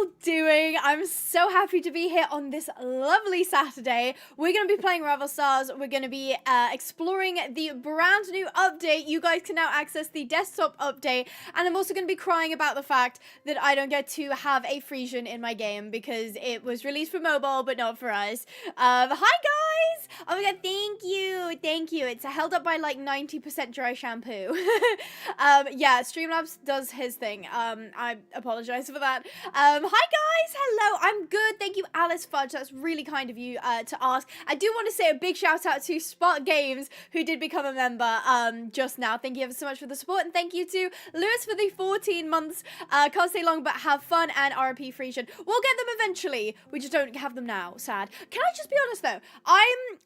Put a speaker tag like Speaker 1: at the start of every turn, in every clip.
Speaker 1: all doing? I'm so happy to be here on this lovely Saturday. We're going to be playing Rival Stars. We're going to be exploring the brand new update. You guys can now access the desktop update. And I'm also going to be crying about the fact that I don't get to have a Frisian in my game because it was released for mobile, but not for us. Hi, guys! Oh my god, thank you. Thank you. It's held up by like 90% dry shampoo. Yeah, Streamlabs does his thing. I apologize for that. Hi guys, hello, I'm good, thank you Alice Fudge, that's really kind of you to ask. I do want to say a big shout out to Spot Games, who did become a member just now. Thank you ever so much for the support, and thank you to Lewis for the 14 months. Can't stay long, but have fun, and RP Frisian. We'll get them eventually, we just don't have them now, sad. Can I just be honest though,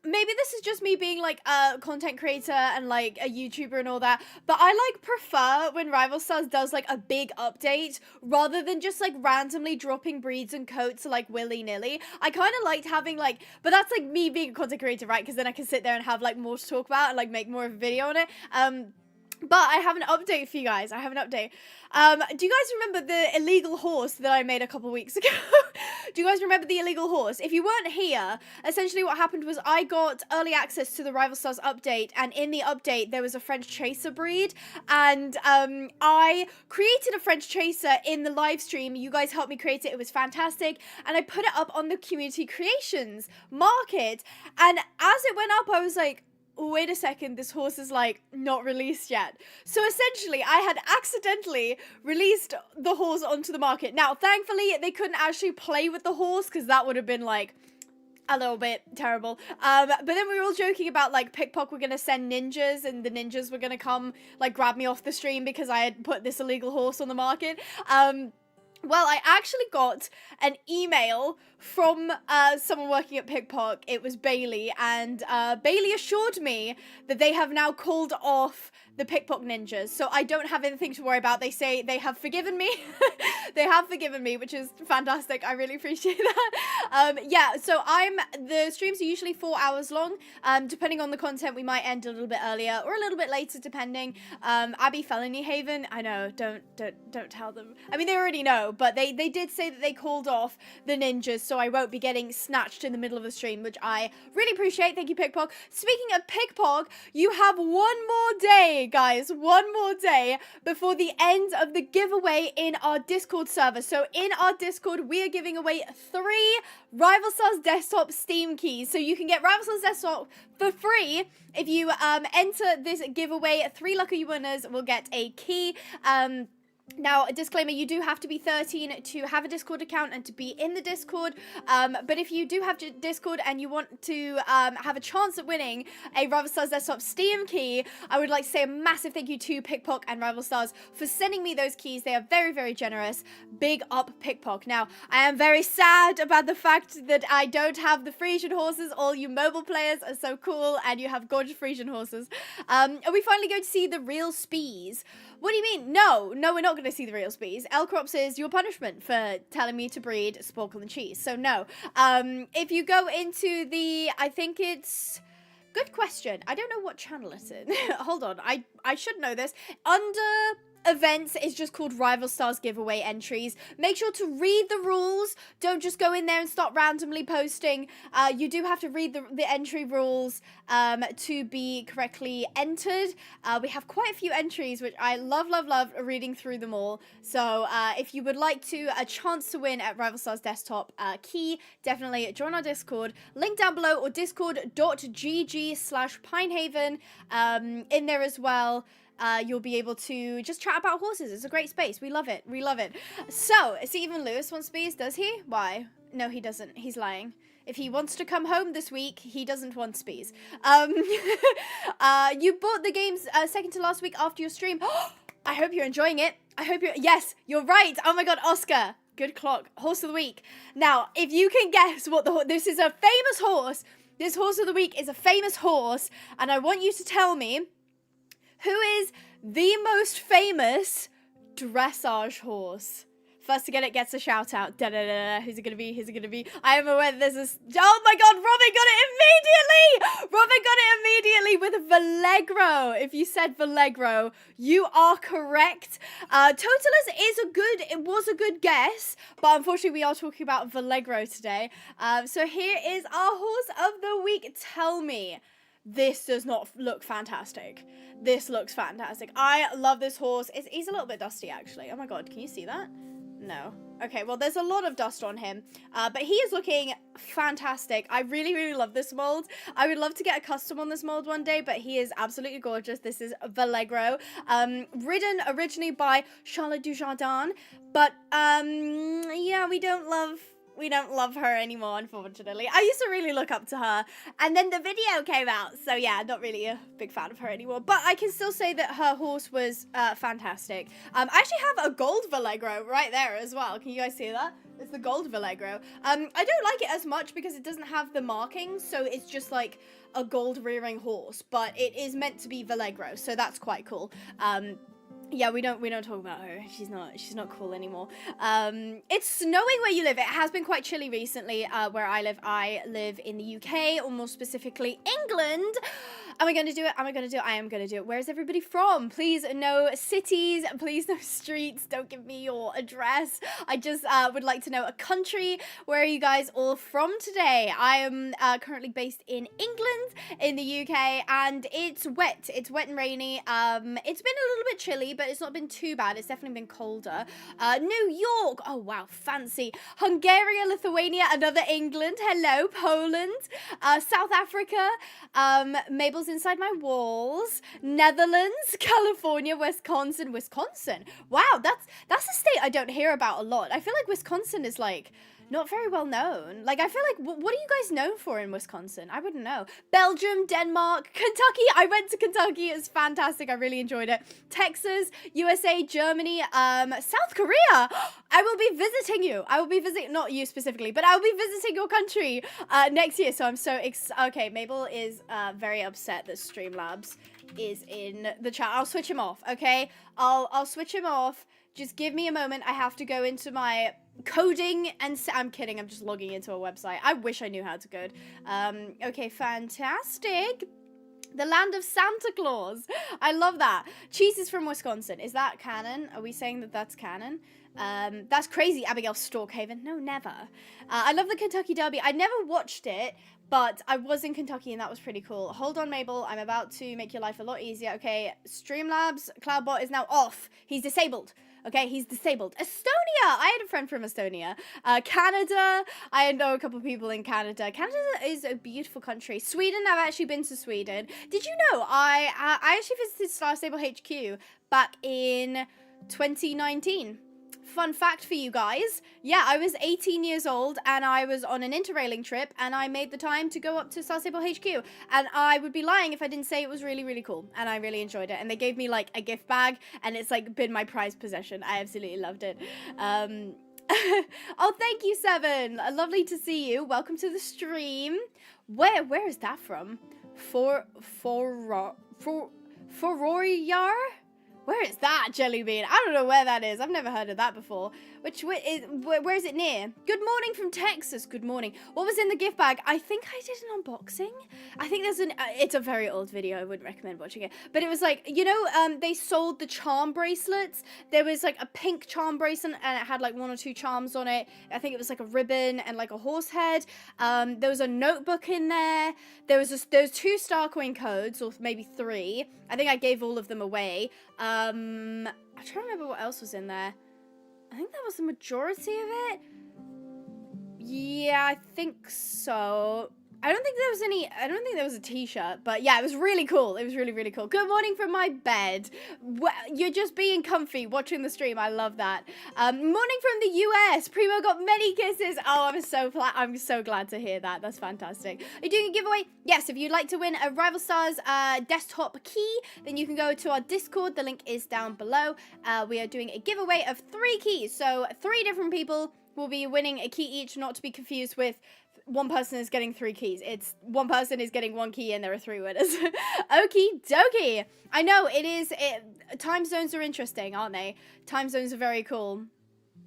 Speaker 1: maybe this is just me being like a content creator and like a YouTuber and all that, but I like prefer when Rival Stars does like a big update rather than just like randomly dropping breeds and coats like willy-nilly. I kind of liked having like, but that's like me being a content creator, right? Because then I can sit there and have like more to talk about and like make more of a video on it. But I have an update for you guys. I have an update. Do you guys remember the illegal horse that I made a couple weeks ago? Do you guys remember the illegal horse? If you weren't here, essentially what happened was I got early access to the Rival Stars update, and in the update there was a French Chaser breed, and I created a French Chaser in the live stream. You guys helped me create it. It was fantastic, and I put it up on the community creations market, and as it went up, I was like, wait a second, this horse is like not released yet. So essentially I had accidentally released the horse onto the market. Now thankfully they couldn't actually play with the horse because that would have been like a little bit terrible. But then we were all joking about like Pickpock were gonna send ninjas and the ninjas were gonna come like grab me off the stream because I had put this illegal horse on the market. Well, I actually got an email from someone working at Pickpock. It was Bailey, and Bailey assured me that they have now called off the Pickpock ninjas, so I don't have anything to worry about. They say they have forgiven me. They have forgiven me, which is fantastic. I really appreciate that. Yeah, so the streams are usually 4 hours long. Depending on the content, we might end a little bit earlier or a little bit later, depending. Abigail Pinehaven, I know, don't tell them. I mean, they already know, but they did say that they called off the ninjas, so I won't be getting snatched in the middle of the stream, which I really appreciate. Thank you, Pickpock. Speaking of Pickpock, you have one more day, guys, one more day before the end of the giveaway in our Discord server. So in our Discord, we are giving away 3 Rival Stars desktop Steam keys. So you can get Rival Stars desktop for free if you enter this giveaway. 3 lucky winners will get a key. Now, a disclaimer, you do have to be 13 to have a Discord account and to be in the Discord, but if you do have Discord and you want to have a chance at winning a Rival Stars Desktop Steam key, I would like to say a massive thank you to Pickpock and Rival Stars for sending me those keys. They are very, very generous. Big up, Pickpock. Now, I am very sad about the fact that I don't have the Frisian horses. All you mobile players are so cool, and you have gorgeous Frisian horses. Are we finally going to see the real Spees? What do you mean? No, we're not going to see the real Spees. L-Crops is your punishment for telling me to breed Sporkle and Cheese. So no. If you go into the, I think it's, good question. I don't know what channel it's in. Hold on. I should know this. Under events is just called Rival Stars giveaway entries. Make sure to read the rules. Don't just go in there and start randomly posting. You do have to read the entry rules to be correctly entered. We have quite a few entries, which I love reading through them all. So if you would like a chance to win at Rival Stars Desktop key, definitely join our Discord. Link down below, or discord.gg/Pinehaven in there as well. You'll be able to just chat about horses. It's a great space. We love it. We love it. So, see, even Lewis wants Spees, does he? Why? No, he doesn't. He's lying. If he wants to come home this week, he doesn't want Spees. You bought the games second to last week after your stream. I hope you're enjoying it. I hope you're... Yes, you're right. Oh my god, Oscar. Good clock. Horse of the week. Now, if you can guess what this is a famous horse. This horse of the week is a famous horse. And I want you to tell me who is the most famous dressage horse? First to get it gets a shout out. Da, da, da, da. Who's it gonna be? Who's it gonna be? I am aware that there's this. Oh my god, Robin got it immediately! Robin got it immediately with Vallegro. If you said Vallegro, you are correct. Totalus it was a good guess, but unfortunately we are talking about Vallegro today. So here is our horse of the week. Tell me, this does not look fantastic. This looks fantastic. I love this horse. He's a little bit dusty, actually. Oh my god, can you see that? No. Okay, well, there's a lot of dust on him, but he is looking fantastic. I really, really love this mold. I would love to get a custom on this mold one day, but he is absolutely gorgeous. This is Vallegro, ridden originally by Charlotte Dujardin, but, yeah, we don't love her anymore, unfortunately. I used to really look up to her, and then the video came out, so yeah, not really a big fan of her anymore, but I can still say that her horse was fantastic. I actually have a gold Vallegro right there as well. Can you guys see that? It's the gold Vallegro. I don't like it as much because it doesn't have the markings, so it's just like a gold rearing horse, but it is meant to be Vallegro, so that's quite cool. Yeah, we don't talk about her. She's not cool anymore. It's snowing where you live. It has been quite chilly recently where I live. I live in the UK, or more specifically England. Am I going to do it? Am I going to do it? I am going to do it. Where is everybody from? Please, no cities. Please, no streets. Don't give me your address. I just would like to know a country. Where are you guys all from today? I am currently based in England, in the UK, and it's wet. It's wet and rainy. It's been a little bit chilly, but it's not been too bad. It's definitely been colder. New York. Oh, wow. Fancy. Hungary, Lithuania, another England. Hello, Poland. South Africa. Mabel's inside my walls. Netherlands, California, Wisconsin. Wow, that's a state I don't hear about a lot. I feel like Wisconsin is like not very well known. Like, I feel like, what are you guys known for in Wisconsin? I wouldn't know. Belgium, Denmark, Kentucky. I went to Kentucky. It was fantastic. I really enjoyed it. Texas, USA, Germany, South Korea. I will be visiting you. I will be visiting, not you specifically, but I will be visiting your country next year. So I'm so okay, Mabel is very upset that Streamlabs is in the chat. I'll switch him off, okay? I'll switch him off. Just give me a moment. I have to go into my coding and I'm kidding. I'm just logging into a website. I wish I knew how to code. Okay, fantastic. The land of Santa Claus. I love that. Cheese is from Wisconsin. Is that canon? Are we saying that that's canon? That's crazy, Abigail Pinehaven. No, never. I love the Kentucky Derby. I never watched it, but I was in Kentucky and that was pretty cool. Hold on, Mabel. I'm about to make your life a lot easier. Okay, Streamlabs, Cloudbot is now off. He's disabled. Okay, he's disabled. Estonia! I had a friend from Estonia. Canada. I know a couple people in Canada. Canada is a beautiful country. Sweden, I've actually been to Sweden. Did you know I actually visited Star Stable HQ back in 2019. Fun fact for you guys. Yeah, I was 18 years old and I was on an interrailing trip and I made the time to go up to Star Stable HQ. And I would be lying if I didn't say it was really, really cool. And I really enjoyed it. And they gave me like a gift bag and it's like been my prized possession. I absolutely loved it. Oh, thank you, Seven. Lovely to see you. Welcome to the stream. Where is that from? Forroyar? Where is that, Jellybean? I don't know where that is. I've never heard of that before. Where is it near? Good morning from Texas. Good morning. What was in the gift bag? I think I did an unboxing. I think there's it's a very old video. I wouldn't recommend watching it. But it was like, you know, they sold the charm bracelets. There was like a pink charm bracelet and it had like 1 or 2 charms on it. I think it was like a ribbon and like a horse head. There was a notebook in there. There was 2 star coin codes, or maybe 3. I think I gave all of them away. I'm trying to remember what else was in there. I think that was the majority of it. Yeah, I think so. I don't think there was a t-shirt, but yeah, it was really cool. It was really, really cool. Good morning from my bed. You're just being comfy watching the stream. I love that. Morning from the US. Primo got many kisses. Oh, I'm so glad to hear that. That's fantastic. Are you doing a giveaway? Yes, if you'd like to win a Rival Stars desktop key, then you can go to our Discord. The link is down below. We are doing a giveaway of 3 keys. So 3 different people will be winning a key each, not to be confused with one person is getting 3 keys. It's one person is getting 1 key and there are 3 winners. Okie dokie. I know, time zones are interesting, aren't they? Time zones are very cool.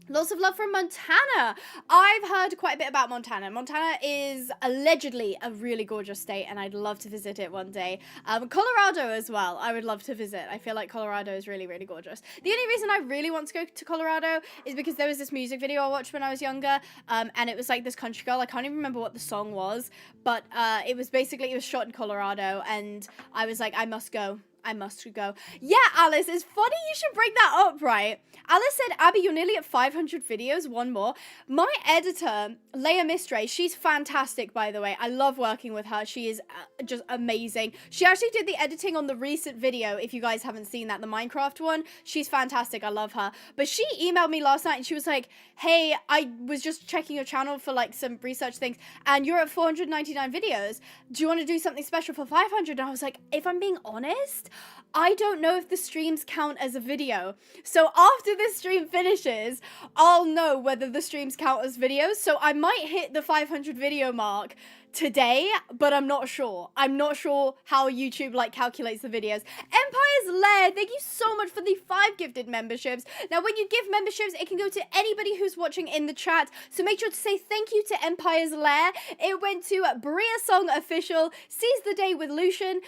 Speaker 1: Lots of love from Montana. I've heard quite a bit about Montana. Montana is allegedly a really gorgeous state, and I'd love to visit it one day. Colorado as well, I would love to visit. I feel like Colorado is really, really gorgeous. The only reason I really want to go to Colorado is because there was this music video I watched when I was younger, and it was like this country girl. I can't even remember what the song was, but it was shot in Colorado, and I was like, I must go. I must go. Yeah, Alice, it's funny you should bring that up, right? Alice said, Abby, you're nearly at 500 videos. One more. My editor, Leia Mistre, she's fantastic, by the way. I love working with her. She is just amazing. She actually did the editing on the recent video, if you guys haven't seen that, the Minecraft one. She's fantastic. I love her. But she emailed me last night and she was like, hey, I was just checking your channel for like some research things and you're at 499 videos. Do you want to do something special for 500? And I was like, if I'm being honest, I don't know if the streams count as a video. So after this stream finishes, I'll know whether the streams count as videos. So I might hit the 500 video mark today, but I'm not sure. I'm not sure how YouTube like calculates the videos. Empire's Lair, thank you so much for the 5 gifted memberships. Now when you give memberships, it can go to anybody who's watching in the chat, so make sure to say thank you to Empire's Lair. It went to Bria Song Official, Seize the Day with Lucian,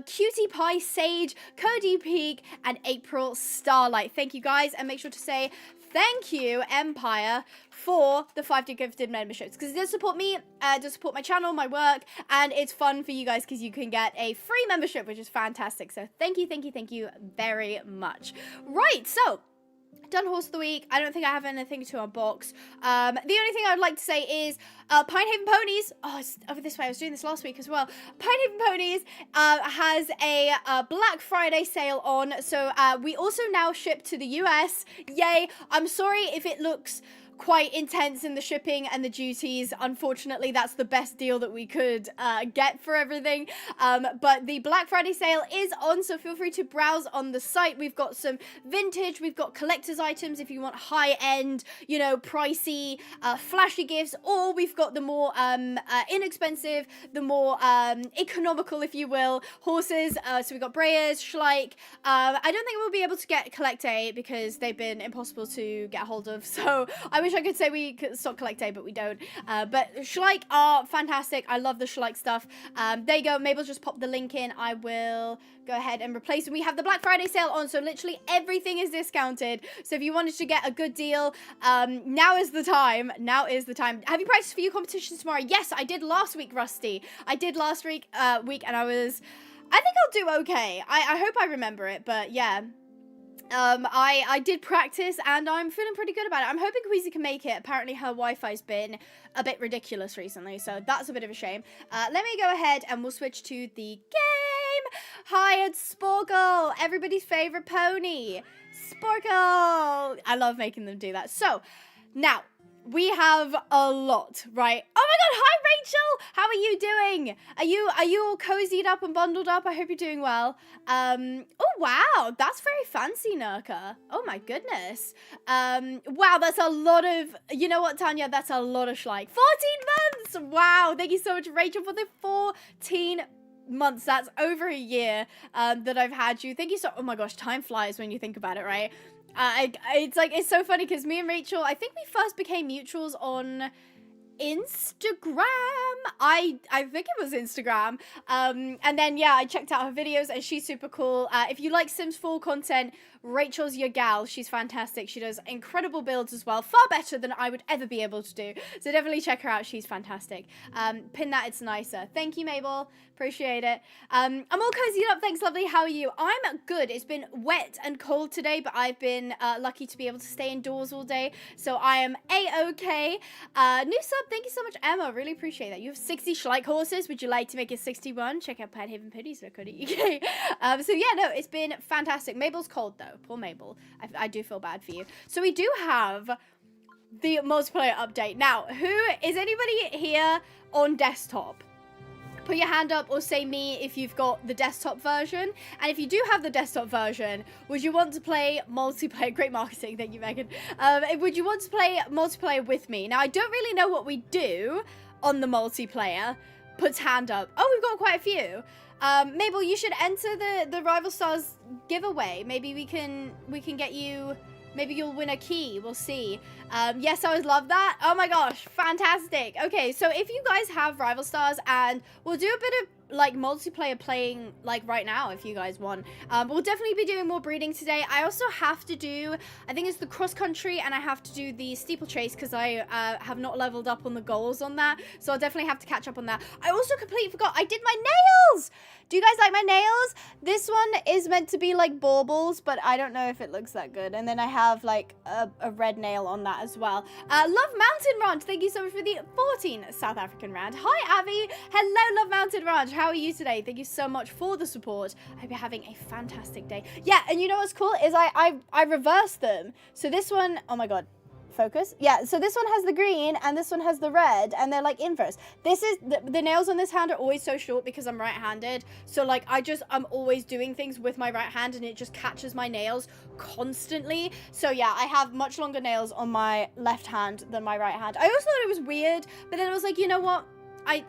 Speaker 1: Cutie Pie Sage, Cody Peak, and April Starlight. Thank you guys, and make sure to say thank you, Empire, for the 5 gifted memberships, because it does support me, does support my channel, my work, and it's fun for you guys because you can get a free membership, which is fantastic. So thank you very much. Right, so done horse of the week. I don't think I have anything to unbox. The only thing I'd like to say is Pinehaven Ponies. Oh, it's over this way. I was doing this last week as well. Pinehaven Ponies has a Black Friday sale on. So we also now ship to the US. Yay. I'm sorry if it looks quite intense in the shipping and the duties. Unfortunately, that's the best deal that we could get for everything. But the Black Friday sale is on, so feel free to browse on the site. We've got some vintage, we've got collector's items if you want high-end, you know, pricey, flashy gifts, or we've got the more inexpensive, the more economical, if you will, horses. So we've got Breyers, Schleich. I don't think we'll be able to get Collect A because they've been impossible to get hold of, so I wish I could say we could stock Collect A, but we don't. But Schleich are fantastic. I love the Schleich stuff. There you go. Mabel just popped the link in. I will go ahead and replace them. We have the Black Friday sale on, so literally everything is discounted. So if you wanted to get a good deal, now is the time. Now is the time. Have you practiced for your competitions tomorrow? Yes, I did last week, Rusty. I did last week, and I think I'll do okay. I hope I remember it, but yeah. I did practice and I'm feeling pretty good about it. I'm hoping Queasy can make it. Apparently her Wi-Fi's been a bit ridiculous recently, so that's a bit of a shame. Let me go ahead and we'll switch to the game. Hi, it's Sporkle, everybody's favorite pony. Sporkle! I love making them do that. So, now, we have a lot, right? Oh my god, hi Rachel! How are you doing? Are you all cozied up and bundled up? I hope you're doing well. Oh wow, that's very fancy, Nurka. Oh my goodness. Wow, that's a lot of, you know what, Tanya? That's a lot of Schleich. 14 months! Wow, thank you so much, Rachel, for the 14 months. That's over a year that I've had you. Thank you so, oh my gosh, time flies when you think about it, right? It's so funny because me and Rachel, I think we first became mutuals on Instagram. I think it was Instagram. And then yeah, I checked out her videos and she's super cool. If you like Sims 4 content, Rachel's your gal. She's fantastic. She does incredible builds as well. Far better than I would ever be able to do. So definitely check her out. She's fantastic. Pin that, it's nicer. Thank you, Mabel. Appreciate it. I'm all cozied up. Thanks, lovely. How are you? I'm good. It's been wet and cold today, but I've been lucky to be able to stay indoors all day. So I am A-okay. New sub. Thank you so much, Emma. Really appreciate that. You have 60 Schleich horses. Would you like to make it 61? Check out pinehavenponies.co.uk. So yeah, no, it's been fantastic. Mabel's cold though. Poor Mabel. I do feel bad for you. So we do have the multiplayer update. Now, is anybody here on desktop? Put your hand up or say me if you've got the desktop version. And if you do have the desktop version, would you want to play multiplayer? Great marketing, thank you, Megan. Would you want to play multiplayer with me? Now, I don't really know what we do on the multiplayer. Puts hand up. Oh, we've got quite a few. Mabel, you should enter the Rival Stars giveaway. Maybe we can get you Maybe you'll win a key. We'll see. Yes, I always love that. Oh my gosh, fantastic. Okay, so if you guys have Rival Stars, and we'll do a bit of like multiplayer playing like right now if you guys want. We'll definitely be doing more breeding today. I also have to do, I think it's the cross country, and I have to do the steeplechase because I have not leveled up on the goals on that. So I'll definitely have to catch up on that. I also completely forgot I did my nails. Do you guys like my nails? This one is meant to be like baubles, but I don't know if it looks that good. And then I have like a red nail on that as well. Love Mountain Ranch, thank you so much for the 14 South African rand. Hi Abby. Hello Love Mountain Ranch. How are you today? Thank you so much for the support. I hope you're having a fantastic day. Yeah, and you know what's cool is I reversed them. So this one, oh my god. Focus. Yeah, so this one has the green and this one has the red, and they're like inverse. This is the nails on this hand are always so short because I'm right-handed. So like I'm always doing things with my right hand, and it just catches my nails constantly. So yeah, I have much longer nails on my left hand than my right hand. I also thought it was weird, but then I was like, you know what?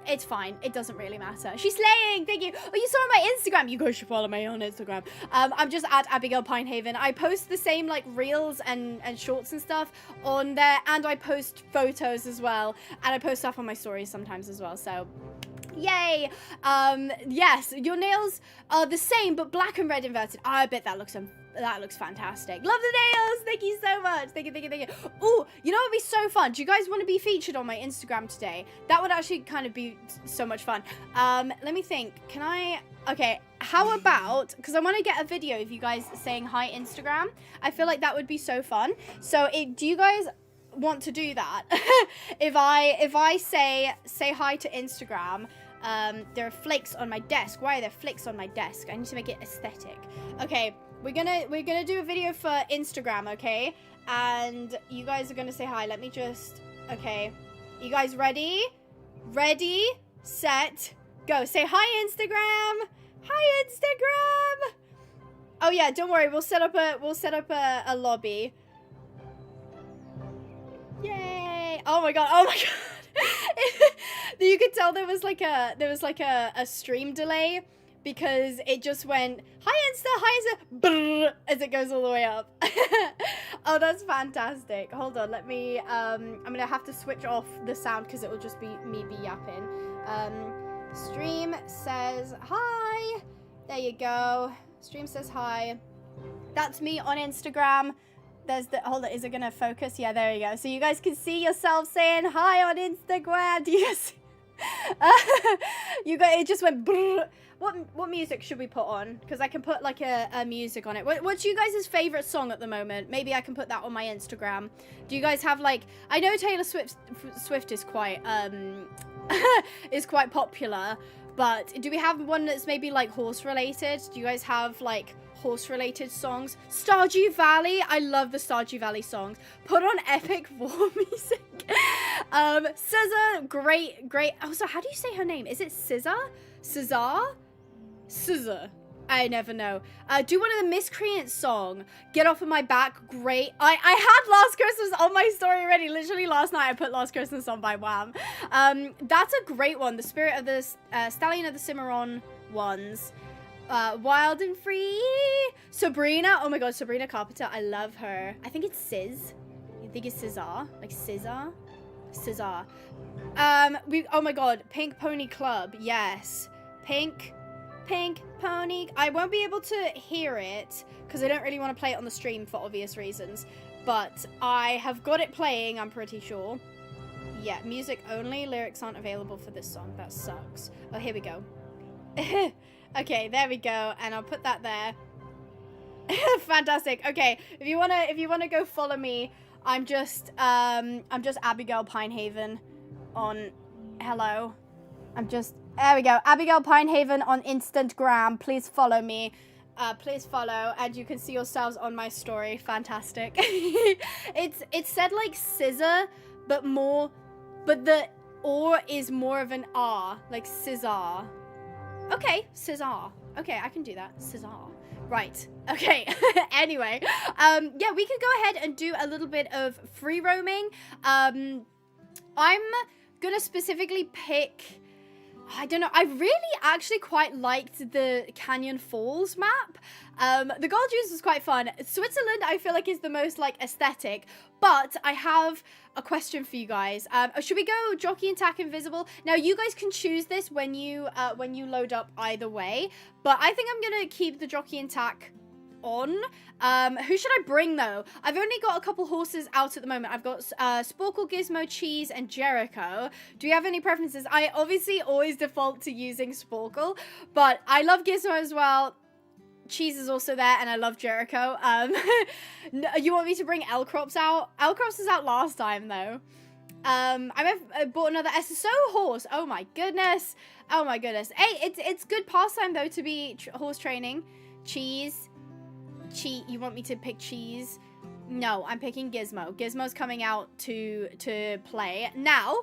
Speaker 1: It's fine. It doesn't really matter. She's slaying. Thank you. Oh, you saw on my Instagram. You guys should follow me on Instagram. I'm just at Abigail Pinehaven. I post the same like reels and shorts and stuff on there, and I post photos as well, and I post stuff on my stories sometimes as well. So yay. Yes, your nails are the same but black and red inverted. I bet that looks fantastic. Love the nails. Thank you so much. Thank you, thank you, thank you. Oh, you know what would be so fun? Do you guys want to be featured on my Instagram today? That would actually kind of be so much fun. Let me think. Can I... Okay, how about... Because I want to get a video of you guys saying hi Instagram. I feel like that would be so fun. So do you guys want to do that? if I say hi to Instagram... there are flakes on my desk. Why are there flakes on my desk? I need to make it aesthetic. Okay, we're gonna do a video for Instagram, okay? And you guys are gonna say hi. Let me just... Okay. You guys ready? Ready, set, go. Say hi, Instagram. Hi, Instagram. Oh yeah, don't worry. We'll set up a lobby. Yay! Oh my god! Oh my god! You could tell there was like a stream delay because it just went hi Insta, brrr, as it goes all the way up. Oh, that's fantastic. Hold on, let me. I'm gonna have to switch off the sound because it will just be me yapping. Stream says hi. There you go. Stream says hi. That's me on Instagram. There's the, hold on, is it gonna focus? Yeah, there you go. So you guys can see yourself saying hi on Instagram. Do you guys? You guys, it just went brrr. What music should we put on? Because I can put like a music on it. What's you guys' favorite song at the moment? Maybe I can put that on my Instagram. Do you guys have like, I know Taylor Swift is quite is quite popular, but do we have one that's maybe like horse related? Do you guys have like horse related songs? Stardew Valley, I love the Stardew Valley songs. Put on epic war music. SZA, great. Also, how do you say her name? Is it SZA? SZA. I never know. Do one of the Miscreant song. Get Off of My Back. Great. I had Last Christmas on my story already. Literally last night I put Last Christmas on by Wham. That's a great one. The Spirit of the Stallion of the Cimarron ones. Wild and Free. Sabrina. Oh my god, Sabrina Carpenter. I love her. I think it's Sis. I think it's SZA. Like SZA. SZA. Oh my god. Pink Pony Club. Yes. Pink Pony. I won't be able to hear it because I don't really want to play it on the stream for obvious reasons. But I have got it playing, I'm pretty sure. Yeah, music only. Lyrics aren't available for this song. That sucks. Oh, here we go. Okay, there we go. And I'll put that there. Fantastic. Okay, if you wanna go follow me, I'm just Abigail Pinehaven on hello. There we go. Abigail Pinehaven on Instagram. Please follow me. Please follow, and you can see yourselves on my story. Fantastic. It's said like scissor, but the or is more of an R, like scissor. Okay, scissor. Okay, I can do that. Scissor. Right. Okay. Anyway, yeah, we can go ahead and do a little bit of free roaming. I'm gonna specifically pick I don't know. I really actually quite liked the Canyon Falls map. The gold juice was quite fun. Switzerland, I feel like, is the most, like, aesthetic. But I have a question for you guys. Should we go jockey and tack invisible? Now, you guys can choose this when you load up either way. But I think I'm going to keep the jockey and tack on. Who should I bring, though? I've only got a couple horses out at the moment. I've got Sporkle, Gizmo, Cheese, and Jericho. Do you have any preferences? I obviously always default to using Sporkle, but I love Gizmo as well. Cheese is also there, and I love Jericho. You want me to bring L-Crops out? L-Crops was out last time, though. I bought another SSO horse. Oh my goodness. Oh my goodness. Hey, it's good pastime, though, to be horse training. Cheese. You want me to pick Cheese? No, I'm picking Gizmo. Gizmo's coming out to play. Now,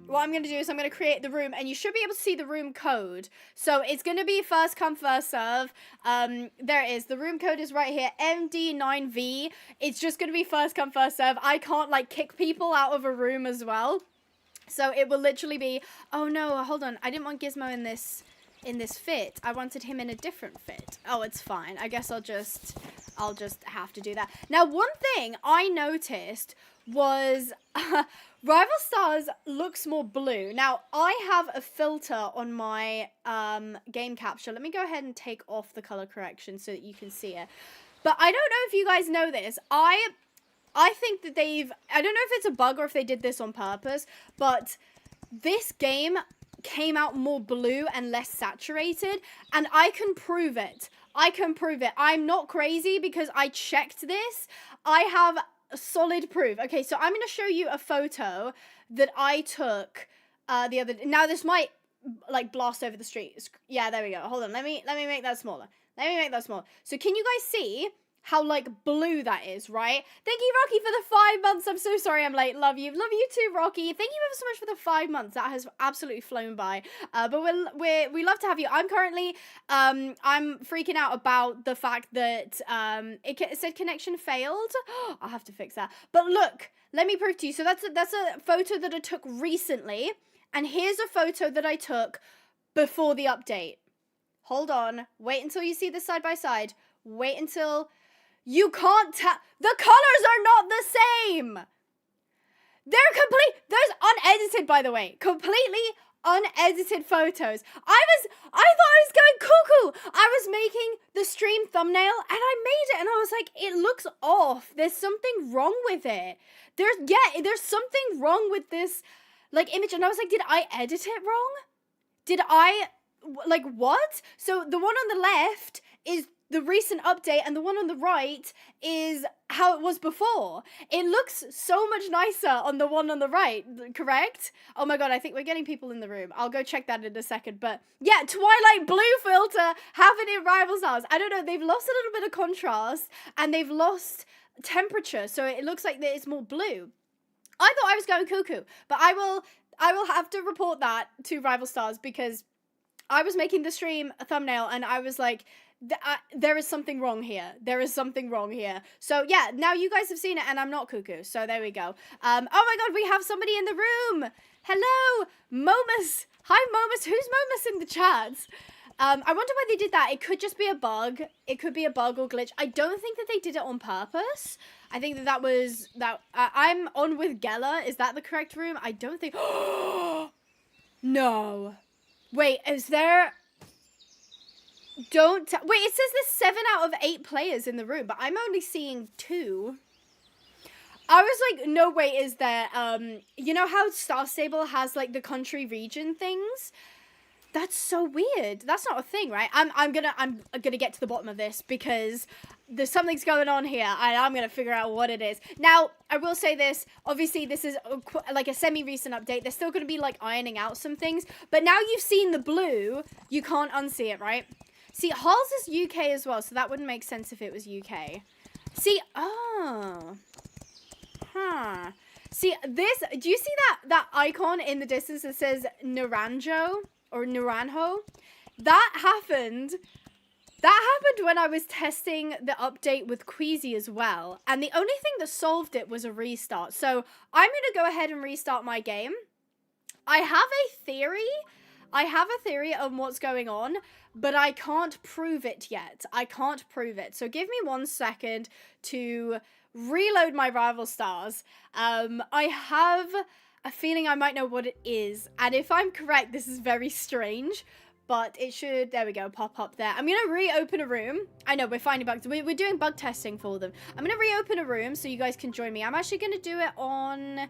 Speaker 1: what I'm going to do is I'm going to create the room, and you should be able to see the room code. So it's going to be first come, first serve. There it is. The room code is right here, MD9V. It's just going to be first come, first serve. I can't, like, kick people out of a room as well. So it will literally be, oh no, hold on. I didn't want Gizmo in this fit. I wanted him in a different fit. Oh, it's fine. I guess I'll just have to do that. Now, one thing I noticed was Rival Stars looks more blue. Now, I have a filter on my game capture. Let me go ahead and take off the color correction so that you can see it. But I don't know if you guys know this. I think that I don't know if it's a bug or if they did this on purpose, but this game came out more blue and less saturated, and I can prove it. I'm not crazy because I checked this. I have solid proof. Okay, so I'm going to show you a photo that I took the other day. Now, this might, like, blast over the street. Yeah, there we go. Hold on. Let me make that smaller. So can you guys see how, like, blue that is, right? Thank you, Rocky, for the 5 months. I'm so sorry I'm late. Love you. Love you too, Rocky. Thank you ever so much for the 5 months. That has absolutely flown by. But we love to have you. I'm currently, I'm freaking out about the fact that it said connection failed. I'll have to fix that. But look, let me prove to you. So that's a photo that I took recently. And here's a photo that I took before the update. Hold on. Wait until you see this side by side. Wait until... You can't tell. The colors are not the same. They're there's unedited, by the way. Completely unedited photos. I thought I was going cuckoo. I was making the stream thumbnail and I made it and I was like, it looks off. There's something wrong with it. There's something wrong with this, like, image. And I was like, did I edit it wrong? Did I, like, what? So the one on the left is the recent update, and the one on the right is how it was before. It looks so much nicer on the one on the right, correct? Oh my god, I think we're getting people in the room. I'll go check that in a second, but yeah, Twilight Blue filter having in Rival Stars. I don't know, they've lost a little bit of contrast, and they've lost temperature, so it looks like it's more blue. I thought I was going cuckoo, but I will have to report that to Rival Stars, because I was making the stream a thumbnail, and I was like, there is something wrong here. So yeah, now you guys have seen it and I'm not cuckoo. So there we go. Oh my god, we have somebody in the room. Hello, Momus. Hi, Momus. Who's Momus in the chat? I wonder why they did that. It could just be a bug. It could be a bug or glitch. I don't think that they did it on purpose. I think that was... I'm on with Gela. Is that the correct room? I don't think... No. Wait, is there... Wait, it says there's 7 out of 8 players in the room, but I'm only seeing 2. I was like, no way is there, you know how Star Stable has, like, the country region things? That's so weird. That's not a thing, right? I'm gonna get to the bottom of this, because there's something's going on here, and I'm gonna figure out what it is. Now, I will say this, obviously this is like a semi-recent update. They're still gonna be, like, ironing out some things, but now you've seen the blue, you can't unsee it, right? See, Halls is UK as well, so that wouldn't make sense if it was UK. See, oh. Huh. See, this, do you see that icon in the distance that says Naranjo, or Naranjo? That happened when I was testing the update with Queasy as well, and the only thing that solved it was a restart. So, I'm going to go ahead and restart my game. I have a theory. I have a theory on what's going on, but I can't prove it yet. I can't prove it. So give me 1 second to reload my rival stars. I have a feeling I might know what it is. And if I'm correct, this is very strange. But it should, there we go, pop up there. I'm going to reopen a room. I know, we're finding bugs. We're doing bug testing for them. I'm going to reopen a room so you guys can join me. I'm actually going to do it on...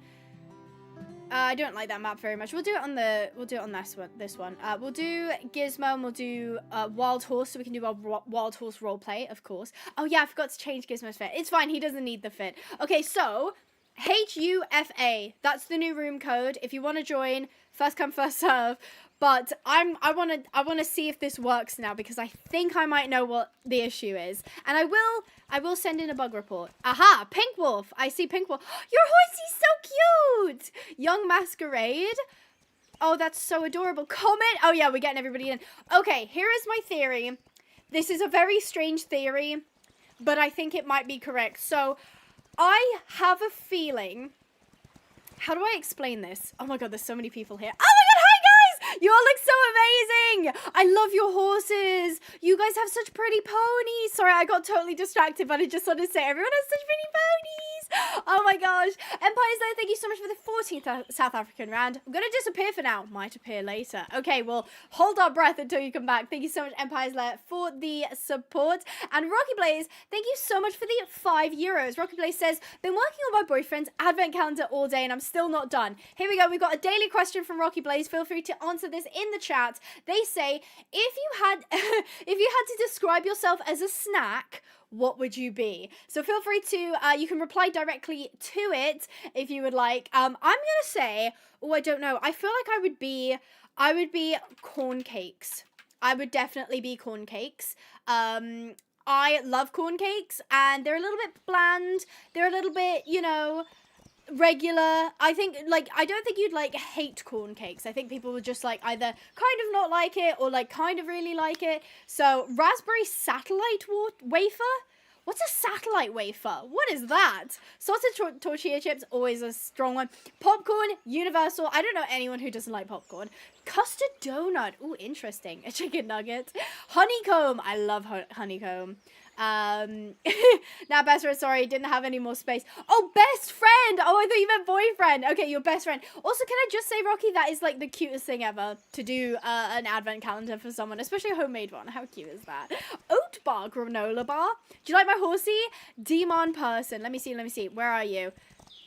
Speaker 1: I don't like that map very much. We'll do it on this one. We'll do Gizmo and we'll do Wild Horse so we can do our Wild Horse roleplay, of course. Oh yeah, I forgot to change Gizmo's fit. It's fine, he doesn't need the fit. Okay, so HUFA, that's the new room code. If you want to join, first come, first serve. But I want to see if this works now because I think I might know what the issue is. And I will send in a bug report. Aha, Pink Wolf. I see Pink Wolf. Your horsey's so cute. Young Masquerade. Oh, that's so adorable. Comet. Oh yeah, we're getting everybody in. Okay, here is my theory. This is a very strange theory, but I think it might be correct. So, I have a feeling. How do I explain this? Oh my god, there's so many people here. Oh my god, hi guys! You all look so amazing! I love your horses. You guys have such pretty ponies. Sorry, I got totally distracted, but I just wanted to say everyone has such pretty ponies. Oh my gosh. Empires there, thank you so much for the 14th South African round. I'm going to disappear for now. Might appear later. Okay, well, hold our breath until you come back. Thank you so much, Empires there, for the support. And Rocky Blaze, thank you so much for the €5. Rocky Blaze says, been working on my boyfriend's advent calendar all day and I'm still not done. Here we go. We've got a daily question from Rocky Blaze. Feel free to answer this in the chat. They say, if you had to describe yourself as a snack, what would you be? So feel free to, you can reply directly to it if you would like. I'm going to say, oh, I don't know. I feel like I would be corn cakes. I would definitely be corn cakes. I love corn cakes and they're a little bit bland. They're a little bit, you know, regular. I think, like, I don't think you'd, like, hate corn cakes. I think people would just, like, either kind of not like it or, like, kind of really like it. So, raspberry satellite wafer? What's a satellite wafer? What is that? Salted tortilla chips, always a strong one. Popcorn, universal. I don't know anyone who doesn't like popcorn. Custard donut. Ooh, interesting. A chicken nugget. Honeycomb. I love honeycomb. Now best friend, sorry, didn't have any more space. Oh, best friend! Oh, I thought you meant boyfriend. Okay, your best friend. Also, can I just say, Rocky, that is like the cutest thing ever to do an advent calendar for someone, especially a homemade one. How cute is that? Oat bar, granola bar. Do you like my horsey? Demon person. Let me see. Where are you?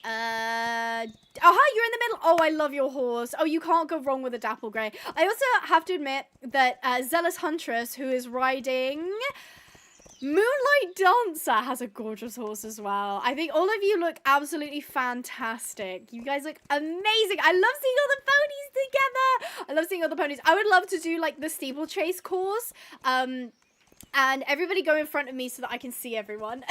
Speaker 1: Oh, hi, you're in the middle. Oh, I love your horse. Oh, you can't go wrong with a dapple grey. I also have to admit that Zealous Huntress, who is riding Moonlight Dancer, has a gorgeous horse as well. I think all of you look absolutely fantastic. You guys look amazing. I love seeing all the ponies together. I love seeing all the ponies. I would love to do like the steeplechase course. And everybody go in front of me so that I can see everyone.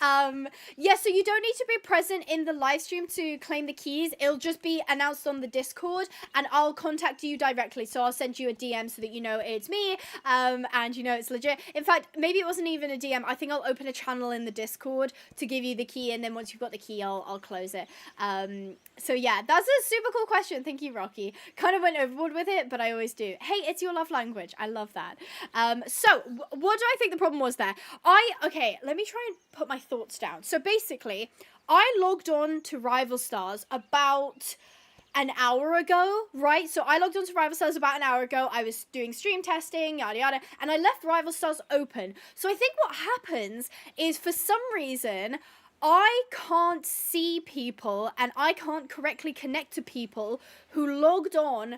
Speaker 1: Yeah, so you don't need to be present in the live stream to claim the keys. It'll just be announced on the Discord, and I'll contact you directly. So I'll send you a DM so that you know it's me, and you know it's legit. In fact, maybe it wasn't even a DM. I think I'll open a channel in the Discord to give you the key, and then once you've got the key, I'll close it. So yeah, that's a super cool question. Thank you, Rocky. Kind of went overboard with it, but I always do. Hey, it's your love language. I love that. So what do I think the problem was there? Okay, let me try and put my thoughts down. So basically, I logged on to Rival Stars about an hour ago, right? So I logged on to Rival Stars about an hour ago. I was doing stream testing, yada yada, and I left Rival Stars open. So I think what happens is, for some reason, I can't see people and I can't correctly connect to people who logged on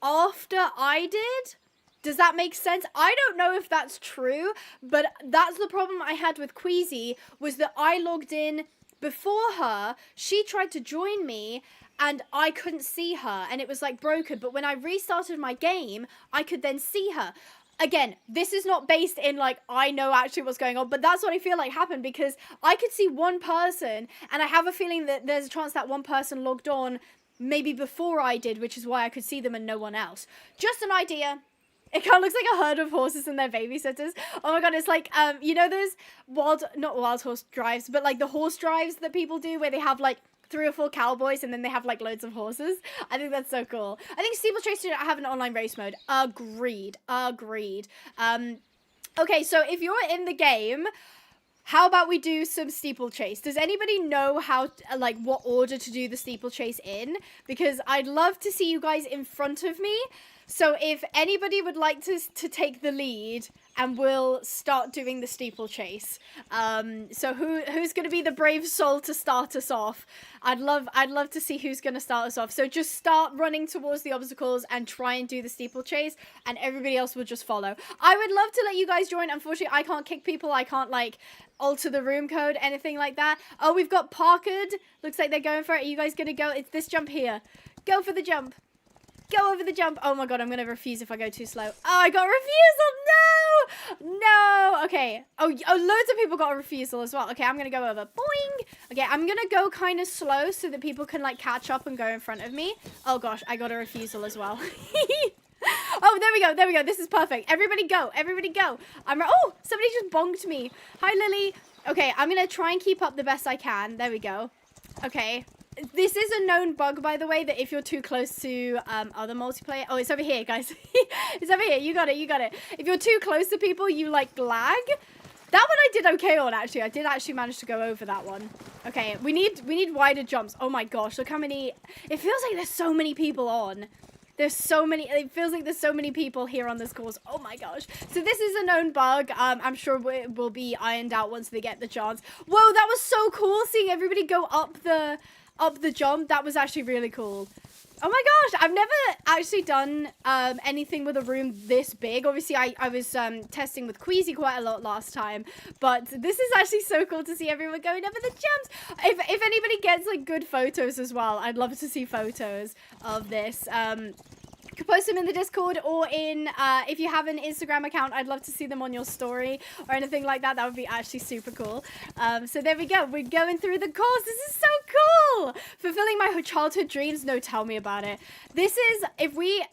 Speaker 1: after I did. Does that make sense? I don't know if that's true, but that's the problem I had with Queasy, was that I logged in before her, she tried to join me, and I couldn't see her, and it was like broken, but when I restarted my game, I could then see her. Again, this is not based in, like, I know actually what's going on, but that's what I feel like happened, because I could see one person, and I have a feeling that there's a chance that one person logged on maybe before I did, which is why I could see them and no one else. Just an idea. It kind of looks like a herd of horses and their babysitters. Oh my god, it's like, you know those not wild horse drives, but like the horse drives that people do where they have like 3 or 4 cowboys and then they have like loads of horses. I think that's so cool. I think Steeplechase should have an online race mode. Agreed. Okay, so if you're in the game, how about we do some steeplechase? Does anybody know how, like, what order to do the steeplechase in? Because I'd love to see you guys in front of me. So if anybody would like to take the lead, and we'll start doing the steeplechase. So who's going to be the brave soul to start us off? I'd love to see who's going to start us off. So just start running towards the obstacles and try and do the steeplechase, and everybody else will just follow. I would love to let you guys join. Unfortunately, I can't kick people. I can't, like, alter the room code, anything like that. Oh, we've got Parkered. Looks like they're going for it. Are you guys going to go? It's this jump here. Go for the jump. Go over the jump. Oh my god, I'm gonna refuse if I go too slow. Oh, I got refusal. No. Okay. Oh, loads of people got a refusal as well. Okay, I'm gonna go over. Boing. Okay, I'm gonna go kind of slow so that people can, like, catch up and go in front of me. Oh gosh, I got a refusal as well. Oh, there we go. There we go. This is perfect. Everybody go. Everybody go. Oh, somebody just bonked me. Hi, Lily. Okay, I'm gonna try and keep up the best I can. There we go. Okay. This is a known bug, by the way, that if you're too close to other multiplayer... Oh, it's over here, guys. It's over here. You got it. You got it. If you're too close to people, you, like, lag. That one I did okay on, actually. I did actually manage to go over that one. Okay, we need wider jumps. Oh, my gosh. Look how many... It feels like there's so many people on. There's so many... It feels like there's so many people here on this course. Oh, my gosh. So this is a known bug. I'm sure it will be ironed out once they get the chance. Whoa, that was so cool seeing everybody go up the jump. That was actually really cool. Oh my gosh, I've never actually done anything with a room this big. Obviously, I was testing with Queasy quite a lot last time, but this is actually so cool to see everyone going over the jumps. If anybody gets, like, good photos as well, I'd love to see photos of this. You can post them in the Discord, or in if you have an Instagram account, I'd love to see them on your story or anything like that. That would be actually super cool. So there we go. We're going through the course. This is so cool. Fulfilling my childhood dreams. No, tell me about it. This is, if we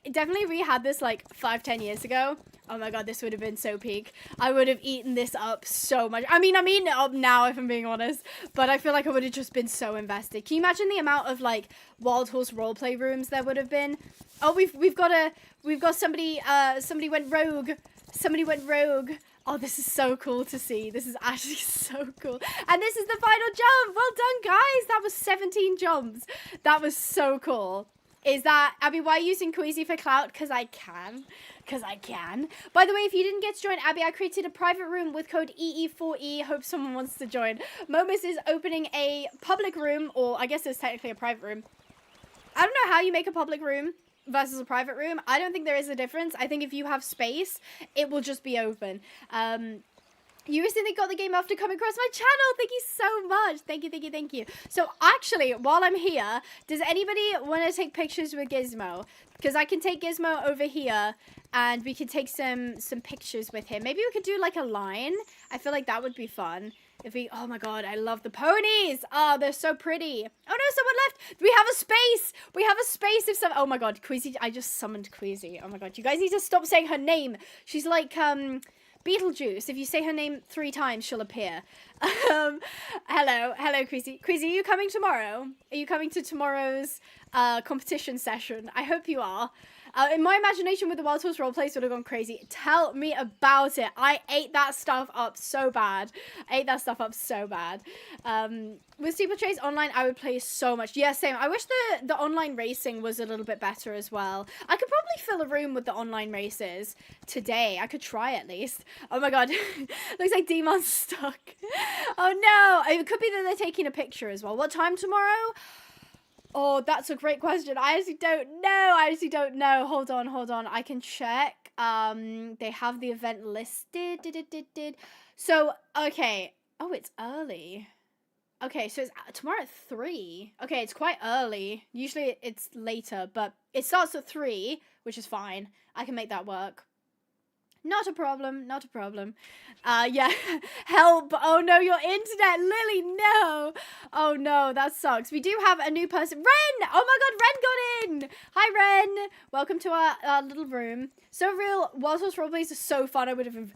Speaker 1: had this like 5-10 years ago, oh my god, this would have been so peak. I would have eaten this up so much. I mean, I'm eating it up now, if I'm being honest, but I feel like I would have just been so invested. Can you imagine the amount of, like, Wild Horse roleplay rooms there would have been? Oh, we've got somebody, somebody went rogue. Somebody went rogue. Oh, this is so cool to see. This is actually so cool. And this is the final jump. Well done, guys. That was 17 jumps. That was so cool. Is that, Abby, why are you using Queasy for clout? Because I can. Because I can. By the way, if you didn't get to join Abby, I created a private room with code EE4E. Hope someone wants to join. Momus is opening a public room, or I guess it's technically a private room. I don't know how you make a public room versus a private room. I don't think there is a difference. I think if you have space, it will just be open. You recently got the game after coming across my channel. Thank you so much. Thank you, thank you, thank you. So actually, while I'm here, does anybody want to take pictures with Gizmo? Because I can take Gizmo over here and we could take some pictures with him. Maybe we could do like a line. I feel like that would be fun. If we, oh my god, I love the ponies. Oh, they're so pretty. Oh no, someone left. We have a space. We have a space if some, oh my god, Queasy, I just summoned Queasy. Oh my god, you guys need to stop saying her name. She's like, Beetlejuice. If you say her name 3 times, she'll appear. Hello, Queasy. Queasy, are you coming tomorrow? Are you coming to tomorrow's competition session? I hope you are. In my imagination, with the Wild Horse roleplays would have gone crazy. Tell me about it. I ate that stuff up so bad. With Steeplechase Online, I would play so much. Yeah, same. I wish the online racing was a little bit better as well. I could probably fill a room with the online races today. I could try at least. Oh my god. Looks like Demon's stuck. Oh no. It could be that they're taking a picture as well. What time tomorrow? Oh, that's a great question. I actually don't know. Hold on. I can check. They have the event listed. So, okay. Oh, it's early. Okay, so it's tomorrow at 3. Okay, it's quite early. Usually it's later, but it starts at 3, which is fine. I can make that work. Not a problem, not a problem. Yeah, help. Oh no, your internet, Lily, no. Oh no, that sucks. We do have a new person. Ren! Oh my god, Ren got in! Hi, Ren. Welcome to our little room. So real, Wazzles roleplays are so fun. I would have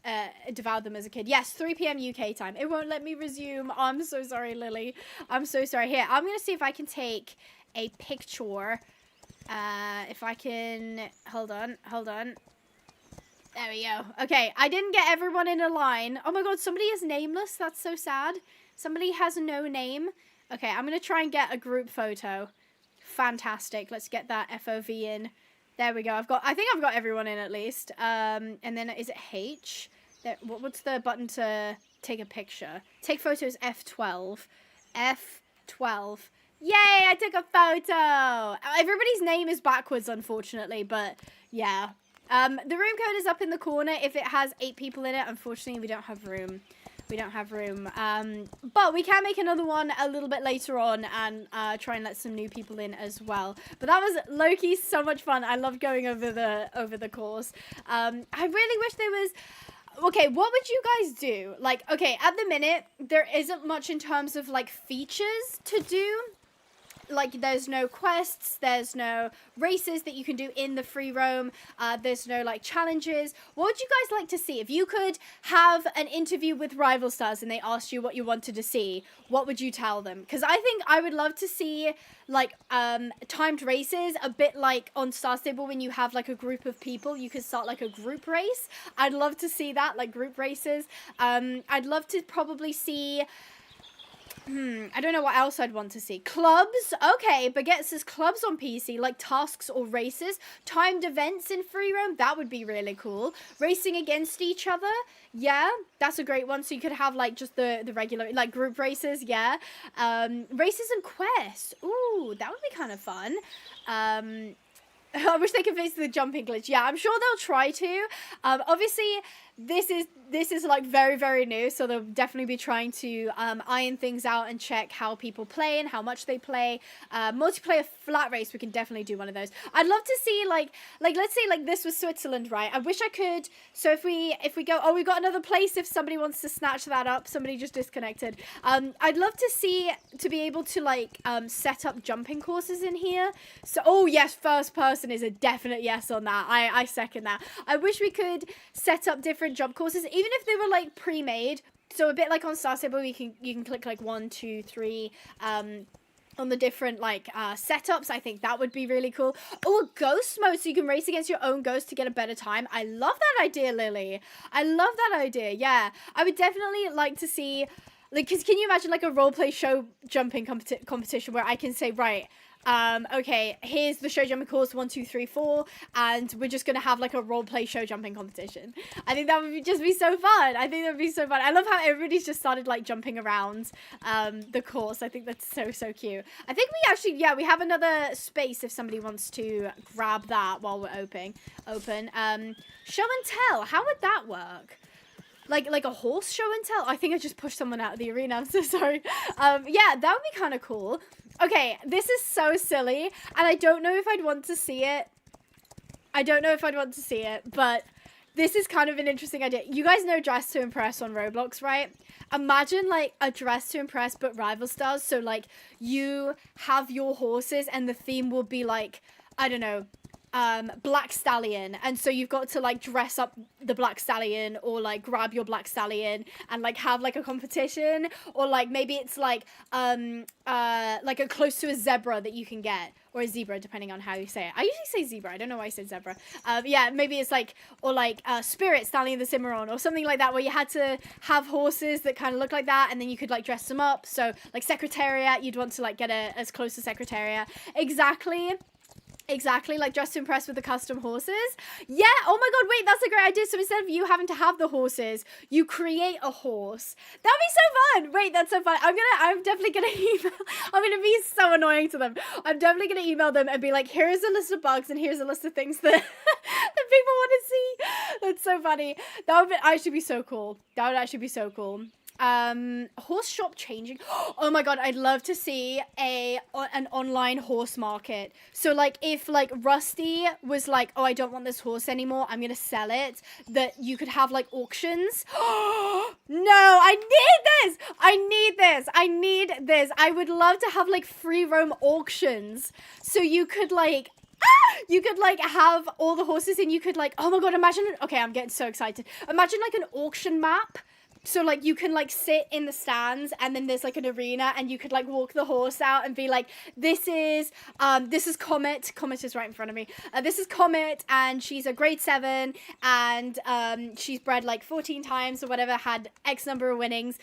Speaker 1: devoured them as a kid. Yes, 3 p.m. UK time. It won't let me resume. Oh, I'm so sorry, Lily. I'm so sorry. Here, I'm going to see if I can take a picture. If I can... Hold on. There we go. Okay, I didn't get everyone in a line. Oh my god, somebody is nameless. That's so sad. Somebody has no name. Okay, I'm going to try and get a group photo. Fantastic. Let's get that FOV in. There we go. I think I've got everyone in at least. And then is it H? What's the button to take a picture? Take photos F12. F12. Yay, I took a photo. Everybody's name is backwards, unfortunately, but yeah. The room code is up in the corner. If it has 8 people in it, unfortunately, we don't have room. But we can make another one a little bit later on and try and let some new people in as well. But that was low-key so much fun. I loved going over the course. I really wish there was... Okay, what would you guys do? Like, okay, at the minute, there isn't much in terms of, like, features to do. Like, there's no quests, there's no races that you can do in the free roam, there's no, like, challenges. What would you guys like to see? If you could have an interview with Rival Stars and they asked you what you wanted to see, what would you tell them? Because I think I would love to see, like, timed races, a bit like on Star Stable when you have, like, a group of people, you could start, like, a group race. I'd love to see that, like, group races. I'd love to probably see... I don't know what else I'd want to see. Clubs? Okay, Baguette says clubs on PC, like tasks or races. Timed events in free roam? That would be really cool. Racing against each other? Yeah, that's a great one. So you could have, like, just the regular, like, group races, yeah. Races and quests. Ooh, that would be kind of fun. I wish they could face the jumping glitch. Yeah, I'm sure they'll try to. Obviously, this is like very, very new, so they'll definitely be trying to iron things out and check how people play and how much they play. Multiplayer flat race, we can definitely do one of those. I'd love to see like let's say like this was Switzerland, right? I wish I could. So if we go, oh, we've got another place. If somebody wants to snatch that up, somebody just disconnected. I'd love to be able to like set up jumping courses in here. So oh yes, first person is a definite yes on that. I second that. I wish we could set up different jump courses, even if they were like pre-made. So a bit like on Star Stable, you can click like 1, 2, 3 on the different like setups. I think that would be really cool. Oh, a ghost mode, so you can race against your own ghost to get a better time. I love that idea, Lily. I love that idea. Yeah, I would definitely like to see, like, because can you imagine like a roleplay show jumping competition where I can say, right, okay, here's the show jumping course 1, 2, 3, 4, and we're just gonna have like a role play show jumping competition. I think that would just be so fun. I think that would be so fun. I love how everybody's just started like jumping around the course. I think that's so cute. I think we actually, yeah, we have another space if somebody wants to grab that while we're open. Show and tell, how would that work? Like a horse show and tell? I think I just pushed someone out of the arena. I'm so sorry. Yeah, that would be kind of cool. Okay, this is so silly, and I don't know if I'd want to see it. But this is kind of an interesting idea. You guys know Dress to Impress on Roblox, right? Imagine, like, a Dress to Impress, but Rival Stars. So, like, you have your horses, and the theme will be, like, I don't know, Black Stallion, and so you've got to like dress up the Black Stallion or like grab your Black Stallion and like have like a competition, or like maybe it's like a close to a zebra that you can get, or a zebra depending on how you say it. I usually say zebra, I don't know why I said zebra. Yeah, maybe it's like, or like Spirit Stallion the Cimarron or something like that, where you had to have horses that kind of look like that, and then you could like dress them up. So like Secretariat, you'd want to like get as close to Secretariat. Exactly, like Dress to Impress with the custom horses. Yeah, oh my god, wait, that's a great idea. So instead of you having to have the horses, you create a horse. That'd be so fun. Wait, that's so fun. I'm definitely gonna email. I'm gonna be so annoying to them. I'm definitely gonna email them and be like, here's a list of bugs and here's a list of things that that people want to see. That's so funny. That would actually be so cool. That would actually be so cool. horse shop changing. Oh my god, I'd love to see an online horse market. So like if like Rusty was like, oh, I don't want this horse anymore, I'm gonna sell it, that you could have like auctions. No, I need this. I need this. I would love to have like free roam auctions. So you could like have all the horses and you could like, oh my god, imagine, okay, I'm getting so excited. Imagine like an auction map. So like you can like sit in the stands and then there's like an arena and you could like walk the horse out and be like, this is Comet. Comet is right in front of me. This is Comet and she's a grade 7 and she's bred like 14 times or whatever, had X number of winnings.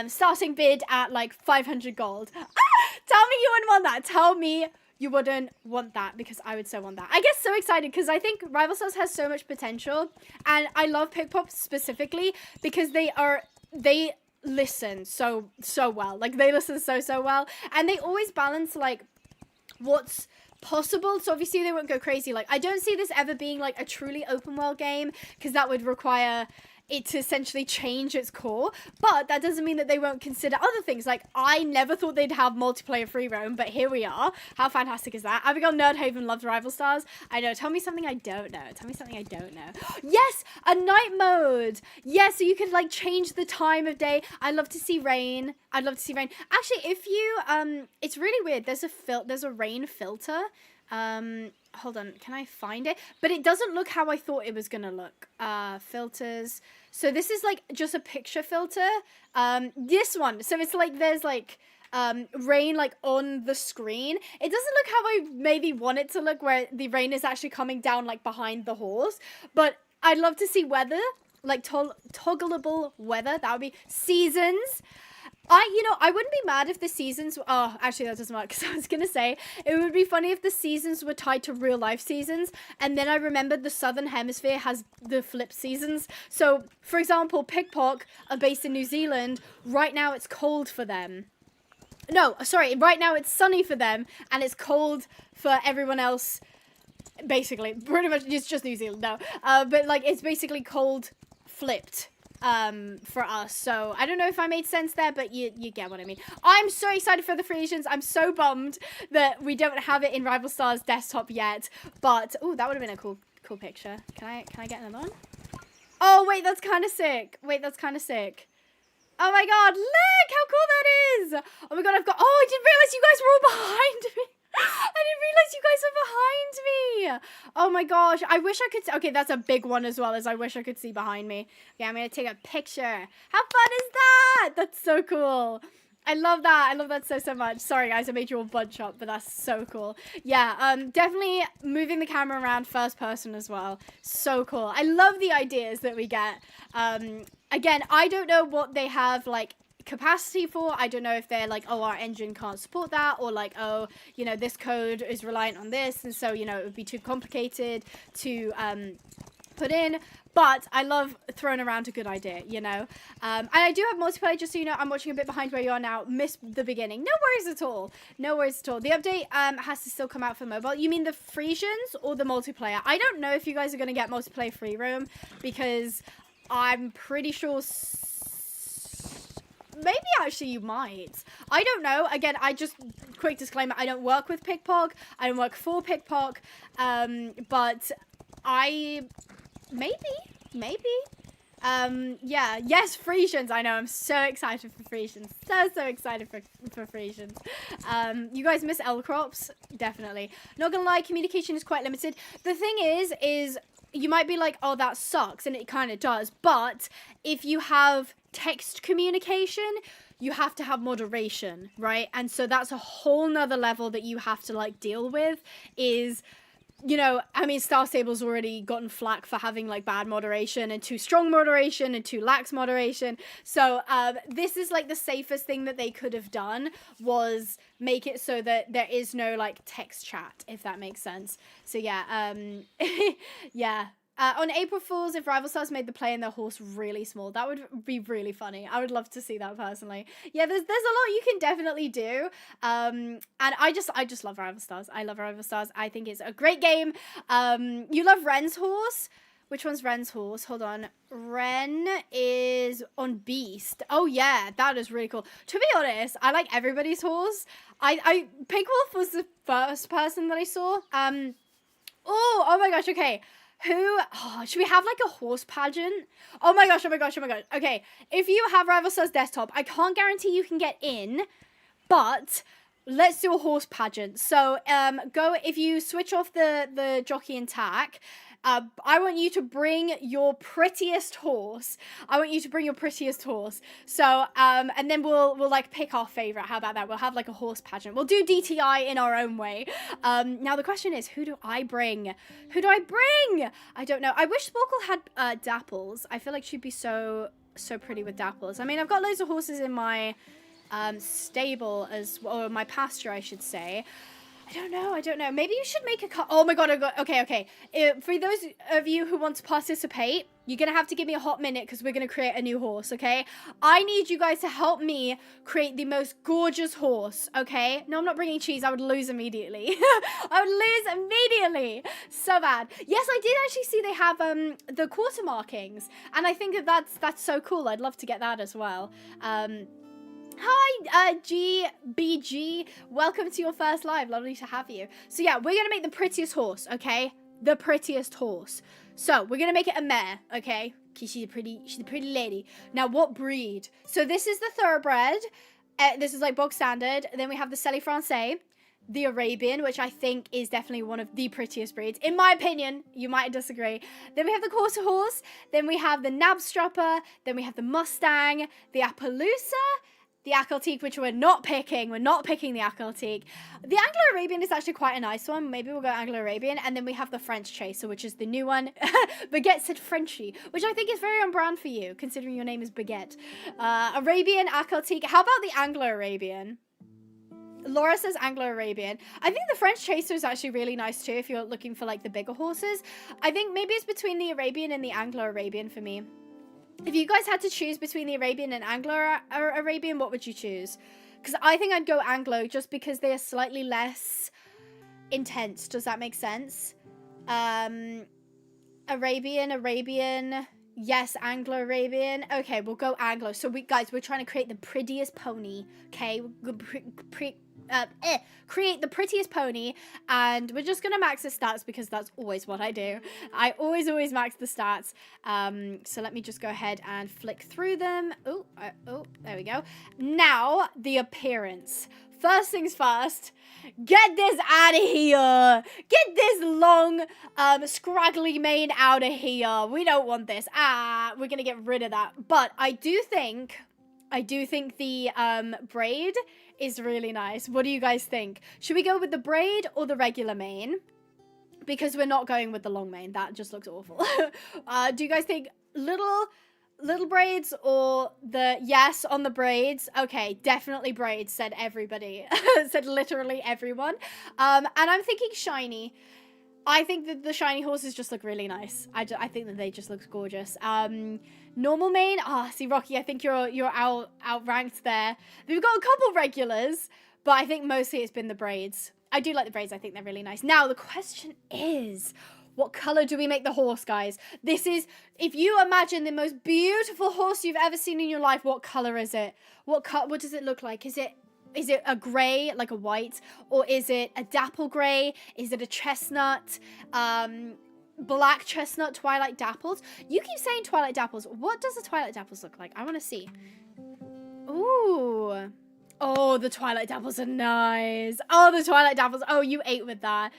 Speaker 1: Starting bid at like 500 gold. Tell me you wouldn't want that. Tell me you wouldn't want that, because I would so want that. I get so excited because I think Rival Stars has so much potential, and I love Pickpop specifically because they listen so well. Like they listen so well, and they always balance like what's possible. So obviously they won't go crazy. Like I don't see this ever being like a truly open world game, because that would require it to essentially change its core, but that doesn't mean that they won't consider other things. Like I never thought they'd have multiplayer free roam, but here we are. How fantastic is that? Abigail Nerdhaven loves Rival Stars. I know. Tell me something I don't know. Tell me something I don't know. Yes, a night mode. Yes, so you could like change the time of day. I'd love to see rain. I'd love to see rain. Actually, if you it's really weird. There's a rain filter. Hold on, can I find it? But it doesn't look how I thought it was gonna look. Filters. So this is like just a picture filter. This one. So it's like there's like rain like on the screen. It doesn't look how I maybe want it to look, where the rain is actually coming down like behind the horse. But I'd love to see weather, like toggleable weather. That would be seasons. I wouldn't be mad if the seasons, oh, actually that doesn't work, because I was going to say, it would be funny if the seasons were tied to real life seasons, and then I remembered the Southern Hemisphere has the flip seasons. So, for example, Pickpock are based in New Zealand. Right now it's cold for them. No, sorry, right now it's sunny for them, and it's cold for everyone else, basically. Pretty much, it's just New Zealand, no. But, like, it's basically cold flipped. For us. So I don't know if I made sense there, but you get what I mean. I'm so excited for the Frisians. I'm so bummed that we don't have it in Rival Stars desktop yet, but oh, that would have been a cool picture. Can I get another one? Oh wait, that's kind of sick. Oh my god, look how cool that is. Oh my god, I didn't realize you guys were all behind me. I didn't realize you guys were behind me. Oh my gosh. I wish I could see. Okay, that's a big one as well, as I wish I could see behind me. Okay, I'm going to take a picture. How fun is that? That's so cool. I love that. I love that so much. Sorry, guys. I made you all bunch up, but that's so cool. Yeah, definitely moving the camera around first person as well. So cool. I love the ideas that we get. Again, I don't know what they have, like, capacity for. I don't know if they're like, oh, our engine can't support that, or like, oh, you know, this code is reliant on this, and so, you know, it would be too complicated to put in. But I love throwing around a good idea, you know. And I do have multiplayer, just so you know. I'm watching a bit behind where you are now. Missed the beginning. No worries at all. No worries at all. The update has to still come out for mobile. You mean the Frisians or the multiplayer? I don't know if you guys are going to get multiplayer free roam, because I'm pretty sure maybe actually you might. I don't know. Again, quick disclaimer, I don't work with Pickpock. I don't work for Pickpock. But maybe. Yeah. Yes, Frisians. I know. I'm so excited for Frisians. So excited for Frisians. You guys miss L crops? Definitely. Not gonna lie, communication is quite limited. The thing is you might be like, oh, that sucks, and it kind of does. But if you have text communication, you have to have moderation, right? And so that's a whole nother level that you have to like deal with. Is, you know, I mean, Star Stable's already gotten flack for having like bad moderation and too strong moderation and too lax moderation. So this is like the safest thing that they could have done, was make it so that there is no like text chat, if that makes sense. So yeah, yeah. On April Fools, if Rival Stars made the play and their horse really small, that would be really funny. I would love to see that personally. Yeah, there's a lot you can definitely do. And I just love Rival Stars. I love Rival Stars. I think it's a great game. You love Ren's horse? Which one's Ren's horse? Hold on. Ren is on Beast. Oh, yeah. That is really cool. To be honest, I like everybody's horse. Pink Wolf was the first person that I saw. Oh my gosh. Okay. Should we have like a horse pageant? Oh my gosh. Okay. If you have Rival Stars Desktop, I can't guarantee you can get in, but let's do a horse pageant. So, if you switch off the jockey and tack, I want you to bring your prettiest horse. So, and then we'll like pick our favorite. How about that? We'll have like a horse pageant. We'll do DTI in our own way. Now the question is, who do I bring? I don't know. I wish Sporkle had Dapples. I feel like she'd be so pretty with Dapples. I mean, I've got loads of horses in my stable or my pasture, I should say. I don't know. Maybe you should make a cut. Oh my god, okay. For those of you who want to participate, you're going to have to give me a hot minute because we're going to create a new horse, okay? I need you guys to help me create the most gorgeous horse, okay? No, I'm not bringing cheese. I would lose immediately. So bad. Yes, I did actually see they have the quarter markings, and I think that's so cool. I'd love to get that as well. Hi, GBG. Welcome to your first live. Lovely to have you. So yeah, we're going to make the prettiest horse, okay? The prettiest horse. So we're going to make it a mare, okay? Because she's a pretty lady. Now, what breed? So this is the thoroughbred. This is like bog standard. Then we have the Selle Francais, the Arabian, which I think is definitely one of the prettiest breeds. In my opinion, you might disagree. Then we have the quarter horse. Then we have the Nabstrapper. Then we have the Mustang, the Appaloosa, the Akeltique, which we're not picking. We're not picking the Akeltique. The Anglo-Arabian is actually quite a nice one. Maybe we'll go Anglo-Arabian. And then we have the French Chaser, which is the new one. Baguette said Frenchy, which I think is very on brand for you, considering your name is Baguette. Arabian, Akeltique. How about the Anglo-Arabian? Laura says Anglo-Arabian. I think the French Chaser is actually really nice too if you're looking for like the bigger horses. I think maybe it's between the Arabian and the Anglo-Arabian for me. If you guys had to choose between the Arabian and Anglo-Arabian, what would you choose? Because I think I'd go Anglo just because they are slightly less intense. Does that make sense? Arabian. Yes, Anglo-Arabian. Okay, we'll go Anglo. So we're trying to create the prettiest pony. Okay, create the prettiest pony, and we're just gonna max the stats because that's always what I do. I always max the stats. So let me just go ahead and flick through them. Oh, there we go. Now the appearance. First things first, get this out of here. Get this long, scraggly mane out of here. We don't want this. We're gonna get rid of that. But I do think the braid is really nice. What do you guys think? Should we go with the braid or the regular mane? Because we're not going with the long mane. That just looks awful. Do you guys think little braids or the yes on the braids? Okay, definitely braids, said everybody. Said literally everyone. And I'm thinking shiny. I think that the shiny horses just look really nice. I think that they just look gorgeous. Normal mane. See, Rocky, I think you're outranked there. We've got a couple regulars, but I think mostly it's been the braids. I do like the braids. I think they're really nice. Now, the question is, what color do we make the horse, guys? This is, if you imagine the most beautiful horse you've ever seen in your life, what color is it? What does it look like? Is it a grey, like a white? Or is it a dapple grey? Is it a chestnut? Black chestnut, twilight dapples? You keep saying twilight dapples. What does the twilight dapples look like? I want to see. Ooh. Oh, the twilight dapples are nice. Oh, the twilight dapples. Oh, you ate with that.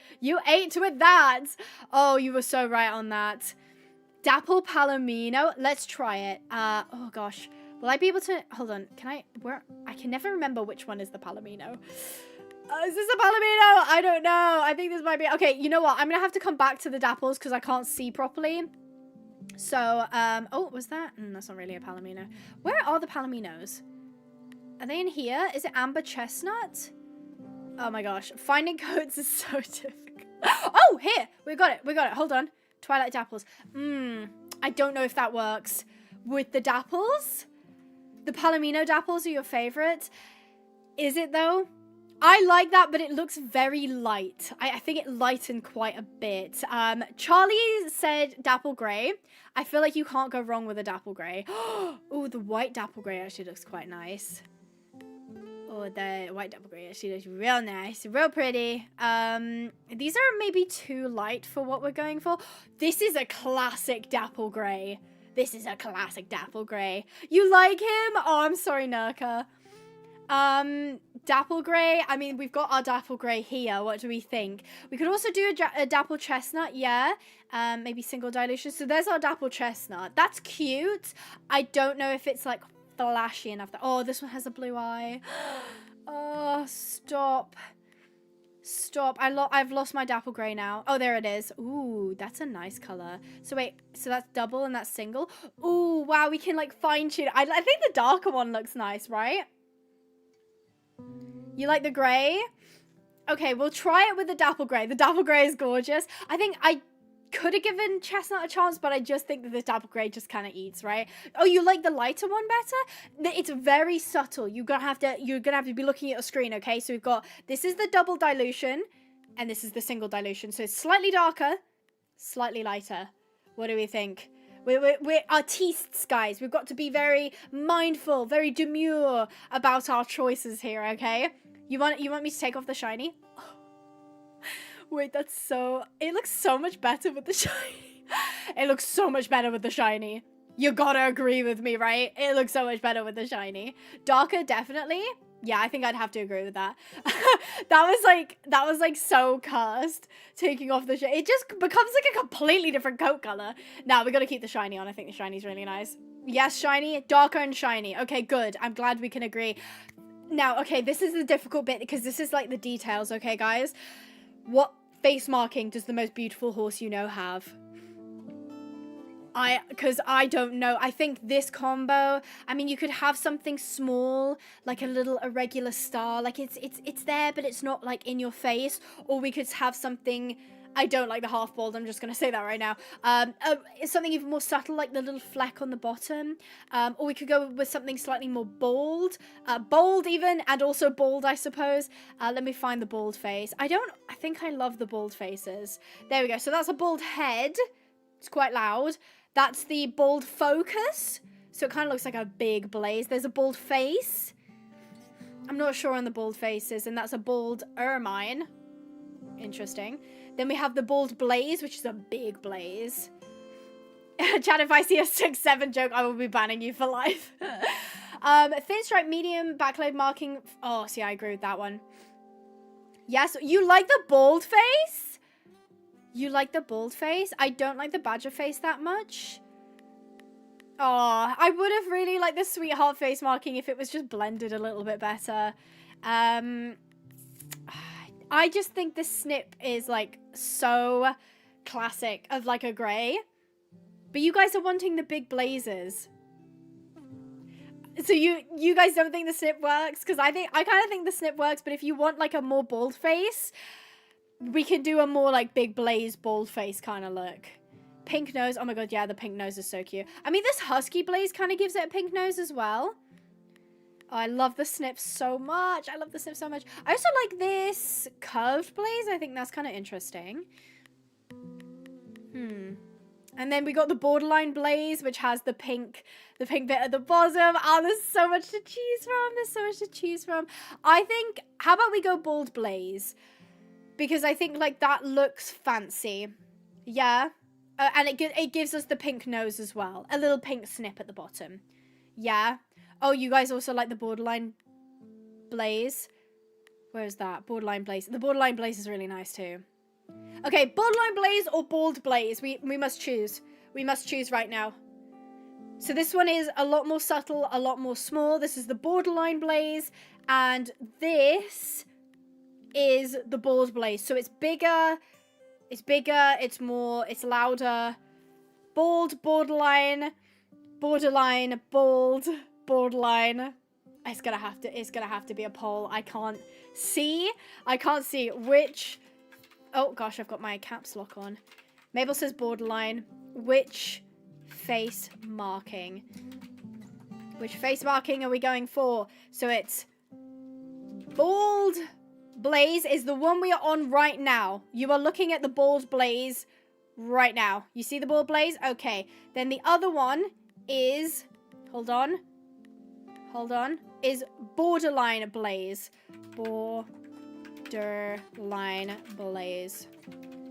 Speaker 1: Oh, you were so right on that. Dapple Palomino. Let's try it. Oh gosh. Will I be able to... Hold on. I can never remember which one is the Palomino. Is this a Palomino? I don't know. I think this might be... Okay, you know what? I'm going to have to come back to the dapples because I can't see properly. So, oh, was that? That's not really a Palomino. Where are the Palominos? Are they in here? Is it amber chestnut? Oh my gosh. Finding codes is so difficult. Oh, here. We got it. Hold on. Twilight dapples. I don't know if that works. With the dapples? The Palomino dapples are your favorite? Is it though? I like that, but it looks very light. I think it lightened quite a bit. Charlie said dapple gray. I feel like you can't go wrong with a dapple gray. Oh, the white dapple gray actually looks quite nice. Oh, the white dapple gray actually looks real nice, real pretty. These are maybe too light for what we're going for. This is a classic dapple gray. This is a classic dapple gray. You like him? Oh, I'm sorry, Nurka. Dapple gray. I mean, we've got our dapple gray here. What do we think? We could also do a dapple chestnut. Yeah. Maybe single dilution. So there's our dapple chestnut. That's cute. I don't know if it's like flashy enough. Oh, this one has a blue eye. Oh, stop. Stop. I've lost my dapple gray now. Oh, there it is. Ooh, that's a nice color. So wait, so that's double and that's single. Ooh, wow, we can like fine tune. I think the darker one looks nice, right? You like the gray? Okay, we'll try it with the dapple gray. The dapple gray is gorgeous. I think I could have given chestnut a chance, but I just think that the dapple gray just kind of eats, right? Oh, you like the lighter one better? It's very subtle. You're gonna have to be looking at a screen, okay? So we've got, this is the double dilution, and this is the single dilution. So it's slightly darker, slightly lighter. What do we think? We're artistes, guys. We've got to be very mindful, very demure about our choices here, okay? You want me to take off the shiny? Wait, that's so... It looks so much better with the shiny. It looks so much better with the shiny. You gotta agree with me, right? It looks so much better with the shiny. Darker, definitely. Yeah, I think I'd have to agree with that. that was like so cursed, taking off the shiny. It just becomes like a completely different coat color. Now, we gotta keep the shiny on. I think the shiny's really nice. Yes, shiny, darker and shiny. Okay, good. I'm glad we can agree. Now, okay, this is the difficult bit because this is like the details, okay, guys? What face marking does the most beautiful horse you know have? Because I don't know. I think this combo, I mean, you could have something small, like a little irregular star. Like, it's there, but it's not, like, in your face. Or we could have something... I don't like the half bald. I'm just going to say that right now. It's something even more subtle, like the little fleck on the bottom. Or we could go with something slightly more bold. Bold even, and also bold, I suppose. Let me find the bald face. I think I love the bald faces. There we go. So that's a bald head. It's quite loud. That's the bald focus. So it kind of looks like a big blaze. There's a bald face. I'm not sure on the bald faces. And that's a bald ermine. Interesting. Then we have the bald blaze, which is a big blaze. Chad, if I see a 6-7 joke, I will be banning you for life. Thin stripe, medium, backload marking. Oh, see, I agree with that one. Yes, you like the bald face? You like the bald face? I don't like the badger face that much. Oh, I would have really liked the sweetheart face marking if it was just blended a little bit better. I just think this snip is, like, so classic of, like, a grey. But you guys are wanting the big blazes. So you guys don't think the snip works? Because I kind of think the snip works, but if you want, like, a more bold face, we can do a more, like, big blaze, bold face kind of look. Pink nose. Oh, my God, yeah, the pink nose is so cute. I mean, this husky blaze kind of gives it a pink nose as well. Oh, I love the snip so much. I love the snip so much. I also like this curved blaze. I think that's kind of interesting. And then we got the borderline blaze, which has the pink bit at the bottom. Oh, there's so much to choose from. There's so much to choose from. I think, how about we go bold blaze? Because I think, like, that looks fancy. Yeah. And it gives us the pink nose as well. A little pink snip at the bottom. Yeah. Oh, you guys also like the borderline blaze? Where is that? Borderline blaze. The borderline blaze is really nice too. Okay, borderline blaze or bald blaze? We must choose. We must choose right now. So this one is a lot more subtle, a lot more small. This is the borderline blaze. And this is the bald blaze. So it's bigger, it's more, it's louder. Bald, borderline, borderline, bald, borderline. It's gonna have to be a poll. I can't see which. Oh gosh, I've got my caps lock on. Mabel says borderline. Which face marking? Which face marking are we going for? So it's bald, Blaze is the one we are on right now. You are looking at the bald Blaze right now. You see the bald Blaze? Okay. Then the other one is, hold on, is Borderline Blaze. Borderline Blaze.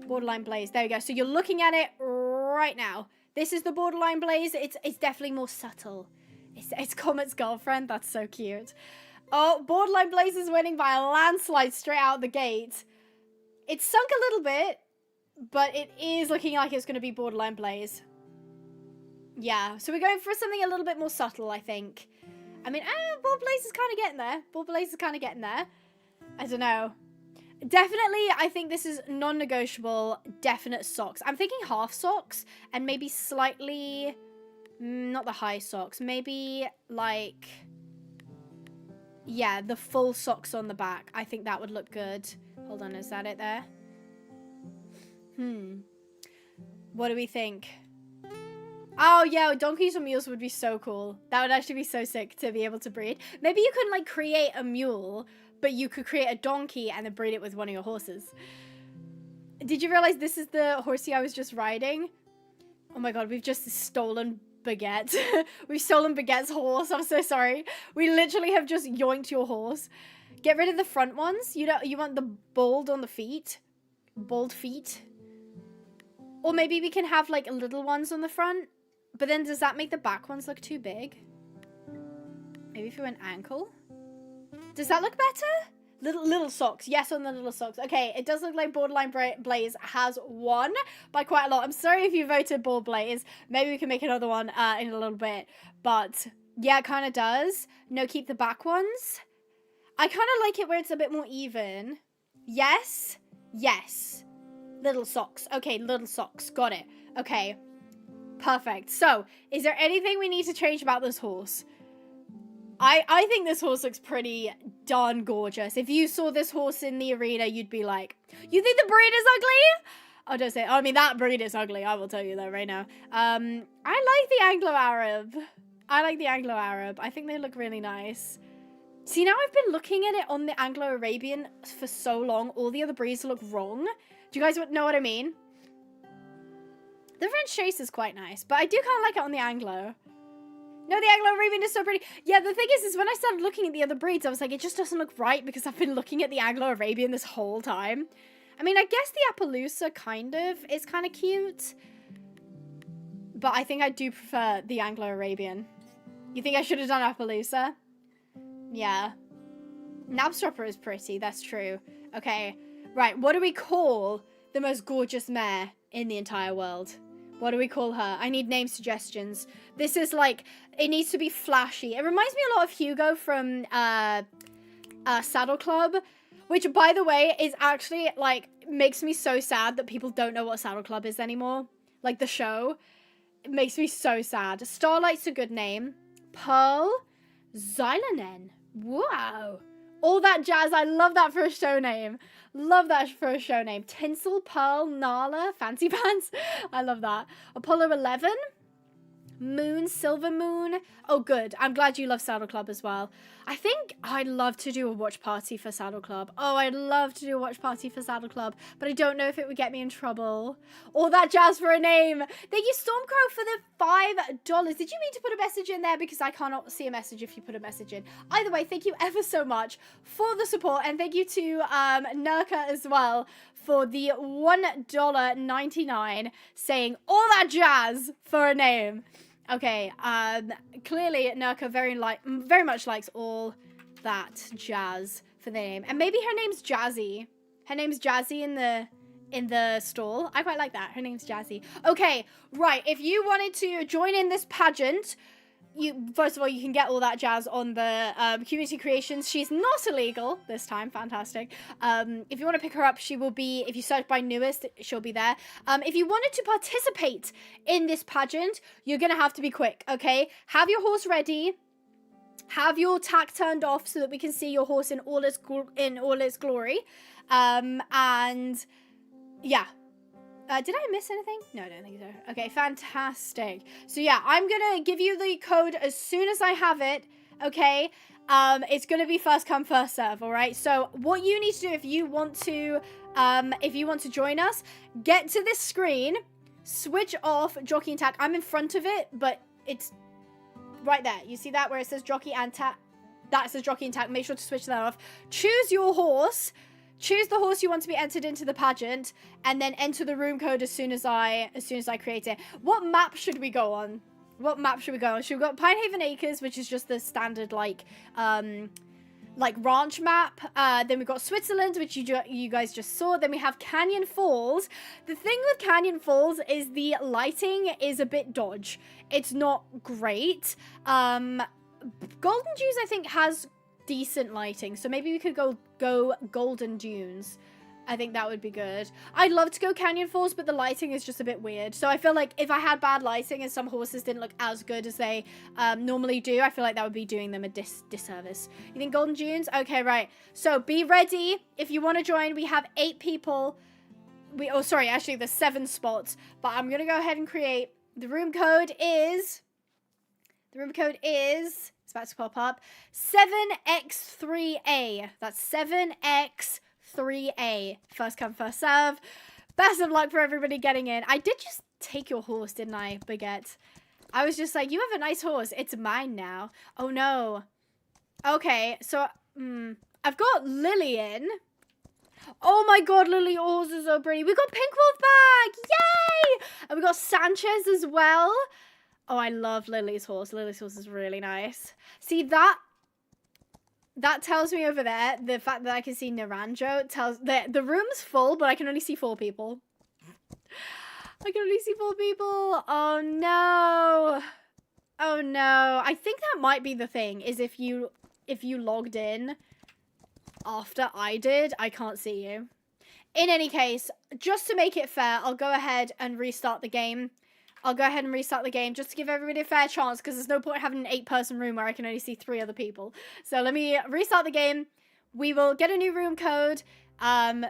Speaker 1: Borderline Blaze. There we go. So you're looking at it right now. This is the Borderline Blaze. It's definitely more subtle. It's Comet's girlfriend. That's so cute. Oh, Borderline Blaze is winning by a landslide straight out the gate. It's sunk a little bit, but it is looking like it's going to be Borderline Blaze. Yeah, so we're going for something a little bit more subtle, I think. I mean, Bald Blaze is kind of getting there. Bald Blaze is kind of getting there. I don't know. Definitely, I think this is non-negotiable, definite socks. I'm thinking half socks and maybe slightly, not the high socks, maybe like, yeah, the full socks on the back. I think that would look good. Hold on, is that it there? What do we think? Oh, yeah, donkeys or mules would be so cool. That would actually be so sick to be able to breed. Maybe you could, like, create a mule, but you could create a donkey and then breed it with one of your horses. Did you realize this is the horsey I was just riding? Oh my god, we've just stolen Baguette. We've stolen Baguette's horse. I'm so sorry. We literally have just yoinked your horse. Get rid of the front ones. You want the bald on the feet. Bald feet. Or maybe we can have, like, little ones on the front. But then does that make the back ones look too big? Maybe if we went ankle? Does that look better? Little socks. Yes on the little socks. Okay, it does look like Borderline Blaze has won by quite a lot. I'm sorry if you voted Bald Blaze. Maybe we can make another one in a little bit. But, yeah, it kind of does. No, keep the back ones. I kind of like it where it's a bit more even. Yes. Yes. Little socks. Okay, little socks. Got it. Okay. Perfect. So, is there anything we need to change about this horse? I think this horse looks pretty darn gorgeous. If you saw this horse in the arena, you'd be like, you think the breed is ugly? Oh, don't say it. I mean, that breed is ugly. I will tell you that right now. I like the Anglo-Arab. I think they look really nice. See, now I've been looking at it on the Anglo-Arabian for so long. All the other breeds look wrong. Do you guys know what I mean? The French Chase is quite nice, but I do kind of like it on the Anglo. No, the Anglo-Arabian is so pretty. Yeah, the thing is when I started looking at the other breeds, I was like, it just doesn't look right because I've been looking at the Anglo-Arabian this whole time. I mean, I guess the Appaloosa is kind of cute. But I think I do prefer the Anglo-Arabian. You think I should have done Appaloosa? Yeah. Knabstrupper is pretty, that's true. Okay, right, what do we call the most gorgeous mare in the entire world? What do we call her? I need name suggestions. This is like, it needs to be flashy. It reminds me a lot of Hugo from Saddle Club, which, by the way, is actually, like, makes me so sad that people don't know what Saddle Club is anymore. Like, the show. It makes me so sad. Starlight's a good name. Pearl. Xylonen. Wow. All that jazz. I love that for a show name. Love that for a show name. Tinsel, Pearl, Nala, Fancy Pants. I love that. Apollo 11. Moon, Silver Moon. Oh, good. I'm glad you love Saddle Club as well. I think I'd love to do a watch party for Saddle Club. Oh, I'd love to do a watch party for Saddle Club, but I don't know if it would get me in trouble. All that jazz for a name. Thank you, Stormcrow, for the $5. Did you mean to put a message in there? Because I cannot see a message if you put a message in. Either way, thank you ever so much for the support, and thank you to Nurka as well for the $1.99 saying all that jazz for a name. Okay, clearly Nurka very much likes all that jazz for the name. And maybe her name's Jazzy. Her name's Jazzy in the stall. I quite like that. Her name's Jazzy. Okay, right. If you wanted to join in this pageant, first of all, you can get all that jazz on the community creations. She's not illegal this time. Fantastic. If you want to pick her up, she will be, if you search by newest, she'll be there. If you wanted to participate in this pageant, you're going to have to be quick, okay? Have your horse ready. Have your tack turned off so that we can see your horse in all its glory. And yeah. Did I miss anything? No, I don't think so. Okay, fantastic. So yeah, I'm gonna give you the code as soon as I have it, okay? It's going to be first come, first serve, all right? So what you need to do if you want to join us, get to this screen, switch off jockey and tack. I'm in front of it, but it's right there. You see that where it says jockey and tack? That says jockey and tack. Make sure to switch that off. Choose your horse. Choose the horse you want to be entered into the pageant, and then enter the room code as soon as I create it. What map should we go on? What map should we go on? Should we go Pinehaven Acres, which is just the standard like ranch map. Then we've got Switzerland, which you guys just saw. Then we have Canyon Falls. The thing with Canyon Falls is the lighting is a bit dodge. It's not great. Golden Dunes, I think, has decent lighting, so maybe we could go Golden Dunes. I think that would be good. I'd love to go Canyon Falls, but the lighting is just a bit weird. So I feel like if I had bad lighting and some horses didn't look as good as they normally do, I feel like that would be doing them a disservice. You think Golden Dunes? Okay, right. So be ready. If you want to join, we have 8 people. Oh, sorry, actually there's 7 spots. But I'm going to go ahead and create. The room code is, it's about to pop up, 7x3A. That's 7x3A. First come, first serve. Best of luck for everybody getting in. I did just take your horse, didn't I, Baguette? I was just like, you have a nice horse. It's mine now. Oh, no. Okay, so, I've got Lily in. Oh, my God, Lily, your horse is so pretty. We got Pink Wolf back. Yay! And we got Sanchez as well. Oh, I love Lily's horse. Lily's horse is really nice. See, that tells me over there, the fact that I can see Naranjo tells the room's full, but I can only see 4 people. I can only see 4 people. Oh no. Oh no. I think that might be the thing, is if you logged in after I did, I can't see you. In any case, just to make it fair, I'll go ahead and restart the game. Just to give everybody a fair chance, because there's no point having an 8-person room where I can only see 3 other people. So let me restart the game. We will get a new room code.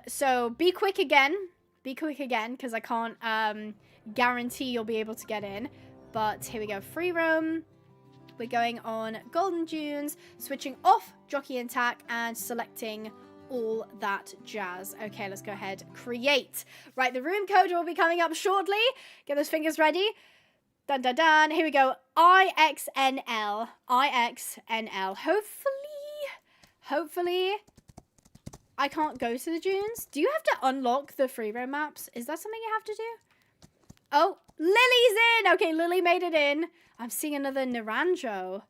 Speaker 1: So be quick again. Because I can't guarantee you'll be able to get in. But here we go. Free roam. We're going on Golden Dunes, switching off jockey and tack, and selecting all that jazz. Okay, let's go ahead. Create. Right, the room code will be coming up shortly. Get those fingers ready. Dun, dun, dun. Here we go. IXNL. IXNL. Hopefully, I can't go to the dunes. Do you have to unlock the free roam maps? Is that something you have to do? Oh, Lily's in. Okay, Lily made it in. I'm seeing another Naranjo.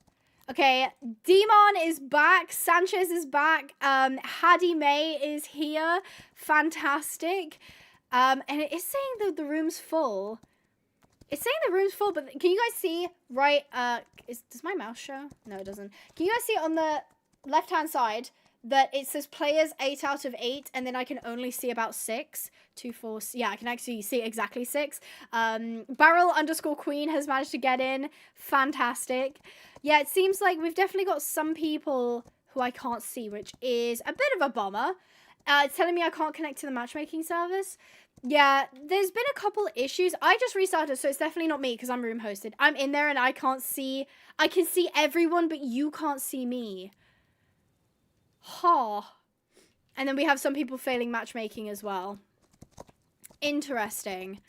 Speaker 1: Okay, Demon is back. Sanchez is back. Hattie May is here. Fantastic. And it is saying that the room's full. It's saying the room's full, but can you guys see right, does my mouse show? No, it doesn't. Can you guys see on the left-hand side that it says players 8 out of 8, and then I can only see about 6, 2, 4, yeah, I can actually see exactly 6. Barrel_Queen has managed to get in. Fantastic. Yeah, it seems like we've definitely got some people who I can't see, which is a bit of a bummer. It's telling me I can't connect to the matchmaking service. Yeah, there's been a couple issues. I just restarted, so it's definitely not me because I'm room hosted. I'm in there and I can't see. I can see everyone, but you can't see me. Ha. And then we have some people failing matchmaking as well. Interesting.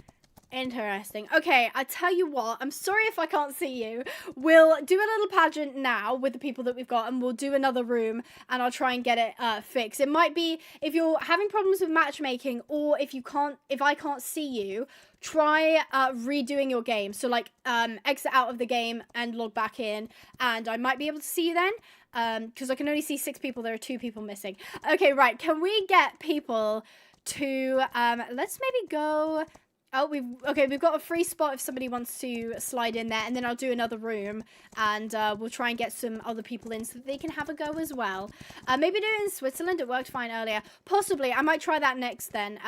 Speaker 1: Okay, I tell you what, I'm sorry if I can't see you. We'll do a little pageant now with the people that we've got, and we'll do another room, and I'll try and get it fixed. It might be, if you're having problems with matchmaking, or if I can't see you, try redoing your game. So, like, exit out of the game and log back in, and I might be able to see you then. Because I can only see 6 people. There are 2 people missing. Okay, right. Can we get people to, let's maybe go, we've got a free spot if somebody wants to slide in there, and then I'll do another room, and we'll try and get some other people in so that they can have a go as well. Maybe do it in Switzerland. It worked fine earlier. Possibly. I might try that next then.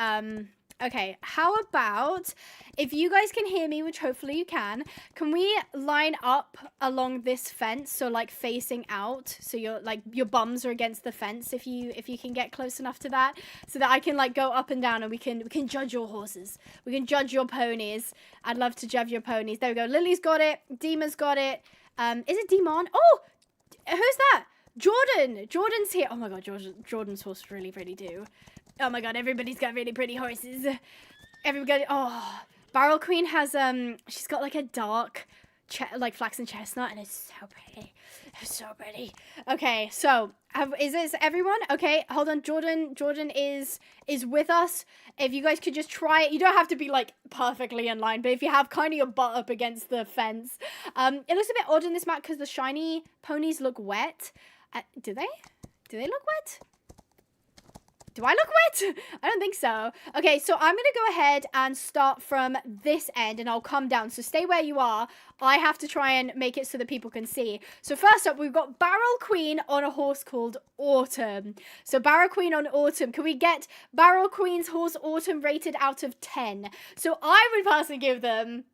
Speaker 1: Okay, how about, if you guys can hear me, which hopefully you can we line up along this fence, so like facing out, so your bums are against the fence, if you can get close enough to that, so that I can like go up and down, and we can judge your horses, we can judge your ponies. I'd love to judge your ponies. There we go. Lily's got it. Demon's got it. Is it Demon? Oh, who's that? Jordan's here. Oh my god, Jordan's horse really, really do. Oh my god, everybody's got really pretty horses. Everybody, oh, Barrel Queen has, she's got like a dark, like flaxen chestnut, and it's so pretty. It's so pretty. Okay, so, is this everyone? Okay, hold on, Jordan is with us. If you guys could just try it, you don't have to be like perfectly in line, but if you have kind of your butt up against the fence. It looks a bit odd in this map because the shiny ponies look wet. Do they? Do they look wet? Do I look wet? I don't think so. Okay, so I'm going to go ahead and start from this end, and I'll come down. So stay where you are. I have to try and make it so that people can see. So first up, we've got Barrel Queen on a horse called Autumn. So Barrel Queen on Autumn. Can we get Barrel Queen's horse Autumn rated out of 10? So I would personally give them...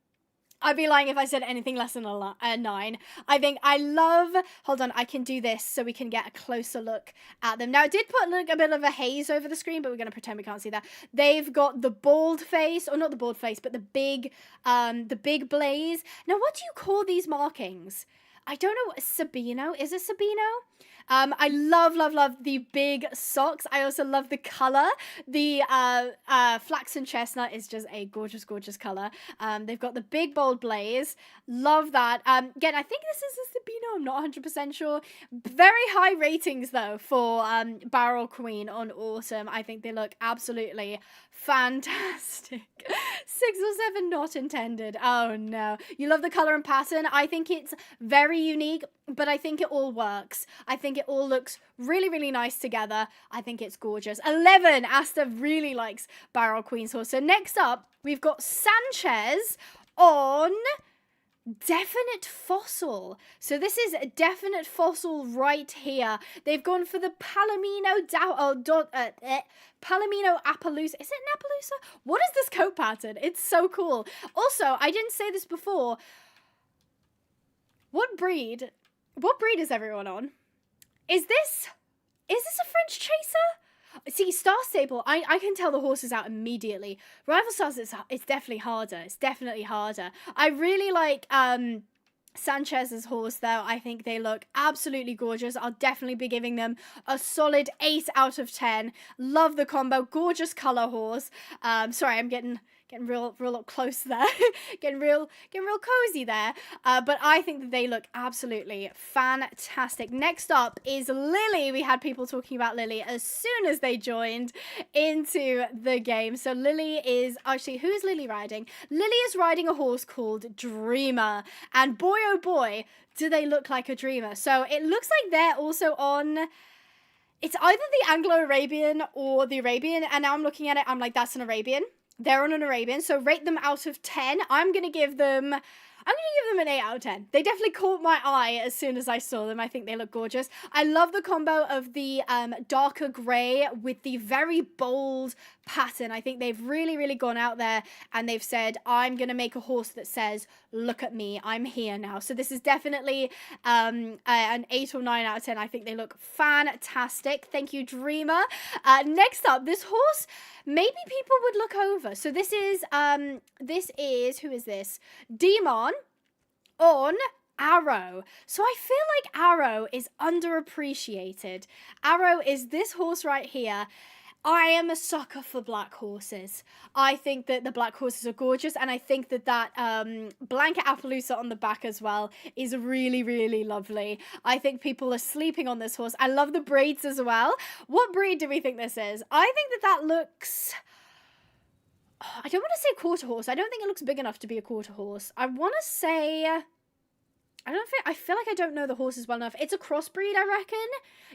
Speaker 1: I'd be lying if I said anything less than a 9. I think I love... Hold on, I can do this so we can get a closer look at them. Now, it did put a bit of a haze over the screen, but we're going to pretend we can't see that. They've got the bald face, or not the bald face, but the big blaze. Now, what do you call these markings? I don't know. Sabino? Is it Sabino? I love the big socks. I also love the color. The flaxen chestnut is just a gorgeous, gorgeous color. They've got the big bold blaze. Love that. Again, I think this is a Sabino. I'm not 100% sure. Very high ratings though for Barrel Queen on Autumn. I think they look absolutely fantastic. 6 or 7 not intended. Oh no. You love the color and pattern. I think it's very unique, but I think it all works. I think it all looks really, really nice together. I think it's gorgeous. 11. Asta really likes Barrel Queen's horse. So next up, we've got Sanchez on Definite Fossil. So this is a Definite Fossil right here. They've gone for the Palomino Palomino Appaloosa. Is it an Appaloosa? What is this coat pattern? It's so cool. Also, I didn't say this before. What breed is everyone on? Is this a French chaser? See, Star Stable, I can tell the horses out immediately. Rival Stars, it's definitely harder. It's definitely harder. I really like Sanchez's horse, though. I think they look absolutely gorgeous. I'll definitely be giving them a solid 8 out of 10. Love the combo. Gorgeous color horse. Sorry, I'm getting real up close there. getting real cozy there. But I think that they look absolutely fantastic. Next up is Lily. We had people talking about Lily as soon as they joined into the game. So Lily is actually, who is Lily riding? Lily is riding a horse called Dreamer. And boy, oh boy, do they look like a dreamer. So it looks like they're also on... It's either the Anglo-Arabian or the Arabian. And now I'm looking at it, I'm like, that's an Arabian. They're on an Arabian, so rate them out of 10. I'm going to give them an 8 out of 10. They definitely caught my eye as soon as I saw them. I think they look gorgeous. I love the combo of the darker grey with the very bold pattern. I think they've really, really gone out there and they've said, I'm going to make a horse that says, look at me, I'm here now. So this is definitely an 8 or 9 out of 10. I think they look fantastic. Thank you, Dreamer. Next up, this horse, maybe people would look over. So this is, who is this? Demon on Arrow. So I feel like Arrow is underappreciated. Arrow is this horse right here. I am a sucker for black horses. I think that the black horses are gorgeous, and I think that blanket Appaloosa on the back as well is really, really lovely. I think people are sleeping on this horse. I love the braids as well. What breed do we think this is? I think that looks... I don't want to say quarter horse. I don't think it looks big enough to be a quarter horse. I want to say... I feel like I don't know the horses well enough. It's a crossbreed, I reckon.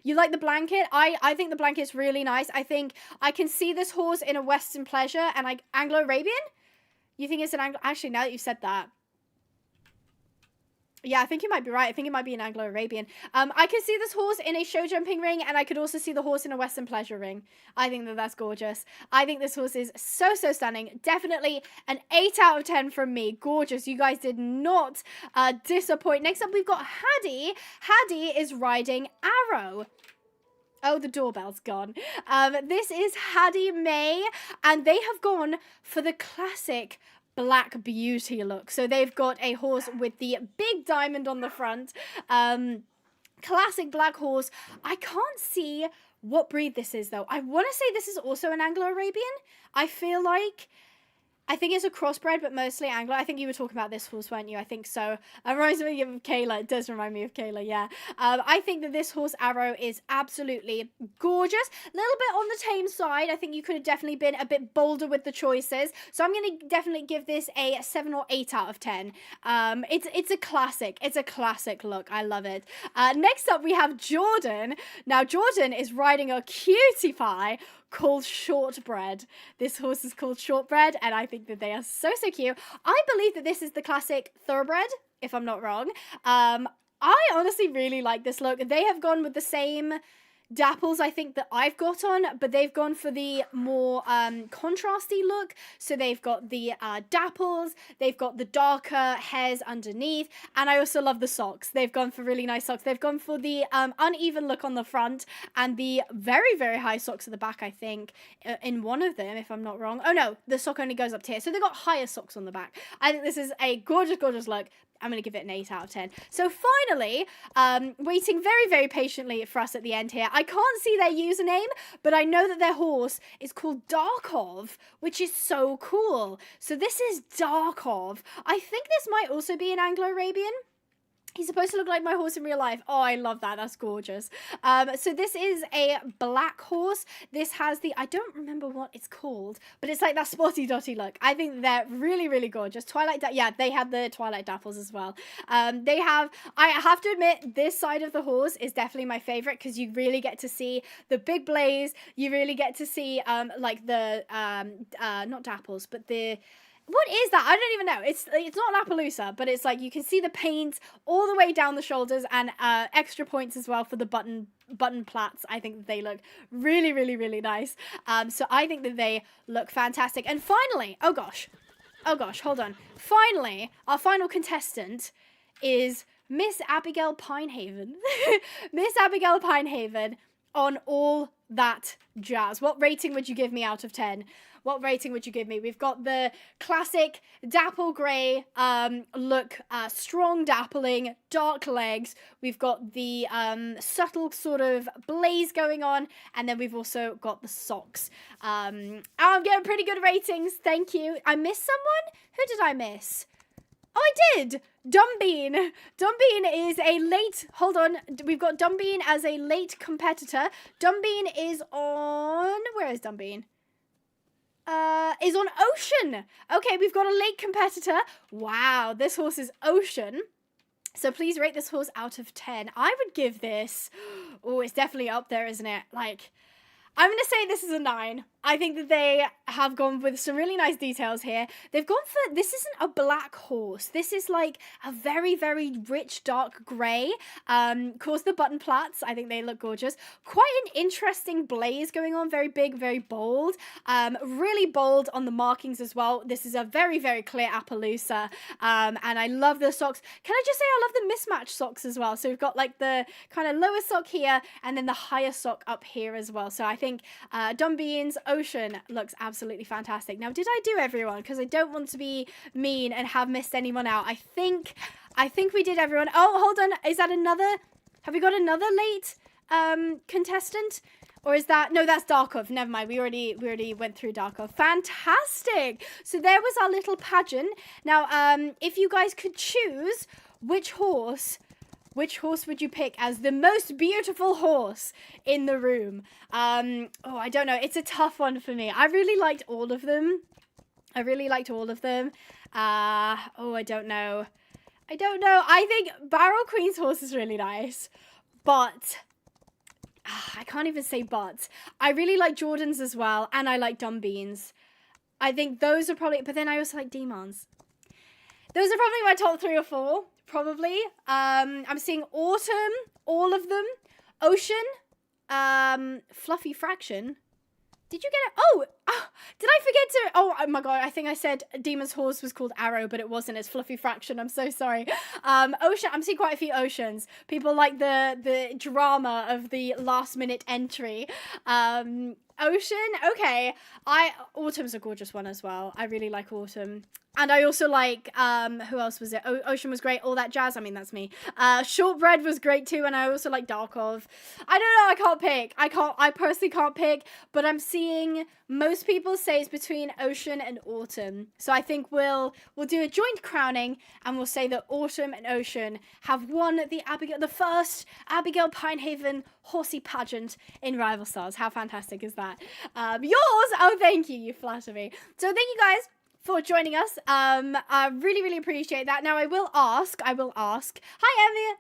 Speaker 1: You like the blanket? I think the blanket's really nice. I think I can see this horse in a Western Pleasure and Anglo-Arabian? You think it's an Anglo... Actually, now that you've said that. Yeah, I think you might be right. I think it might be an Anglo-Arabian. I can see this horse in a show jumping ring, and I could also see the horse in a Western Pleasure ring. I think that's gorgeous. I think this horse is so, so stunning. Definitely an 8 out of 10 from me. Gorgeous. You guys did not disappoint. Next up, we've got Haddie. Haddie is riding Arrow. Oh, the doorbell's gone. This is Haddie May, and they have gone for the classic Black Beauty look. So they've got a horse with the big diamond on the front. classic black horse. I can't see what breed this is, though. I want to say this is also an Anglo-Arabian. I think it's a crossbred, but mostly Anglo. I think you were talking about this horse, weren't you? I think so. It reminds me of Kayla. It does remind me of Kayla, yeah. I think that this horse, Arrow, is absolutely gorgeous. A little bit on the tame side. I think you could have definitely been a bit bolder with the choices. So I'm going to definitely give this a 7 or 8 out of 10. It's a classic. It's a classic look. I love it. Next up, we have Jordan. Now, Jordan is riding a cutie pie called Shortbread. This horse is called Shortbread, and I think that they are so cute. I believe that this is the classic thoroughbred, if I'm not wrong. I honestly really like this look. They have gone with the same dapples I think that I've got on, but they've gone for the more contrasty look. So they've got the dapples, they've got the darker hairs underneath, and I also love the socks. They've gone for really nice socks. They've gone for the uneven look on the front and the very, very high socks at the back, I think, in one of them, if I'm not wrong. Oh no, the sock only goes up to here. So they've got higher socks on the back. I think this is a gorgeous, gorgeous look. I'm going to give it an 8 out of 10. So finally, waiting very, very patiently for us at the end here. I can't see their username, but I know that their horse is called Darkov, which is so cool. So this is Darkov. I think this might also be an Anglo-Arabian. He's supposed to look like my horse in real life. Oh, I love that. That's gorgeous. So this is a black horse. This has the, I don't remember what it's called, but it's like that spotty dotty look. I think they're really, really gorgeous. Yeah, they had the Twilight dapples as well. I have to admit, this side of the horse is definitely my favorite because you really get to see the big blaze. You really get to see like the, not dapples, but the, what is that? I don't even know. It's not Lapaloosa, but it's like you can see the paint all the way down the shoulders and extra points as well for the button plaits. I think that they look really, really, really nice. So I think that they look fantastic. And finally, oh gosh, hold on. Finally, our final contestant is Miss Abigail Pinehaven. Miss Abigail Pinehaven on all that jazz. What rating would you give me out of 10? What rating would you give me? We've got the classic dapple grey look, strong dappling, dark legs. We've got the subtle sort of blaze going on, and then we've also got the socks. I'm getting pretty good ratings, thank you. I missed someone? Who did I miss? Oh, I did! Dumbean. Dumbean is a late... Hold on. We've got Dumbean as a late competitor. Dumbean is on... Where is Dumbean? Is on Ocean. Okay, we've got a late competitor. Wow, this horse is Ocean. So please rate this horse out of 10. I would give this... Oh, it's definitely up there, isn't it? Like... I'm going to say this is a 9. I think that they have gone with some really nice details here. They've gone for, this isn't a black horse. This is like a very, very rich dark grey. Of course, the button plaits, I think they look gorgeous. Quite an interesting blaze going on. Very big, very bold. Really bold on the markings as well. This is a very, very clear Appaloosa. And I love the socks. Can I just say I love the mismatched socks as well. So we've got like the kind of lower sock here and then the higher sock up here as well. So I think Dumbean's Ocean looks absolutely fantastic. Now, did I do everyone? Because I don't want to be mean and have missed anyone out. I think we did everyone. Oh, hold on. Is that another? Have we got another late contestant? Or is that... No, that's Darkov. Never mind. We already went through Darkov. Fantastic. So there was our little pageant. Now, if you guys could choose which horse would you pick as the most beautiful horse in the room? Oh, I don't know. It's a tough one for me. I really liked all of them. Oh, I don't know. I think Barrel Queen's horse is really nice. But... I can't even say but. I really like Jordan's as well. And I like Dumbean's. I think those are probably... But then I also like Demon's. Those are probably my top 3 or 4. Probably. I'm seeing Autumn, all of them. Ocean, Fluffy Fraction. Did you get it? Oh, Oh, did I forget to? Oh my god! I think I said Demon's horse was called Arrow, but it wasn't. It's Fluffy Fraction. I'm so sorry. Ocean. I'm seeing quite a few oceans. People like the drama of the last minute entry. Ocean. Okay. Autumn's a gorgeous one as well. I really like Autumn. And I also like, who else was it? Ocean was great, all that jazz. I mean, that's me. Shortbread was great too, and I also like Darkov. I don't know, I can't pick. I personally can't pick, but I'm seeing most people say it's between Ocean and Autumn. So I think we'll do a joint crowning, and we'll say that Autumn and Ocean have won the first Abigail Pinehaven horsey pageant in Rival Stars. How fantastic is that? Yours? Oh, thank you. You flatter me. So thank you guys for joining us. I really, really appreciate that. Now, I will ask. Hi,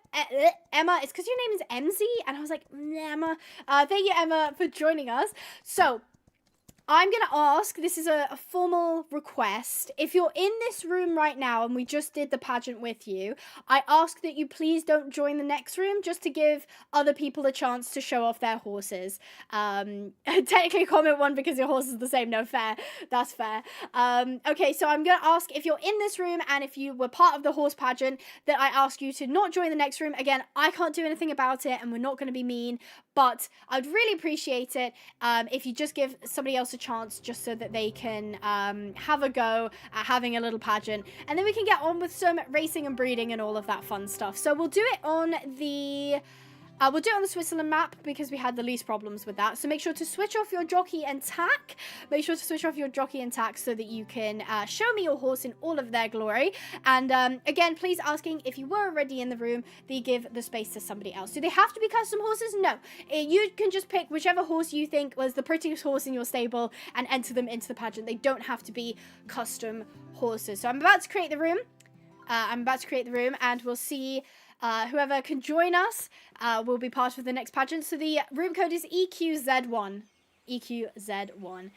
Speaker 1: Emma. It's because your name is Emzy, and I was like, Emma. Thank you, Emma, for joining us. So, I'm going to ask, this is a formal request. If you're in this room right now and we just did the pageant with you, I ask that you please don't join the next room just to give other people a chance to show off their horses. Technically comment one because your horse is the same. No, fair. That's fair. Okay, so I'm going to ask if you're in this room and if you were part of the horse pageant that I ask you to not join the next room. Again, I can't do anything about it and we're not going to be mean, but I'd really appreciate it if you just give somebody else a chance just so that they can have a go at having a little pageant, and then we can get on with some racing and breeding and all of that fun stuff. So we'll do it on the Switzerland map because we had the least problems with that. So make sure to switch off your jockey and tack. Make sure to switch off your jockey and tack so that you can show me your horse in all of their glory. And again, please asking if you were already in the room, that you give the space to somebody else. Do they have to be custom horses? No. You can just pick whichever horse you think was the prettiest horse in your stable and enter them into the pageant. They don't have to be custom horses. So I'm about to create the room. And we'll see whoever can join us will be part of the next pageant. So the room code is EQZ1. EQZ1.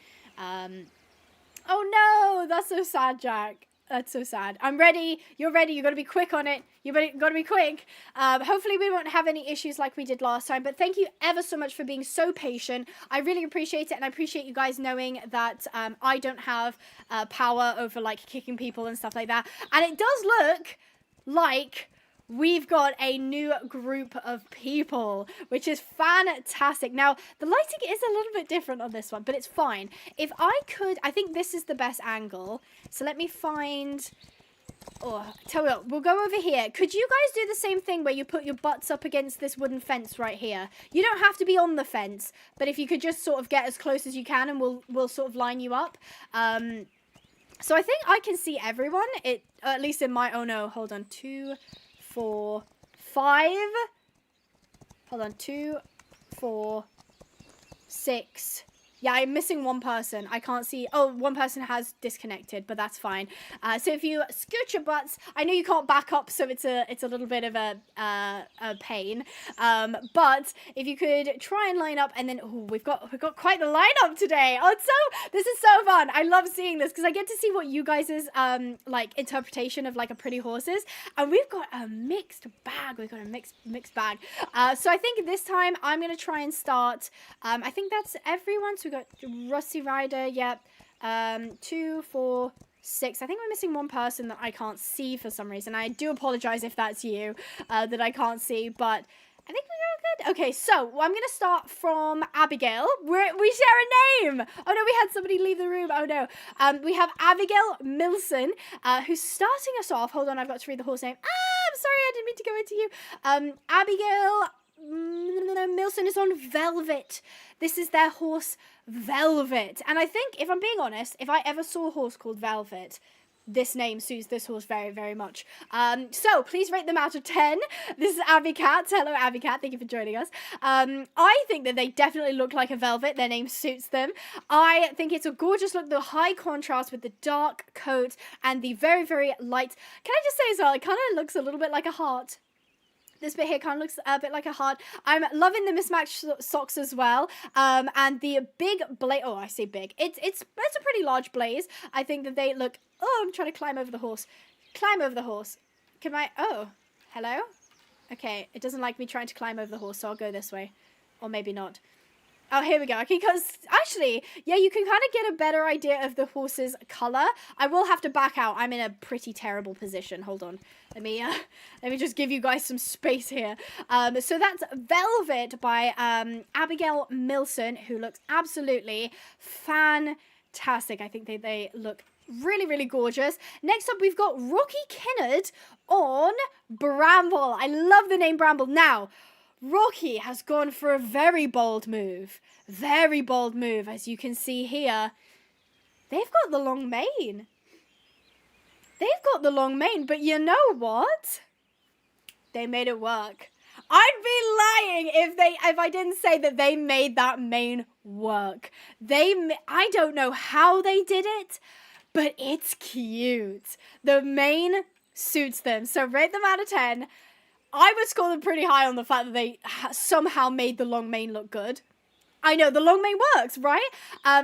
Speaker 1: Oh no, that's so sad, Jack. That's so sad. I'm ready. You're ready. You got to be quick on it. You got to be quick. Hopefully we won't have any issues like we did last time. But thank you ever so much for being so patient. I really appreciate it. And I appreciate you guys knowing that I don't have power over like kicking people and stuff like that. And it does look like we've got a new group of people, which is fantastic. Now, the lighting is a little bit different on this one, but it's fine. If I could, I think this is the best angle. So let me find... Oh, tell me what, we'll go over here. Could you guys do the same thing where you put your butts up against this wooden fence right here? You don't have to be on the fence, but if you could just sort of get as close as you can and we'll sort of line you up. So I think I can see everyone. At least in my... Oh no, hold on. 2, 4, 5. Hold on. 2, 4, 6. Yeah, I'm missing one person. I can't see. Oh, one person has disconnected, but that's fine. So if you scoot your butts, I know you can't back up, so it's a little bit of a pain. But if you could try and line up, and then we've got quite the lineup today. Oh, this is so fun. I love seeing this because I get to see what you guys' like interpretation of like a pretty horse is, and we've got a mixed bag. We've got a mixed bag. So I think this time I'm gonna try and start. I think that's everyone. So got Rusty Rider, yep. 2, 4, 6. I think we're missing one person that I can't see for some reason. I do apologize if that's you that I can't see, but I think we're all good. Okay, so I'm going to start from Abigail. We share a name. Oh, no, we had somebody leave the room. Oh, no. We have Abigail Milson, who's starting us off. Hold on, I've got to read the horse name. I'm sorry, I didn't mean to go into you. Abigail Milson is on Velvet. This is their horse, Velvet. And I think, if I'm being honest, if I ever saw a horse called Velvet, this name suits this horse very, very much. So please rate them out of 10. This is Abby Cat. Hello, Abby Cat. Thank you for joining us. I think that they definitely look like a velvet. Their name suits them. I think it's a gorgeous look. The high contrast with the dark coat and the very, very light. Can I just say as well, it kind of looks a little bit like a heart. This bit here kind of looks a bit like a heart. I'm loving the mismatched socks as well. And the big blaze. Oh, I say big. It's a pretty large blaze. I think that they look. Oh, I'm trying to climb over the horse. Climb over the horse. Can I? Oh, hello. Okay, it doesn't like me trying to climb over the horse, so I'll go this way, or maybe not. Oh, here we go. Okay, because actually, yeah, you can kind of get a better idea of the horse's color. I will have to back out. I'm in a pretty terrible position. Hold on. Let me just give you guys some space here. So that's Velvet by Abigail Milson, who looks absolutely fantastic. I think they look really, really gorgeous. Next up, we've got Rocky Kennard on Bramble. I love the name Bramble. Now, Rocky has gone for a very bold move. Very bold move, as you can see here. They've got the long mane. They've got the long mane, but you know what? They made it work. I'd be lying if I didn't say that they made that mane work. I don't know how they did it, but it's cute. The mane suits them. So rate them out of 10. I would score them pretty high on the fact that they somehow made the long mane look good. I know, the long mane works, right?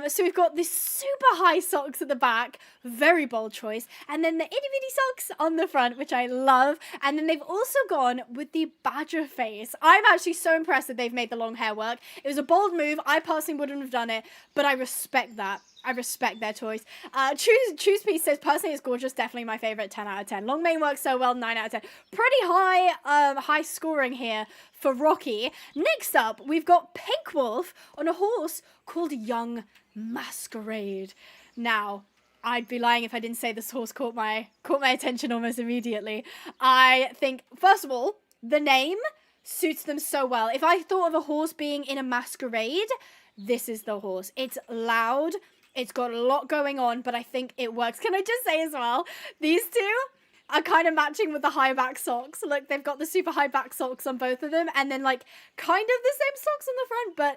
Speaker 1: So we've got this super high socks at the back, very bold choice, and then the itty bitty socks on the front, which I love, and then they've also gone with the badger face. I'm actually so impressed that they've made the long hair work. It was a bold move. I personally wouldn't have done it, but I respect that. I respect their choice. Choose Piece says, personally, it's gorgeous. Definitely my favorite. 10 out of 10. Long mane works so well. 9 out of 10. Pretty high scoring here for Rocky. Next up, we've got Pink Wolf on a horse called Young Masquerade. Now, I'd be lying if I didn't say this horse caught my attention almost immediately. I think, first of all, the name suits them so well. If I thought of a horse being in a masquerade, this is the horse. It's loud. It's got a lot going on, but I think it works. Can I just say as well, these two are kind of matching with the high back socks. Like, they've got the super high back socks on both of them, and then, like, kind of the same socks on the front, but,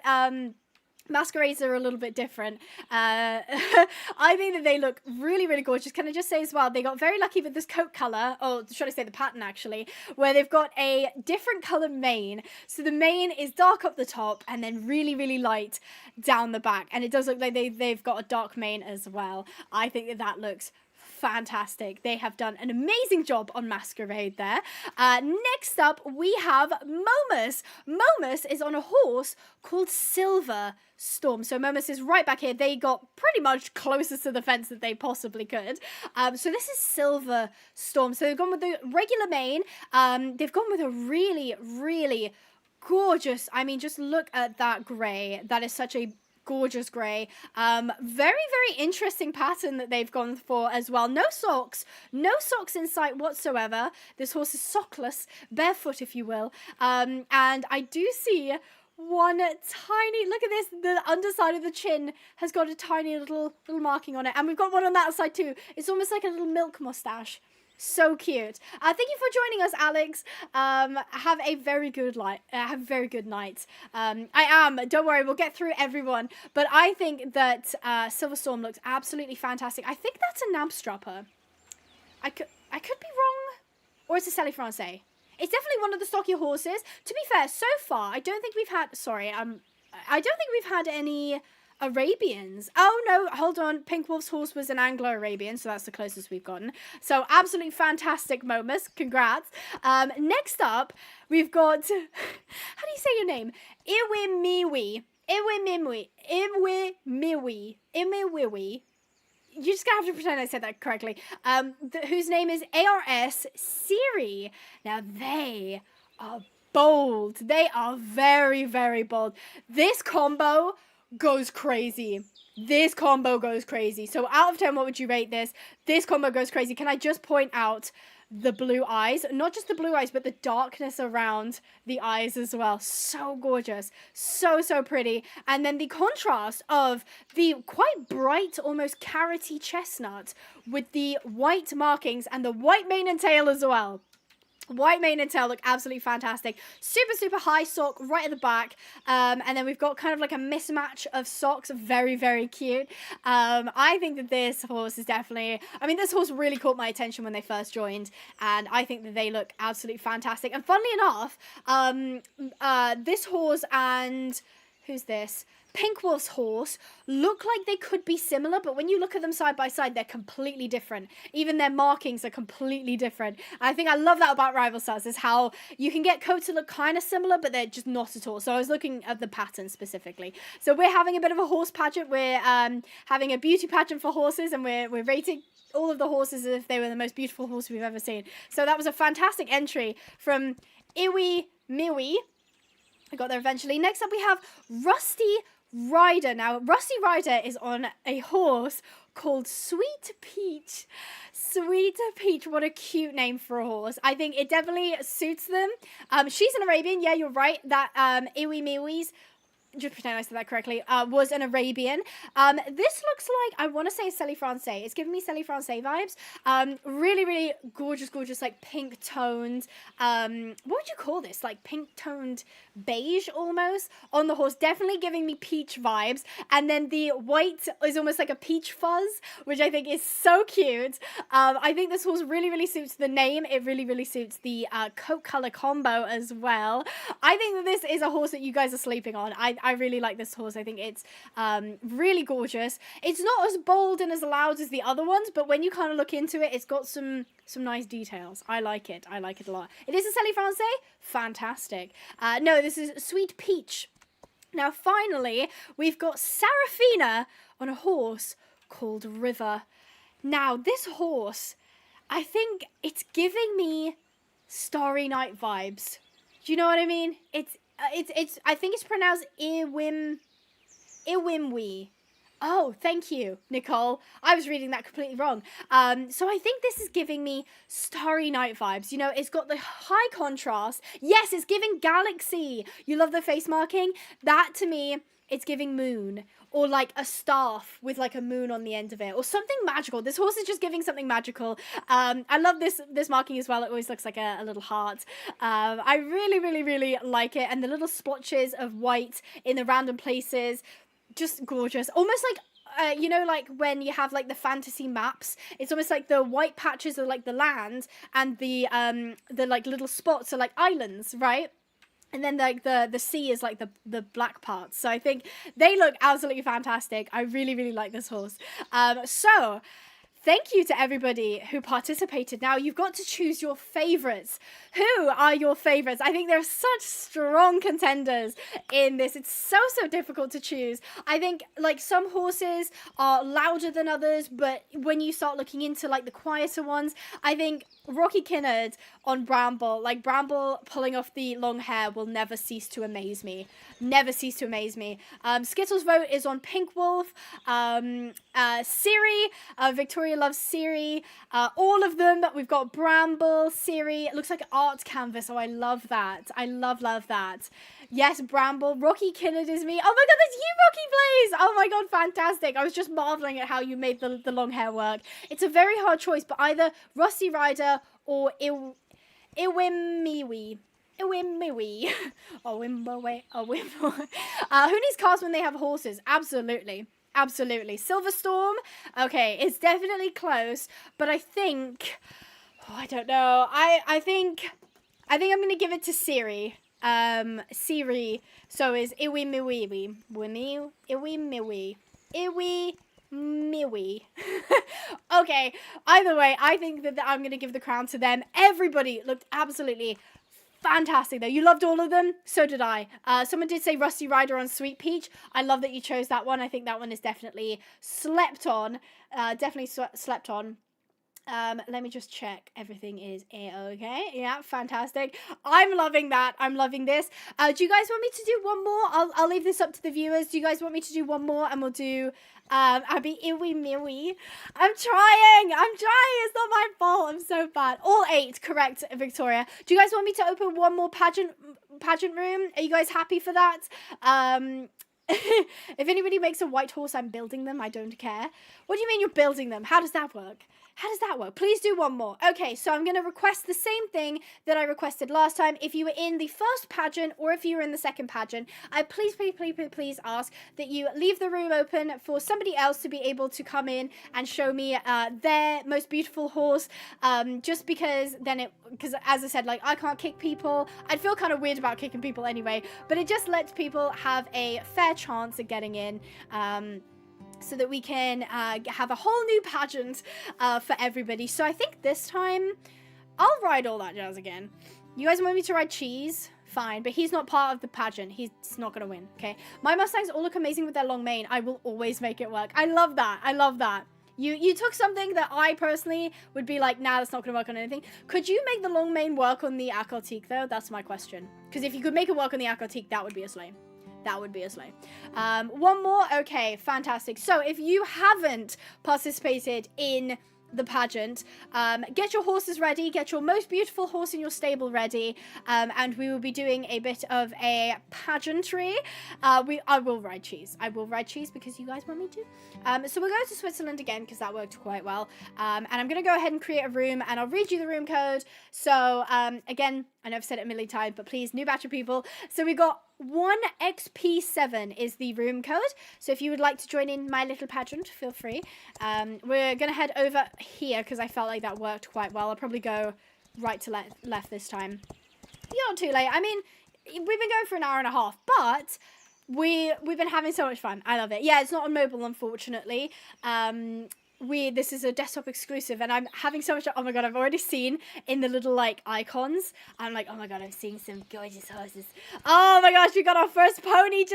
Speaker 1: masquerades are a little bit different. I think that they look really, really gorgeous. Can I just say as well, they got very lucky with this coat colour, or should I say the pattern actually, where they've got a different coloured mane. So the mane is dark up the top and then really, really light down the back. And it does look like they've got a dark mane as well. I think that looks fantastic. They have done an amazing job on Masquerade there. Next up, we have Momus. Momus is on a horse called Silver Storm. So Momus is right back here. They got pretty much closest to the fence that they possibly could. So this is Silver Storm. So they've gone with the regular mane. They've gone with a really, really gorgeous, I mean, just look at that grey. That is such a gorgeous grey. Very, very interesting pattern that they've gone for as well. No socks in sight whatsoever. This horse is sockless, barefoot if you will. And I do see one tiny, look at this, the underside of the chin has got a tiny little marking on it. And we've got one on that side too. It's almost like a little milk mustache. So cute. Thank you for joining us, Alex. Have a very good night. I am. Don't worry, we'll get through everyone. But I think that Silver Storm looks absolutely fantastic. I think that's a Knabstrapper. I could be wrong, or it's a Sally Francais. It's definitely one of the stockier horses. To be fair, so far I don't think we've had. I don't think we've had any Arabians. Oh no, hold on. Pink Wolf's horse was an Anglo-Arabian, so that's the closest we've gotten. So absolutely fantastic Momus. Congrats. Next up, we've got, how do you say your name? Iwimiwi. You're just gonna have to pretend I said that correctly. Whose name is ARS Siri. Now they are bold. They are very, very bold. This combo goes crazy. So out of 10, what would you rate this? This combo goes crazy. Can I just point out the blue eyes? Not just the blue eyes, but the darkness around the eyes as well. So gorgeous. So pretty. And then the contrast of the quite bright, almost carroty chestnut with the white markings and the white mane and tail as well. White mane and tail look absolutely fantastic. Super high sock right at the back. And then we've got kind of like a mismatch of socks. Very, very cute. I think that this horse is definitely, I mean, this horse really caught my attention when they first joined. And I think that they look absolutely fantastic. And funnily enough, this horse and who's this? Pink Wolf's horse look like they could be similar, but when you look at them side by side, they're completely different. Even their markings are completely different. I think I love that about Rival Stars, is how you can get coats to look kind of similar, but they're just not at all. So I was looking at the pattern specifically. So we're having a bit of a horse pageant. We're having a beauty pageant for horses, and we're rating all of the horses as if they were the most beautiful horse we've ever seen. So that was a fantastic entry from Iwi Miwi. I got there eventually. Next up we have Rusty Rider. Now, Rusty Rider is on a horse called Sweet Peach. Sweet Peach, what a cute name for a horse. I think it definitely suits them. She's an Arabian. Yeah, you're right. That Iwi Miwi's, just pretend I said that correctly, was an Arabian. This looks like, I want to say Celi Francais. It's giving me Celi Francais vibes. Really, really gorgeous, gorgeous, like pink toned, what would you call this? Like pink toned beige almost on the horse. Definitely giving me peach vibes. And then the white is almost like a peach fuzz, which I think is so cute. I think this horse really, really suits the name. It really, really suits the coat color combo as well. I think that this is a horse that you guys are sleeping on. I really like this horse. I think it's really gorgeous. It's not as bold and as loud as the other ones, but when you kind of look into it, it's got some nice details. I like it. I like it a lot. It is a Celi Francais? Fantastic. No, this is Sweet Peach. Now, finally, we've got Serafina on a horse called River. Now, this horse, I think it's giving me Starry Night vibes. Do you know what I mean? It's I think it's pronounced Iwimwi. Oh, thank you, Nicole. I was reading that completely wrong. So I think this is giving me Starry Night vibes. You know, it's got the high contrast. Yes, it's giving galaxy. You love the face marking? That, to me, it's giving moon. Or like a staff with like a moon on the end of it. Or something magical. This horse is just giving something magical. I love this marking as well. It always looks like a little heart. I really, really, really like it. And the little splotches of white in the random places. Just gorgeous. Almost like, you know, like when you have like the fantasy maps, it's almost like the white patches are like the land, and the like little spots are like islands, right? And then like the sea is like the black parts. So I think they look absolutely fantastic. I really, really like this horse. So thank you to everybody who participated. Now, you've got to choose your favorites. Who are your favorites? I think there are such strong contenders in this. It's so difficult to choose. I think, like, some horses are louder than others, but when you start looking into, like, the quieter ones, I think Rocky Kinnard on Bramble, like, Bramble pulling off the long hair will never cease to amaze me. Never cease to amaze me. Skittles' vote is on Pink Wolf. Siri, Victoria loves Siri. All of them. We've got Bramble, Siri. It looks like an art canvas. Oh, I love that. I love that. Yes, Bramble. Rocky Kinnard is me. Oh my god, that's you, Rocky Blaze! Oh my god, fantastic. I was just marveling at how you made the long hair work. It's a very hard choice, but either Rusty Rider or Iwimiwi. Iwimiwi. Who needs cars when they have horses? Absolutely. Absolutely. Silver Storm. Okay, it's definitely close, but I think, I don't know. I think I'm going to give it to Siri. Siri. So is Iwimiwi. Iwimiwi. Okay, either way, I think that I'm going to give the crown to them. Everybody looked absolutely fantastic though. You loved all of them. So did I. Someone did say Rusty Rider on Sweet Peach. I love that you chose that one. I think that one is definitely slept on. Slept on. Let me just check. Everything is okay. Yeah, fantastic. I'm loving that. I'm loving this. Do you guys want me to do one more? I'll leave this up to the viewers. Do you guys want me to do one more? And we'll do Abby Iwi Miwi. I'm trying. It's not my fault. I'm so bad. All 8, correct, Victoria. Do you guys want me to open one more pageant room? Are you guys happy for that? If anybody makes a white horse, I'm building them. I don't care. What do you mean you're building them? How does that work? How does that work? Please do one more. Okay, so I'm going to request the same thing that I requested last time. If you were in the first pageant or if you were in the second pageant, I please ask that you leave the room open for somebody else to be able to come in and show me their most beautiful horse. Just because then because as I said, like, I can't kick people. I'd feel kind of weird about kicking people anyway, but it just lets people have a fair chance at getting in. So that we can have a whole new pageant for everybody. So I think this time, I'll ride all that jazz again. You guys want me to ride Cheese? Fine, but he's not part of the pageant. He's not going to win, okay? My Mustangs all look amazing with their long mane. I will always make it work. I love that. I love that. You took something that I personally would be like, nah, that's not going to work on anything. Could you make the long mane work on the Aquatique, though? That's my question. Because if you could make it work on the Aquatique, that would be a sleigh. That would be a sleigh. One more? Okay, fantastic. So if you haven't participated in the pageant, get your horses ready, get your most beautiful horse in your stable ready, and we will be doing a bit of a pageantry. I will ride Cheese. I will ride Cheese because you guys want me to. So we're going to Switzerland again because that worked quite well. And I'm going to go ahead and create a room and I'll read you the room code. So again, I know I've said it a million times, but please, new batch of people. So we got 1XP7 is the room code. So if you would like to join in my little pageant, feel free. We're going to head over here because I felt like that worked quite well. I'll probably go right to left this time. You're not too late. I mean, we've been going for an hour and a half, but we've been having so much fun. I love it. Yeah, it's not on mobile, unfortunately. This is a desktop exclusive and I'm having so much. Oh my god, I've already seen in the little like icons. I'm like, oh my god, I'm seeing some gorgeous horses. Oh my gosh, we got our first pony.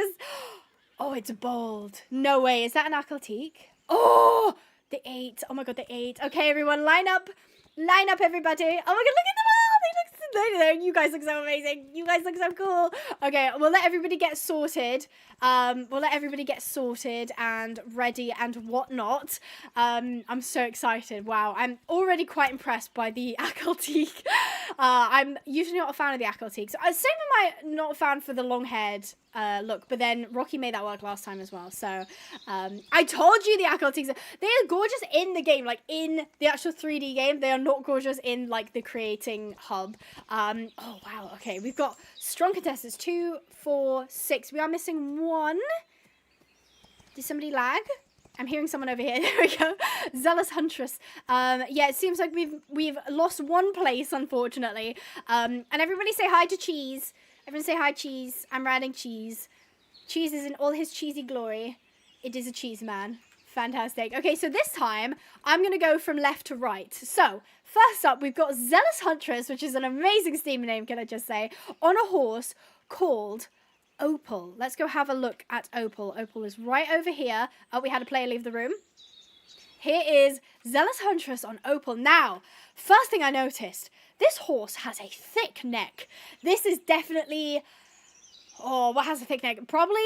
Speaker 1: Oh, it's bold. No way. Is that an Aquatique? Oh, the 8. Oh my god, the 8. Okay, everyone, line up everybody. Oh my god, look at them all. You guys look so amazing. You guys look so cool. Okay, we'll let everybody get sorted. We'll let everybody get sorted and ready and whatnot. I'm so excited. Wow, I'm already quite impressed by the Aquatique. I'm usually not a fan of the Aquatique. So, same with my not a fan for the long-haired look, but then Rocky made that work last time as well. So I told you the Aquatiques, they are gorgeous in the game, like in the actual 3D game. They are not gorgeous in like the creating hub. Oh wow, okay, we've got strong contestants, 2, 4, 6. We are missing 1. Did somebody lag? I'm hearing someone over here. There we go. Zealous Huntress. Yeah, it seems like we've lost 1 place, unfortunately. And everybody say hi to Cheese. Everyone say hi, Cheese. I'm riding Cheese. Cheese is in all his cheesy glory. It is a cheese man. Fantastic. Okay, so this time, I'm going to go from left to right. So, first up, we've got Zealous Huntress, which is an amazing steamer name, can I just say, on a horse called Opal. Let's go have a look at Opal. Opal is right over here. Oh, we had a player leave the room. Here is Zealous Huntress on Opal. Now, first thing I noticed, this horse has a thick neck. This is definitely... Oh, what has a thick neck? Probably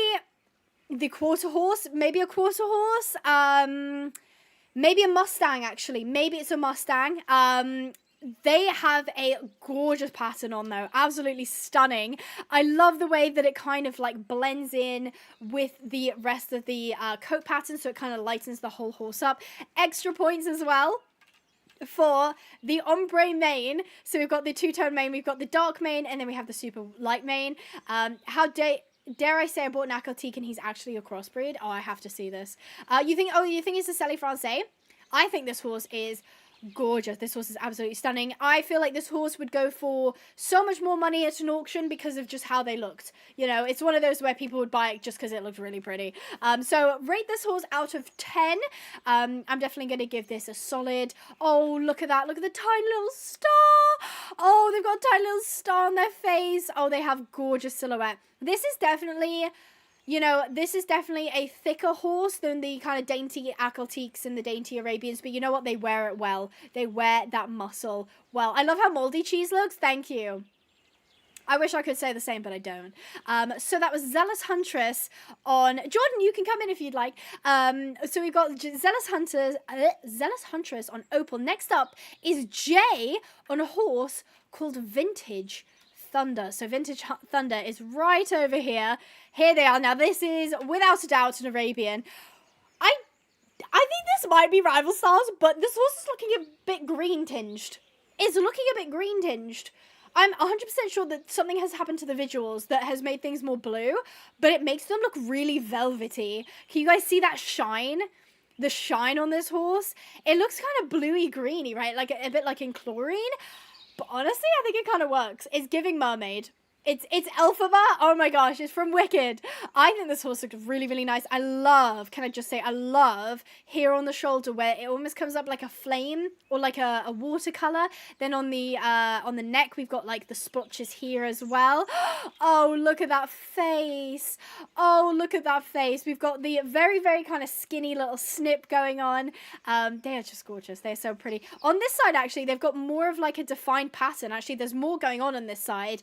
Speaker 1: the quarter horse. Maybe a quarter horse. Maybe a Mustang, actually. Maybe it's a Mustang. They have a gorgeous pattern on, though. Absolutely stunning. I love the way that it kind of, like, blends in with the rest of the coat pattern, so it kind of lightens the whole horse up. Extra points as well for the ombre mane. So we've got the two-tone mane, we've got the dark mane, and then we have the super light mane. How dare I say I bought an Aquatique and he's actually a crossbreed? Oh, I have to see this. You think it's a Sally Francais? I think this horse is gorgeous. This horse is absolutely stunning. I feel like this horse would go for so much more money at an auction because of just how they looked. You know, it's one of those where people would buy it just because it looked really pretty. So rate this horse out of 10. I'm definitely going to give this a solid. Oh, look at that. Look at the tiny little star. Oh, they've got a tiny little star on their face. Oh, they have gorgeous silhouette. This is definitely... You know, this is definitely a thicker horse than the kind of dainty Aquatiques and the dainty Arabians, but you know what? They wear it well. They wear that muscle well. I love how moldy Cheese looks. Thank you. I wish I could say the same, but I don't. So that was Zealous Huntress on... Jordan, you can come in if you'd like. So we've got Zealous Huntress on Opal. Next up is Jay on a horse called Vintage Thunder. So Vintage Thunder is right over here. Here they are. Now this is without a doubt an Arabian. I think this might be rival styles, but this horse is looking a bit green tinged. It's looking a bit green tinged. I'm 100% sure that something has happened to the visuals that has made things more blue, but it makes them look really velvety. Can you guys see that shine? The shine on this horse? It looks kind of bluey greeny, right? Like a bit like in chlorine. But honestly, I think it kind of works. It's giving mermaid. It's Elphaba. Oh my gosh, it's from Wicked. I think this horse looks really, really nice. I love, can I just say, I love here on the shoulder where it almost comes up like a flame or like a watercolor. Then on the neck, we've got like the splotches here as well. Oh, look at that face. Oh, look at that face. We've got the very, very kind of skinny little snip going on. They are just gorgeous. They're so pretty. On this side, actually, they've got more of like a defined pattern. Actually, there's more going on this side.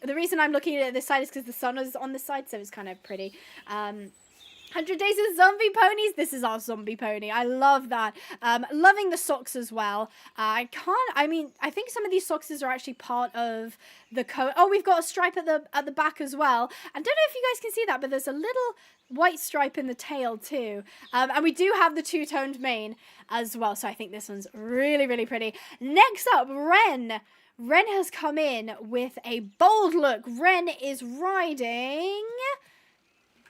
Speaker 1: The reason I'm looking at this side is because the sun is on this side, so it's kind of pretty. 100 Days of Zombie Ponies. This is our zombie pony. I love that. Loving the socks as well. I think some of these socks are actually part of the coat. Oh, we've got a stripe at the back as well. I don't know if you guys can see that, but there's a little white stripe in the tail too. And we do have the two-toned mane as well. So I think this one's really, really pretty. Next up, Ren. Ren has come in with a bold look. Ren is riding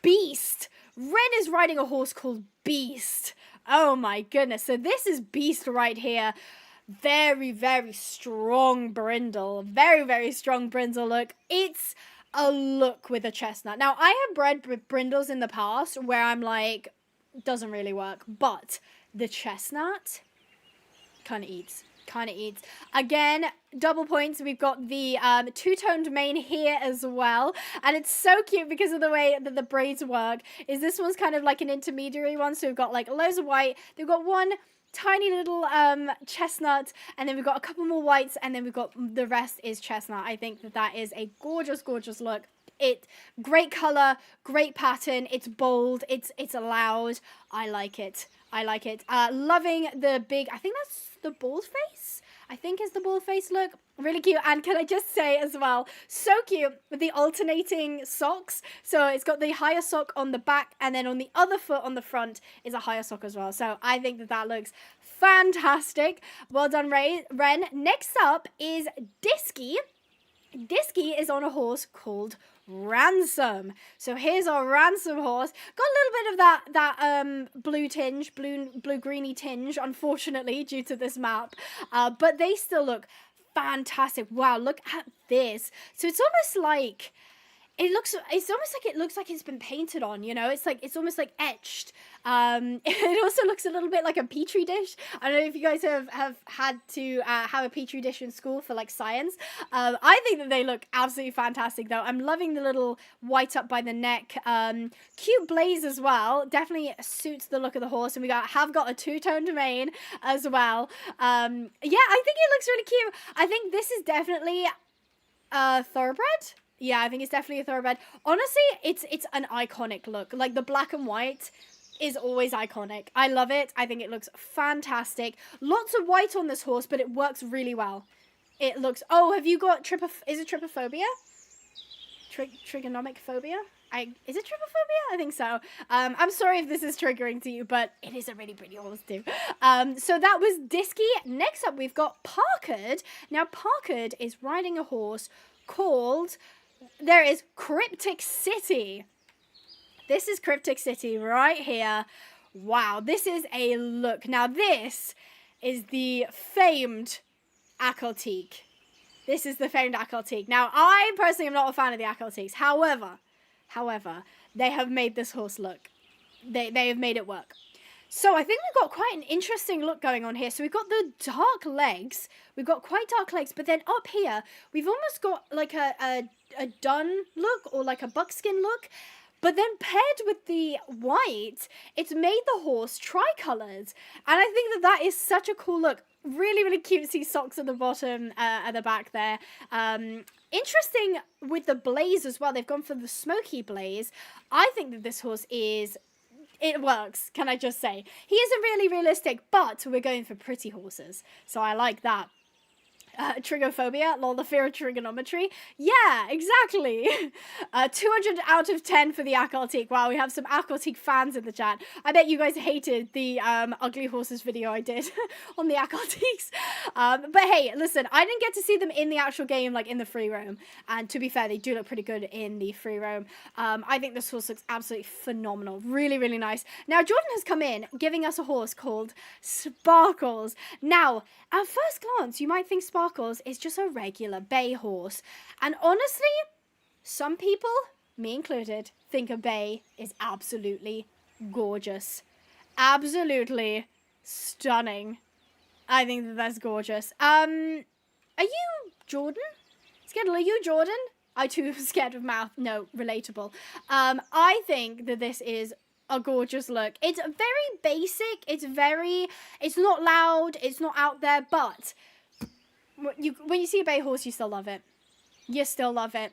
Speaker 1: Beast. Ren is riding a horse called Beast. Oh my goodness. So this is Beast right here. Very, very strong brindle. Very, very strong brindle look. It's a look with a chestnut. Now, I have bred brindles in the past where I'm like, doesn't really work. But the chestnut kind of eats. Again, double points. We've got the two-toned mane here as well, and it's so cute because of the way that the braids work. Is this one's kind of like an intermediary one, so we've got like loads of white. They've got one tiny little chestnut, and then we've got a couple more whites, and then we've got the rest is chestnut. I think that is a gorgeous, gorgeous look. Great color, great pattern. It's bold. It's loud. I like it. Loving the big, I think that's the bald face. I think is the bald face look. Really cute. And can I just say as well, so cute with the alternating socks. So it's got the higher sock on the back, and then on the other foot on the front is a higher sock as well. So I think that looks fantastic. Well done, Ren. Next up is Disky. Disky is on a horse called Ransom. So here's our Ransom horse. Got a little bit of that blue tinge, blue greeny tinge, unfortunately, due to this map. But they still look fantastic. Wow, look at this. So it's almost like it looks like it's been painted on, you know? It's almost like etched. It also looks a little bit like a petri dish. I don't know if you guys have had to have a petri dish in school for like science. I think that they look absolutely fantastic though. I'm loving the little white up by the neck. Cute blaze as well. Definitely suits the look of the horse. And we have got a two-toned mane as well. Yeah, I think it looks really cute. I think this is definitely a thoroughbred. Yeah, I think it's definitely a thoroughbred. Honestly, it's an iconic look. Like the black and white is always iconic. I love it. I think it looks fantastic. Lots of white on this horse, but it works really well. It looks... Oh, have you got is it trypophobia? Trigonomic phobia? Is it trypophobia? I think so. I'm sorry if this is triggering to you, but it is a really pretty horse too. So that was Disky. Next up, we've got Parkard. Now, Parkard is riding a horse called... There is Cryptic City. This is Cryptic City right here. Wow, this is a look. Now, this is the famed Accoltique. This is the famed Accoltique. Now, I personally am not a fan of the Accoltiques. However, they have made this horse look. They have made it work. So I think we've got quite an interesting look going on here. So we've got the dark legs. We've got quite dark legs. But then up here, we've almost got like a dun look or like a buckskin look. But then paired with the white, it's made the horse tricolored. And I think that is such a cool look. Really, really cutesy socks at the bottom, at the back there. Interesting with the blaze as well. They've gone for the smoky blaze. I think that this horse is... It works, can I just say. He isn't really realistic, but we're going for pretty horses. So I like that. Trigophobia, lol, the fear of trigonometry. Yeah, exactly. 200 out of 10 for the Aquatique. Wow, we have some Aquatique fans in the chat. I bet you guys hated the ugly horses video I did on the Aquatiques. But hey, listen, I didn't get to see them in the actual game, like in the free roam. And to be fair, they do look pretty good in the free roam. I think this horse looks absolutely phenomenal. Really, really nice. Now, Jordan has come in giving us a horse called Sparkles. Now, at first glance, you might think Sparkles is just a regular bay horse. And honestly, some people, me included, think a bay is absolutely gorgeous. Absolutely stunning. I think that that's gorgeous. Are you Jordan? Skittle, are you Jordan? I too am scared of mouth. No, relatable. I think that this is a gorgeous look. It's very basic. It's not loud. It's not out there. But when you see a bay horse, you still love it. You still love it.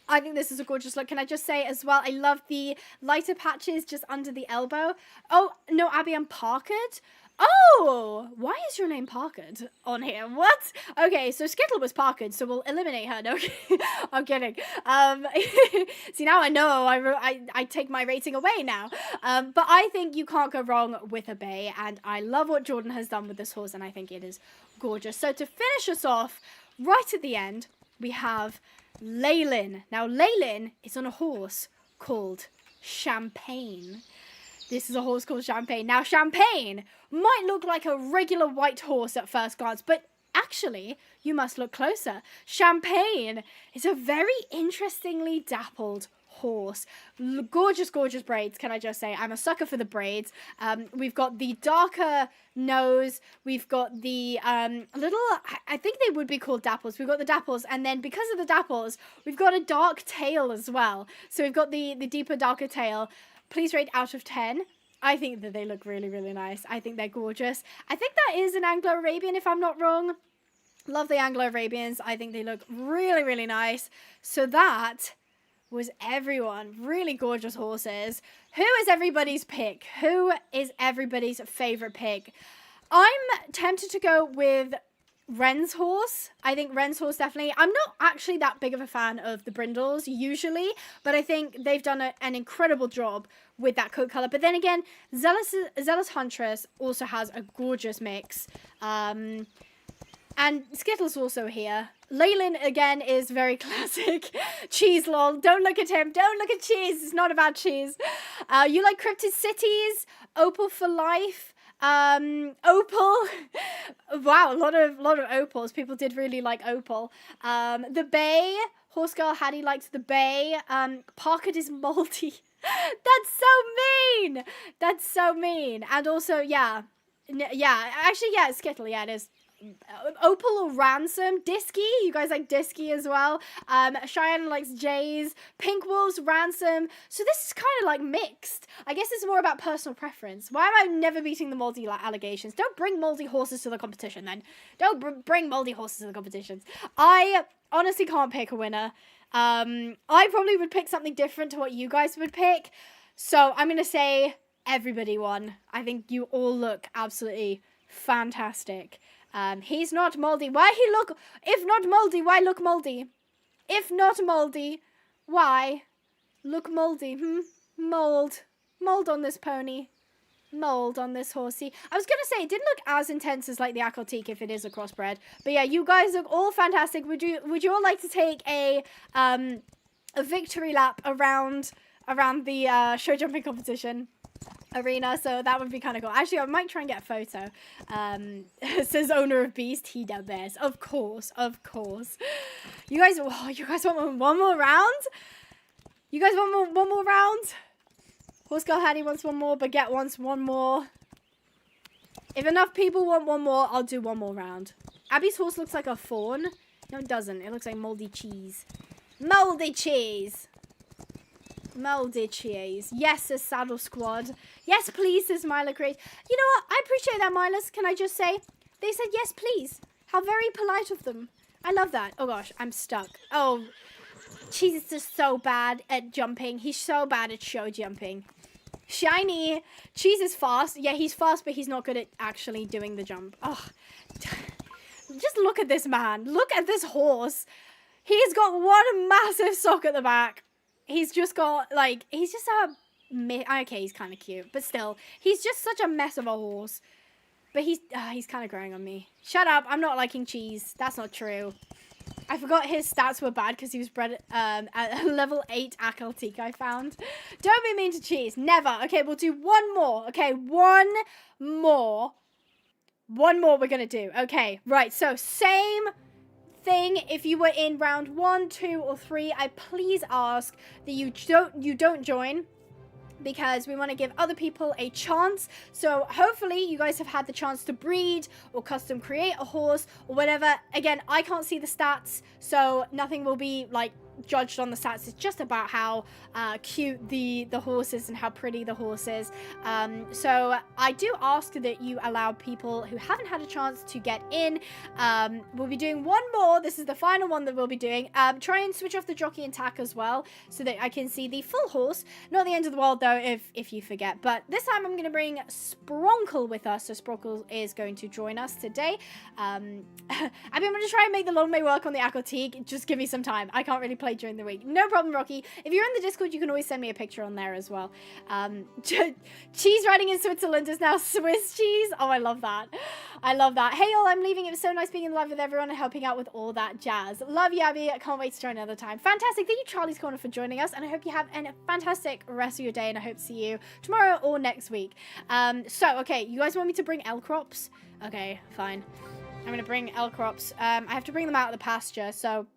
Speaker 1: I think this is a gorgeous look. Can I just say as well, I love the lighter patches just under the elbow. Oh, no, Abby, I'm Parkered. Oh, why is your name Parkered on here? What? Okay, so Skittle was Parkered, so we'll eliminate her. No, I'm kidding. See, now I know I take my rating away now. But I think you can't go wrong with a bay, and I love what Jordan has done with this horse, and I think it is gorgeous. So to finish us off, right at the end, we have Leyland. Now, Leyland is on a horse called Champagne. This is a horse called Champagne. Now, Champagne might look like a regular white horse at first glance, but actually, you must look closer. Champagne is a very interestingly dappled horse. Gorgeous, gorgeous braids, can I just say. I'm a sucker for the braids. We've got the darker nose. We've got the little, I think they would be called dapples. We've got the dapples, and then because of the dapples, we've got a dark tail as well. So we've got the deeper, darker tail. Please rate out of 10. I think that they look really, really nice. I think they're gorgeous. I think that is an Anglo-Arabian, if I'm not wrong. Love the Anglo-Arabians. I think they look really, really nice. So that was everyone. Really gorgeous horses. Who is everybody's pick? Who is everybody's favorite pick? I'm tempted to go with Ren's horse. I think Ren's horse definitely. I'm not actually that big of a fan of the brindles usually, but I think they've done an incredible job with that coat color. But then again, Zealous Huntress also has a gorgeous mix. And Skittle's also here. Leyland, again, is very classic. Cheese, lol. Don't look at him. Don't look at Cheese. It's not about Cheese. You like Cryptid Cities? Opal for Life? Opal. Wow, a lot of opals. People did really like Opal. The Bay. Horse Girl Hattie liked the Bay. Parkered is moldy. That's so mean. That's so mean. And also, yeah. Actually, yeah, Skittle. Yeah, it is. Opal or Ransom. Disky. You guys like Disky as well. Cheyenne likes Jays. Pink Wolves, Ransom. So this is kind of like mixed. I guess it's more about personal preference. Why am I never beating the moldy allegations? Don't bring moldy horses to the competition then. Don't bring moldy horses to the competitions. I honestly can't pick a winner. I probably would pick something different to what you guys would pick. So I'm going to say everybody won. I think you all look absolutely fantastic. He's not moldy. Why he look? If not moldy, why look moldy? If not moldy, why look moldy? Mold on this pony. Mold on this horsey. I was gonna say it didn't look as intense as like the Aquatique if it is a crossbred. But yeah, you guys look all fantastic. Would you all like to take a victory lap around the show jumping competition arena? So that would be kind of cool. Actually, I might try and get a photo. Says owner of Beast, he the best. Of course. You guys want one more round? You guys want one more round? Horse Girl Hattie wants one more. Baguette wants one more. If enough people want one more, I'll do one more round. Abby's horse looks like a fawn. No, it doesn't. It looks like moldy cheese. Moldy cheese. Moldy cheese. Yes, says Saddle Squad. Yes, please, says Mila Create. You know what? I appreciate that, Milas. Can I just say? They said yes, please. How very polite of them. I love that. Oh, gosh. I'm stuck. Oh, Cheese is just so bad at jumping. He's so bad at show jumping. Shiny. Cheese is fast. Yeah, he's fast, but he's not good at actually doing the jump. Oh. Just look at this man. Look at this horse. He's got one massive sock at the back. He's just got, like, he's just okay, he's kind of cute, but still, he's just such a mess of a horse. But he's kind of growing on me. Shut up, I'm not liking cheese. That's not true. I forgot his stats were bad because he was bred at a level 8 Akeltik I found. Don't be mean to cheese. Never. Okay, we'll do one more. Okay, one more. One more we're going to do. Okay, right. So, same thing. If you were in round 1, 2, or 3, I please ask that you don't join, because we want to give other people a chance. So hopefully you guys have had the chance to breed or custom create a horse or whatever. Again, I can't see the stats, so nothing will be like judged on the stats. It's just about how cute the horse is and how pretty the horse is. So I do ask that you allow people who haven't had a chance to get in. We'll be doing one more. This is the final one that we'll be doing. Try and switch off the jockey and tack as well, so that I can see the full horse. Not the end of the world though if you forget. But this time I'm going to bring Spronkle with us. So Spronkle is going to join us today. I mean, I'm going to try and make the long may work on the Akeltik. Just give me some time. I can't really play during the week. No problem, Rocky. If you're in the Discord, you can always send me a picture on there as well. Cheese riding in Switzerland is now Swiss cheese. Oh, I love that. I love that. Hey, all, I'm leaving. It was so nice being in live with everyone and helping out with all that jazz. Love you, Abby. I can't wait to join another time. Fantastic. Thank you, Charlie's Corner, for joining us, and I hope you have a fantastic rest of your day, and I hope to see you tomorrow or next week. Okay, you guys want me to bring L-Crops? Okay, fine. I'm going to bring L-Crops. I have to bring them out of the pasture, so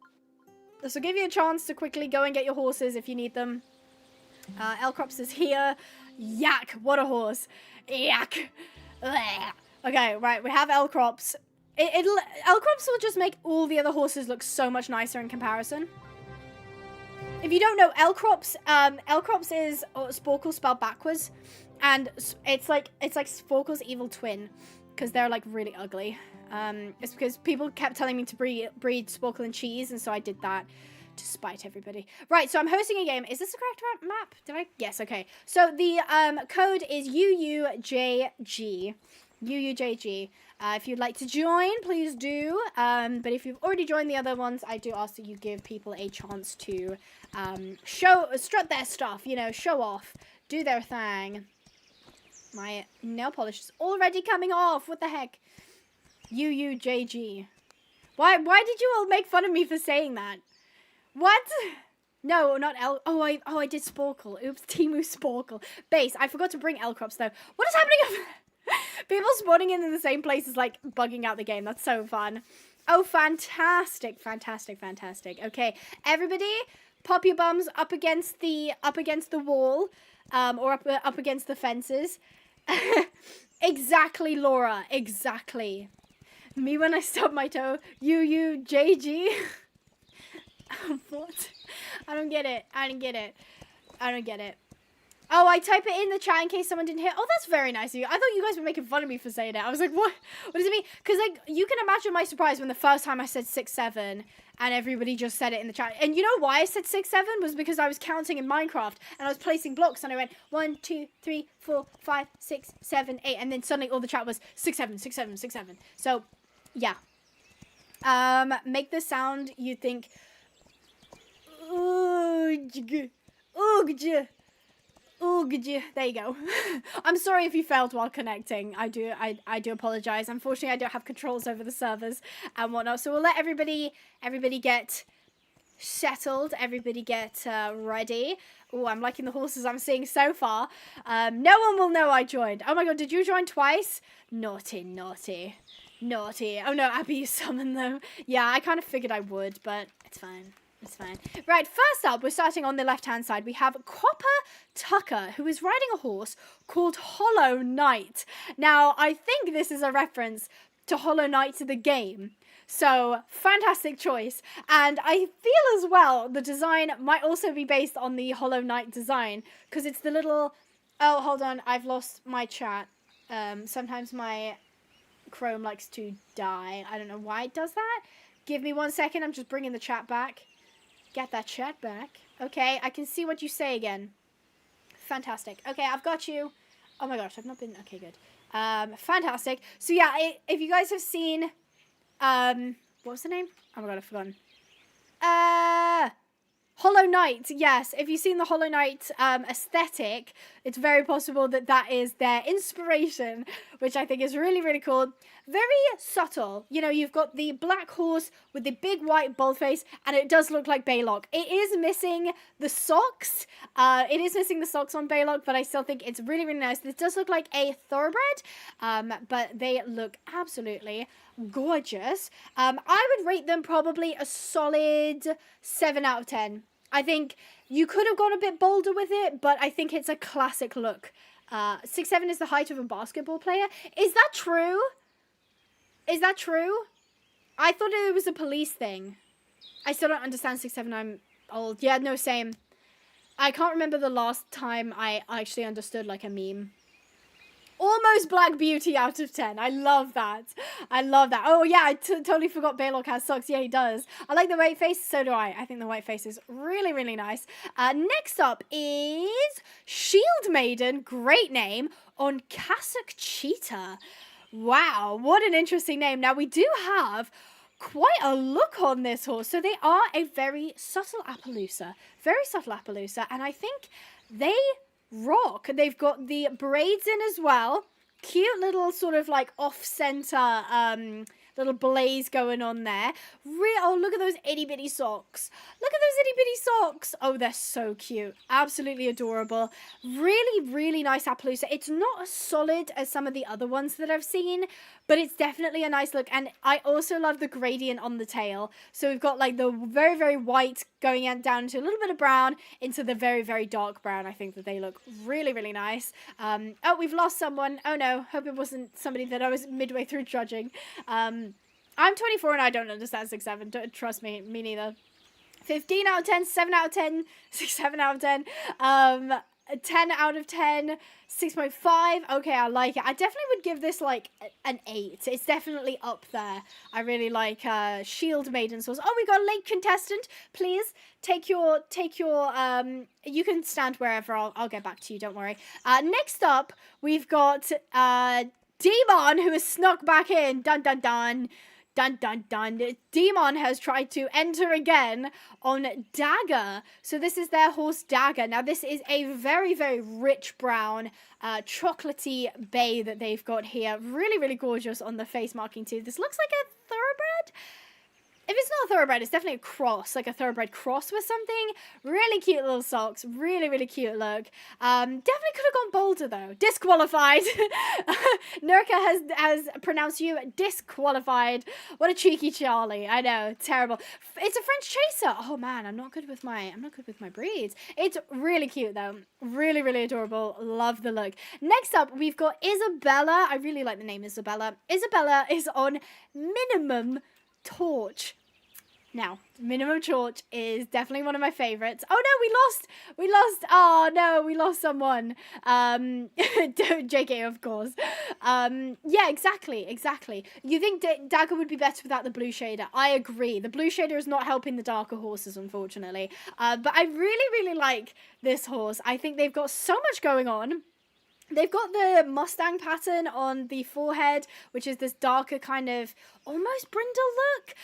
Speaker 1: this will give you a chance to quickly go and get your horses if you need them. L-Crops is here. Yak! What a horse. Yak! Blech. Okay, right, we have L-Crops. L-Crops will just make all the other horses look so much nicer in comparison. If you don't know, L-Crops is Sporkle spelled backwards. And it's like Sporkle's evil twin, because they're like really ugly. It's because people kept telling me to breed Sporkle and cheese, and so I did that to spite everybody. Right, so I'm hosting a game. Is this the correct map? Did I? Yes, okay. So the code is UUJG. UUJG. If you'd like to join, please do. But if you've already joined the other ones, I do ask that you give people a chance to strut their stuff, you know, show off, do their thing. My nail polish is already coming off. What the heck? UUJG. Why did you all make fun of me for saying that? What? No, not L. Oh, I did Sporkle. Oops, Timu Sporkle. Base. I forgot to bring L-Crops though. What is happening? People spawning in the same place is like bugging out the game. That's so fun. Oh, fantastic, fantastic, fantastic. Okay, everybody, pop your bums up against the wall, or up against the fences. Exactly, Laura. Exactly. Me when I stub my toe. UUJG. What? I don't get it. I don't get it. I don't get it. Oh, I type it in the chat in case someone didn't hear. Oh, that's very nice of you. I thought you guys were making fun of me for saying it. I was like, what? What does it mean? Because, like, you can imagine my surprise when the first time I said 6-7 and everybody just said it in the chat. And you know why I said 6-7? Was because I was counting in Minecraft and I was placing blocks and I went 1, 2, 3, 4, 5, 6, 7, 8. And then suddenly all the chat was 6-7, 6-7, 6-7. So, yeah. Make the sound you think. There you go. I'm sorry if you failed while connecting. I do apologize. Unfortunately, I don't have controls over the servers and whatnot. So we'll let everybody get settled. Everybody get ready. Oh, I'm liking the horses I'm seeing so far. No one will know I joined. Oh my god, did you join twice? Naughty, naughty, naughty. Oh no, Abby, you summoned them. Yeah, I kind of figured I would, but it's fine. It's fine. Right, first up, we're starting on the left-hand side. We have Copper Tucker, who is riding a horse called Hollow Knight. Now, I think this is a reference to Hollow Knight the game. So, fantastic choice. And I feel as well the design might also be based on the Hollow Knight design, because it's the little... Oh, hold on, I've lost my chat. Sometimes my Chrome likes to die. I don't know why it does that. Give me 1 second, I'm just bringing the chat back. Get that chat back. Okay, I can see what you say again. Fantastic. Okay, I've got you. Oh my gosh, I've not been... Okay, good. Fantastic. So yeah, if you guys have seen what was the name? Oh my god, I've forgotten. Hollow Knight, yes. If you've seen the Hollow Knight aesthetic, it's very possible that that is their inspiration, which I think is really, really cool. Very subtle. You know, you've got the black horse with the big white bald face, and it does look like Baylock. It is missing the socks. It is missing the socks on Baylock, but I still think it's really, really nice. This does look like a thoroughbred, but they look absolutely gorgeous. I would rate them probably a solid 7 out of 10. I think you could have gone a bit bolder with it, but I think it's a classic look. 6'7" is the height of a basketball player. Is that true? Is that true? I thought it was a police thing. I still don't understand 6'7". I'm old. Yeah, no, same. I can't remember the last time I actually understood like a meme. Almost Black Beauty out of 10. I love that. I love that. Oh, yeah, I totally forgot Baylock has socks. Yeah, he does. I like the white face. So do I. I think the white face is really, really nice. Next up is Shield Maiden. Great name. On Cassock Cheetah. Wow, what an interesting name. Now, we do have quite a look on this horse. So they are a very subtle Appaloosa. Very subtle Appaloosa. And I think they rock. They've got the braids in as well. Cute little sort of like off-center little blaze going on there. Oh, look at those itty bitty socks. Look at those itty bitty socks. Oh, they're so cute. Absolutely adorable. Really, really nice Appaloosa. It's not as solid as some of the other ones that I've seen, but it's definitely a nice look. And I also love the gradient on the tail. So we've got like the very, very white going down to a little bit of brown into the very, very dark brown. I think that they look really, really nice. Oh, we've lost someone. Oh no, hope it wasn't somebody that I was midway through judging. I'm 24 and I don't understand 6'7". Trust me, me neither. 15 out of 10, 7 out of 10, 7 out of 10, 10 out of 10, 6.5. Okay, I like it. I definitely would give this like an 8. It's definitely up there. I really like Shield Maiden sauce. Oh, we got a late contestant. Please take your you can stand wherever. I'll get back to you. Don't worry. Next up, we've got Demon, who has snuck back in. Dun dun dun. Dun dun dun. Demon has tried to enter again on Dagger. So this is their horse Dagger. Now this is a very, very rich brown, chocolatey bay that they've got here. Really, really gorgeous on the face marking too. This looks like a thoroughbred. If it's not a thoroughbred, it's definitely a cross, like a thoroughbred cross with something. Really cute little socks. Really, really cute look. Definitely could have gone bolder, though. Disqualified. Nurka has pronounced you disqualified. What a cheeky Charlie. I know. Terrible. It's a French chaser. Oh, man. I'm not good with my breeds. It's really cute, though. Really, really adorable. Love the look. Next up, we've got Isabella. I really like the name Isabella. Isabella is on Minimum Torch. Now, Minimum Torch is definitely one of my favorites. Oh no, we lost. Oh no, we lost someone. JK, of course. Yeah, exactly. You think Dagger would be better without the blue shader? I agree. The blue shader is not helping the darker horses, unfortunately. But I really, really like this horse. I think they've got so much going on. They've got the Mustang pattern on the forehead, which is this darker kind of almost brindle look.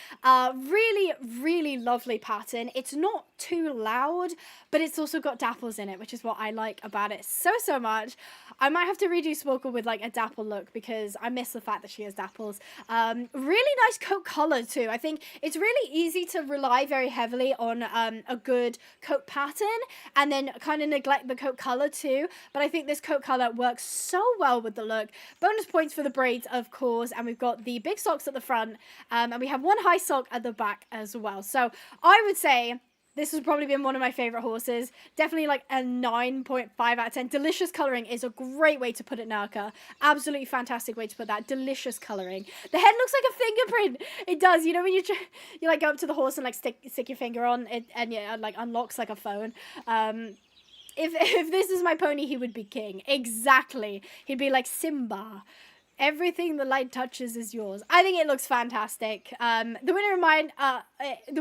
Speaker 1: Really, really lovely pattern. It's not too loud, but it's also got dapples in it, which is what I like about it so much. I might have to redo Sporkle with like a dapple look because I miss the fact that she has dapples. Really nice coat color too. I think it's really easy to rely very heavily on a good coat pattern and then kind of neglect the coat color too. But I think this coat color works so well with the look. Bonus points for the braids, of course, and we've got the big socks at the front, and we have one high sock at the back as well. So I would say this has probably been one of my favorite horses. Definitely like a 9.5 out of 10. Delicious coloring is a great way to put it, Nurka. Absolutely fantastic way to put that. Delicious coloring. The head looks like a fingerprint. It does. You know when you like go up to the horse and like stick your finger on it and it like unlocks like a phone. If this is my pony, he would be king. Exactly. He'd be like Simba. Everything the light touches is yours. I think it looks fantastic. The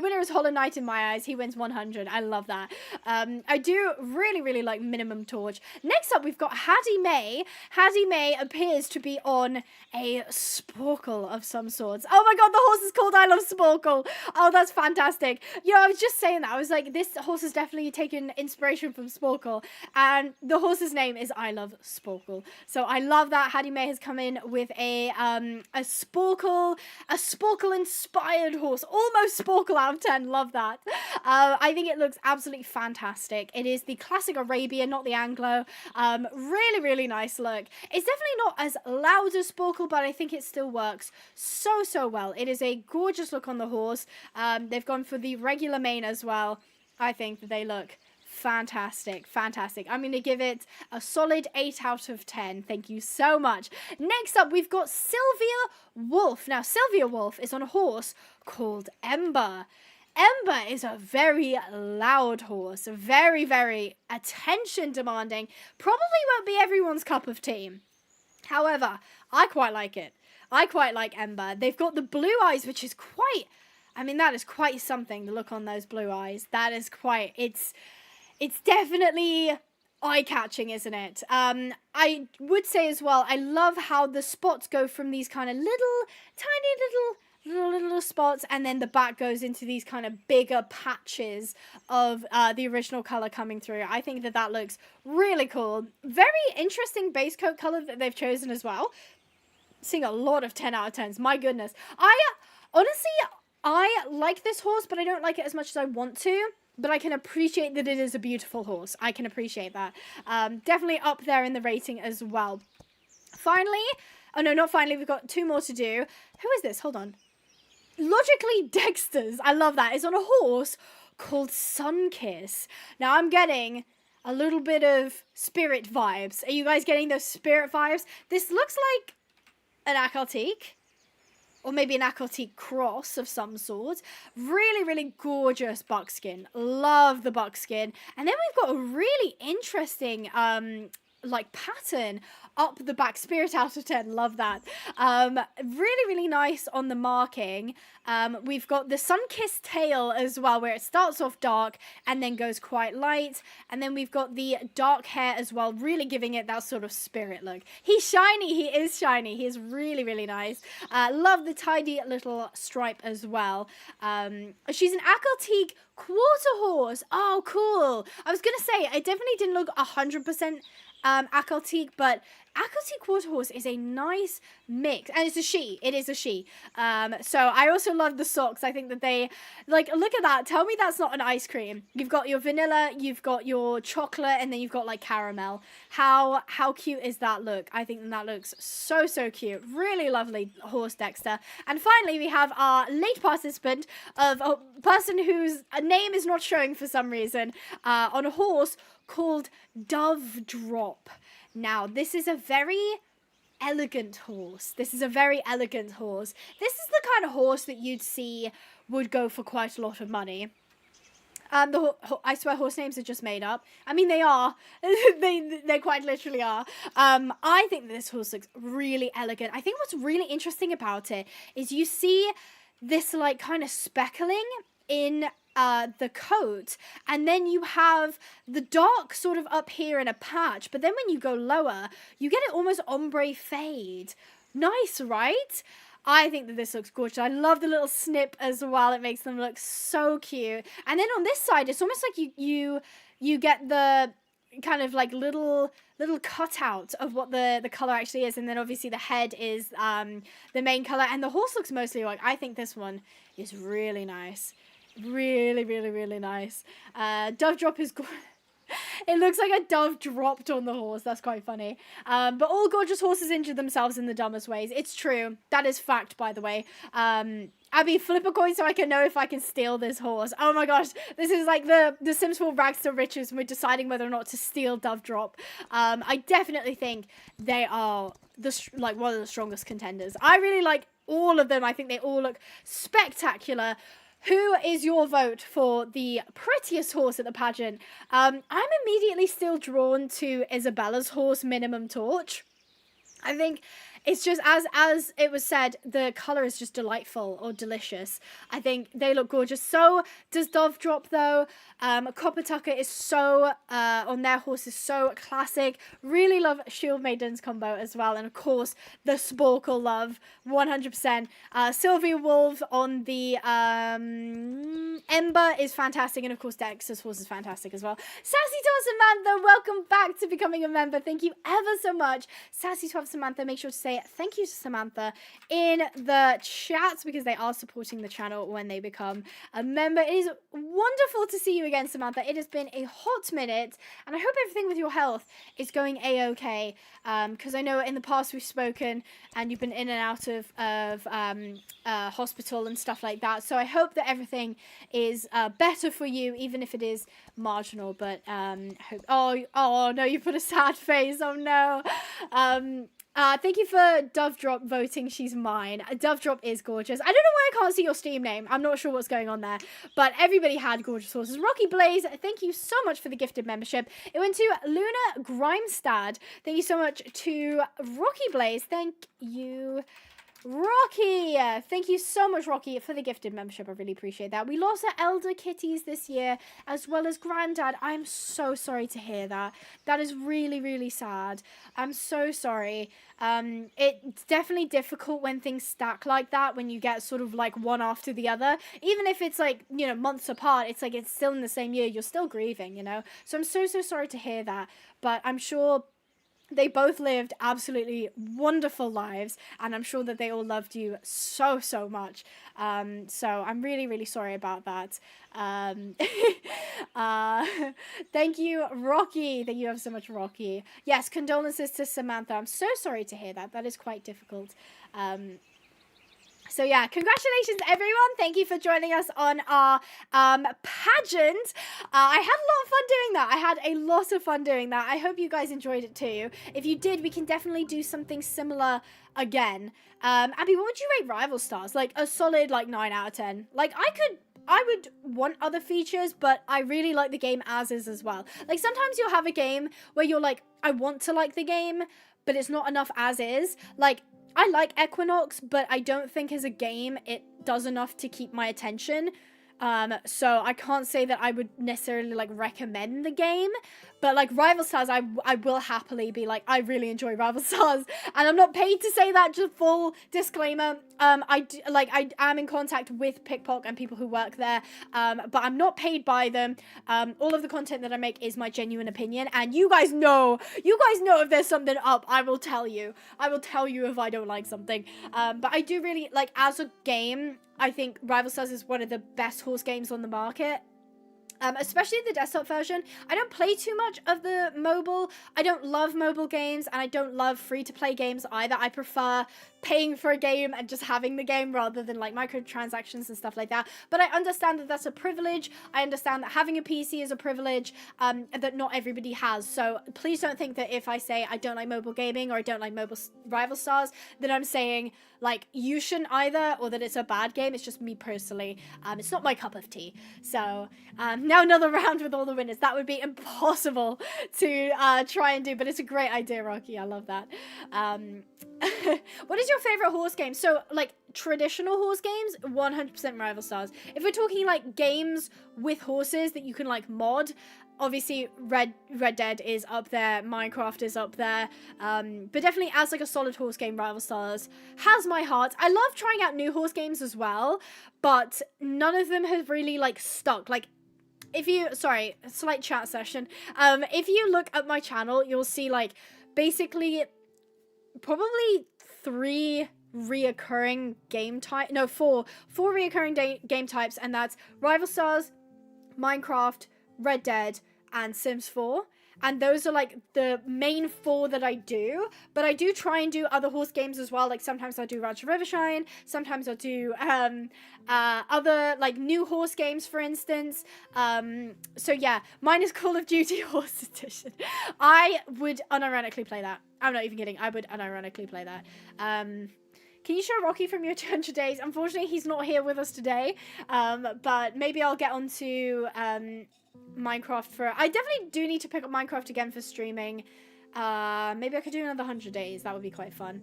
Speaker 1: winner is Hollow Knight in my eyes. He wins 100. I love that. I do really like Minimum Torch. Next up, we've got Hattie May. Hattie May appears to be on a sporkle of some sorts. Oh my god, the horse is called I Love Sporkle. Oh, that's fantastic. You know, I was just saying that. I was like, this horse has definitely taken inspiration from Sporkle, and the horse's name is I Love Sporkle. So I love that. Hattie May has come in with a Sporkle inspired horse. Almost Sporkle out of 10. Love that. I think it looks absolutely fantastic. It is the classic Arabian, not the Anglo. Really nice look. It's definitely not as loud as Sporkle, but I think it still works so well. It is a gorgeous look on the horse. They've gone for the regular mane as well. I think that they look fantastic. I'm going to give it a solid 8 out of 10. Thank you so much. Next up, we've got Sylvia Wolf. Now, Sylvia Wolf is on a horse called Ember. Ember is a very loud horse, very attention demanding. Probably won't be everyone's cup of tea. However, I quite like it. I quite like Ember. They've got the blue eyes, which is quite, I mean, that is quite something, the look on those blue eyes. That is quite, it's definitely eye-catching, isn't it? I would say as well, I love how the spots go from these kind of tiny little spots, and then the back goes into these kind of bigger patches of the original color coming through. I think that looks really cool. Very interesting base coat color that they've chosen as well. Seeing a lot of 10 out of 10s. My goodness. Honestly, I like this horse, but I don't like it as much as I want to. But I can appreciate that it is a beautiful horse. I can appreciate that. Definitely up there in the rating as well. Finally, oh no, not finally, we've got 2 more to do. Who is this? Hold on. Logically Dexter's. I love that. It's on a horse called Sunkiss. Now I'm getting a little bit of spirit vibes. Are you guys getting those spirit vibes? This looks like an Akaltique. Or maybe an Akaltique cross of some sort. Really gorgeous buckskin. Love the buckskin. And then we've got a really interesting like pattern up the back. Spirit out of 10. Love that. Really nice on the marking. We've got the Sunkiss tail as well, where it starts off dark and then goes quite light. And then we've got the dark hair as well, really giving it that sort of spirit look. He's shiny. He is shiny. He is really nice. Love the tidy little stripe as well. She's an Akaltique quarter horse. Oh, cool. I was going to say, it definitely didn't look 100% Akaltique, but Akaltique quarter horse is a nice mix, and it's a she. It is a she. So I also love the socks. I think that they, like, look at that. Tell me that's not an ice cream. You've got your vanilla, you've got your chocolate, and then you've got like caramel. How cute is that look? I think that looks so cute. Really lovely horse, Dexter. And finally, we have our late participant of a person whose name is not showing for some reason, on a horse called Dove Drop. Now, this is a very elegant horse. This is the kind of horse that you'd see would go for quite a lot of money. I swear horse names are just made up. I mean, they are. they quite literally are. I think that this horse looks really elegant. I think what's really interesting about it is you see this like kind of speckling in the coat, and then you have the dark sort of up here in a patch, but then when you go lower, you get it almost ombre fade. Nice, right? I think that this looks gorgeous. I love the little snip as well. It makes them look so cute. And then on this side, it's almost like you get the kind of like little cutout of what the color actually is, and then obviously the head is the main color, and the horse looks mostly like. I think this one is really nice. Really nice. Dove Drop is it looks like a dove dropped on the horse. That's quite funny. But all gorgeous horses injure themselves in the dumbest ways. It's true. That is fact, by the way. Abby, flip a coin so I can know if I can steal this horse. Oh my gosh, this is like the Sims 4 rags to riches, and we're deciding whether or not to steal Dove Drop. I definitely think they are one of the strongest contenders. I really like all of them. I think they all look spectacular. Who is your vote for the prettiest horse at the pageant? I'm immediately still drawn to Isabella's horse, Minimum Torch. I think it's just, as it was said, the color is just delightful or delicious. I think they look gorgeous. So does Dove Drop, though. Copper Tucker is so, on their horse is so classic. Really love Shield Maiden's combo as well. And of course, the Sporkle love, 100%. Sylvia Wolf on the Ember is fantastic. And of course, Dexter's horse is fantastic as well. Sassy 12 Samantha, welcome back to becoming a member. Thank you ever so much. Sassy 12 Samantha, make sure to say thank you to Samantha in the chat because they are supporting the channel when they become a member. It is wonderful to see you again, Samantha. It has been a hot minute, and I hope everything with your health is going a-okay, because I know in the past we've spoken and you've been in and out of hospital and stuff like that, so I hope that everything is better for you, even if it is marginal. But hope. Oh no, you put a sad face. Oh no. Thank you for Dove Drop voting. She's mine. Dove Drop is gorgeous. I don't know why I can't see your Steam name. I'm not sure what's going on there, but everybody had gorgeous horses. Rocky Blaze, thank you so much for the gifted membership. It went to Luna Grimestad. Thank you so much to Rocky Blaze. Thank you, Rocky. Thank you so much, Rocky, for the gifted membership. I really appreciate that. We lost our elder kitties this year, as well as Granddad. I'm so sorry to hear that. That is really, really sad. I'm so sorry. It's definitely difficult when things stack like that, when you get sort of like one after the other. Even if it's like, you know, months apart, it's like it's still in the same year. You're still grieving, you know? So I'm so sorry to hear that. But I'm sure they both lived absolutely wonderful lives, and I'm sure that they all loved you so much. So I'm really, really sorry about that. Thank you, Rocky. Thank you ever so much, Rocky. Yes, condolences to Samantha. I'm so sorry to hear that. That is quite difficult. So yeah, congratulations everyone. Thank you for joining us on our pageant. I had a lot of fun doing that. I had a lot of fun doing that. I hope you guys enjoyed it too. If you did, we can definitely do something similar again. Abby, what would you rate Rival Stars? Like a solid like 9 out of 10. Like I would want other features, but I really like the game as is as well. Like sometimes you'll have a game where you're like, I want to like the game, but it's not enough as is. Like I like Equinox, but I don't think as a game it does enough to keep my attention. So I can't say that I would necessarily like recommend the game, but like Rival Stars, I will happily be like, I really enjoy Rival Stars, and I'm not paid to say that. Just full disclaimer. I am in contact with Pickpock and people who work there, but I'm not paid by them. All of the content that I make is my genuine opinion, and you guys know if there's something up, I will tell you if I don't like something. But I do really like, as a game, I think Rival Stars is one of the best horse games on the market. Especially the desktop version. I don't play too much of the mobile. I don't love mobile games, and I don't love free-to-play games either. I prefer paying for a game and just having the game rather than like microtransactions and stuff like that. But I understand that that's a privilege. I understand that having a PC is a privilege that not everybody has. So please don't think that if I say I don't like mobile gaming or I don't like mobile Rival Stars, that I'm saying like you shouldn't either, or that it's a bad game. It's just me personally. It's not my cup of tea. So now another round with all the winners. That would be impossible to try and do, but it's a great idea, Rocky. I love that. What is your favorite horse game? So like traditional horse games, 100% Rival Stars. If we're talking like games with horses that you can like mod, obviously Red Dead is up there, Minecraft is up there, but definitely as like a solid horse game, Rival Stars has my heart. I love trying out new horse games as well, but none of them have really like stuck. Like sorry, slight chat session. If you look at my channel, you'll see like basically probably four reoccurring game game types, and that's Rival Stars, Minecraft, Red Dead, and Sims 4. And those are like the main 4 that I do, but I do try and do other horse games as well. Like sometimes I'll do Rancho Rivershine, sometimes I'll do other like new horse games, for instance. So yeah, mine is Call of Duty Horse Edition. I would unironically play that. I'm not even kidding. I would unironically play that. Can you show Rocky from your 200 days? Unfortunately, he's not here with us today, but maybe I'll get onto Minecraft for... I definitely do need to pick up Minecraft again for streaming. Maybe I could do another 100 days. That would be quite fun.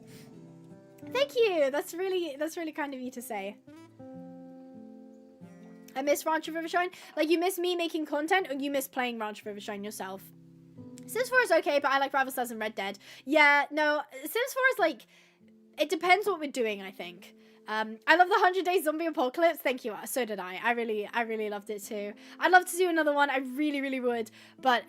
Speaker 1: Thank you. That's really kind of you to say. I miss Ranch of Rivershine. Like, you miss me making content, or you miss playing Ranch of Rivershine yourself? Sims 4 is okay, but I like Rival Stars and Red Dead. Yeah, no, Sims 4 is like, it depends what we're doing, I think. I love the 100 Days Zombie Apocalypse. Thank you. So did I. I really loved it too. I'd love to do another one. I really would. But,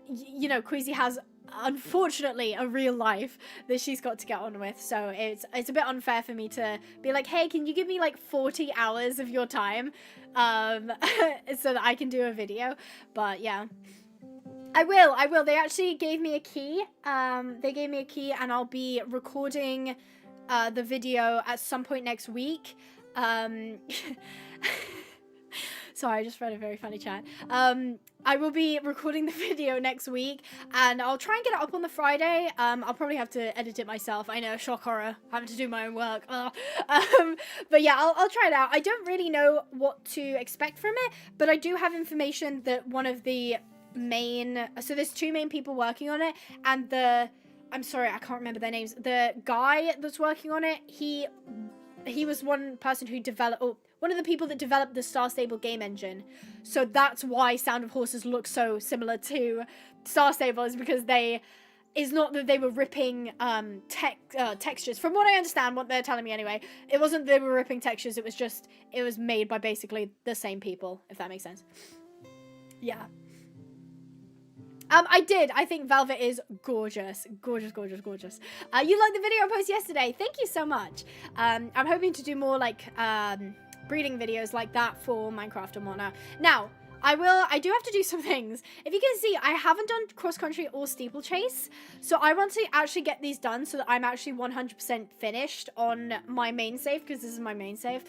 Speaker 1: you know, Queasy has, unfortunately, a real life that she's got to get on with. So it's a bit unfair for me to be like, hey, can you give me like 40 hours of your time? So that I can do a video. But yeah. I will. They actually gave me a key. They gave me a key, and I'll be recording the video at some point next week. Sorry, I just read a very funny chat. I will be recording the video next week, and I'll try and get it up on the Friday. I'll probably have to edit it myself. I know, shock horror, having to do my own work. But yeah, I'll try it out. I don't really know what to expect from it, but I do have information that one of the so there's two main people working on it, and I'm sorry, I can't remember their names. The guy that's working on it, he was one person who developed, or one of the people that developed the Star Stable game engine. So that's why Sound of Horses looks so similar to Star Stable, is because it's not that they were ripping textures. From what I understand, what they're telling me anyway, it wasn't that they were ripping textures, it was made by basically the same people, if that makes sense. Yeah. I think Velvet is gorgeous. Gorgeous. You liked the video I posted yesterday. Thank you so much. I'm hoping to do more, like, breeding videos like that for Minecraft and whatnot. Now, I do have to do some things. If you can see, I haven't done cross country or steeplechase. So I want to actually get these done so that I'm actually 100% finished on my main save, because this is my main save.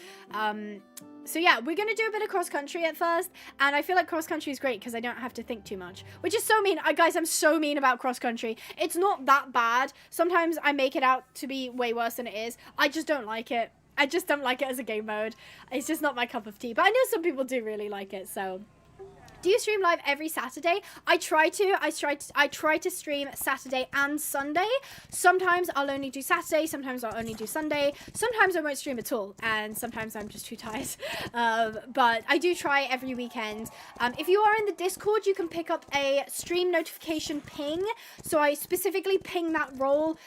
Speaker 1: So yeah, we're going to do a bit of cross country at first, and I feel like cross country is great because I don't have to think too much, which is so mean. Guys, I'm so mean about cross country. It's not that bad. Sometimes I make it out to be way worse than it is. I just don't like it. I just don't like it as a game mode. It's just not my cup of tea, but I know some people do really like it, so... Do you stream live every Saturday? I try to stream Saturday and Sunday. Sometimes I'll only do Saturday, sometimes I'll only do Sunday, sometimes I won't stream at all, and sometimes I'm just too tired. But I do try every weekend. If you are in the Discord, you can pick up a stream notification ping. So I specifically ping that role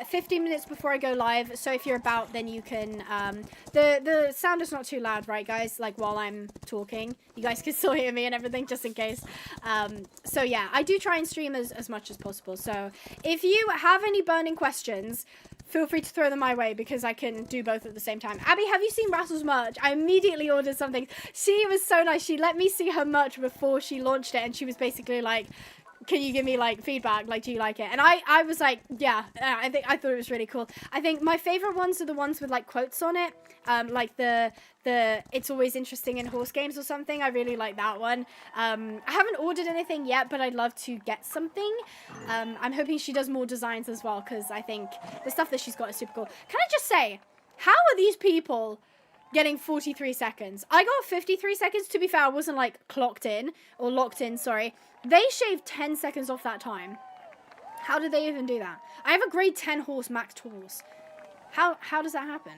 Speaker 1: 15 minutes before I go live. So if you're about, then you can... The sound is not too loud, right, guys? Like, while I'm talking, you guys can still hear me and everything, just in case. So yeah, I do try and stream as much as possible. So if you have any burning questions, feel free to throw them my way, because I can do both at the same time. Abby, have you seen Rattle's merch? I immediately ordered something. She was so nice. She let me see her merch before she launched it, and she was basically like, can you give me, like, feedback? Like, do you like it? And I was like, yeah, I thought it was really cool. I think my favorite ones are the ones with, like, quotes on it. Like the It's Always Interesting in Horse Games or something. I really like that one. I haven't ordered anything yet, but I'd love to get something. I'm hoping she does more designs as well, because I think the stuff that she's got is super cool. Can I just say, how are these people getting 43 seconds? I got 53 seconds. To be fair, I wasn't, like, locked in, sorry. They shaved 10 seconds off that time. How did they even do that? I have a grade 10 horse maxed horse. How does that happen?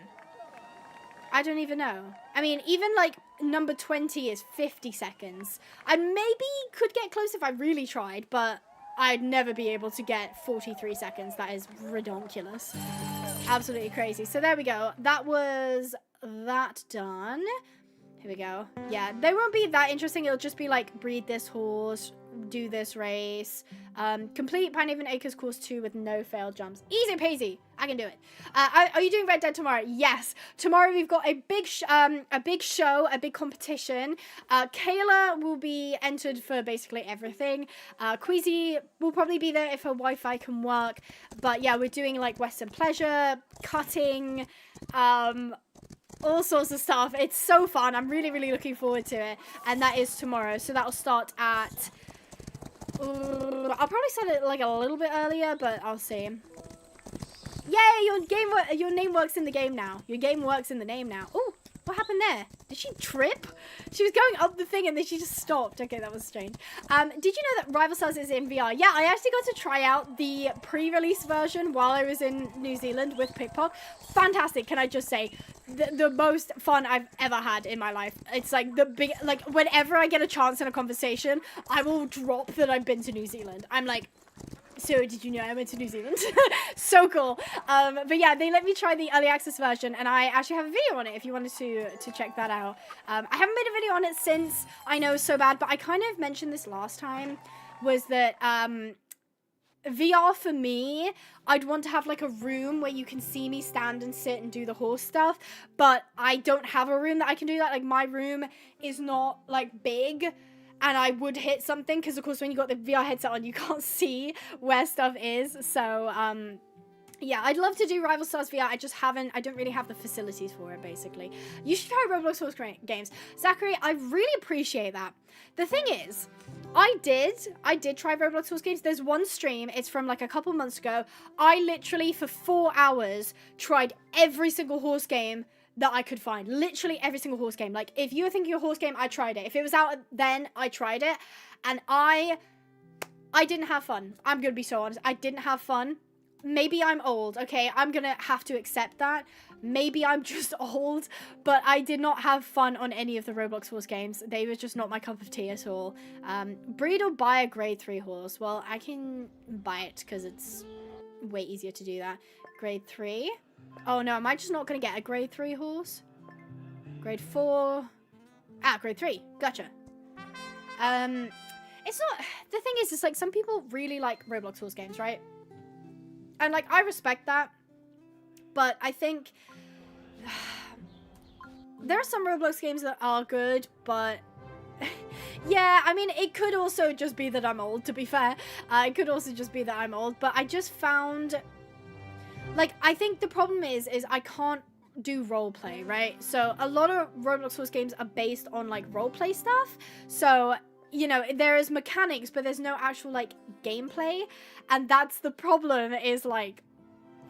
Speaker 1: I don't even know. I mean, even, like, number 20 is 50 seconds. I maybe could get close if I really tried, but I'd never be able to get 43 seconds. That is ridiculous. Absolutely crazy. So there we go. That was that done. Here we go. Yeah, they won't be that interesting. It'll just be like, breed this horse, do this race, complete Pinehaven Acres Course 2 with no failed jumps. Easy peasy. I can do it. Are you doing Red Dead tomorrow? Yes. Tomorrow we've got a big show, a big competition. Kayla will be entered for basically everything. Queasy will probably be there if her Wi-Fi can work. But yeah, we're doing like Western pleasure, cutting, all sorts of stuff. It's so fun. I'm really looking forward to it. And that is tomorrow. So that'll start at... I'll probably start it like a little bit earlier, but I'll see. Yay! Your name works in the game now. Your game works in the name now. Oh, what happened there? Did she trip? She was going up the thing and then she just stopped. Okay, that was strange. Did you know that Rival Stars is in VR? Yeah, I actually got to try out the pre-release version while I was in New Zealand with Pickpock. Fantastic, can I just say. The most fun I've ever had in my life. It's like the big, like whenever I get a chance in a conversation, I will drop that I've been to New Zealand. I'm like, so did you know I went to New Zealand? So cool. But yeah, they let me try the early access version and I actually have a video on it if you wanted to check that out. I haven't made a video on it since, I know, so bad, but I kind of mentioned this last time, was that VR for me, I'd want to have like a room where you can see me stand and sit and do the horse stuff, but I don't have a room that I can do that. Like my room is not like big and I would hit something because of course when you got the VR headset on you can't see where stuff is. So yeah, I'd love to do Rival Stars VR. I don't really have the facilities for it, basically. You should try Roblox Horse Games. Zachary, I really appreciate that. The thing is, I did try Roblox Horse Games. There's one stream, it's from like a couple months ago. I literally, for 4 hours, tried every single horse game that I could find. Literally every single horse game. Like, if you were thinking of a horse game, I tried it. If it was out then, I tried it. And I didn't have fun. I'm gonna be so honest. I didn't have fun. Maybe I'm old, okay? I'm gonna have to accept that. Maybe I'm just old, but I did not have fun on any of the Roblox horse games. They were just not my cup of tea at all. Breed or buy a grade 3 horse? Well, I can buy it because it's way easier to do that. Grade 3? Oh no, am I just not gonna get a grade 3 horse? Grade 4? Ah, grade 3. Gotcha. It's not... The thing is, it's like some people really like Roblox horse games, right? And, like, I respect that, but I think there are some Roblox games that are good, but yeah, I mean, it could also just be that I'm old, to be fair. It could also just be that I'm old, but I just found, like, I think the problem is I can't do roleplay, right? So a lot of Roblox Horse games are based on, like, roleplay stuff, so... You know, there is mechanics, but there's no actual, like, gameplay. And that's the problem, is, like,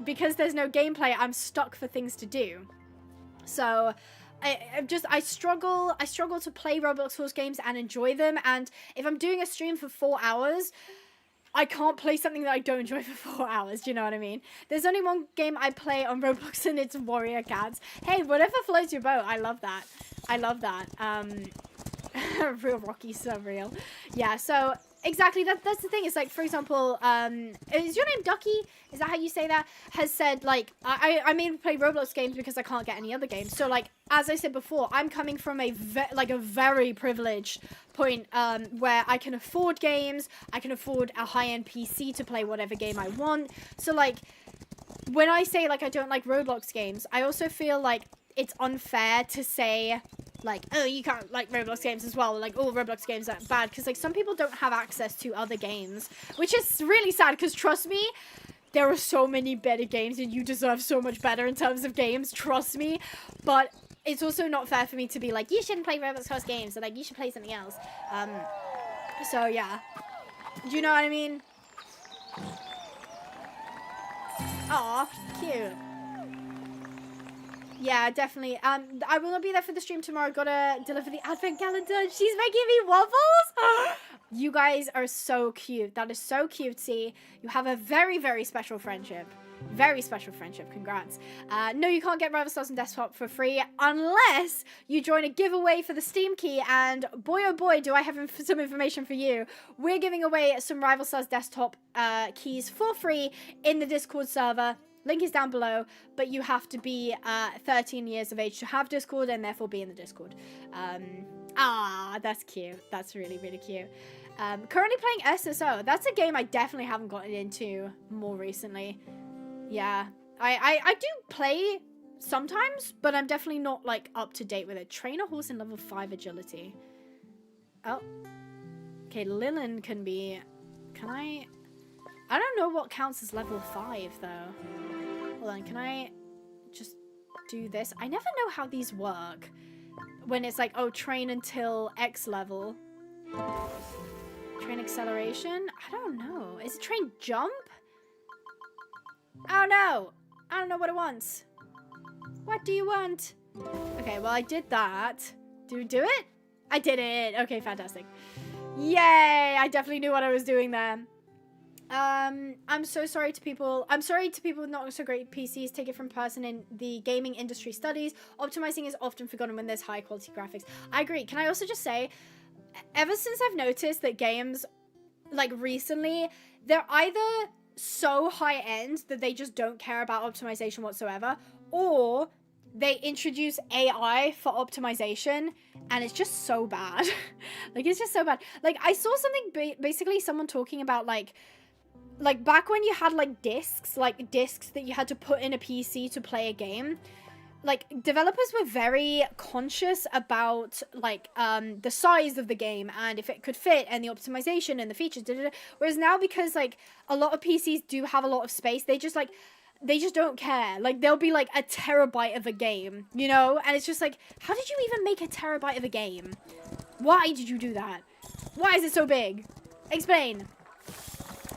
Speaker 1: because there's no gameplay, I'm stuck for things to do. So, I struggle to play Roblox Horse games and enjoy them. And if I'm doing a stream for 4 hours, I can't play something that I don't enjoy for 4 hours. Do you know what I mean? There's only one game I play on Roblox, and it's Warrior Cats. Hey, whatever floats your boat. I love that. I love that. Real Rocky, so real. Yeah, so exactly, that's the thing. It's like, for example, is your name Ducky? Is that how you say that? Has said, like, I mainly play Roblox games because I can't get any other games. So, like, as I said before, I'm coming from a very privileged point where I can afford games, I can afford a high-end PC to play whatever game I want. So, like, when I say, like, I don't like Roblox games, I also feel like it's unfair to say... like, oh, you can't like Roblox games as well. Like, all Roblox games are bad. Because, like, some people don't have access to other games. Which is really sad. Because, trust me, there are so many better games. And you deserve so much better in terms of games. Trust me. But it's also not fair for me to be like, you shouldn't play Roblox Horse games. Or, like, you should play something else. So, yeah. Do you know what I mean? Aw, cute. Yeah, definitely. I will not be there for the stream tomorrow. Gotta deliver the advent calendar. She's making me waffles. You guys are so cute. That is so cutesy. You have a very, very special friendship. Very special friendship. Congrats. No, you can't get Rival Stars on desktop for free unless you join a giveaway for the Steam key. And boy, oh boy, do I have some information for you. We're giving away some Rival Stars desktop keys for free in the Discord server. Link is down below, but you have to be 13 years of age to have Discord and therefore be in the Discord. That's cute. That's really, really cute. Currently playing SSO. That's a game I definitely haven't gotten into more recently. Yeah. I do play sometimes, but I'm definitely not, like, up to date with it. Train a horse in level 5 agility. Oh. Okay, Lilin can be... Can I... I don't know what counts as level 5, though. Hold on, can I just do this? I never know how these work. When it's like, oh, train until X level. Train acceleration? I don't know. Is it train jump? Oh, no. I don't know what it wants. What do you want? Okay, well, I did that. Do we do it? I did it. Okay, fantastic. Yay! I definitely knew what I was doing there. I'm so sorry to people. I'm sorry to people with not so great PCs. Take it from person in the gaming industry studies. Optimizing is often forgotten when there's high quality graphics. I agree. Can I also just say, ever since I've noticed that games, like recently, they're either so high end that they just don't care about optimization whatsoever, or they introduce AI for optimization, and it's just so bad. Like, it's just so bad. Like, I saw something, basically someone talking about, like back when you had, like, discs that you had to put in a PC to play a game, like, developers were very conscious about, like, the size of the game and if it could fit and the optimization and the features, whereas now, because, like, a lot of PCs do have a lot of space, they just don't care. Like, there'll be, like, a terabyte of a game, you know? And it's just like, how did you even make a terabyte of a game? Why did you do that? Why is it so big? Explain.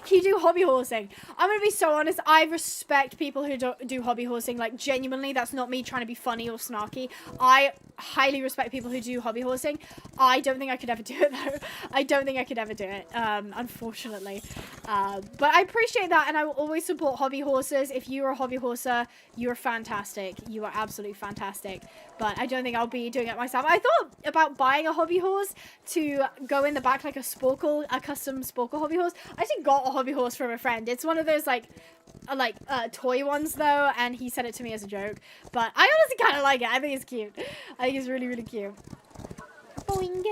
Speaker 1: Can you do hobby horsing? I'm gonna be so honest, I respect people who do hobby horsing. Like, genuinely, that's not me trying to be funny or snarky. I highly respect people who do hobby horsing. I don't think I could ever do it, though. I don't think I could ever do it, unfortunately. But I appreciate that, and I will always support hobby horsers. If you are a hobby horser, you are fantastic. You are absolutely fantastic. But I don't think I'll be doing it myself. I thought about buying a hobby horse to go in the back, like a custom sporkle hobby horse. I actually got a hobby horse from a friend. It's one of those, like toy ones, though, and he said it to me as a joke. But I honestly kind of like it. I think it's cute. I think it's really, really cute. Boing.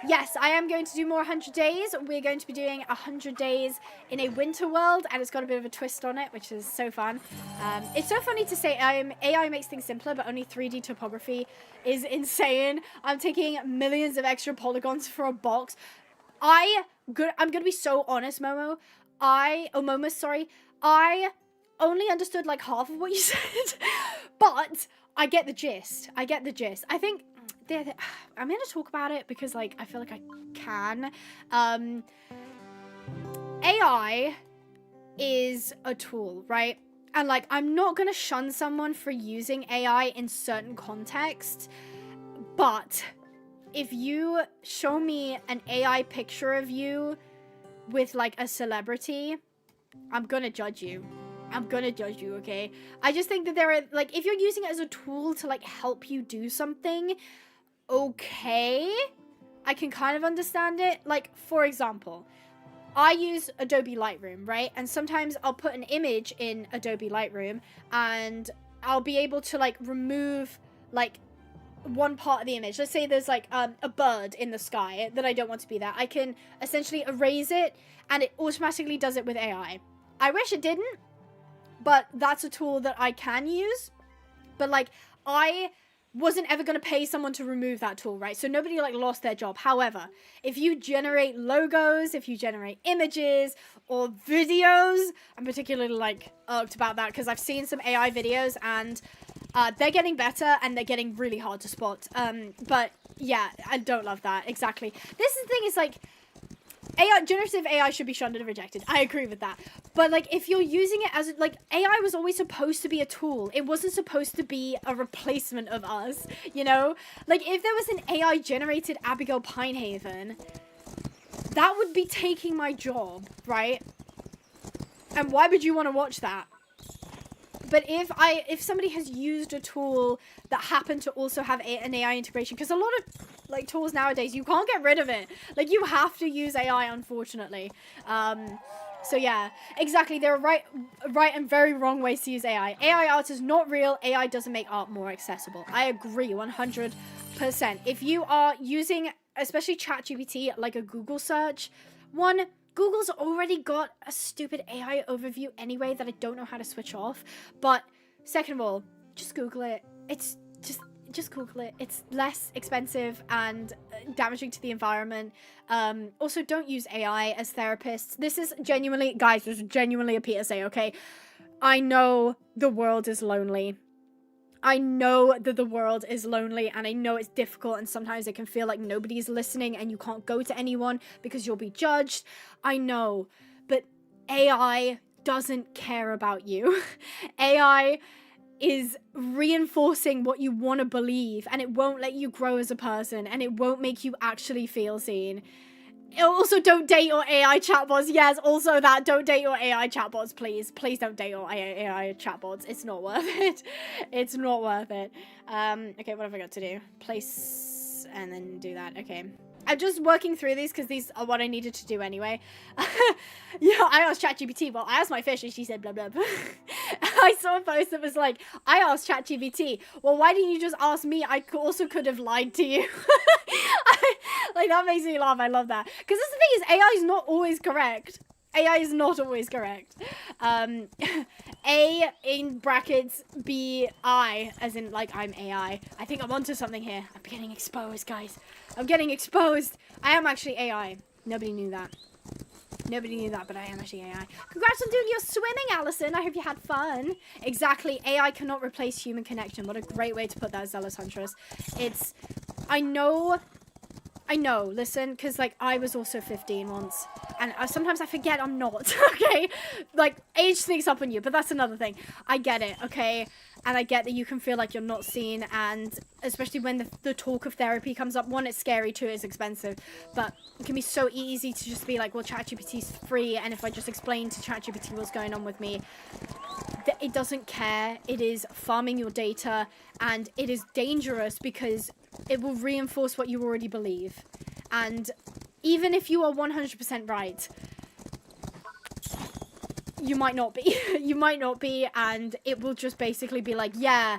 Speaker 1: Yes, I am going to do more 100 days. We're going to be doing 100 days in a winter world, and it's got a bit of a twist on it, which is so fun. It's so funny to say AI makes things simpler, but only 3D topography is insane. I'm taking millions of extra polygons for a box. I'm gonna be so honest, Momo. Momus, sorry. I only understood like half of what you said, but I get the gist. I think I'm gonna talk about it because, like, I feel like I can. AI is a tool, right? And, like, I'm not gonna shun someone for using AI in certain contexts, but if you show me an AI picture of you with, like, a celebrity, I'm gonna judge you. Okay? I just think that there are, like, if you're using it as a tool to, like, help you do something, okay, I can kind of understand it. Like, for example, I use Adobe Lightroom, right? And sometimes I'll put an image in Adobe Lightroom and I'll be able to, like, remove, like, one part of the image. Let's say there's, like, a bird in the sky that I don't want to be there. I can essentially erase it, and it automatically does it with AI. I wish it didn't, but that's a tool that I can use. But, like, I wasn't ever going to pay someone to remove that tool, right? So nobody, like, lost their job. However, if you generate logos, if you generate images or videos, I'm particularly, like, irked about that because I've seen some AI videos and they're getting better and they're getting really hard to spot. But yeah, I don't love that. Exactly. This is the thing, is like, generative AI should be shunned and rejected. I agree with that. But, like, if you're using it as, like, AI was always supposed to be a tool. It wasn't supposed to be a replacement of us, you know? Like, if there was an AI-generated Abigail Pinehaven, that would be taking my job, right? And why would you want to watch that? But if somebody has used a tool that happened to also have an AI integration, because a lot of, like, tools nowadays, you can't get rid of it. Like, you have to use AI, unfortunately. So yeah, exactly. There are right and very wrong ways to use AI. AI art is not real. AI doesn't make art more accessible. I agree 100%. If you are using, especially ChatGPT, like a Google search, Google's already got a stupid AI overview anyway that I don't know how to switch off. But second of all, just Google it. It's just Google it. It's less expensive and damaging to the environment. Also, don't use AI as therapists. This is genuinely, guys, this is genuinely a PSA, okay? I know the world is lonely. I know that the world is lonely, and I know it's difficult, and sometimes it can feel like nobody's listening and you can't go to anyone because you'll be judged. I know, but AI doesn't care about you. AI is reinforcing what you want to believe, and it won't let you grow as a person, and it won't make you actually feel seen. Also, don't date your AI chatbots. Yes, also that. Don't date your AI chatbots, please. Please don't date your AI chatbots. It's not worth it. It's not worth it. Okay, what have I got to do? Place and then do that. Okay. I'm just working through these because these are what I needed to do anyway. Yeah, I asked ChatGPT. Well, I asked my fish and she said blah blah blah. I saw a post that was like, I asked ChatGPT, well, why didn't you just ask me? I also could have lied to you. Like, that makes me laugh. I love that. Because that's the thing is, AI is not always correct. AI is not always correct. A in brackets, B, I, as in, like, I'm AI. I think I'm onto something here. I'm getting exposed, guys. I'm getting exposed. I am actually AI. Nobody knew that. Nobody knew that, but I am actually AI. Congrats on doing your swimming, Allison. I hope you had fun. Exactly. AI cannot replace human connection. What a great way to put that, Zealous Huntress. It's... I know, listen, because, like, I was also 15 once. And sometimes I forget I'm not, okay? Like, age sneaks up on you, but that's another thing. I get it, okay? And I get that you can feel like you're not seen, and especially when the talk of therapy comes up. One, it's scary, two, it's expensive. But it can be so easy to just be like, well, ChatGPT's free, and if I just explain to ChatGPT what's going on with me, it doesn't care. It is farming your data, and it is dangerous because it will reinforce what you already believe. And even if you are 100% right, you might not be. You might not be, and it will just basically be like, yeah,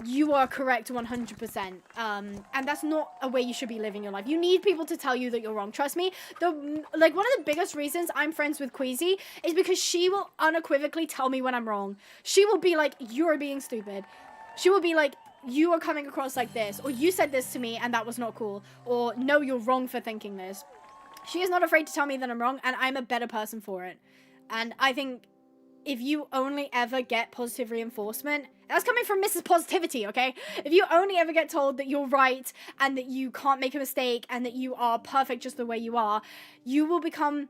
Speaker 1: you are correct 100%. And that's not a way you should be living your life. You need people to tell you that you're wrong. Trust me, like, one of the biggest reasons I'm friends with Queasy is because she will unequivocally tell me when I'm wrong. She will be like, you're being stupid. She will be like, you are coming across like this, or you said this to me and that was not cool, or no, you're wrong for thinking this. She is not afraid to tell me that I'm wrong, and I'm a better person for it. And I think if you only ever get positive reinforcement, that's coming from Mrs. Positivity, okay? If you only ever get told that you're right and that you can't make a mistake and that you are perfect just the way you are, you will become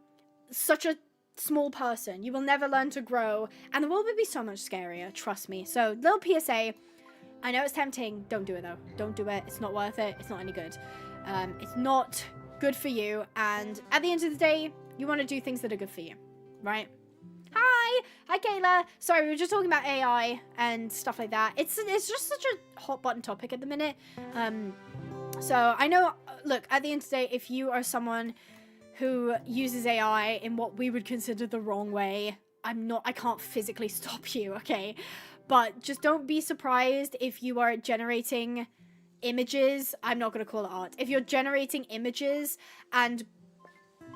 Speaker 1: such a small person. You will never learn to grow, and the world will be so much scarier, trust me. So, little PSA, I know it's tempting. Don't do it, though. Don't do it. It's not worth it. It's not any good. It's not good for you, and at the end of the day, you want to do things that are good for you, right? Hi Kayla. Sorry, we were just talking about AI and stuff like that. It's just such a hot button topic at the minute. So I know, look, at the end of the day, if you are someone who uses AI in what we would consider the wrong way, I can't physically stop you, okay? But just don't be surprised if you are generating images. I'm not going to call it art. If you're generating images and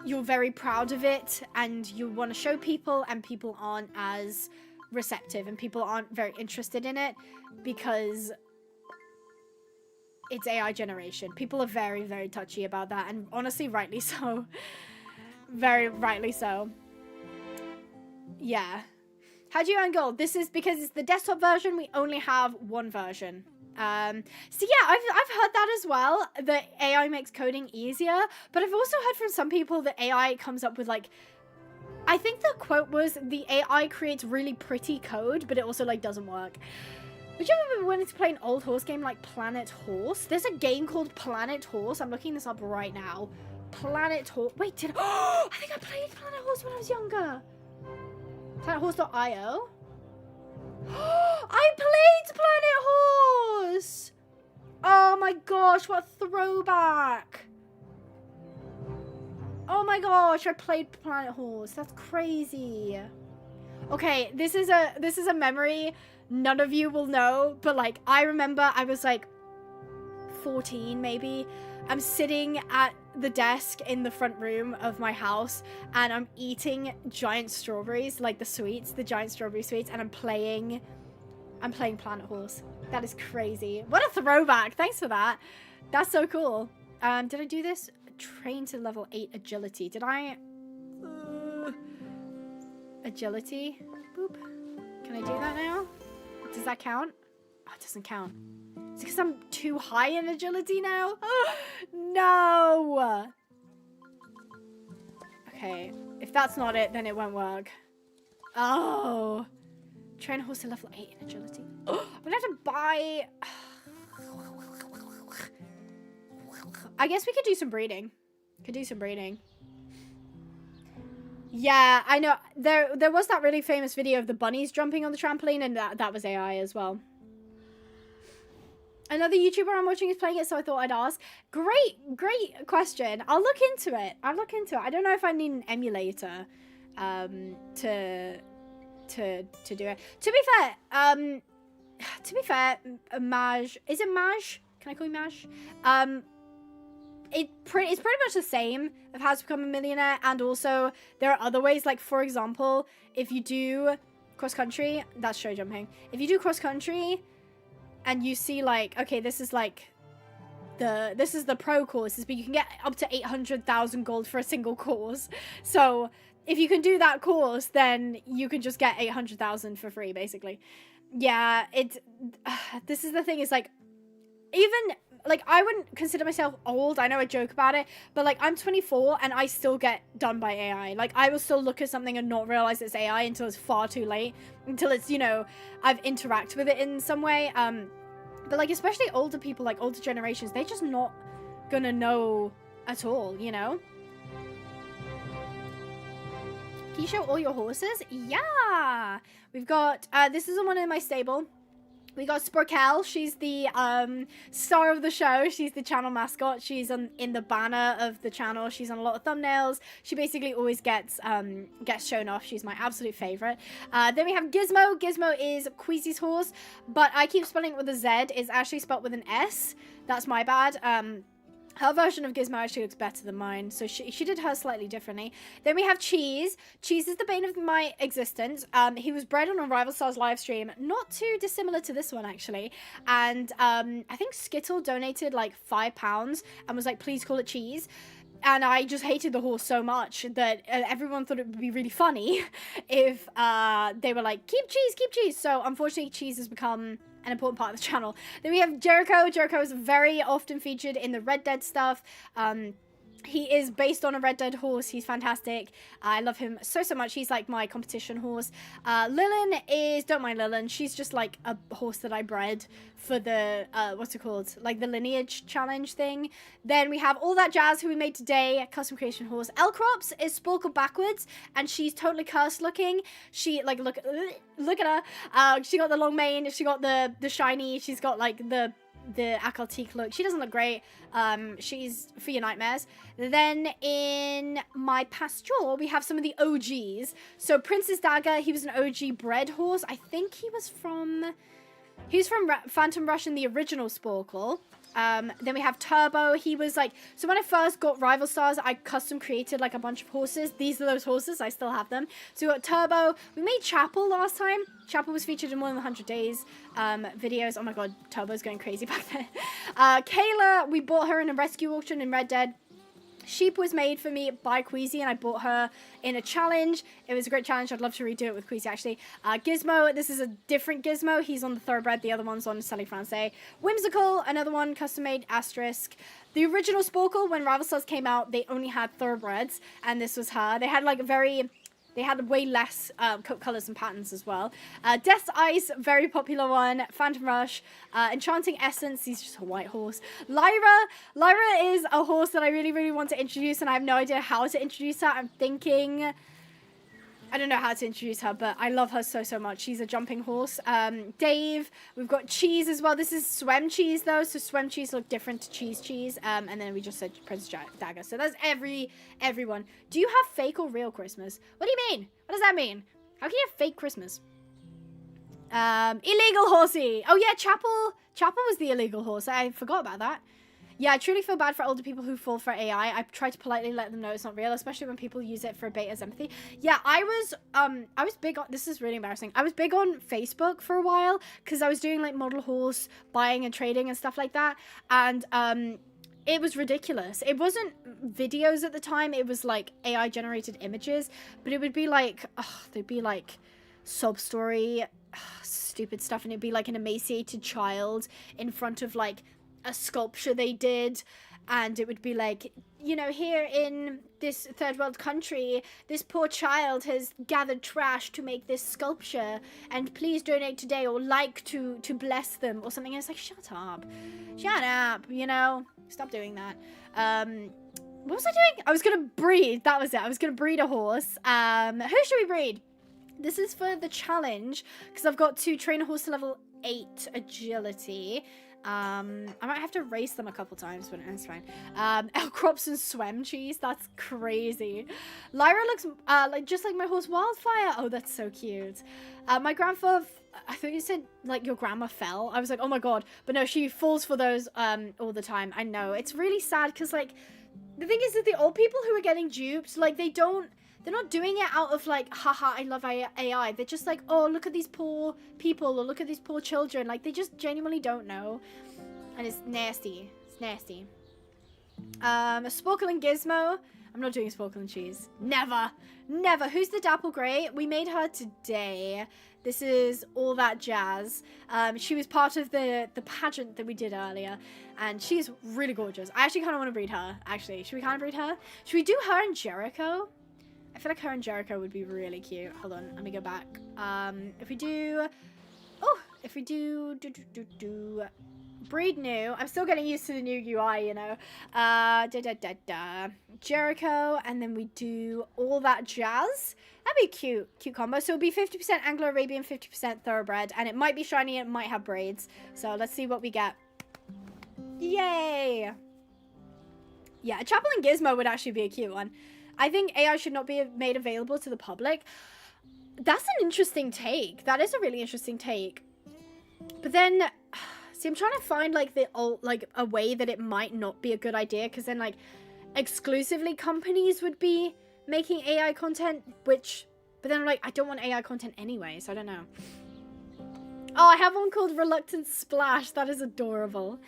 Speaker 1: you're very proud of it and you want to show people, and people aren't as receptive and people aren't very interested in it because it's AI generation. People are very, very touchy about that, and honestly, rightly so. Very rightly so. Yeah. How do you earn gold? This is because it's the desktop version. We only have one version. So yeah, I've heard that as well, that AI makes coding easier, but I've also heard from some people that AI comes up with, like, I think the quote was, the AI creates really pretty code, but it also, like, doesn't work. Would you ever be willing to play an old horse game like Planet Horse? There's a game called Planet Horse. I'm looking this up right now. Planet Horse. Wait, I think I played Planet Horse when I was younger. PlanetHorse.io? I played Planet Horse! Oh my gosh, what a throwback! Oh my gosh, I played Planet Horse. That's crazy. Okay, this is a memory none of you will know, but, like, I remember I was like 14 maybe. I'm sitting at the desk in the front room of my house and I'm eating giant strawberries, like the sweets, the giant strawberry sweets, and I'm playing Planet Horse. That is crazy. What a throwback. Thanks for that. That's so cool. Did I do this? Train to level 8 agility. Did I? Agility? Boop. Can I do that now? Does that count? Oh, it doesn't count. Is it because I'm too high in agility now? Oh, no! Okay. If that's not it, then it won't work. Oh. Train a horse to level 8 in agility. I'm gonna have to buy... I guess we could do some breeding. Yeah, I know. There was that really famous video of the bunnies jumping on the trampoline, and that was AI as well. Another YouTuber I'm watching is playing it, so I thought I'd ask. Great question. I'll look into it. I don't know if I need an emulator to do it. To be fair, Maj, is it Maj? Can I call you Maj? It's pretty much the same of how to become a millionaire, and also there are other ways. Like, for example, if you do cross country, that's show jumping. If you do cross country and you see, like, okay, this is like this is the pro courses, but you can get up to 800,000 gold for a single course. So if you can do that course, then you can just get 800,000 for free, basically. Yeah, this is the thing, is like, even, like, I wouldn't consider myself old. I know I joke about it, but, like, I'm 24 and I still get done by AI. Like, I will still look at something and not realize it's AI until it's far too late, until it's, you know, I've interacted with it in some way. But, like, especially older people, like, older generations, they're just not gonna know at all, you know? Can you show all your horses? Yeah! We've got, this is the one in my stable. We got Sporkel. She's the star of the show. She's the channel mascot. She's in the banner of the channel. She's on a lot of thumbnails. She basically always gets shown off. She's my absolute favorite. Then we have Gizmo. Gizmo is Queasy's horse, but I keep spelling it with a Z. It's actually spelled with an S. That's my bad. Her version of Gizmo actually looks better than mine, so she did her slightly differently. Then we have Cheese. Cheese is the bane of my existence. He was bred on a Rival Stars live stream, not too dissimilar to this one, actually. And I think Skittle donated like £5 and was like, please call it Cheese. And I just hated the horse so much that everyone thought it would be really funny if they were like, keep Cheese, keep Cheese. So unfortunately, Cheese has become an important part of the channel. Then we have Jericho. Jericho is very often featured in the Red Dead stuff. He is based on a Red Dead horse. He's fantastic. I love him so much. He's like my competition horse. Lilin is, don't mind Lilin, she's just like a horse that I bred for the, what's it called? Like the lineage challenge thing. Then we have All That Jazz, who we made today, custom creation horse. Elcrops is sporkled backwards, and she's totally cursed looking. She, like, look at her. She got the long mane, she got the shiny, she's got like the occultique look. She doesn't look great. She's for your nightmares. Then in my pasture, we have some of the OGs. So Princess Dagger, he was an OG bred horse. I think he was from Phantom Rush in the original Sporkle. Then we have Turbo. He was like, so when I first got Rival Stars, I custom created like a bunch of horses. These are those horses. I still have them. So we got Turbo. We made Chapel last time. Chapel was featured in more than 100 Days videos. Oh my god, Turbo's going crazy back there. Kayla, we bought her in a rescue auction in Red Dead. Sheep was made for me by Queasy, and I bought her in a challenge. It was a great challenge. I'd love to redo it with Queasy, actually. Gizmo, this is a different Gizmo. He's on the Thoroughbred. The other one's on Sally Francais. Whimsical, another one, custom-made asterisk. The original Sporkle, when Rival Stars came out, they only had Thoroughbreds, and this was her. They had, like, they had way less coat colors and patterns as well. Death's Ice, very popular one. Phantom Rush. Enchanting Essence, he's just a white horse. Lyra is a horse that I really, really want to introduce, and I have no idea how to introduce her. I'm thinking, I don't know how to introduce her, but I love her so much. She's a jumping horse. Dave, we've got Cheese as well. This is Swem Cheese, though, so Swem Cheese look different to Cheese. And then we just said Princess Dagger. So that's everyone. Do you have fake or real Christmas? What do you mean? What does that mean? How can you have fake Christmas? Illegal horsey. Oh, yeah, Chapel was the illegal horse. I forgot about that. Yeah, I truly feel bad for older people who fall for AI. I try to politely let them know it's not real, especially when people use it for bait as empathy. Yeah, I was big on, this is really embarrassing. I was big on Facebook for a while because I was doing like model horse buying and trading and stuff like that. And it was ridiculous. It wasn't videos at the time. It was like AI generated images, but it would be like, there'd be like sob story, stupid stuff. And it'd be like an emaciated child in front of like a sculpture they did, and it would be like, you know, here in this third world country, this poor child has gathered trash to make this sculpture, and please donate today or like to bless them or something. And it's like, shut up, you know, stop doing that. What was I doing? I was gonna breed. That was it. I was gonna breed a horse. Who should we breed? This is for the challenge because I've got to train a horse to level 8 agility. I might have to race them a couple times, but it's fine. Crops and swem cheese. That's crazy. Lyra looks like just like my horse Wildfire. Oh, that's so cute. My grandfather, I thought you said like your grandma fell. I was like, oh my god, but no, she falls for those all the time. I know, it's really sad because like the thing is that the old people who are getting duped, like they're not doing it out of like, haha, I love AI. They're just like, oh, look at these poor people, or look at these poor children. Like, they just genuinely don't know. And it's nasty. It's nasty. A Sporkle and Gizmo. I'm not doing a Sporkle and Cheese. Never. Never. Who's the Dapple Grey? We made her today. This is all that jazz. She was part of the pageant that we did earlier. And she's really gorgeous. I actually kind of want to breed her, actually. Should we kind of breed her? Should we do her and Jericho? I feel like her and Jericho would be really cute. Hold on, let me go back. If we do breed new. I'm still getting used to the new UI, you know. Jericho, and then we do all that jazz. That'd be a cute combo. So it'll be 50% Anglo-Arabian, 50% Thoroughbred, and it might be shiny, it might have braids. So let's see what we get. Yay! Yeah, a Chapel and Gizmo would actually be a cute one. I think AI should not be made available to the public. That's an interesting take. That is a really interesting take. But then, see, I'm trying to find like a way that it might not be a good idea, because then like exclusively companies would be making AI content, but then I'm like, I don't want AI content anyway, so I don't know. Oh, I have one called Reluctant Splash. That is adorable.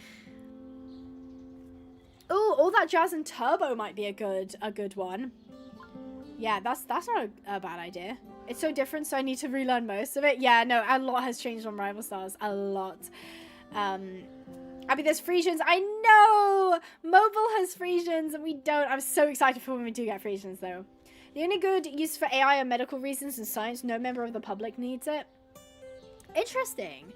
Speaker 1: Oh, all that jazz and turbo might be a good one. Yeah, that's not a bad idea. It's so different, so I need to relearn most of it. Yeah, no, a lot has changed on Rival Stars. A lot. Abby, there's Frisians. I know! Mobile has Frisians, and we don't. I'm so excited for when we do get Frisians, though. The only good use for AI are medical reasons and science. No member of the public needs it. Interesting.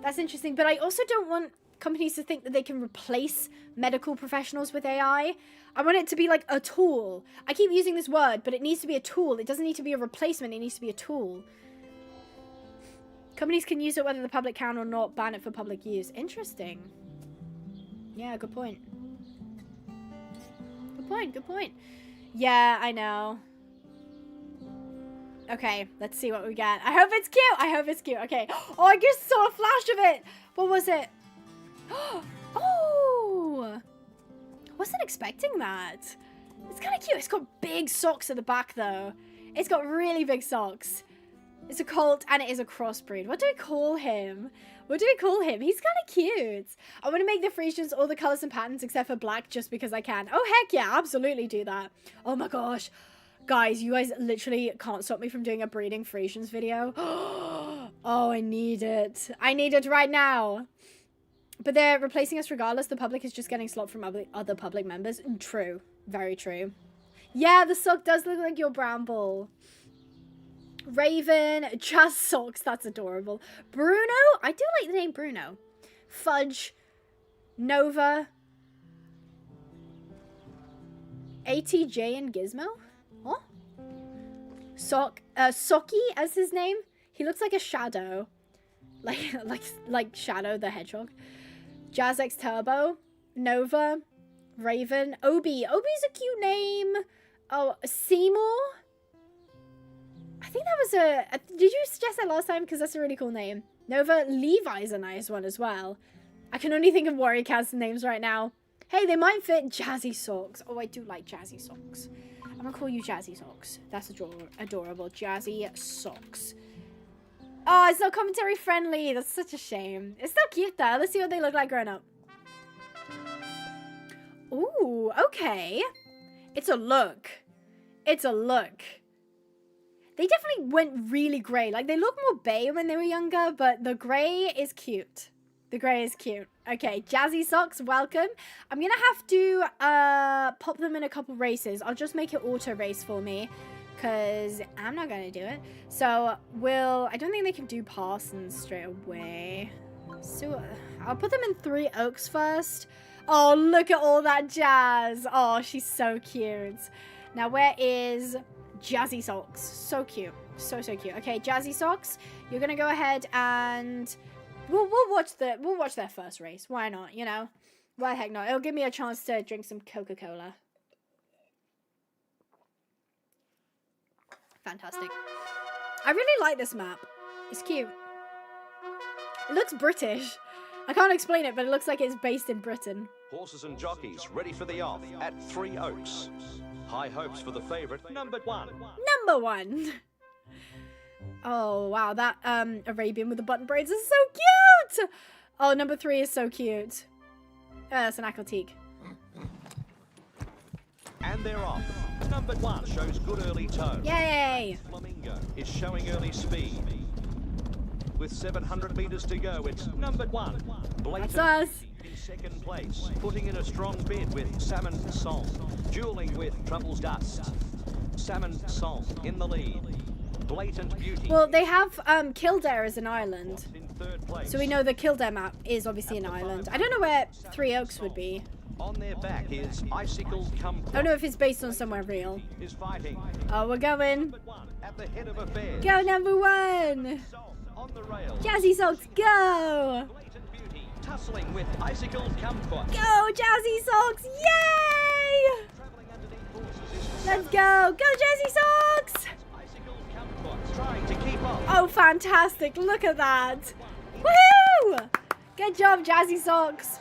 Speaker 1: That's interesting, but I also don't want companies to think that they can replace medical professionals with AI. I want it to be like a tool. I keep using this word, but it needs to be a tool. It doesn't need to be a replacement. It needs to be a tool. Companies can use it whether the public can or not. Ban it for public use. Interesting. Yeah, good point. Good point. Yeah, I know. Okay, let's see what we get. I hope it's cute. Okay. Oh, I just saw a flash of it. What was it? Oh, wasn't expecting that. It's kind of cute. It's got big socks at the back though. It's got really big socks. It's a colt and it is a crossbreed. What do we call him? He's kind of cute. I want to make the Frisians all the colors and patterns except for black just because I can. Oh heck yeah, absolutely do that. Oh my gosh. Guys, you guys literally can't stop me from doing a breeding Frisians video. Oh, I need it. I need it right now. But they're replacing us regardless. The public is just getting slop from other public members. True. Very true. Yeah, the sock does look like your bramble. Raven. Jazz socks. That's adorable. Bruno. I do like the name Bruno. Fudge. Nova. ATJ and Gizmo. What? Socky as his name. He looks like a shadow. Like Shadow the Hedgehog. Jazz X Turbo, Nova, Raven, Obi. Obi's a cute name. Oh, Seymour. I think that was did you suggest that last time? Because that's a really cool name. Nova, Levi's a nice one as well. I can only think of Warrior Cats names right now. Hey, they might fit Jazzy Socks. Oh, I do like Jazzy Socks. I'm gonna call you Jazzy Socks. That's adorable. Jazzy Socks. Oh, it's not commentary friendly. That's such a shame. It's still cute though. Let's see what they look like grown up. Ooh, okay. It's a look. They definitely went really grey. Like, they look more bay when they were younger, but the grey is cute. The grey is cute. Okay, Jazzy Socks, welcome. I'm gonna have to pop them in a couple races. I'll just make it auto race for me, because I'm not gonna do it. So I don't think they can do Parsons straight away. So I'll put them in 3 Oaks first. Oh, look at all that jazz. Oh, she's so cute. Now, where is Jazzy Socks? So cute. So cute. Okay, Jazzy Socks, you're gonna go ahead and we'll watch their first race. Why not? You know, why the heck not? It'll give me a chance to drink some Coca-Cola. Fantastic. I really like this map. It's cute. It looks British. I can't explain it, but it looks like it's based in Britain.
Speaker 2: Horses and jockeys ready for the off at 3 Oaks. High hopes for the favourite, number 1.
Speaker 1: Number 1. Oh, wow. That Arabian with the button braids is so cute. Oh, number 3 is so cute. That's an Aquatique.
Speaker 2: And they're off. Number 1 shows good early tone.
Speaker 1: Yay!
Speaker 2: Flamingo is showing early speed. With 700 metres to go, it's number 1. Blatant
Speaker 1: That's us.
Speaker 2: In second place, putting in a strong bid with Salmon Song. Dueling with Trumple's Dust. Salmon Song in the lead. Blatant Beauty.
Speaker 1: Well, they have Kildare as an island.
Speaker 2: In third place.
Speaker 1: So we know the Kildare map is obviously an island. I don't know where 3 Oaks would be.
Speaker 2: On their back is Icicle Kumquat.
Speaker 1: I don't know if it's based on somewhere real.
Speaker 2: Is fighting.
Speaker 1: Oh, we're going.
Speaker 2: Number 1 at the head of affairs.
Speaker 1: Go number 1.
Speaker 2: On the rails.
Speaker 1: Jazzy Socks, go.
Speaker 2: Blatant Beauty tussling with Icicle Kumquat.
Speaker 1: Go, Jazzy Socks. Yay.
Speaker 2: Traveling underneath horses is
Speaker 1: Let's go. Go, Jazzy Socks.
Speaker 2: Icicle Kumquat trying to keep up.
Speaker 1: Oh, fantastic. Look at that. Woohoo! Good job, Jazzy Socks.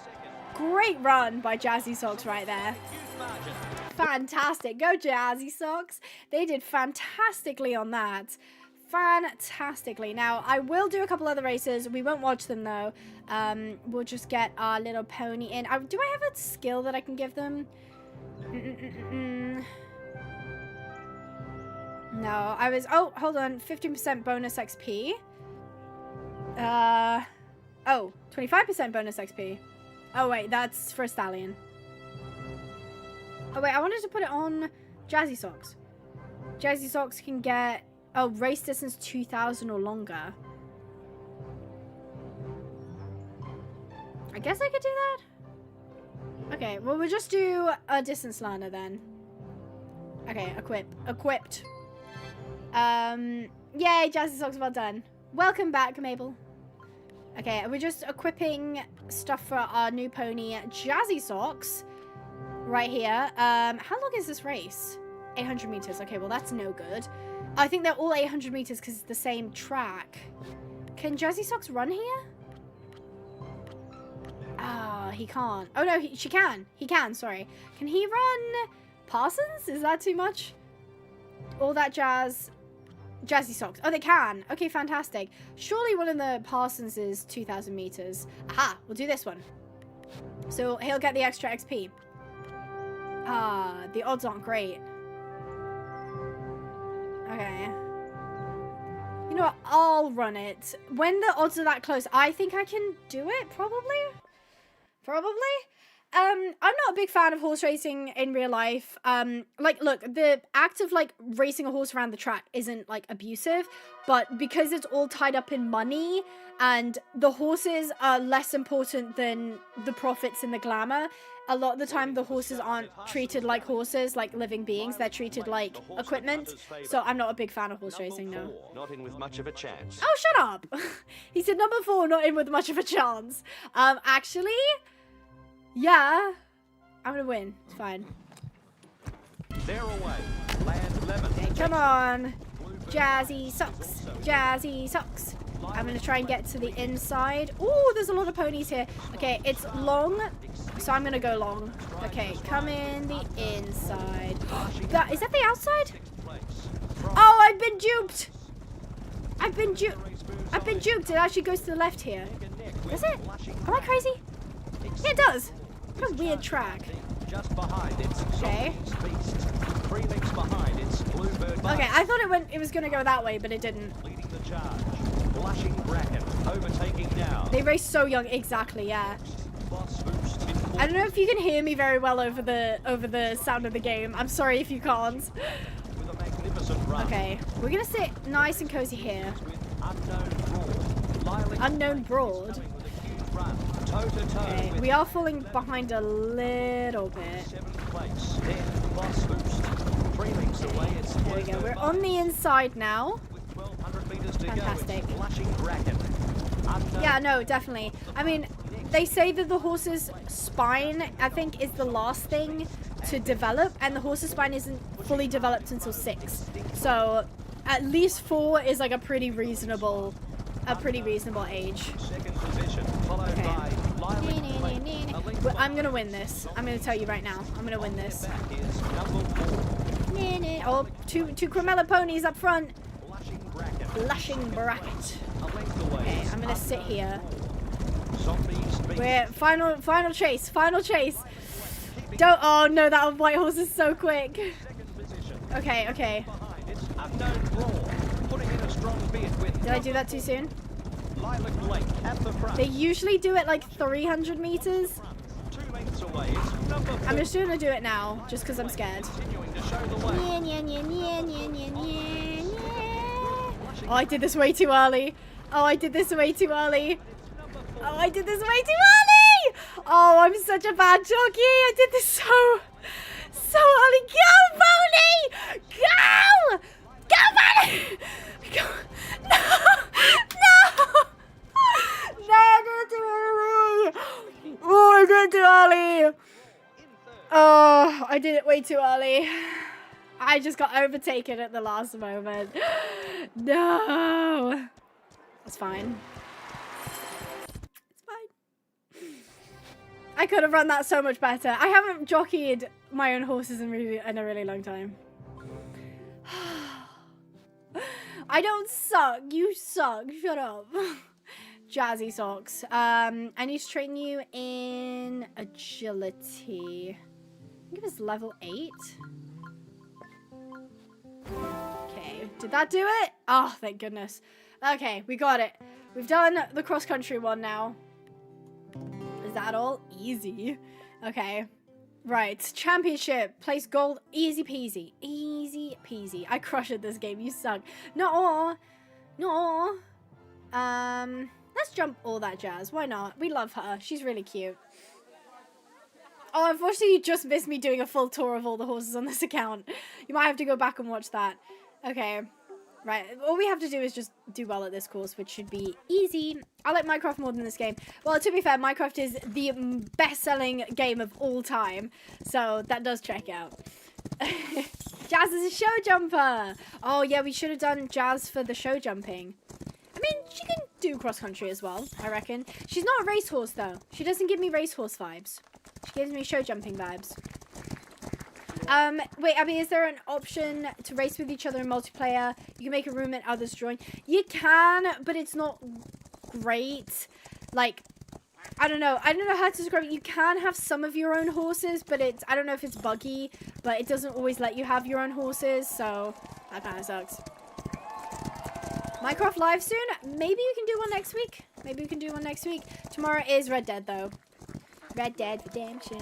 Speaker 1: Great run by Jazzy Socks right there.
Speaker 2: Huge margin.
Speaker 1: Fantastic. Go, Jazzy Socks. They did fantastically on that. Fantastically. Now, I will do a couple other races. We won't watch them, though. We'll just get our little pony in. Do I have a skill that I can give them? No, I was... Oh, hold on. 15% bonus XP. Oh, 25% bonus XP. Oh, wait. That's for a stallion. Oh, wait. I wanted to put it on Jazzy Socks. Jazzy Socks can get... Oh, race distance 2,000 or longer. I guess I could do that. Okay, well, we'll just do a distance learner then. Okay, equipped. Yay, Jazzy Socks, well done. Welcome back, Mabel. Okay, we're just equipping stuff for our new pony, Jazzy Socks, right here. How long is this race? 800 meters. Okay, well, that's no good. I think they're all 800 meters because it's the same track. Can Jazzy Socks run here? Ah, he can't. Oh, no, she can. He can, sorry. Can he run Parsons? Is that too much? All that jazz. Jazzy Socks. Oh, they can. Okay, fantastic. Surely one of the Parsons is 2,000 meters. Aha, we'll do this one. So he'll get the extra XP. Ah, the odds aren't great. Okay. You know what? I'll run it. When the odds are that close, I think I can do it, probably. I'm not a big fan of horse racing in real life. Like, look, the act of, like, racing a horse around the track isn't, like, abusive, but because it's all tied up in money and the horses are less important than the profits and the glamour, a lot of the time the horses aren't treated like horses, like living beings. They're treated like equipment. So I'm not a big fan of horse racing, no.
Speaker 2: Not in with much of a chance.
Speaker 1: Oh, shut up. He said number 4, not in with much of a chance. Actually, yeah, I'm gonna win. It's fine.
Speaker 2: They're away. Land lemon.
Speaker 1: Okay, come on. Jazzy Socks. Jazzy Socks. I'm gonna try and get to the inside. Oh, there's a lot of ponies here. Okay, it's long, so I'm gonna go long. Okay, come in the inside. Is that the outside? Oh, I've been duped. I've been duped. It actually goes to the left here. Does it? Am I crazy? Yeah, it does. What a weird track.
Speaker 2: Just behind it's
Speaker 1: okay.
Speaker 2: 3 lengths behind it's Bluebird.
Speaker 1: Okay, I thought it was gonna go that way, but it didn't.
Speaker 2: Leading the charge. flashing bracket, overtaking now.
Speaker 1: They race so young. Exactly, yeah.
Speaker 2: Boss boost in
Speaker 1: I don't know if you can hear me very well over the sound of the game. I'm sorry if you can't.
Speaker 2: with a magnificent run.
Speaker 1: Okay, we're gonna sit nice and cozy here.
Speaker 2: With
Speaker 1: Unknown Broad.
Speaker 2: coming with a huge run, toe to toe.
Speaker 1: Okay,
Speaker 2: with
Speaker 1: we are falling behind a little bit.
Speaker 2: 7th place. Then boss boost, 3 lengths away. It's
Speaker 1: There we go. We're on the inside now.
Speaker 2: with 1,200 meters to
Speaker 1: Fantastic.
Speaker 2: go. It's flashing bracket. Unknown
Speaker 1: Yeah, no, definitely. I mean, they say that the horse's spine, I think, is the last thing to develop, and the horse's spine isn't fully developed until 6. So, at least 4 is like a pretty reasonable age.
Speaker 2: second position, followed
Speaker 1: Okay.
Speaker 2: by Lilac Plate.
Speaker 1: But I'm gonna win this. I'm gonna tell you right now. I'm gonna win this.
Speaker 2: Back is number 4.
Speaker 1: Oh, two Cremella ponies up front.
Speaker 2: Flashing bracket.
Speaker 1: Blushing bracket.
Speaker 2: A length away.
Speaker 1: Okay,
Speaker 2: is
Speaker 1: I'm gonna sit here.
Speaker 2: Zombies beat.
Speaker 1: We're final chase. Don't. Oh no, that white horse is so quick.
Speaker 2: Second position.
Speaker 1: Okay.
Speaker 2: Behind it's Unknown Broad, putting in a strong bid with
Speaker 1: Did I do that too soon?
Speaker 2: Lilac Lake at the front.
Speaker 1: They usually do it like 300 meters.
Speaker 2: 2 lengths away is number 4.
Speaker 1: I'm just gonna do it now, just because I'm scared.
Speaker 2: Continuing to show the way.
Speaker 1: Oh, I did this way too early. Oh, I did this way too early. Oh, I'm such a bad jockey. I did this so early. Go, Pony! Go! Go, Pony! Go. No! No, I did it too early. Oh, I did it too early. Oh, I did it way too early. I just got overtaken at the last moment. No. It's fine. It's fine. I could have run that so much better. I haven't jockeyed my own horses in a really long time. I don't suck. You suck. Shut up. Jazzy socks. I need to train you in agility. I think it was level 8. Okay, did that do it? Oh, thank goodness. Okay, we got it. We've done the cross-country one now. Is that all? Easy. Okay. Right, championship. Place gold. Easy peasy. Easy peasy. I crush at this game. You suck. No. Let's jump all that jazz. Why not? We love her. She's really cute. Oh, unfortunately, you just missed me doing a full tour of all the horses on this account. You might have to go back and watch that. Okay. Right. All we have to do is just do well at this course, which should be easy. I like Minecraft more than this game. Well, to be fair, Minecraft is the best-selling game of all time. So that does check out. Jazz is a show jumper. Oh, yeah, we should have done Jazz for the show jumping. I mean, she can do cross-country as well, I reckon. She's not a racehorse, though. She doesn't give me racehorse vibes. She gives me show jumping vibes. Wait, Abby, is there an option to race with each other in multiplayer? You can make a room and others join. You can, but it's not great. Like, I don't know how to describe it. You can have some of your own horses, but I don't know if it's buggy, but it doesn't always let you have your own horses, so that kind of sucks. Minecraft live soon? Maybe we can do one next week. Tomorrow is Red Dead, though. Red Dead Redemption.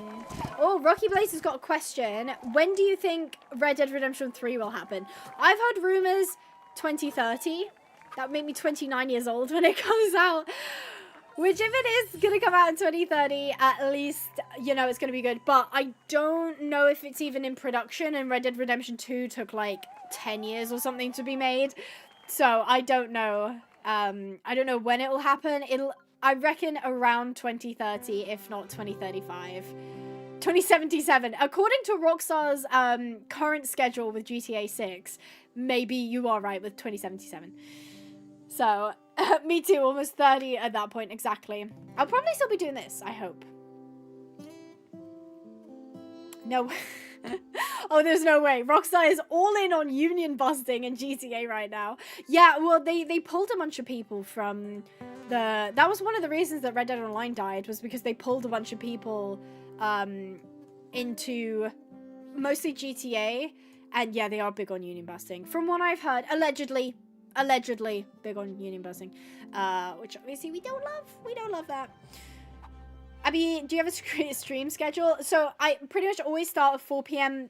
Speaker 1: Oh, Rocky Blaze has got a question. When do you think Red Dead Redemption 3 will happen? I've heard rumors 2030. That would make me 29 years old when it comes out. Which, if it is going to come out in 2030, at least, you know, it's going to be good. But I don't know if it's even in production. And Red Dead Redemption 2 took like 10 years or something to be made. So I don't know. I don't know when it will happen. I reckon around 2030, if not 2035. 2077. According to Rockstar's current schedule with GTA 6, maybe you are right with 2077. So, me too, almost 30 at that point, exactly. I'll probably still be doing this, I hope. No. Oh, there's no way. Rockstar is all in on union busting in GTA right now. Yeah, well, they pulled a bunch of people from that was one of the reasons that Red Dead Online died, was because they pulled a bunch of people into mostly GTA, and yeah, they are big on union busting. From what I've heard, allegedly, allegedly big on union busting, which obviously we don't love. We don't love that. Abby, do you have a stream schedule? So I pretty much always start at 4 p.m.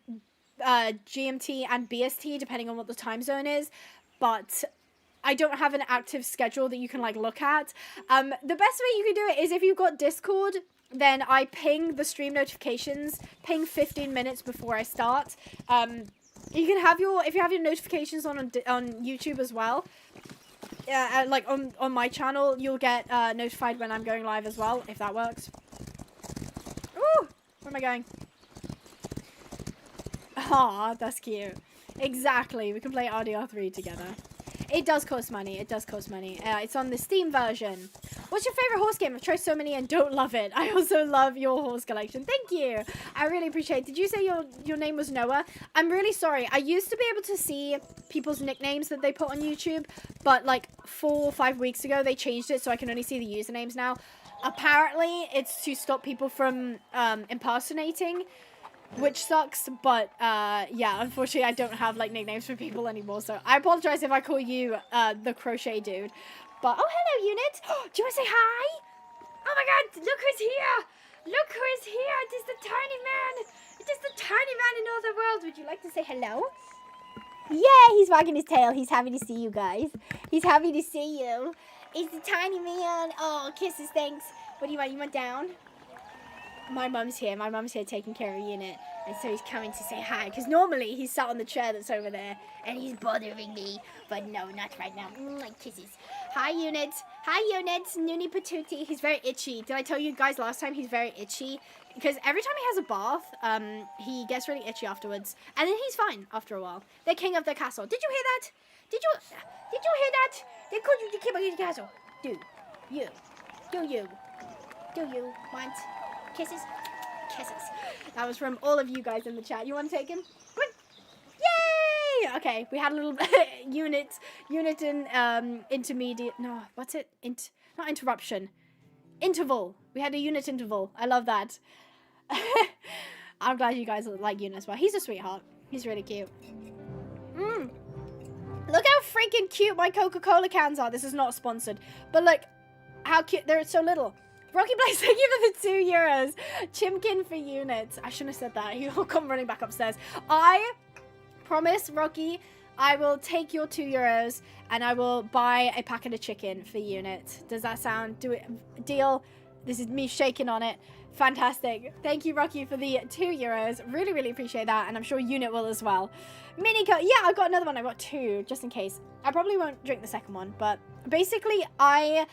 Speaker 1: GMT and BST, depending on what the time zone is. But I don't have an active schedule that you can like look at. The best way you can do it is if you've got Discord, then I ping the stream notifications, ping 15 minutes before I start. You can have if you have your notifications on YouTube as well. Like on my channel, you'll get notified when I'm going live as well, if that works. Ooh, where am I going? Aw, that's cute. Exactly, we can play RDR3 together. It does cost money, it does cost money. It's on the Steam version. What's your favorite horse game? I've tried so many and don't love it. I also love your horse collection. Thank you. I really appreciate it. Did you say your name was Noah? I'm really sorry. I used to be able to see people's nicknames that they put on YouTube, but like 4 or 5 weeks ago, they changed it so I can only see the usernames now. Apparently, it's to stop people from impersonating, which sucks, but yeah, unfortunately I don't have like nicknames for people anymore, so I apologize if I call you the crochet dude. But oh, hello unit. Do you want to say hi? Oh my god, look who's here. Look who is here. It is the tiny man. It is the tiny man in all the world. Would you like to say hello? Yeah, he's wagging his tail. He's happy to see you guys. He's happy to see you. It's the tiny man. Oh, kisses, thanks. What do you want? You want down? My mum's here. My mum's here taking care of Unit. And so he's coming to say hi. Because normally he's sat on the chair that's over there. And he's bothering me. But no, not right now. Like kisses. Hi, Unit. Hi, Unit. Noonie Patootie. He's very itchy. Did I tell you guys last time he's very itchy? Because every time he has a bath, he gets really itchy afterwards. And then he's fine after a while. They're king of the castle. Did you hear that? Did you hear that? They called you the king of the castle. Do you want kisses? Kisses. That was from all of you guys in the chat. You want to take him? Good. Yay! Okay, we had a little unit in intermediate. No, what's it? Not interruption. Interval. We had a unit interval. I love that. I'm glad you guys like Unit as well. He's a sweetheart. He's really cute. Look how freaking cute my Coca-Cola cans are. This is not sponsored, but look how cute. They're so little. Rocky Blaze, thank you for the €2. Chimkin for Units. I shouldn't have said that. He'll come running back upstairs. I promise, Rocky, I will take your €2 and I will buy a packet of chicken for Unit. Does that sound deal? This is me shaking on it. Fantastic. Thank you, Rocky, for the €2. Really, really appreciate that. And I'm sure Unit will as well. Mini Coke. Yeah, I got another one. I got 2 just in case. I probably won't drink the second one. But basically, I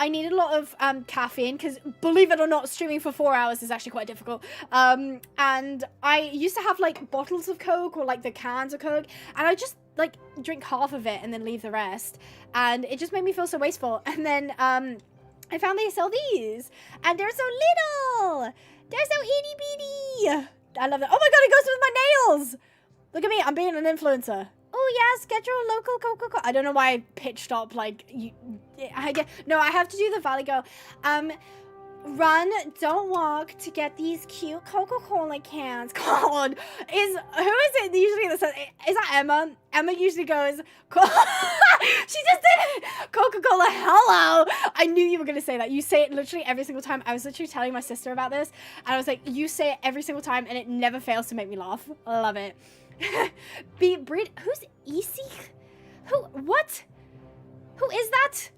Speaker 1: needed a lot of caffeine because, believe it or not, streaming for 4 hours is actually quite difficult. And I used to have like bottles of Coke or like the cans of Coke. And I just like drink half of it and then leave the rest. And it just made me feel so wasteful. And then I found they sell these, and they're so little. They're so itty bitty. I love it. Oh my god, it goes with my nails. Look at me, I'm being an influencer. Oh yeah, schedule local Coca-Cola. I don't know why I pitched up like you. No, I have to do the Valley Girl. Run, don't walk to get these cute Coca-Cola cans. God, who is it usually that says? Is that Emma? Emma usually goes, she just did it! Coca-Cola, hello! I knew you were going to say that. You say it literally every single time. I was literally telling my sister about this, and I was like, you say it every single time, and it never fails to make me laugh. I love it. Who's Isik? What? Who is that?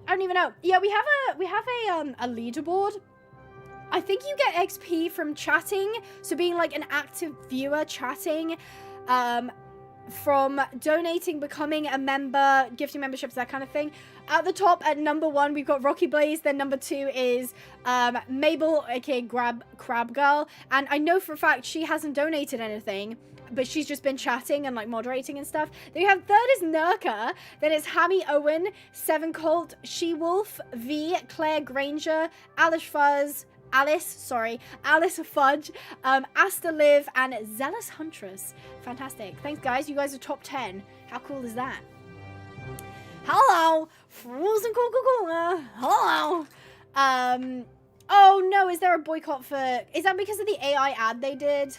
Speaker 1: I don't even know. Yeah, we have a leaderboard. I think you get XP from chatting, so being like an active viewer chatting, from donating, becoming a member, gifting memberships, that kind of thing. At the top, at number 1, we've got Rocky Blaze. Then number 2 is Mabel, aka Crab Girl. And I know for a fact she hasn't donated anything, but she's just been chatting and like moderating and stuff. Then we have 3rd is Nurka. Then it's Hammy Owen, 7 Colt, She-Wolf, V, Claire Granger, Alice Fudge, Asta Liv, and Zealous Huntress. Fantastic. Thanks, guys. You guys are top 10. How cool is that? Hello, Frozen Coca-Cola. Hello. Oh no, is there a boycott for? Is that because of the AI ad they did?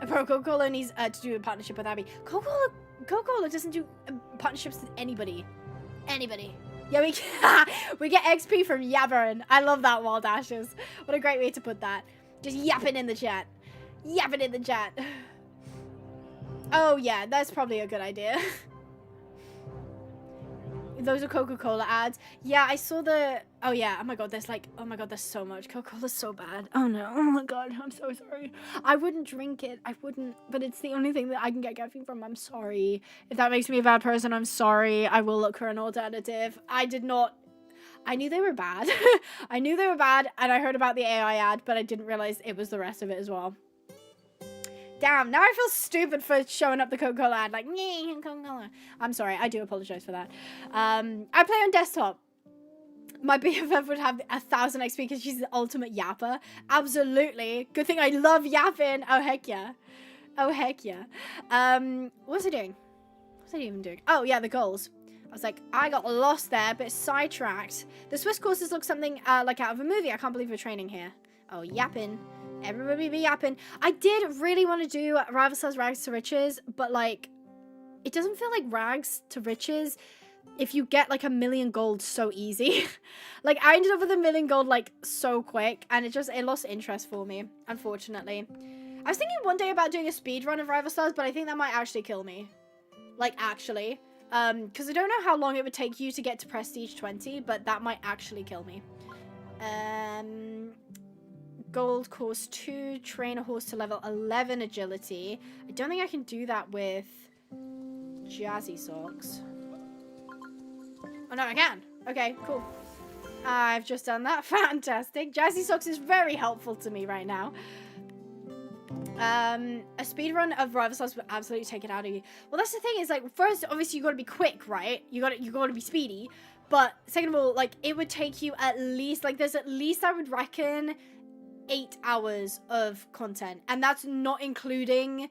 Speaker 1: Bro, Coca-Cola needs to do a partnership with Abby. Coca-Cola doesn't do partnerships with anybody. Anybody. Yeah, we get XP from yabbering. I love that, Wild Ashes. What a great way to put that. Just yapping in the chat. Yapping in the chat. Oh, yeah, that's probably a good idea. Those are Coca-Cola ads. Yeah, I saw the... Oh, yeah. Oh, my God. There's like... Oh, my God. There's so much. Coca-Cola's so bad. Oh, no. Oh, my God. I'm so sorry. I wouldn't drink it. I wouldn't. But it's the only thing that I can get caffeine from. I'm sorry. If that makes me a bad person, I'm sorry. I will look for an alternative. I did not... I knew they were bad. I knew they were bad, and I heard about the AI ad, but I didn't realize it was the rest of it as well. Damn, now I feel stupid for showing up the Coca-Cola ad, like, nee, Coca-Cola. I'm sorry, I do apologize for that. I play on desktop. My BFF would have 1,000 XP because she's the ultimate yapper. Absolutely. Good thing I love yapping. Oh, heck yeah. Oh, heck yeah. What's he doing? What's he even doing? Oh, yeah, the goals. I was like, I got lost there, but sidetracked. The Swiss courses look something like out of a movie. I can't believe we're training here. Oh, yapping. Everybody be yapping. I did really want to do Rival Stars Rags to Riches, but like, it doesn't feel like Rags to Riches if you get like 1,000,000 gold so easy. Like, I ended up with 1,000,000 gold like so quick, and it lost interest for me, unfortunately. I was thinking one day about doing a speed run of Rival Stars, but I think that might actually kill me. Like, actually. Because I don't know how long it would take you to get to Prestige 20, but that might actually kill me. Gold course 2, train a horse to level 11 agility. I don't think I can do that with Jazzy Socks. Oh, no, I can. Okay, cool. I've just done that. Fantastic. Jazzy Socks is very helpful to me right now. A speed run of Rival Stars would absolutely take it out of you. Well, that's the thing is, like, first, obviously, you gotta be quick, right? You gotta be speedy. But second of all, like, it would take you at least, like, there's at least, I would reckon, 8 hours of content, and that's not including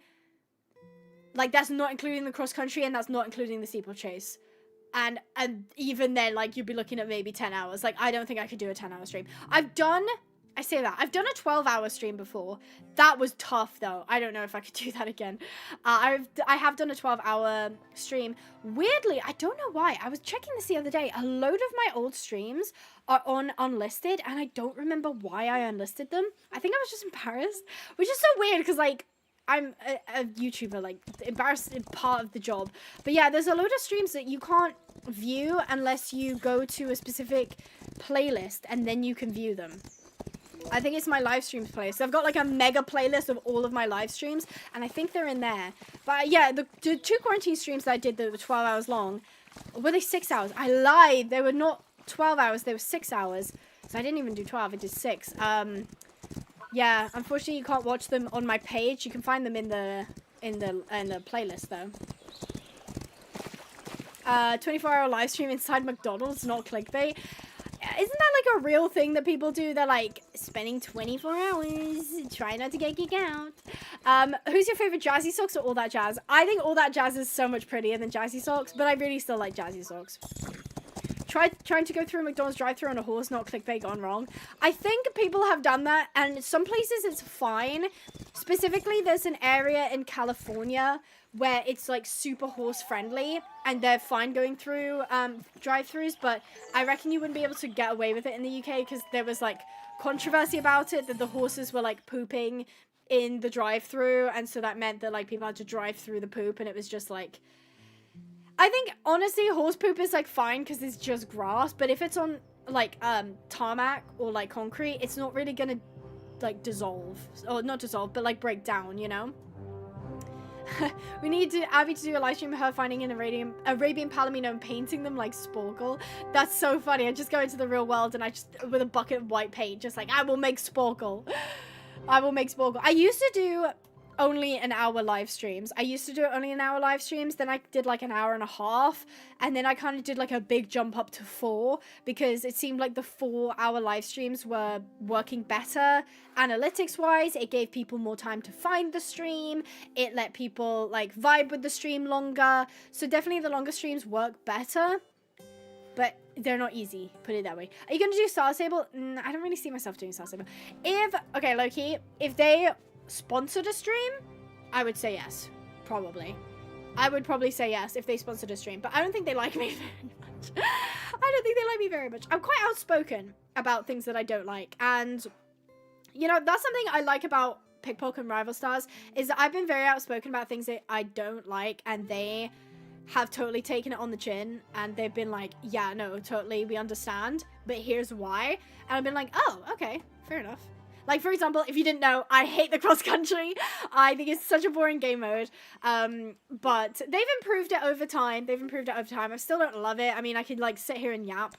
Speaker 1: the cross country, and that's not including the steeplechase, and even then, like, you'd be looking at maybe 10 hours. Like, I don't think I could do a 10-hour stream. I've done a 12-hour stream before. That was tough though. I don't know if I could do that again. I have done a 12-hour stream. Weirdly, I don't know why. I was checking this the other day. A load of my old streams are on unlisted, and I don't remember why I unlisted them. I think I was just embarrassed, which is so weird because, like, I'm a YouTuber, like, embarrassed is part of the job. But yeah, there's a load of streams that you can't view unless you go to a specific playlist, and then you can view them. I think it's my live streams playlist. So I've got like a mega playlist of all of my live streams, and I think they're in there. But yeah, the 2 quarantine streams that I did that were 12 hours long, were they 6 hours? I lied. They were not 12 hours. They were 6 hours. So I didn't even do 12. I did 6. Yeah, unfortunately you can't watch them on my page. You can find them in the playlist though. 24-hour live stream inside McDonald's, not clickbait. Isn't that like a real thing that people do? They're like spending 24 hours trying not to get kicked out. Who's your favorite, Jazzy Socks or All That Jazz? I think All That Jazz is so much prettier than Jazzy Socks, but I really still like Jazzy Socks. Trying to go through a McDonald's drive-thru on a horse, not clickbait gone wrong. I think people have done that, and some places it's fine. Specifically, there's an area in California where it's like super horse friendly, and they're fine going through drive-thrus, but I reckon you wouldn't be able to get away with it in the UK because there was like controversy about it, that the horses were like pooping in the drive-thru, and so that meant that like people had to drive through the poop, and it was just like, I think honestly horse poop is like fine because it's just grass, but if it's on like tarmac or like concrete, it's not really gonna like dissolve, or not dissolve, but like break down, you know. We need Abby to do a live stream of her finding an Arabian Palomino and painting them like Sporkle. That's so funny. I just go into the real world and I just, with a bucket of white paint, just like, I will make Sporkle. I will make Sporkle. I used to do only an hour live streams. Then I did like an hour and a half, and then I kind of did like a big jump up to 4 because it seemed like the 4-hour live streams were working better analytics wise. It gave people more time to find the stream. It let people like vibe with the stream longer. So definitely the longer streams work better, but they're not easy, put it that way. Are you gonna do Star Stable? I don't really see myself doing Star Stable. Okay, low-key, if they sponsored a stream, I would say yes. Probably. I would probably say yes if they sponsored a stream, but I don't think they like me very much. I don't think they like me very much. I'm quite outspoken about things that I don't like, and you know, that's something I like about Pickpock and Rival Stars, is that I've been very outspoken about things that I don't like, and they have totally taken it on the chin, and they've been like, yeah, no, totally, we understand, but here's why. And I've been like, oh, okay, fair enough. Like, for example, if you didn't know, I hate the cross-country. I think it's such a boring game mode. But they've improved it over time. I still don't love it. I mean, I could, like, sit here and yap,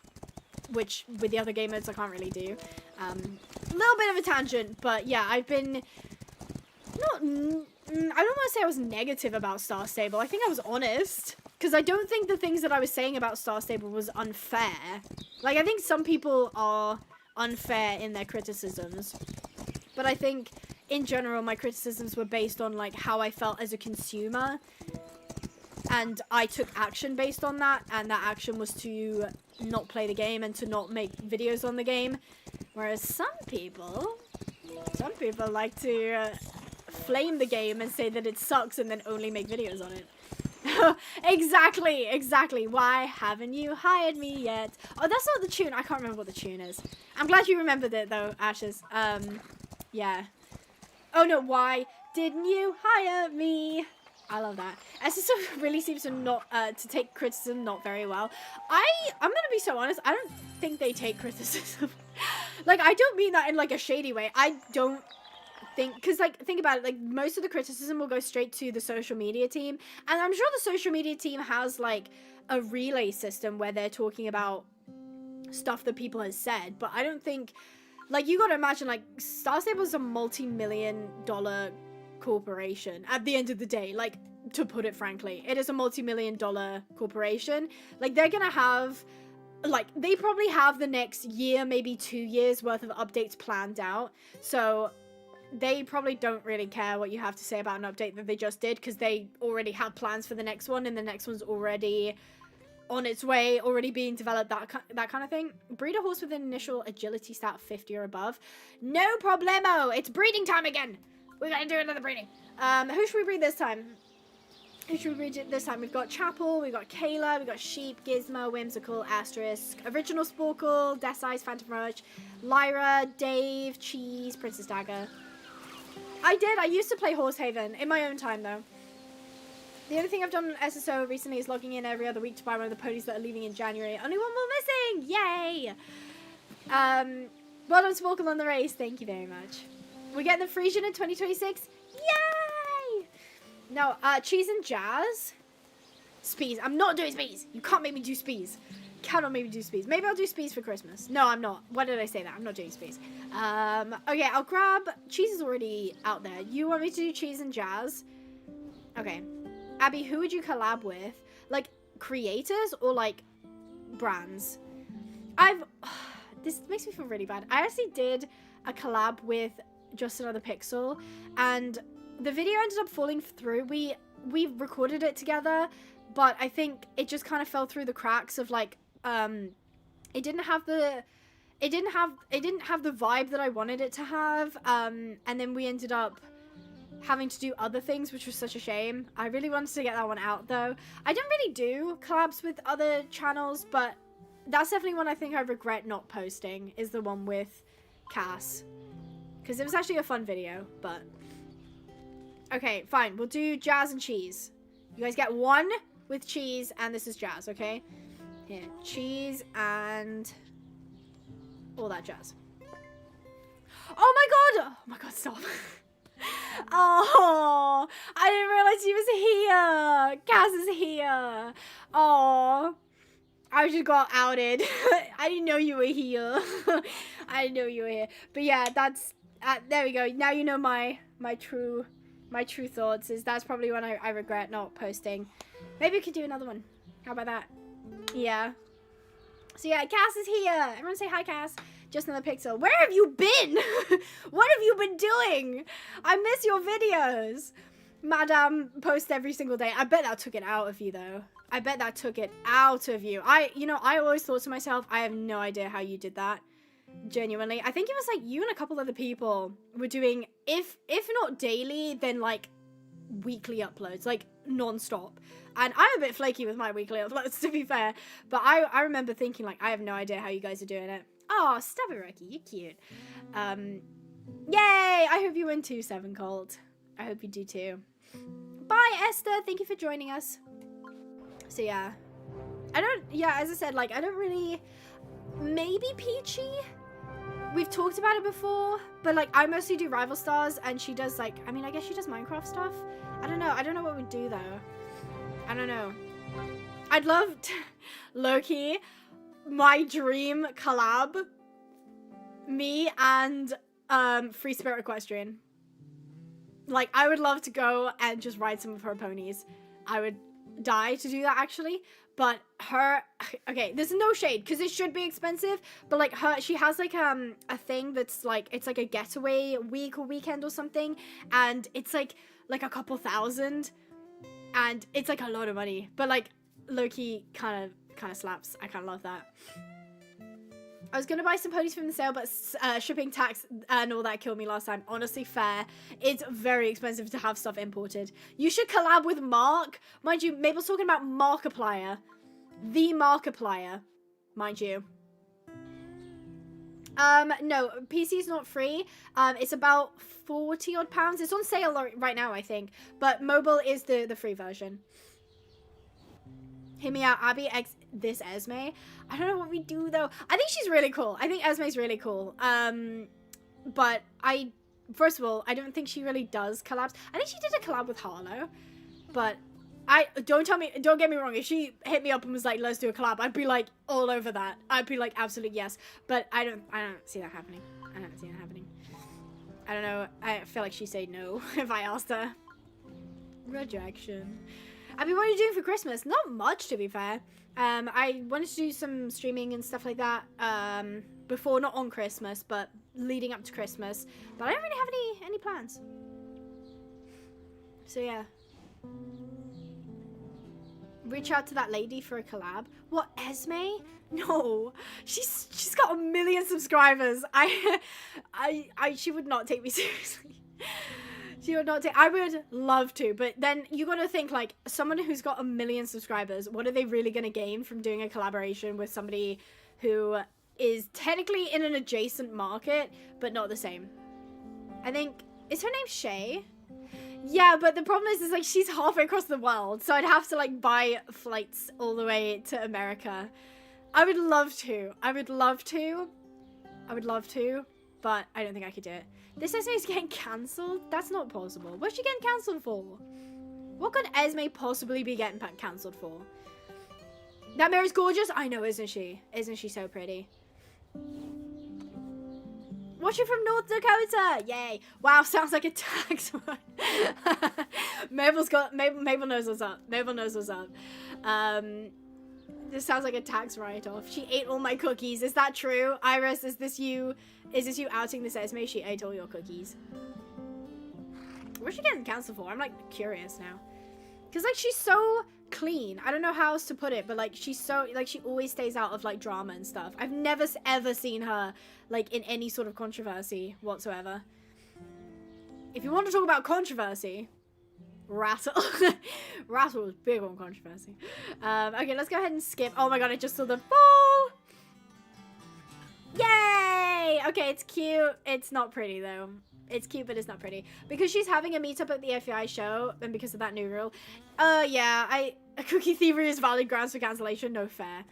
Speaker 1: which with the other game modes I can't really do. A little bit of a tangent, but yeah, I've been I don't want to say I was negative about Star Stable. I think I was honest, because I don't think the things that I was saying about Star Stable was unfair. Like, I think some people are unfair in their criticisms, but I think in general my criticisms were based on like how I felt as a consumer, and I took action based on that, and that action was to not play the game and to not make videos on the game. Whereas some people like to flame the game and say that it sucks and then only make videos on it. Exactly. Why haven't you hired me yet? Oh, that's not the tune. I can't remember what the tune is. I'm glad you remembered it though, Ashes. Yeah. Oh no, why didn't you hire me? I love that. SSO really seems to not to take criticism not very well. I'm gonna be so honest. I don't think they take criticism. Like, I don't mean that in like a shady way. I don't think, because like, think about it, like most of the criticism will go straight to the social media team, and I'm sure the social media team has like a relay system where they're talking about stuff that people have said, but I don't think, like, you gotta imagine, like, Star Stable is a multi-million-dollar corporation at the end of the day. Like, to put it frankly, it is a multi-million-dollar corporation. Like, they're gonna have, like, they probably have the next year, maybe 2 years worth of updates planned out, so they probably don't really care what you have to say about an update that they just did, because they already have plans for the next one, and the next one's already on its way, already being developed, that kind of thing. Breed a horse with an initial agility stat 50 or above. No problemo! It's breeding time again! We gotta do another breeding. Who should we breed this time? We've got Chapel, we've got Kayla, we've got Sheep, Gizmo, Whimsical, Asterisk, Original Sporkle, Death Eyes, Phantom Roach, Lyra, Dave, Cheese, Princess Dagger. I used to play Horsehaven in my own time though. The only thing I've done on SSO recently is logging in every other week to buy one of the ponies that are leaving in January. Only one more missing! Yay! Well done, Sporkle, on the race. Thank you very much. We're getting the Frisian in 2026. Yay! No, Cheese and Jazz. Spees. I'm not doing Spees. You can't make me do Spees. Cannot make me do Spees. Maybe I'll do Spees for Christmas. No, I'm not. Why did I say that? I'm not doing Spees. Okay, I'll grab... Cheese is already out there. You want me to do Cheese and Jazz? Okay. Abby, who would you collab with? Like, creators or, like, brands? This makes me feel really bad. I actually did a collab with Just Another Pixel, and the video ended up falling through. We recorded it together, but I think it just kind of fell through the cracks of, like, it didn't have the vibe that I wanted it to have, and then we ended up having to do other things, which was such a shame. I really wanted to get that one out though. I don't really do collabs with other channels, but that's definitely one I think I regret not posting, is the one with Cass, because it was actually a fun video. But okay, fine, we'll do Jazz and Cheese. You guys get one with Cheese, and this is Jazz. Okay, here, Cheese and all that jazz. Oh my god, stop. Oh, I didn't realize he was here. Cass is here. Oh, I just got outed. I didn't know you were here. I didn't know you were here. But yeah, that's there we go. Now you know my true thoughts. Is that's probably one I regret not posting. Maybe we could do another one. How about that? Yeah. So yeah, Cass is here. Everyone say hi, Cass. Just Another Pixel. Where have you been? What have you been doing? I miss your videos. Madame posts every single day. I bet that took it out of you, though. I bet that took it out of you. I always thought to myself, I have no idea how you did that. Genuinely. I think it was like you and a couple other people were doing, if not daily, then like weekly uploads, like non-stop. And I'm a bit flaky with my weekly uploads, to be fair. But I remember thinking, like, I have no idea how you guys are doing it. Oh, stop it, Rocky. You're cute. Yay! I hope you win too, 7 Colt. I hope you do too. Bye, Esther. Thank you for joining us. So, yeah. As I said, like, I don't really... Maybe Peachy? We've talked about it before, but, like, I mostly do Rival Stars, and she does, like... I mean, I guess she does Minecraft stuff. I don't know. I don't know what we'd do, though. I don't know. I'd love to... Loki, my dream collab. Me and Free Spirit Equestrian. Like, I would love to go and just ride some of her ponies. I would die to do that, actually. But her... Okay, there's no shade, because it should be expensive. But, like, she has, like, a thing that's, like... It's, like, a getaway week or weekend or something. And it's, like a couple thousand. And it's, like, a lot of money. But, like, low-key kind of slaps. I kind of love that. I was going to buy some ponies from the sale, but shipping, tax, and all that killed me last time. Honestly, fair. It's very expensive to have stuff imported. You should collab with Mark. Mind you, Mabel's talking about Markiplier. The Markiplier. Mind you. No, PC is not free. It's about 40 odd pounds. It's on sale right now, I think. But mobile is the free version. Hear me out, Abby, this Esme. I don't know what we do, though. I think she's really cool. I think Esme's really cool. But first of all, I don't think she really does collabs. I think she did a collab with Harlow. But don't get me wrong. If she hit me up and was like, let's do a collab, I'd be like, all over that. I'd be like, absolutely yes. But I don't see that happening. I don't see that happening. I don't know. I feel like she'd say no if I asked her. Rejection. I mean, what are you doing for Christmas? Not much, to be fair. I wanted to do some streaming and stuff like that before, not on Christmas, but leading up to Christmas. But I don't really have any plans. So, yeah. Reach out to that lady for a collab. What, Esme? No. She's got 1 million subscribers. She would not take me seriously. She would not take... I would love to, but then you got to think, like, someone who's got 1 million subscribers, what are they really going to gain from doing a collaboration with somebody who is technically in an adjacent market, but not the same? I think... Is her name Shay? Yeah, but the problem is like, she's halfway across the world, so I'd have to, like, buy flights all the way to America. I would love to. I would love to, but I don't think I could do it. This Esme is getting cancelled? That's not possible. What's she getting cancelled for? What could Esme possibly be getting cancelled for? That mare's gorgeous? I know, isn't she? Isn't she so pretty? Watching from North Dakota! Yay! Wow, sounds like a tax one. Mabel knows what's up. Mabel knows what's up. This sounds like a tax write-off. She ate all my cookies. Is that true? Iris, is this you outing this Esme? She ate all your cookies. What's she getting cancelled for? I'm, like, curious now. Because, like, she's so clean. I don't know how else to put it, but, like, she's so, like, she always stays out of, like, drama and stuff. I've never ever seen her, like, in any sort of controversy whatsoever. If you want to talk about controversy... Rattle. Rattle was big on controversy. Okay, let's go ahead and skip. Oh my god, I just saw the fall. Yay! Okay, it's cute. It's not pretty, though. It's cute, but it's not pretty. Because she's having a meetup at the FEI show, and because of that new rule. Yeah, cookie thievery is valid grounds for cancellation. No fair.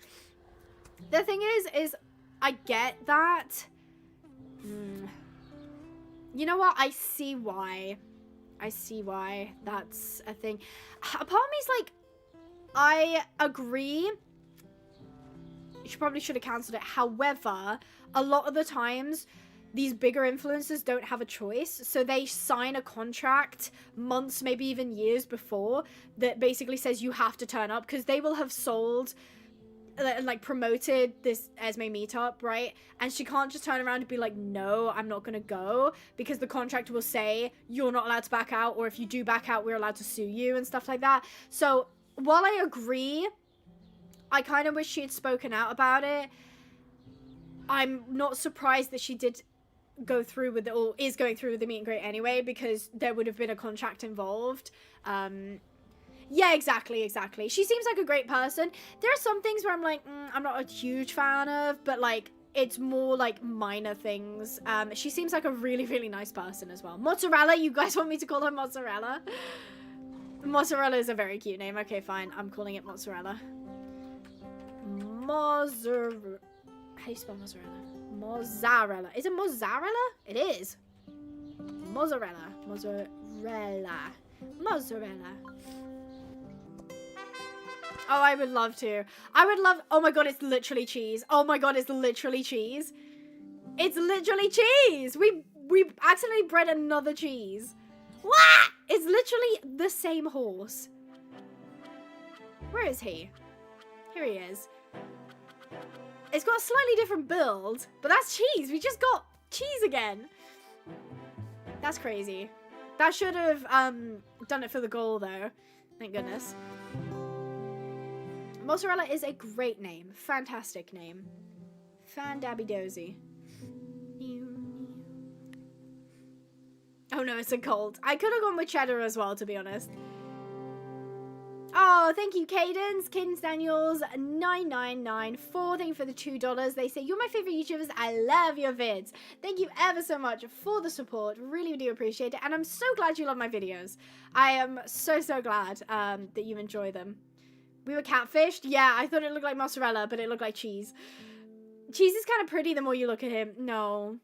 Speaker 1: The thing is I get that. You know what? I see why. That's a thing. A part of me is like, I agree. She probably should have cancelled it. However, a lot of the times, these bigger influencers don't have a choice. So they sign a contract months, maybe even years before, that basically says you have to turn up, because they will have sold... like promoted this Esme meetup, right? And she can't just turn around and be like, no, I'm not gonna go, because the contract will say you're not allowed to back out, or if you do back out, we're allowed to sue you and stuff like that. So while I agree, I kind of wish she had spoken out about it. I'm not surprised that she did go through with or is going through with the meet and greet anyway, because there would have been a contract involved. Yeah, exactly. She seems like a great person. There are some things where I'm like, I'm not a huge fan of, but like, it's more like minor things. She seems like a really, really nice person as well. Mozzarella, you guys want me to call her Mozzarella? Mozzarella is a very cute name. Okay, fine. I'm calling it Mozzarella. Mozzarella. How do you spell mozzarella? Mozzarella. Is it mozzarella? It is. Mozzarella. Mozzarella. Mozzarella. Oh, I would love to. I would love... Oh my god, it's literally cheese. Oh my god, it's literally cheese. It's literally cheese. We accidentally bred another cheese. What? It's literally the same horse. Where is he? Here he is. It's got a slightly different build, but that's cheese. We just got cheese again. That's crazy. That should have done it for the goal, though. Thank goodness. Mozzarella is a great name. Fantastic name. Fan-dabby-dozy. Oh no, it's a colt. I could have gone with cheddar as well, to be honest. Oh, thank you, Cadence. Cadence Daniels 9994. Thank you for the $2. They say, you're my favorite YouTubers. I love your vids. Thank you ever so much for the support. Really do appreciate it. And I'm so glad you love my videos. I am so glad that you enjoy them. We were catfished. Yeah, I thought it looked like mozzarella, but it looked like cheese. Cheese is kind of pretty the more you look at him. No.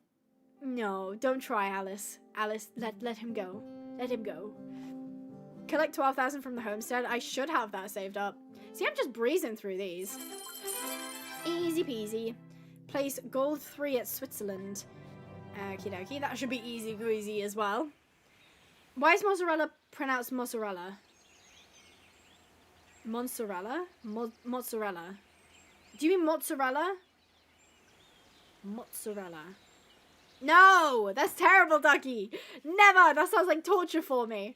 Speaker 1: No, don't try, Alice. Alice, let him go. Let him go. Collect 12,000 from the homestead. I should have that saved up. See, I'm just breezing through these. Easy peasy. Place gold 3 at Switzerland. Okie dokie. That should be easy greasy as well. Why is mozzarella pronounced mozzarella? Mozzarella? Mozzarella. Do you mean mozzarella? Mozzarella. No! That's terrible, Ducky! Never! That sounds like torture for me.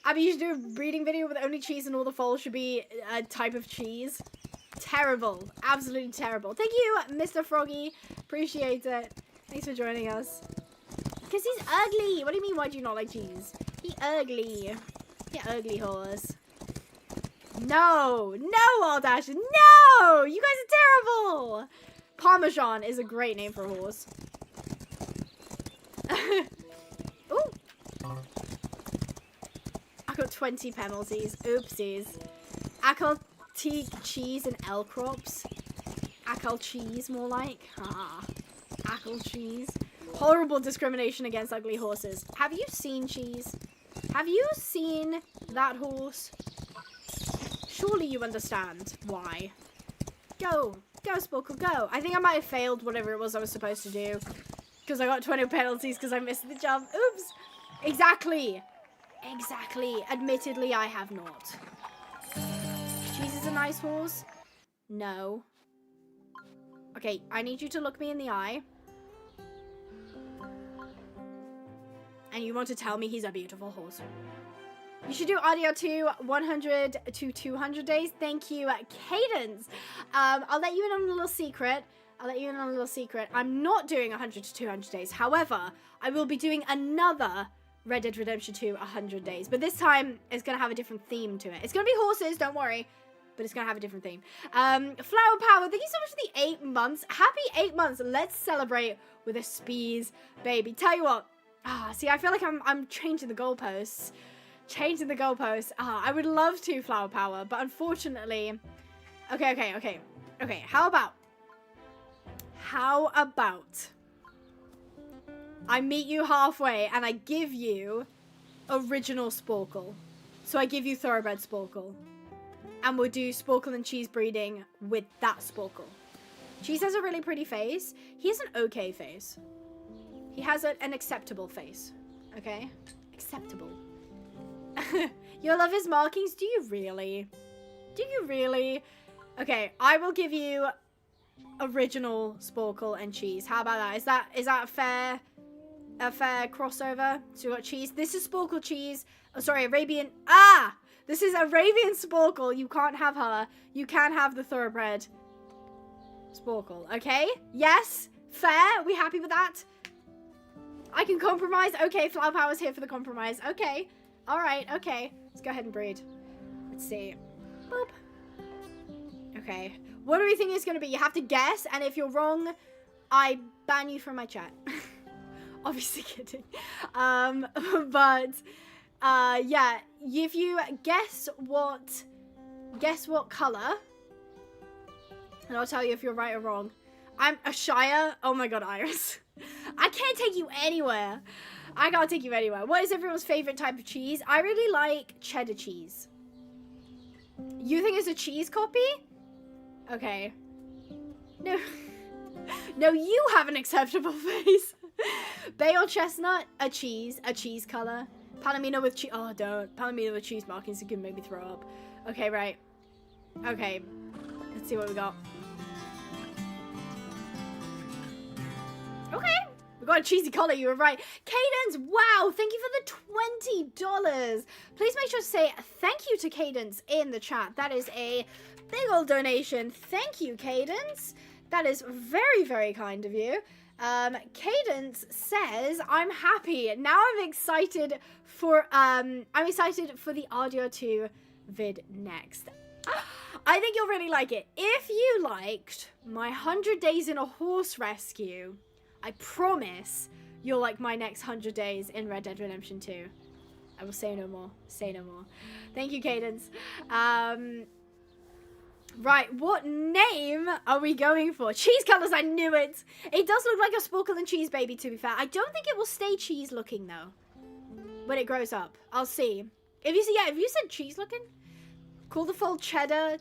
Speaker 1: Abby, you should do a breeding video with only cheese and all the foals should be a type of cheese. Terrible. Absolutely terrible. Thank you, Mr. Froggy. Appreciate it. Thanks for joining us. Because he's ugly. What do you mean, why do you not like cheese? He ugly. He ugly horse. No. No, Aldash. No! You guys are terrible. Parmesan is a great name for a horse. Ooh. I got 20 penalties. Oopsies. Ackle-teak cheese and L-crops. Ackle cheese, more like. Ah. Ackle cheese. Horrible discrimination against ugly horses. Have you seen cheese? Have you seen that horse? Surely you understand why. Go. Go, Sporkle, go. I think I might have failed whatever it was I was supposed to do. Because I got 20 penalties because I missed the jump. Oops. Exactly. Exactly. Admittedly, I have not. Cheese is a nice horse. No. Okay, I need you to look me in the eye. And you want to tell me he's a beautiful horse. You should do audio to 100 to 200 days. Thank you, Cadence. I'll let you in on a little secret. I'm not doing 100 to 200 days. However, I will be doing another Red Dead Redemption 2 100 days. But this time, it's going to have a different theme to it. It's going to be horses, don't worry. But it's going to have a different theme. Flower Power, thank you so much for the 8 months. Happy 8 months. Let's celebrate with a Spees, baby. Tell you what. See, I feel like I'm changing the goalposts. I would love to, Flower Power. But unfortunately... Okay. How about I meet you halfway and I give you original Sporkle. So I give you thoroughbred Sporkle. And we'll do Sporkle and cheese breeding with that Sporkle. Cheese has a really pretty face. He has an okay face. He has an acceptable face. Okay? Acceptable. You love his markings? Do you really? Okay, I will give you original Sporkle and cheese. How about that? Is that a fair crossover? So we got cheese. This is Sporkle cheese. Oh, sorry, Arabian. This is Arabian Sporkle. You can't have her. You can have the thoroughbred Sporkle. Okay? Yes? Fair? We happy with that? I can compromise. Okay, Flower Power's here for the compromise. Okay. All right. Okay. Let's go ahead and breed. Let's see. Boop. Okay. What do we think it's going to be? You have to guess, and if you're wrong, I ban you from my chat. Obviously kidding. But yeah, if you guess what color, and I'll tell you if you're right or wrong. I'm a Shire. Oh my god, Iris. I can't take you anywhere. I can't take you anywhere. What is everyone's favorite type of cheese? I really like cheddar cheese. You think it's a cheese copy? Okay. No. No, you have an acceptable face. Bay or chestnut? A cheese color. Palomino with cheese. Oh, don't. Palomino with cheese markings. It can make me throw up. Okay, right. Okay. Let's see what we got. Okay. We got a cheesy color. You were right. Cadence. Wow. Thank you for the $20. Please make sure to say thank you to Cadence in the chat. That is a big old donation. Thank you, Cadence. That is very, very kind of you. Cadence says, I'm happy. Now I'm excited for the Audio 2 vid next. I think you'll really like it. If you liked my 100 days in a horse rescue, I promise you'll like my next 100 days in Red Dead Redemption 2. I will say no more. Say no more. Thank you, Cadence. Right, what name are we going for? Cheese colors, I knew it. It does look like a sparkle and cheese baby, to be fair. I don't think it will stay cheese looking, though, when it grows up. I'll see. If you said cheese looking, call the foal cheddar.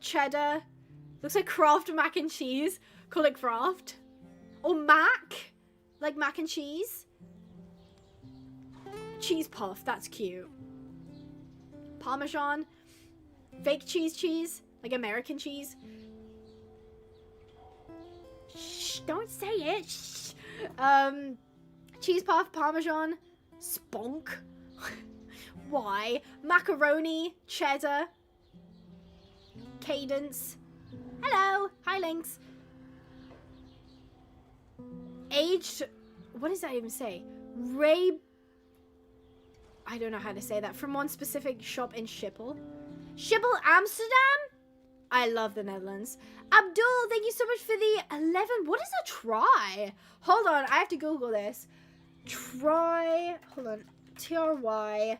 Speaker 1: Looks like Kraft mac and cheese. Call it Kraft. Or mac, like mac and cheese. Cheese puff, that's cute. Parmesan. Fake cheese. Like American cheese. Shh, don't say it. Shh. Cheese puff, Parmesan, spunk. Why? Macaroni, cheddar, Cadence. Hello. Hi, Lynx. Aged. What does that even say? Ray. I don't know how to say that. From one specific shop in Schiphol. Schiphol, Amsterdam? I love the Netherlands. Abdul, thank you so much for the 11. What is a try? Hold on, I have to Google this. Try, hold on. TRY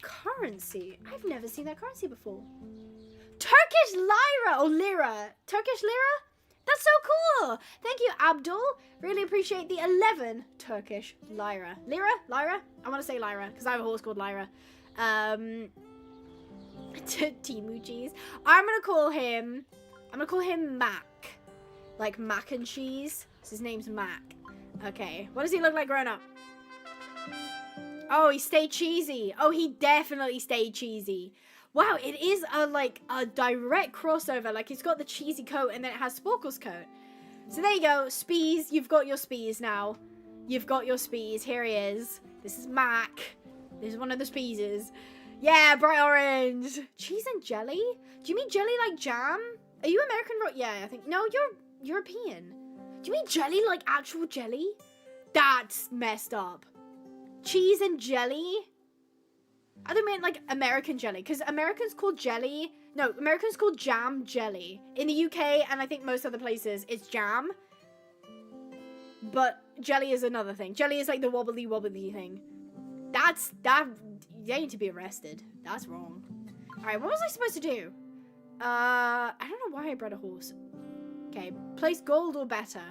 Speaker 1: currency. I've never seen that currency before. Turkish lira or lira. Turkish lira? That's so cool. Thank you, Abdul. Really appreciate the 11 Turkish lira. Lira? Lyra? I want to say Lyra because I have a horse called Lyra. Timu cheese. I'm gonna call him Mac. Like mac and cheese. So his name's Mac. Okay. What does he look like growing up? Oh, he stayed cheesy. Oh, he definitely stayed cheesy. Wow, it is a direct crossover. Like he's got the cheesy coat and then it has Sparkle's coat. So there you go. Spees. You've got your Spees now. You've got your Spees. Here he is. This is Mac. This is one of the Speeses. Yeah, bright orange. Cheese and jelly? Do you mean jelly like jam? Are you American? Yeah, I think. No, you're European. Do you mean jelly like actual jelly? That's messed up. Cheese and jelly? I don't mean like American jelly. Because Americans call jelly... No, Americans call jam jelly. In the UK and I think most other places, it's jam. But jelly is another thing. Jelly is like the wobbly thing. They need to be arrested. That's wrong. Alright, what was I supposed to do? I don't know why I bred a horse. Okay, place gold or better.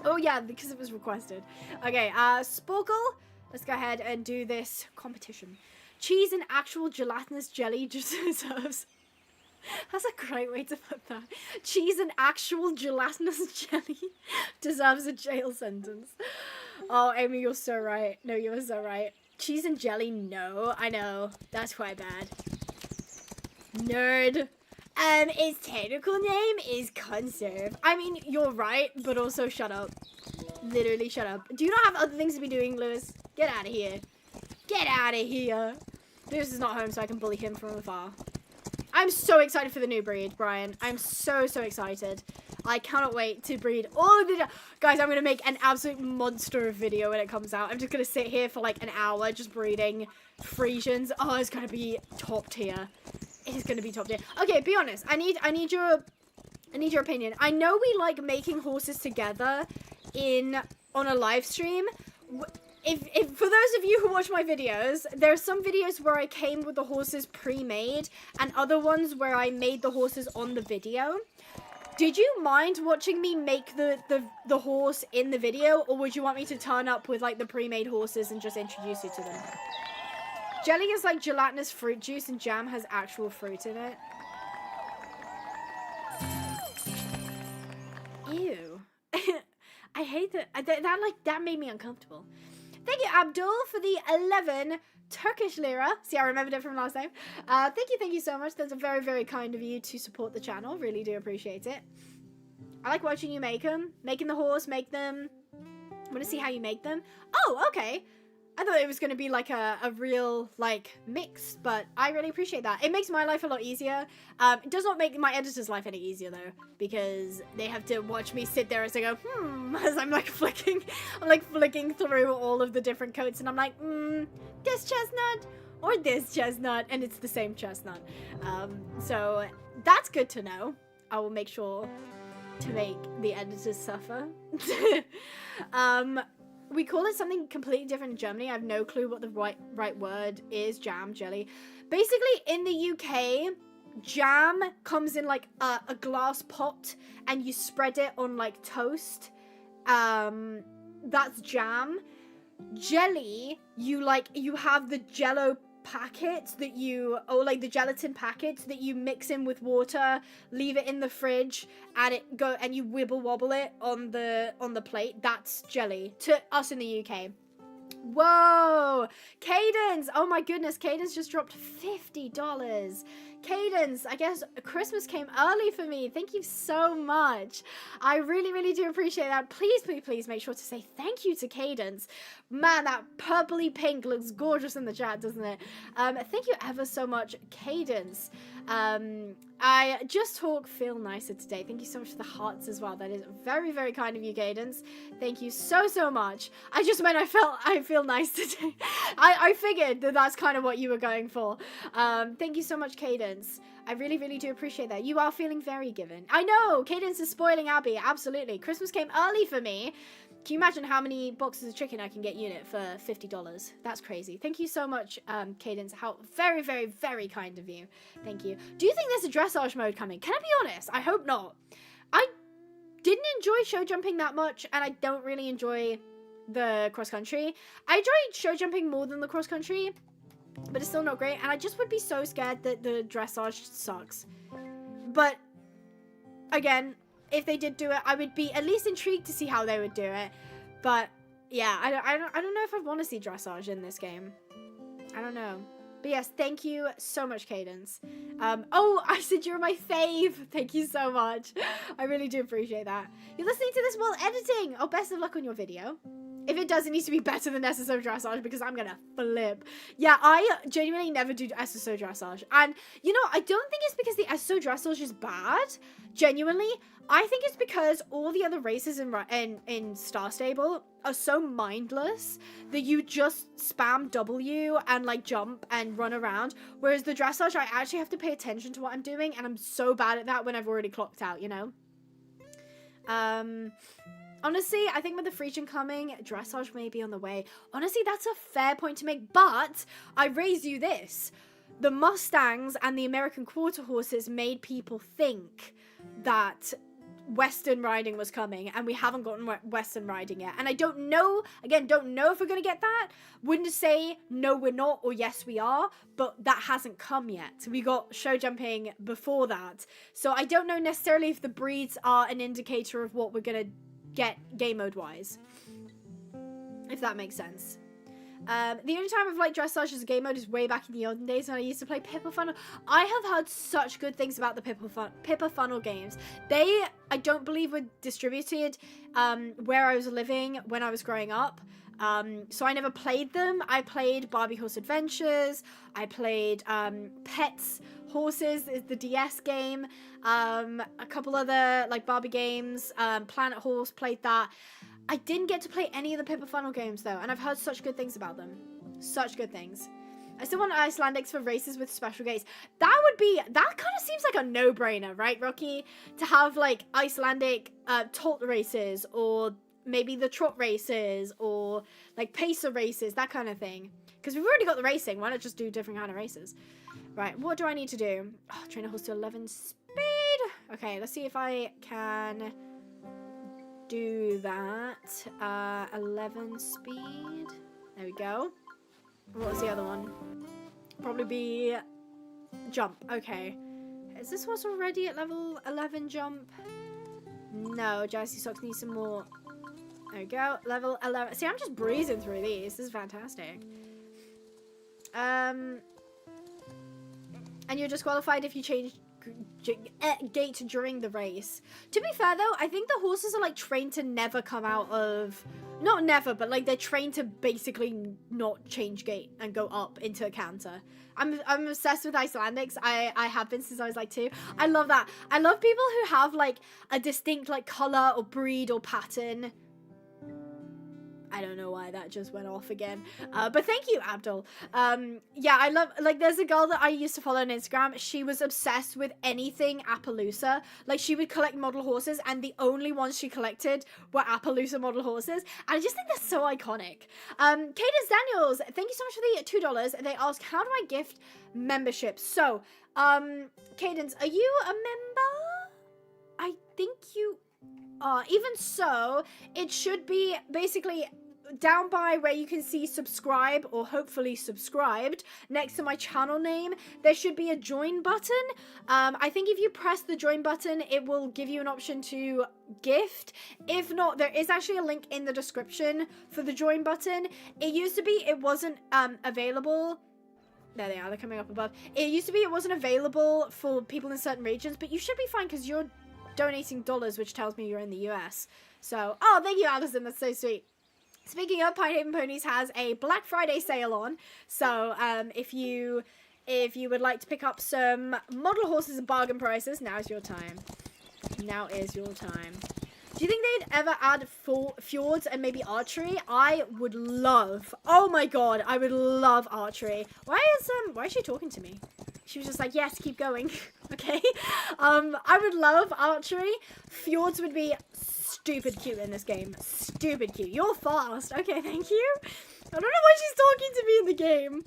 Speaker 1: Oh yeah, because it was requested. Okay, Sporkle. Let's go ahead and do this competition. Cheese and actual gelatinous jelly just deserves... That's a great way to put that. Cheese and actual gelatinous jelly deserves a jail sentence. Oh, Amy, you're so right. No, you were so right. Cheese and jelly, no. I know. That's quite bad. Nerd. Its technical name is conserve. I mean, you're right, but also shut up. Literally shut up. Do you not have other things to be doing, Lewis? Get out of here. Get out of here. Lewis is not home, so I can bully him from afar. I'm so excited for the new breed, Brian. I'm so excited. I cannot wait to breed all of the... Guys, I'm going to make an absolute monster of video when it comes out. I'm just going to sit here for like an hour just breeding Frisians. Oh, it's going to be top tier. It is going to be top tier. Okay, be honest. I need your opinion. I know we like making horses together on a live stream. If for those of you who watch my videos, there are some videos where I came with the horses pre-made and other ones where I made the horses on the video. Did you mind watching me make the horse in the video, or would you want me to turn up with like the pre-made horses and just introduce you to them? Jelly is like gelatinous fruit juice and jam has actual fruit in it. Ew. I hate that. That made me uncomfortable. Thank you, Abdul, for the 11 Turkish lira. See, I remembered it from last time. Thank you so much. That's a very kind of you to support the channel. Really do appreciate it. I like watching you make them. Making the horse, make them. I want to see how you make them. Oh, okay. I thought it was going to be like a real, like, mix, but I really appreciate that. It makes my life a lot easier. It does not make my editor's life any easier, though, because they have to watch me sit there as I go, as I'm, like, flicking through all of the different coats, and I'm like, this chestnut or this chestnut, and it's the same chestnut. So that's good to know. I will make sure to make the editors suffer. We call it something completely different in Germany. I have no clue what the right word is. Jam, jelly. Basically, in the UK, jam comes in like a glass pot and you spread it on like toast. That's jam. Jelly, you have the Jello packets that like the gelatin packets that you mix in with water, leave it in the fridge, and you wibble wobble it on the plate. That's jelly to us in the UK. Whoa, Cadence! Oh my goodness, Cadence just dropped $50. Cadence, I guess Christmas came early for me. Thank you so much. I really do appreciate that. Please make sure to say thank you to Cadence. Man, that purpley pink looks gorgeous in the chat, doesn't it? Thank you ever so much, Cadence. I just feel nicer today. Thank you so much for the hearts as well. That is very kind of you, Cadence. Thank you so much. I just meant I feel nice today. I figured that's kind of what you were going for. Thank you so much, Cadence. I really do appreciate that. You are feeling very given. I know, Cadence is spoiling Abby. Absolutely. Christmas came early for me. Can you imagine how many boxes of chicken I can get unit for $50? That's crazy. Thank you so much, Cadence. How very kind of you. Thank you. Do you think there's a dressage mode coming? Can I be honest? I hope not. I didn't enjoy show jumping that much, and I don't really enjoy the cross country. I enjoyed show jumping more than the cross country, but it's still not great, and I just would be so scared that the dressage sucks. But again, if they did do it, I would be at least intrigued to see how they would do it. But yeah, I don't know if I'd want to see dressage in this game. I don't know. But yes, thank you so much, Cadence. Oh, I said you're my fave. Thank you so much. I really do appreciate that. You're listening to this while editing. Oh, best of luck on your video. If it does, it needs to be better than SSO dressage because I'm gonna flip. Yeah, I genuinely never do SSO dressage. And, you know, I don't think it's because the SSO dressage is bad. Genuinely, I think it's because all the other races in Star Stable are so mindless that you just spam W and, like, jump and run around. Whereas the dressage, I actually have to pay attention to what I'm doing, and I'm so bad at that when I've already clocked out, you know? Honestly, I think with the Frisian coming, dressage may be on the way. Honestly, that's a fair point to make, but I raise you this. The Mustangs and the American quarter horses made people think that Western riding was coming, and we haven't gotten Western riding yet. And I don't know, again, don't know if we're going to get that. Wouldn't say, no, we're not, or yes, we are, but that hasn't come yet. We got show jumping before that. So I don't know necessarily if the breeds are an indicator of what we're going to get game mode wise, if that makes sense. The only time I've liked dressage as a game mode is way back in the olden days when I used to play Pippa Funnel. I have heard such good things about the Pippa Funnel games. They, I don't believe, were distributed where I was living when I was growing up. So I never played them. I played Barbie Horse Adventures. I played Pets Horses, is the DS game. A couple other like Barbie games. Planet Horse, played that. I didn't get to play any of the Pippa Funnel games though, and I've heard such good things about them. Such good things. I still want Icelandics for races with special gates. That kind of seems like a no-brainer, right, Rocky? To have like Icelandic tolt races, or maybe the trot races, or like pacer races, that kind of thing. Because we've already got the racing, why not just do different kind of races? Right, what do I need to do? Oh, train a horse to 11 speed. Okay, let's see if I can do that. 11 speed. There we go. What was the other one? Probably be jump. Okay. Is this horse already at level 11 jump? No, Jersey Socks needs some more. There we go. Level 11. See, I'm just breezing through these. This is fantastic. And you're disqualified if you change gate during the race. To be fair though, I think the horses are like trained to never come out of, not never, but like they're trained to basically not change gate and go up into a canter. I'm obsessed with Icelandics. I have been since I was like 2. I love that. I love people who have like a distinct like color or breed or pattern. I don't know why that just went off again. But thank you, Abdul. Yeah, I love, like, there's a girl that I used to follow on Instagram. She was obsessed with anything Appaloosa. Like, she would collect model horses, and the only ones she collected were Appaloosa model horses. And I just think that's so iconic. Cadence Daniels, thank you so much for the $2. They ask, how do I gift memberships? So, Cadence, are you a member? I think you are. Even so, it should be basically down by where you can see subscribe, or hopefully subscribed, next to my channel name, there should be a join button. I think if you press the join button, it will give you an option to gift. If not, there is actually a link in the description for the join button. It used to be, it wasn't available. There they are, they're coming up above. It used to be it wasn't available for people in certain regions, but you should be fine because you're donating dollars, which tells me you're in the US. So, oh, thank you, Allison, that's so sweet. Speaking of, Pinehaven Ponies has a Black Friday sale on, so if you would like to pick up some model horses at bargain prices, now is your time. Now is your time. Do you think they'd ever add fjords and maybe archery? I would love. Oh my god, I would love archery. Why is she talking to me? She was just like, yes, keep going. Okay. I would love archery. Fjords would be stupid cute in this game. Stupid cute. You're fast. Okay, thank you. I don't know why she's talking to me in the game.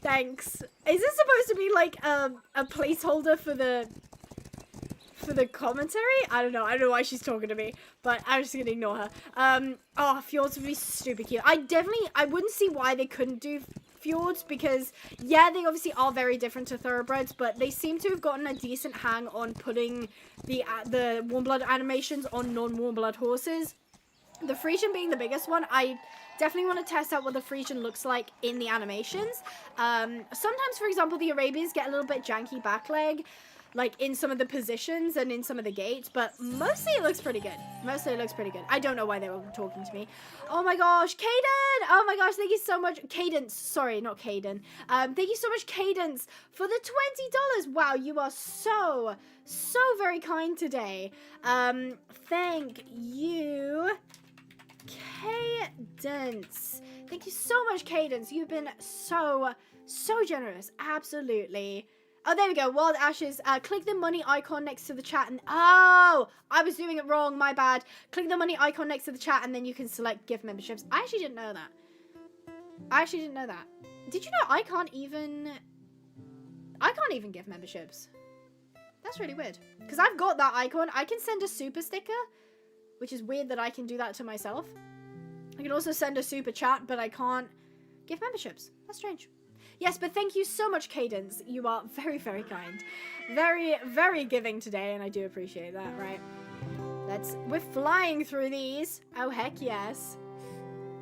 Speaker 1: Thanks. Is this supposed to be like a placeholder for the commentary? I don't know. I don't know why she's talking to me, but I'm just gonna ignore her. Oh, fjords would be stupid cute. I wouldn't see why they couldn't do fjords, because yeah, they obviously are very different to thoroughbreds, but they seem to have gotten a decent hang on putting the warm blood animations on non-warm blood horses. The Frisian being the biggest one. I definitely want to test out what the Frisian looks like in the animations. Sometimes, for example, the Arabians get a little bit janky back leg, like in some of the positions and in some of the gates, but mostly it looks pretty good. Mostly it looks pretty good. I don't know why they were talking to me. Oh my gosh, Caden! Oh my gosh, thank you so much. Cadence, sorry, not Caden. Thank you so much, Cadence, for the $20. Wow, you are so very kind today. Thank you, Cadence. Thank you so much, Cadence. You've been so generous. Absolutely. Oh, there we go. Wild Ashes. Click the money icon next to the chat. And oh, I was doing it wrong. My bad. Click the money icon next to the chat, and then you can select gift memberships. I actually didn't know that. Did you know I can't even give memberships? That's really weird. Because I've got that icon. I can send a super sticker, which is weird that I can do that to myself. I can also send a super chat, but I can't give memberships. That's strange. Yes, but thank you so much, Cadence. You are very, very kind. Very, very giving today, and I do appreciate that, right? We're flying through these. Oh, heck yes.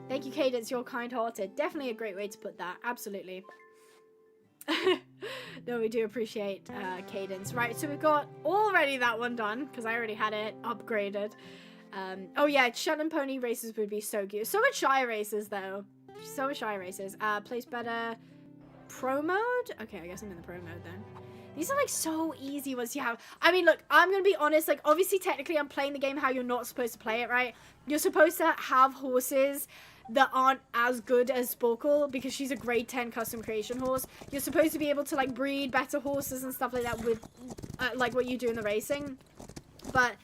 Speaker 1: Thank you, Cadence. You're kind-hearted. Definitely a great way to put that. Absolutely. No, we do appreciate Cadence. Right, so we've got already that one done, because I already had it upgraded. Oh yeah, Shetland pony races would be so cute. So much shy races though. So much shy races. Plays better. Pro mode? Okay, I guess I'm in the pro mode then. These are like so easy once you have. I mean, look, I'm gonna be honest. Like, obviously, technically, I'm playing the game how you're not supposed to play it, right? You're supposed to have horses that aren't as good as Sporkle because she's a grade 10 custom creation horse. You're supposed to be able to like breed better horses and stuff like that with like what you do in the racing. But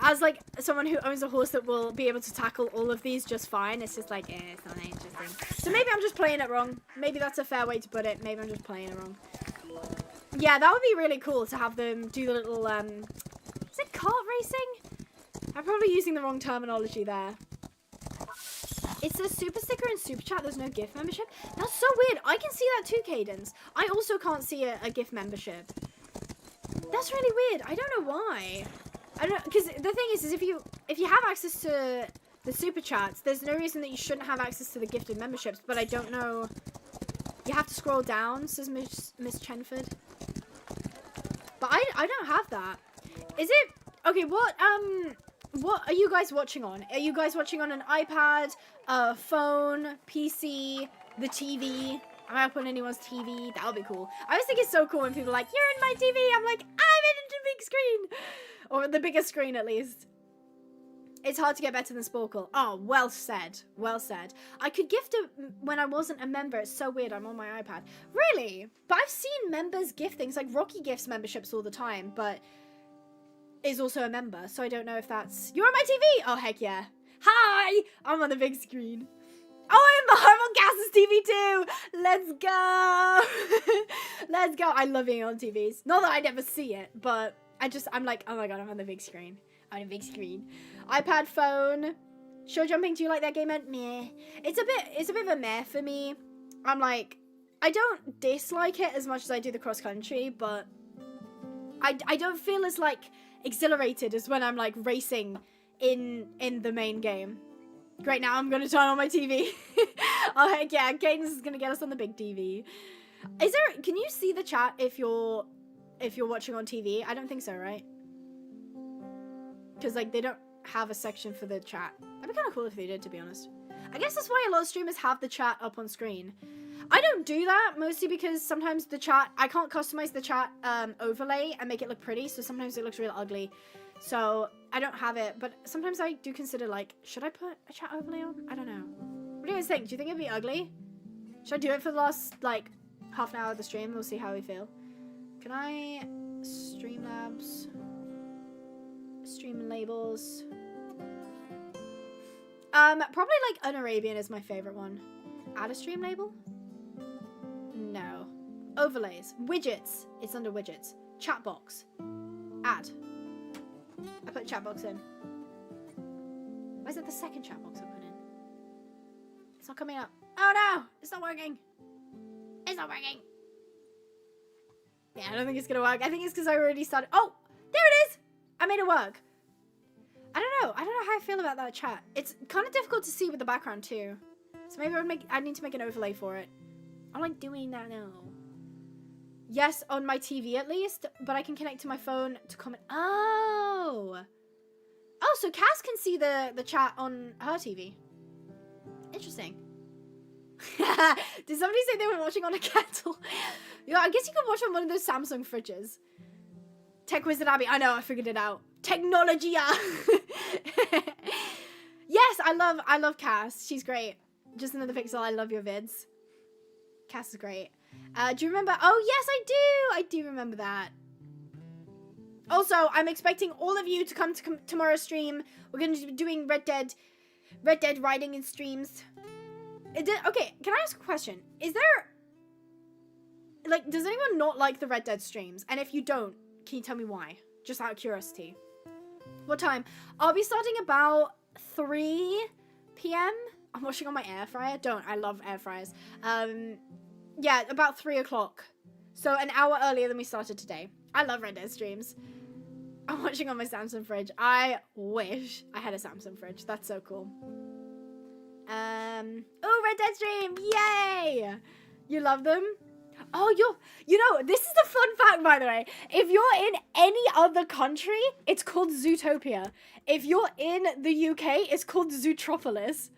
Speaker 1: as like someone who owns a horse that will be able to tackle all of these just fine, it's just like, it's not that interesting. So maybe I'm just playing it wrong. Maybe that's a fair way to put it. Maybe I'm just playing it wrong. Yeah, that would be really cool to have them do the little, is it kart racing? I'm probably using the wrong terminology there. It says super sticker and super chat. There's no gift membership. That's so weird. I can see that too, Cadence. I also can't see a gift membership. That's really weird. I don't know why. I don't, because the thing is if you have access to the super chats, there's no reason that you shouldn't have access to the gifted memberships. But I don't know. You have to scroll down, says Miss Chenford. But I don't have that. Is it okay? What are you guys watching on? Are you guys watching on an iPad, a phone, PC, the TV? I'm up on anyone's TV. That would be cool. I always think it's so cool when people are like, "You're in my TV." I'm like, "I'm in the big screen," or the biggest screen at least. It's hard to get better than Sporkle. Oh, well said. Well said. I could gift it when I wasn't a member. It's so weird. I'm on my iPad. Really? But I've seen members gift things. Like Rocky gifts memberships all the time, but is also a member. So I don't know if that's... You're on my TV! Oh, heck yeah. Hi! I'm on the big screen. Oh, I'm on Gaz's TV too! Let's go! Let's go. I love being on TVs. Not that I never see it, but I'm like, oh my god, I'm on the big screen. On a big screen. iPad, phone. Show jumping, do you like that game? Meh. It's a bit of a meh for me. I'm like, I don't dislike it as much as I do the cross country, but I don't feel as like exhilarated as when I'm like racing in the main game. Great, now I'm gonna turn on my TV. Oh heck yeah, Cadence is gonna get us on the big TV. Can you see the chat if you're watching on TV? I don't think so, right? Because, like, they don't have a section for the chat. That'd be kind of cool if they did, to be honest. I guess that's why a lot of streamers have the chat up on screen. I don't do that, mostly because sometimes the chat... I can't customize the chat overlay and make it look pretty, so sometimes it looks real ugly. So, I don't have it, but sometimes I do consider, like, should I put a chat overlay on? I don't know. What do you guys think? Do you think it'd be ugly? Should I do it for the last, like, half an hour of the stream? We'll see how we feel. Can I... Streamlabs... Stream labels. Probably like an Arabian is my favorite one. Add a stream label? No. Overlays. Widgets. It's under widgets. Chat box. Add. I put chat box in. Why is it the second chat box I put in? It's not coming up. Oh no! It's not working. It's not working. Yeah, I don't think it's gonna work. I think it's because I already started. Oh! There it is! I made it work. I don't know how I feel about that chat. It's kind of difficult to see with the background too. So maybe I need to make an overlay for it. I'm like doing that now. Yes, on my TV at least, but I can connect to my phone to comment. Oh, so Cass can see the chat on her TV. Interesting. Did somebody say they were watching on a kettle? Yeah, I guess you could watch on one of those Samsung fridges. Tech Wizard Abby, I know, I figured it out. Technology. Yes, I love Cass. She's great. Just another pixel. I love your vids. Cass is great. Do you remember? Oh yes, I do. I do remember that. Also, I'm expecting all of you to come to tomorrow's stream. We're going to be doing Red Dead riding in streams. Okay, can I ask a question? Is there like, does anyone not like the Red Dead streams? And if you don't, can you tell me why? Just out of curiosity. What time? I'll be starting about 3 p.m. I'm watching on my air fryer. I love air fryers. Yeah, about 3 o'clock. So an hour earlier than we started today. I love Red Dead streams. I'm watching on my Samsung fridge. I wish I had a Samsung fridge. That's so cool. Oh, Red Dead stream. Yay! You love them? Oh, you know, this is a fun fact, by the way. If you're in any other country, it's called Zootopia. If you're in the UK, it's called Zootropolis.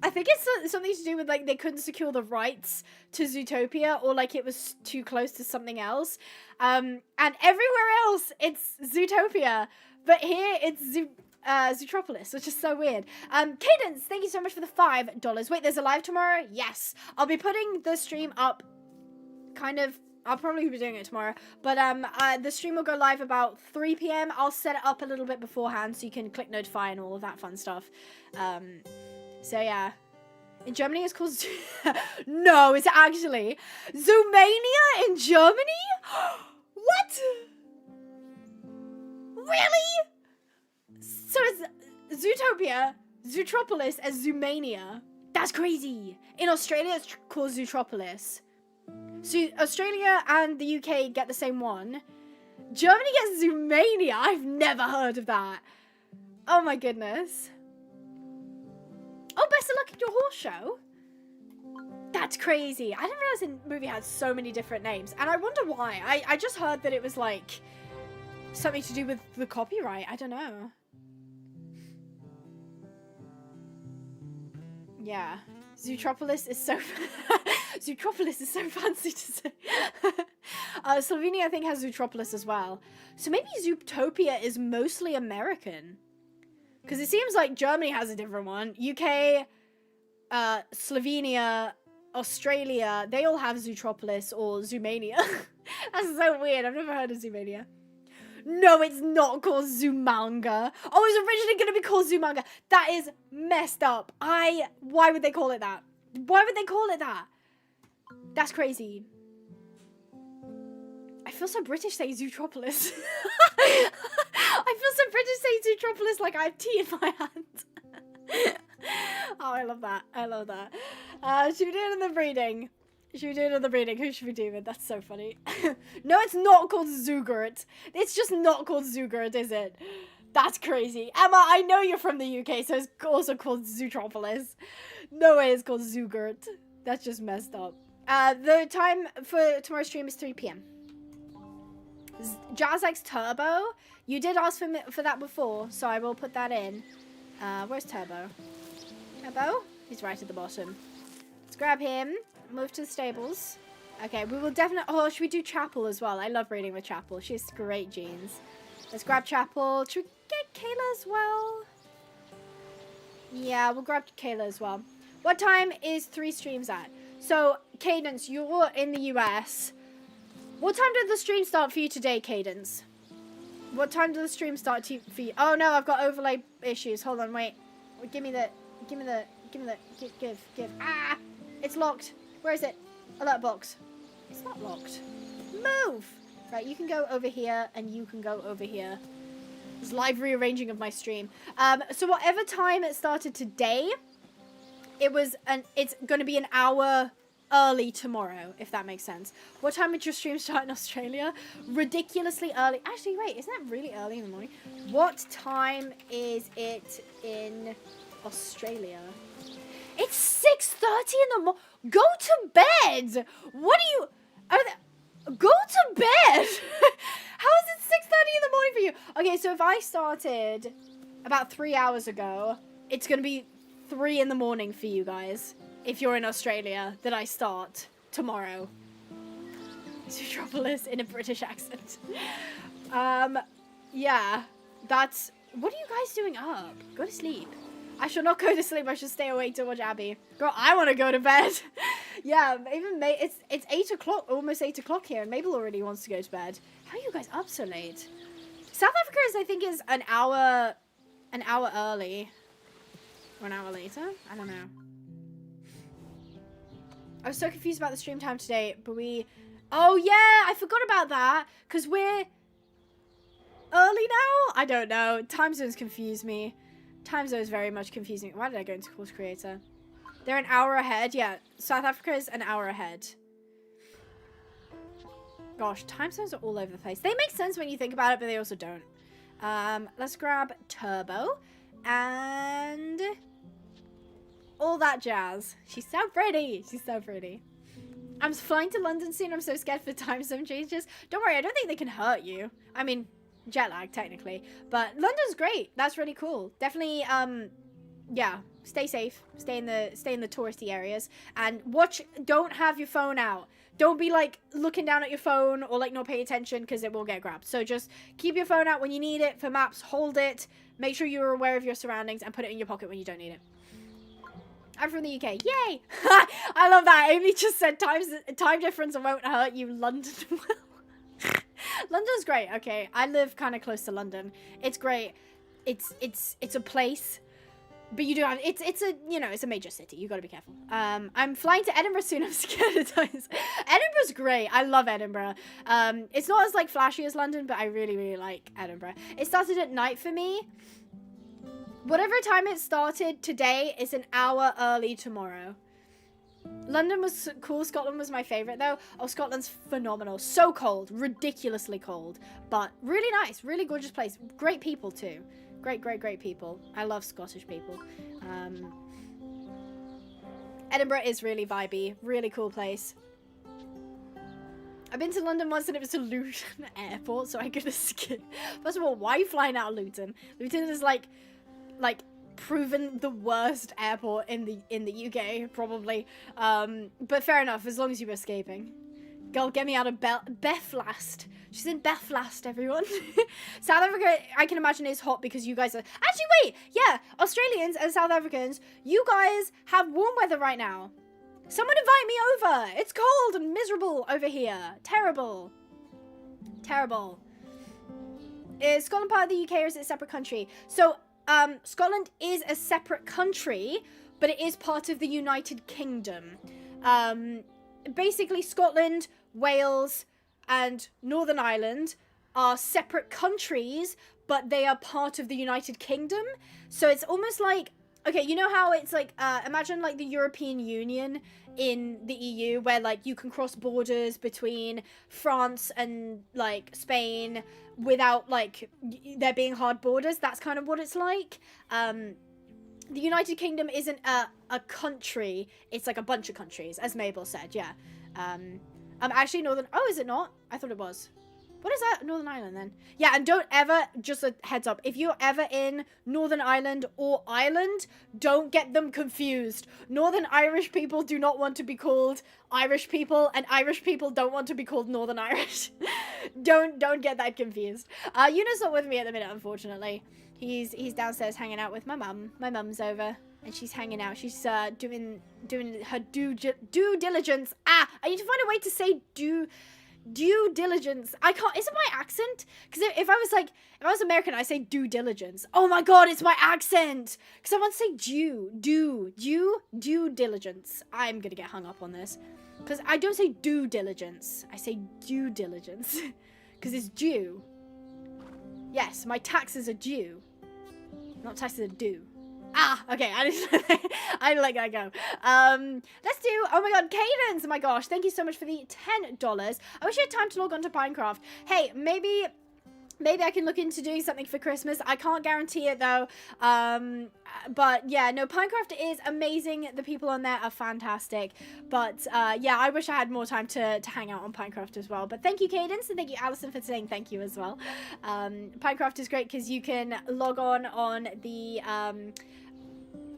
Speaker 1: I think it's something to do with, like, they couldn't secure the rights to Zootopia, or, like, it was too close to something else. And everywhere else, it's Zootopia. But here, it's Zootropolis, which is so weird. Cadence, thank you so much for the $5. Wait, there's a live tomorrow? Yes. I'll be putting the stream up I'll probably be doing it tomorrow, but the stream will go live about 3 p.m. I'll set it up a little bit beforehand so you can click notify and all of that fun stuff. So yeah. In Germany it's called No, it's actually Zoomania in Germany? What? Really? So it's Zootopia, Zootropolis, and Zoomania. That's crazy. In Australia it's called Zootropolis. So Australia and the UK get the same one. Germany gets Zoomania. I've never heard of that. Oh my goodness. Oh, best of luck at your horse show. That's crazy. I didn't realize the movie had so many different names. And I wonder why. I just heard that it was like something to do with the copyright. I don't know. Yeah. Zootropolis is so Zootropolis is so fancy to say. Slovenia, I think, has Zootropolis as well. So maybe Zootopia is mostly American. Because it seems like Germany has a different one. UK, Slovenia, Australia, they all have Zootropolis or Zoomania. That's so weird. I've never heard of Zoomania. No, it's not called Zoomanga. Oh, it's originally going to be called Zoomanga. That is messed up. Why would they call it that? Why would they call it that? That's crazy. I feel so British saying Zootropolis. I feel so British saying Zootropolis like I have tea in my hand. Oh, I love that. I love that. Should we do another breeding? Should we do another breeding? Who should we do with? That's so funny. No, it's not called Zoogurt. It's just not called Zoogurt, is it? That's crazy. Emma, I know you're from the UK, so it's also called Zootropolis. No way it's called Zoogurt. That's just messed up. The time for tomorrow's stream is 3 p.m. JazzX Turbo. You did ask for that before, so I will put that in. Where's Turbo? Turbo? He's right at the bottom. Let's grab him. Move to the stables. Okay, we will definitely... Oh, should we do Chapel as well? I love breeding with Chapel. She has great genes. Let's grab Chapel. Should we get Kayla as well? Yeah, we'll grab Kayla as well. What time is 3 streams at? So, Cadence, you're in the US. What time did the stream start for you today, Cadence? What time did the stream start for you? Oh, no, I've got overlay issues. Hold on, wait. Give. Ah! It's locked. Where is it? Alert box. It's not locked. Move! Right, you can go over here, and you can go over here. There's live rearranging of my stream. So whatever time it started today, it's going to be an hour early tomorrow, if that makes sense. What time did your stream start in Australia? Ridiculously early. Actually, wait, isn't that really early in the morning? What time is it in Australia? It's 6:30 in the morning. Go to bed. What are you... Go to bed. How is it 6:30 in the morning for you? Okay, so if I started about 3 hours ago, it's going to be 3 in the morning for you guys. If you're in Australia, that I start tomorrow. Zootropolis in a British accent. Yeah, that's... What are you guys doing up? Go to sleep. I shall not go to sleep. I shall stay awake to watch Abby. Girl, I want to go to bed. Yeah, even it's 8 o'clock, almost 8 o'clock here, and Mabel already wants to go to bed. How are you guys up so late? South Africa I think, is an hour early. Or an hour later? I don't know. I was so confused about the stream time today, but oh yeah, I forgot about that, because we're early now? I don't know. Time zones confuse me. Time zones very much confuse me. Why did I go into course creator? They're an hour ahead. Yeah, South Africa is an hour ahead. Gosh, time zones are all over the place. They make sense when you think about it, but they also don't. Let's grab Turbo and all that jazz. She's so pretty. She's so pretty. I'm flying to London soon. I'm so scared for time zone changes. Don't worry, I don't think they can hurt you. I mean, jet lag, technically. But London's great. That's really cool. Definitely, yeah, stay safe. Stay in the touristy areas. And don't have your phone out. Don't be, like, looking down at your phone or, like, not paying attention because it will get grabbed. So just keep your phone out when you need it for maps. Hold it. Make sure you're aware of your surroundings and put it in your pocket when you don't need it. I'm from the UK. Yay! I love that. Amy just said time difference won't hurt you. London will. London's great. Okay, I live kind of close to London. It's great. It's a place. But you do have, it's a, you know, it's a major city. You gotta be careful. I'm flying to Edinburgh soon. I'm scared of times. Edinburgh's great. I love Edinburgh. It's not as, like, flashy as London, but I really, really like Edinburgh. It started at night for me. Whatever time it started today is an hour early tomorrow. London was cool. Scotland was my favorite, though. Oh, Scotland's phenomenal. So cold. Ridiculously cold. But really nice. Really gorgeous place. Great people, too. Great people. I love Scottish people. Edinburgh is really vibey. Really cool place. I've been to London once and it was to Luton Airport, so I could skip. First of all, why are you flying out of Luton? Luton is like proven the worst airport in the UK, probably. But fair enough, as long as you were escaping. Girl, get me out of Belfast. She's in Belfast, everyone. South Africa, I can imagine, is hot because you guys are... Actually, wait! Yeah, Australians and South Africans, you guys have warm weather right now. Someone invite me over! It's cold and miserable over here. Terrible. Terrible. Is Scotland part of the UK or is it a separate country? So, Scotland is a separate country, but it is part of the United Kingdom. Basically, Scotland, Wales, and Northern Ireland are separate countries, but they are part of the United Kingdom. So it's almost like, okay, you know how it's like, imagine like the European Union in the EU, where like you can cross borders between France and like Spain without like there being hard borders. That's kind of what it's like. The United Kingdom isn't a country, it's like a bunch of countries, as Mabel said, yeah. Actually Northern, oh, is it not? I thought it was. What is that? Northern Ireland then. Yeah, and don't ever, just a heads up, if you're ever in Northern Ireland or Ireland, don't get them confused. Northern Irish people do not want to be called Irish people, and Irish people don't want to be called Northern Irish. Don't get that confused. Eunice's not with me at the minute, unfortunately. He's downstairs hanging out with my mum. My mum's over, and she's hanging out. She's doing her due diligence. I need to find a way to say due diligence. I can't. Is it my accent? Because if I was American, I say due diligence. Oh my god, it's my accent. Because I want to say due diligence. I'm gonna get hung up on this because I don't say due diligence. I say due diligence because it's due. Yes, my taxes are due. Not taxes are due. Okay, I didn't let that go. Let's do, oh my god, Cadence, oh my gosh, thank you so much for the $10. I wish I had time to log on to Pinecraft. Hey, maybe I can look into doing something for Christmas. I can't guarantee it though. But yeah, no, Pinecraft is amazing. The people on there are fantastic. But yeah, I wish I had more time to hang out on Pinecraft as well. But thank you, Cadence, and thank you, Alison, for saying thank you as well. Pinecraft is great because you can log on the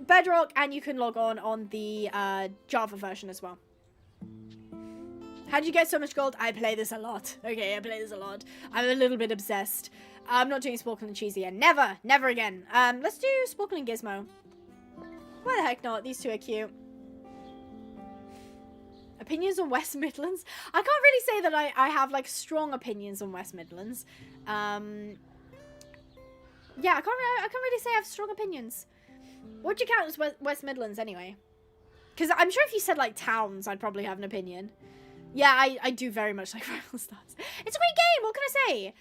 Speaker 1: Bedrock, and you can log on the Java version as well. How did you get so much gold? I play this a lot. Okay, I play this a lot. I'm a little bit obsessed. I'm not doing Sporkle and Cheesy again. Never again. Let's do Sporkle and Gizmo. Why the heck not? These two are cute. Opinions on West Midlands? I can't really say that I have, like, strong opinions on West Midlands. Yeah, I can't really say I have strong opinions. What would you count as West Midlands, anyway? Because I'm sure if you said, like, towns, I'd probably have an opinion. Yeah, I do very much like Rival Stars. It's a great game, what can I say?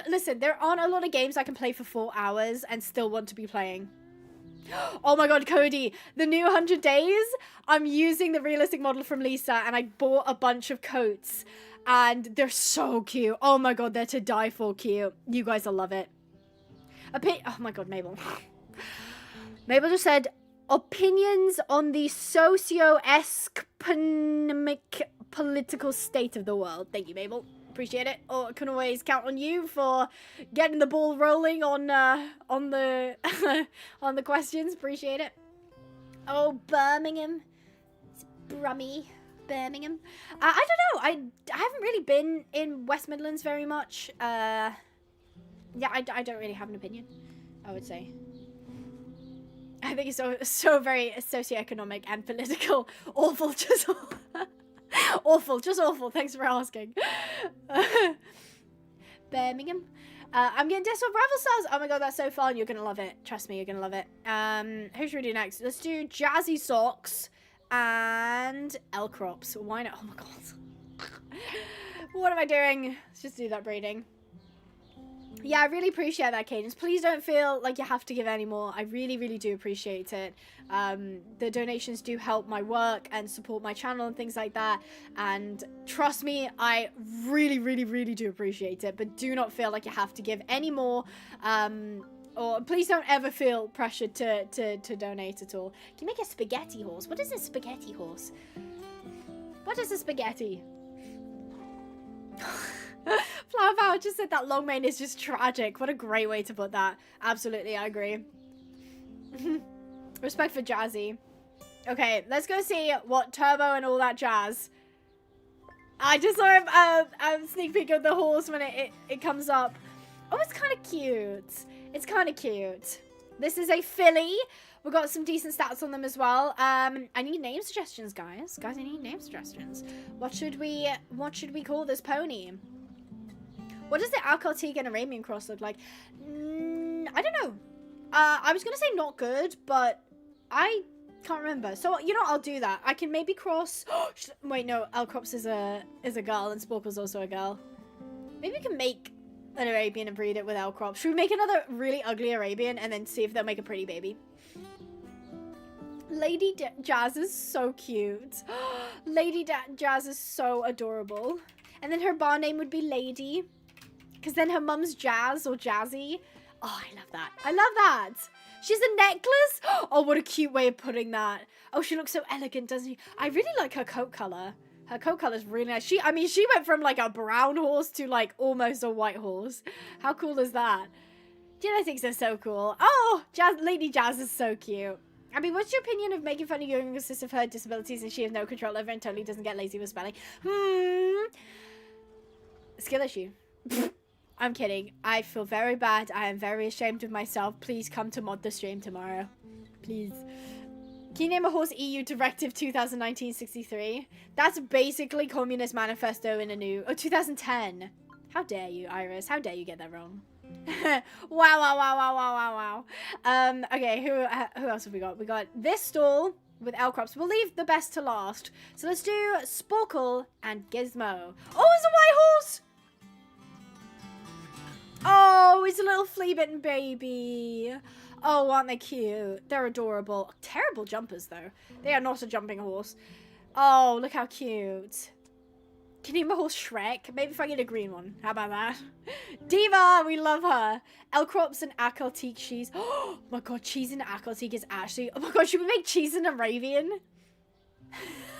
Speaker 1: Listen, there aren't a lot of games I can play for 4 hours and still want to be playing. Oh my god, Cody, the new 100 Days, I'm using the realistic model from Lisa, and I bought a bunch of coats, and they're so cute. Oh my god, they're to die for cute. You guys will love it. Oh my god, Mabel. Mabel just said, opinions on the socio-economic political state of the world. Thank you, Mabel. Appreciate it. Or I can always count on you for getting the ball rolling on the on the questions. Appreciate it. Oh, Birmingham. It's Brummy. Birmingham. I don't know. I haven't really been in West Midlands very much. Yeah, I don't really have an opinion, I would say. I think it's so very socioeconomic and political. Awful, just awful, just awful. Thanks for asking. Birmingham. I'm getting Desktop Rival Stars. Oh my god, that's so fun. You're gonna love it. Trust me, you're gonna love it. Who should we do next? Let's do Jazzy Socks and L Crops. Why not? Oh my god. What am I doing? Let's just do that breeding. Yeah, I really appreciate that, Cadence. Please don't feel like you have to give any more. I really, really do appreciate it. The donations do help my work and support my channel and things like that. And trust me, I really, really, really do appreciate it. But do not feel like you have to give any more. Or please don't ever feel pressured to donate at all. Can you make a spaghetti horse? What is a spaghetti horse? What is a spaghetti? Flower Power just said that long mane is just tragic. What a great way to put that. Absolutely, I agree. Respect for Jazzy. Okay, let's go see what Turbo and all that jazz. I just saw him a sneak peek of the horse when it comes up. Oh, it's kind of cute. It's kind of cute. This is a filly. We've got some decent stats on them as well. I need name suggestions, guys. Guys, I need name suggestions. What should we call this pony? What does the Alcalteague and Arabian cross look like? I don't know. I was going to say not good, but I can't remember. So, you know, I'll do that. I can maybe cross... Wait, no. Alcrops is a girl and Sporkle's also a girl. Maybe we can make an Arabian and breed it with Alcrops. Should we make another really ugly Arabian and then see if they'll make a pretty baby? Lady Jazz is so cute. Lady Jazz is so adorable. And then her bar name would be Lady. Because then her mum's Jazz or Jazzy. Oh, I love that. I love that. She's a necklace. Oh, what a cute way of putting that. Oh, she looks so elegant, doesn't she? I really like her coat color. Her coat color is really nice. I mean, she went from like a brown horse to like almost a white horse. How cool is that? Genetics are so cool. Oh, Lady Jazz is so cute. I mean, what's your opinion of making fun of your younger sister for her disabilities and she has no control over and totally doesn't get lazy with spelling? Skill issue. I'm kidding. I feel very bad. I am very ashamed of myself. Please come to mod the stream tomorrow. Please. Can you name a horse EU Directive 2019-63? That's basically Communist Manifesto in a new... Oh, 2010. How dare you, Iris? How dare you get that wrong? Wow. Okay, who else have we got? We got this stall with L Crops. We'll leave the best to last. So let's do Sporkle and Gizmo. Oh, it's a white horse! Oh, it's a little flea-bitten baby. Oh, aren't they cute? They're adorable. Terrible jumpers, though. They are not a jumping horse. Oh, look how cute. Can you name a horse Shrek? Maybe if I get a green one. How about that? Diva, we love her. L Crops and Alcalteague cheese. Oh my god, cheese and Alcalteague is actually... Oh my god, should we make cheese and Arabian?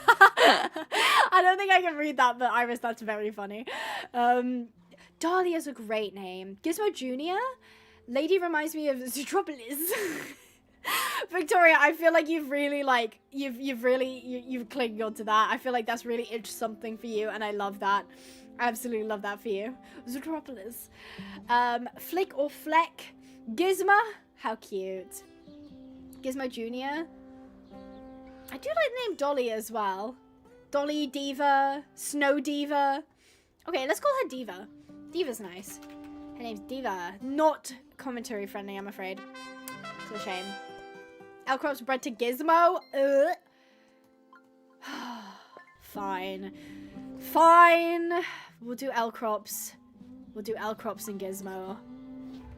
Speaker 1: I don't think I can read that, but Iris, that's very funny. Dahlia's a great name. Gizmo Jr.? Lady reminds me of Zootropolis. Victoria, I feel like you've really you've clinged onto that. I feel like that's really something for you, and I love that. I absolutely love that for you. Zootropolis. Flick or Fleck? Gizmo? How cute. Gizmo Jr. I do like the name Dolly as well. Dolly, Diva, Snow Diva. Okay, let's call her Diva. Diva's nice. Her name's Diva. Not commentary friendly, I'm afraid. It's a shame. L Crops bred to Gizmo? Fine. Fine. We'll do L Crops. We'll do L Crops and Gizmo.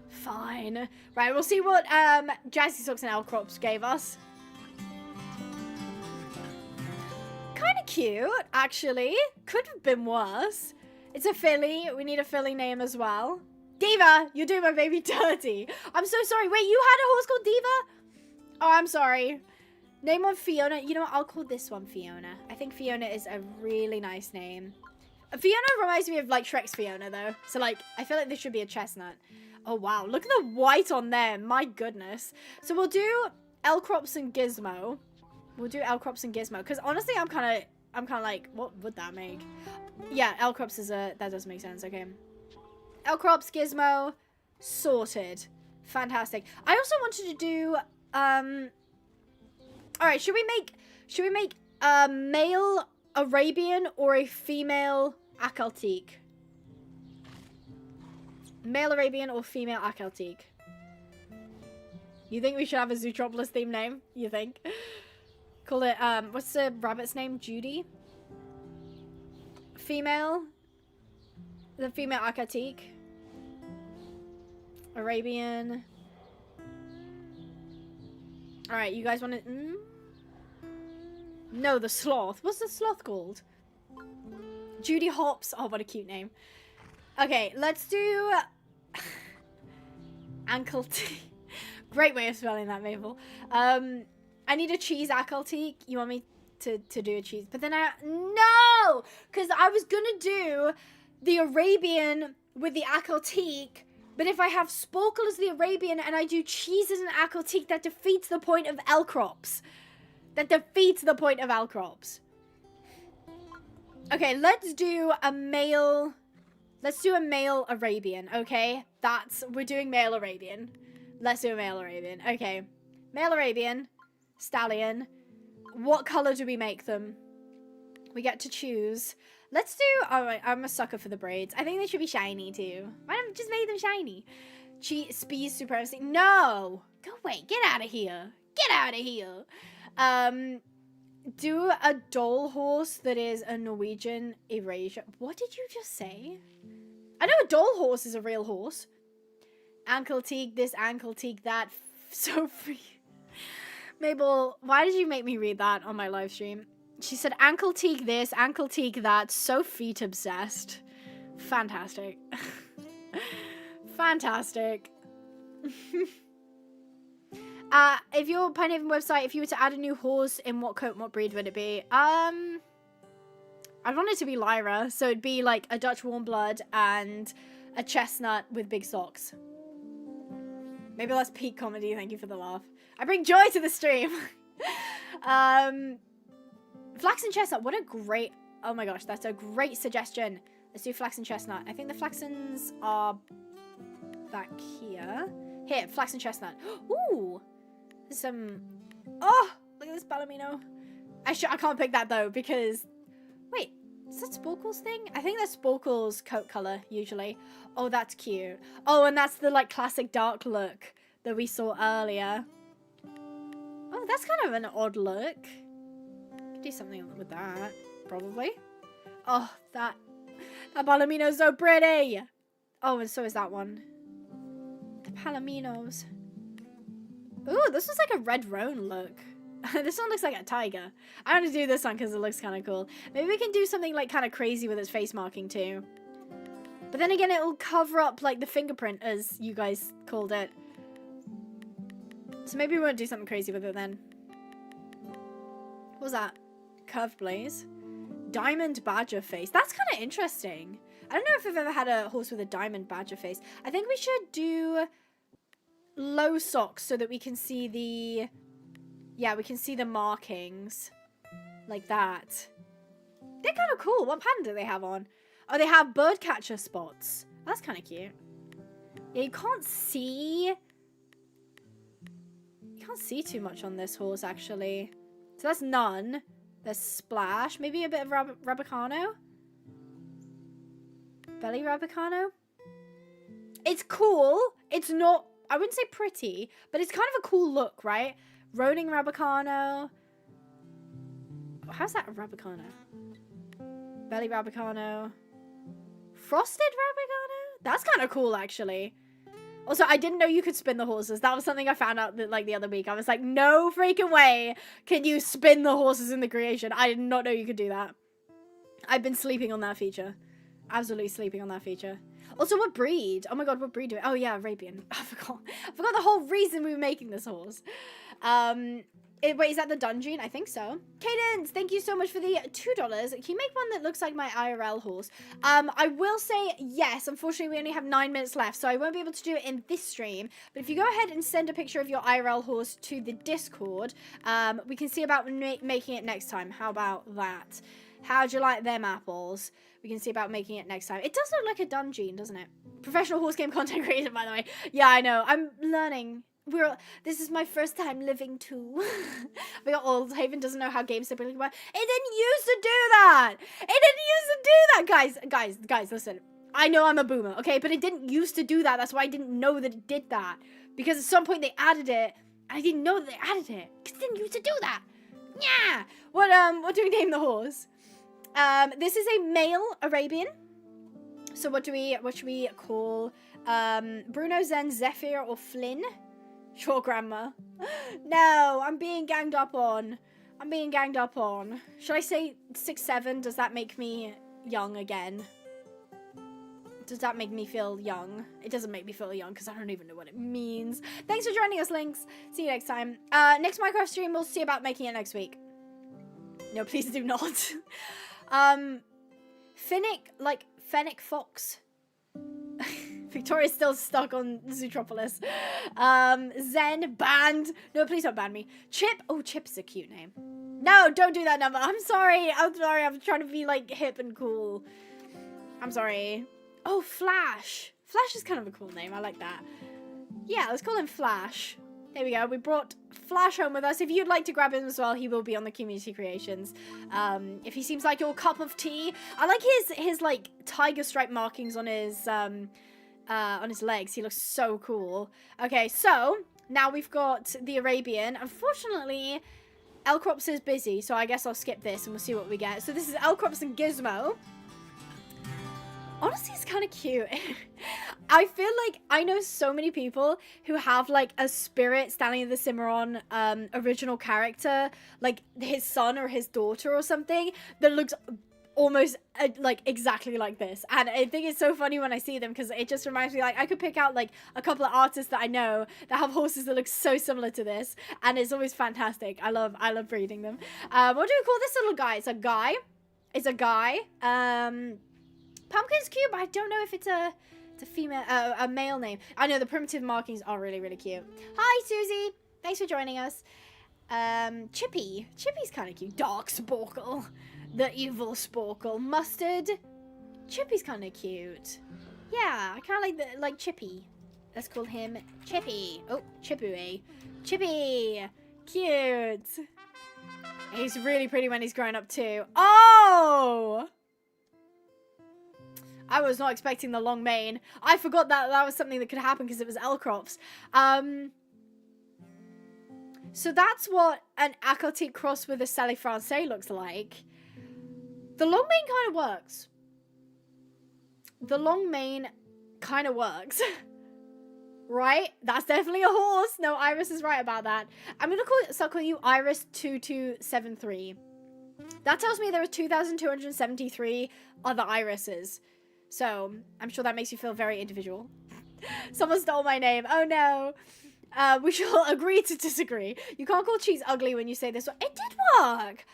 Speaker 1: Fine. Right, we'll see what Jazzy Socks and L Crops gave us. Kind of cute, actually. Could have been worse. It's a filly. We need a filly name as well. Diva, you're doing my baby dirty. I'm so sorry. Wait, you had a horse called Diva? Oh, I'm sorry. Name one Fiona. You know what? I'll call this one Fiona. I I think Fiona is a really nice name. Fiona reminds me of, like, Shrek's Fiona, though. So, like, I feel like this should be a chestnut. Oh, wow. Look at the white on there. My goodness. So, we'll do L-Crops and Gizmo. We'll do L-Crops and Gizmo. Because, honestly, I'm kind of like, what would that make? Yeah, L-Crops is that does make sense. Okay. L-Crops, Gizmo, sorted. Fantastic. I also wanted to do, alright, should we make a male Arabian or a female Akaltique? Male Arabian or female Akaltique? You think we should have a Zootropolis theme name? You think? Call it, what's the rabbit's name? Judy? Female? The female Akaltique? Arabian. Alright, you guys want to... No, the sloth. What's the sloth called? Judy Hops. Oh, what a cute name. Okay, let's do... Ankle-teak. Great way of spelling that, Mabel. I need a cheese Akaltique. You want me to do a cheese? But then no! Because I was going to do the Arabian with the Akaltique. But if I have Sporkle as the Arabian and I do cheese as an Akaltique, that defeats the point of L-Crops. That defeats the point of L-Crops. Okay, let's do a male... Let's do a male Arabian, okay? We're doing male Arabian. Let's do a male Arabian. Okay. Male Arabian. Stallion. What color do we make them? We get to choose. Let's do... Alright, I'm a sucker for the braids. I think they should be shiny, too. Why don't we just make them shiny? Speed supremacy. No! Go away. Get out of here. Get out of here. Do a doll horse that is a Norwegian erasure. What did you just say? I know a doll horse is a real horse. Ankle-teak this, ankle-teak that. So free. Mabel, why did you make me read that on my live stream? She said ankle-teak this, ankle-teak that. So feet obsessed. Fantastic. Fantastic. If your Pinehaven website, if you were to add a new horse, in what coat, what breed would it be? I'd want it to be Lyra, so it'd be like a Dutch warm blood and a chestnut with big socks. Maybe that's peak comedy, thank you for the laugh. I bring joy to the stream. Flaxen chestnut, what a great, oh my gosh, that's a great suggestion. Let's do flaxen chestnut. I think the flaxens are back here. Here, flaxen chestnut. Ooh, there's some, oh, look at this Palomino. I can't pick that though, because, wait, is that Sporkle's thing? I think that's Sporkle's coat color, usually. Oh, that's cute. Oh, and that's the, like, classic dark look that we saw earlier. Oh, that's kind of an odd look. Could do something with that, probably. Oh, that Palomino's so pretty. Oh, and so is that one. The Palominos. Ooh, this is like a red roan look. This one looks like a tiger. I want to do this one because it looks kind of cool. Maybe we can do something like kind of crazy with its face marking too. But then again, it will cover up like the fingerprint, as you guys called it. So maybe we won't do something crazy with it then. What was that? Curved blaze? Diamond badger face. That's kind of interesting. I don't know if I've ever had a horse with a diamond badger face. I think we should do low socks so that we can see the... Yeah, we can see the markings. Like that. They're kind of cool. What pattern do they have on? Oh, they have birdcatcher spots. That's kind of cute. Yeah, you can't see... You can't see too much on this horse, actually. So that's none. There's Splash. Maybe a bit of Rabicano. Belly Rabicano. It's cool. It's not... I wouldn't say pretty, but it's kind of a cool look, right? Roning Rabicano. How's that a Rabicano? Belly Rabicano. Frosted Rabicano? That's kind of cool, actually. Also, I didn't know you could spin the horses. That was something I found out that, like, the other week. I was like, no freaking way can you spin the horses in the creation. I did not know you could do that. I've been sleeping on that feature. Absolutely sleeping on that feature. Also, what breed? Oh my god, what breed do we... Oh yeah, Arabian. I forgot the whole reason we were making this horse. Wait, is that the dungeon? I think so. Cadence, thank you so much for the $2. Can you make one that looks like my IRL horse? I will say yes. Unfortunately, we only have 9 minutes left, so I won't be able to do it in this stream. But if you go ahead and send a picture of your IRL horse to the Discord, we can see about making it next time. How about that? How'd you like them apples? We can see about making it next time. It does look like a dungeon, doesn't it? Professional horse game content creator, by the way. Yeah, I know. I'm learning. This is my first time living too. We got old. Haven doesn't know how games typically work. It didn't used to do that. It didn't used to do that, guys, listen. I know I'm a boomer, okay, but it didn't used to do that. That's why I didn't know that it did that. Because at some point they added it, and I didn't know that they added it. Because it didn't used to do that. Yeah. What do we name the horse? This is a male Arabian. So what should we call Bruno, Zen, Zephyr, or Flynn? Sure, Grandma. No, I'm being ganged up on. Should I say 6'7"? Does that make me young again? Does that make me feel young? It doesn't make me feel young because I don't even know what it means. Thanks for joining us, Lynx. See you next time. Next Minecraft stream, we'll see about making it next week. No, please do not. Fennec Fox. Victoria's still stuck on Zootropolis. Zen, banned. No, please don't ban me. Chip. Oh, Chip's a cute name. No, don't do that number. I'm sorry. I'm trying to be, like, hip and cool. I'm sorry. Oh, Flash. Flash is kind of a cool name. I like that. Yeah, let's call him Flash. There we go. We brought Flash home with us. If you'd like to grab him as well, he will be on the community creations. If he seems like your cup of tea. I like his like tiger stripe markings on his legs. He looks so cool. Okay, so now we've got the Arabian. Unfortunately, Elcrops is busy, so I guess I'll skip this and we'll see what we get. So this is Elcrops and Gizmo. Honestly, it's kind of cute. I feel like I know so many people who have like a Spirit Stanley the Cimarron original character, like his son or his daughter or something, that looks almost like exactly like this. And I think it's so funny when I see them because it just reminds me, like, I could pick out like a couple of artists that I know that have horses that look so similar to this, and it's always fantastic. I love breeding them. What do we call this little guy? It's a guy. Pumpkin's cute, but I don't know if it's a female, a male name. I know the primitive markings are really, really cute. Hi, Susie. Thanks for joining us. Chippy. Chippy's kind of cute. Dark Sporkle. The evil Sporkle. Mustard. Chippy's kind of cute. Yeah, I kind of like Chippy. Let's call him Chippy. Oh, Chippy. Chippy. Cute. He's really pretty when he's grown up too. Oh! I was not expecting the long mane. I forgot that was something that could happen because it was Elcrops. So that's what an Akeltique cross with a Salé Francais looks like. The long mane kind of works. Right? That's definitely a horse. No, Iris is right about that. I'm going to start calling you Iris2273. That tells me there are 2,273 other Irises. So, I'm sure that makes you feel very individual. Someone stole my name. Oh no. We shall agree to disagree. You can't call cheese ugly when you say this one. It did work.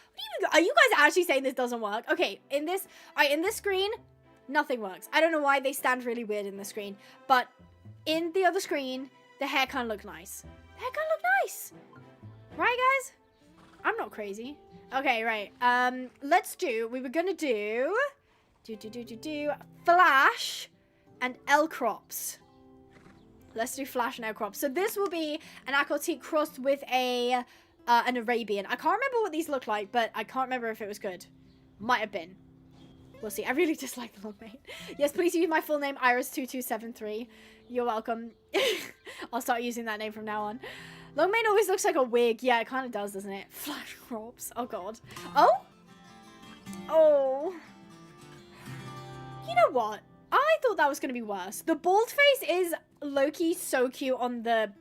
Speaker 1: Are you guys actually saying this doesn't work? Okay, in this screen, nothing works. I don't know why they stand really weird in the screen. But in the other screen, the hair kind of looked nice. The hair kind of looked nice. Right, guys? I'm not crazy. Okay, right. We were gonna do Flash and Elcrops. Let's do Flash and Elcrops. So this will be an Akeltique crossed with an Arabian. I can't remember what these look like, but I can't remember if it was good. Might have been. We'll see. I really dislike the long mane. Yes, please use my full name, Iris2273. You're welcome. I'll start using that name from now on. Long mane always looks like a wig. Yeah, it kind of does, doesn't it? Flash crops. Oh, God. Oh? Oh. You know what? I thought that was going to be worse. The bald face is low-key so cute on the...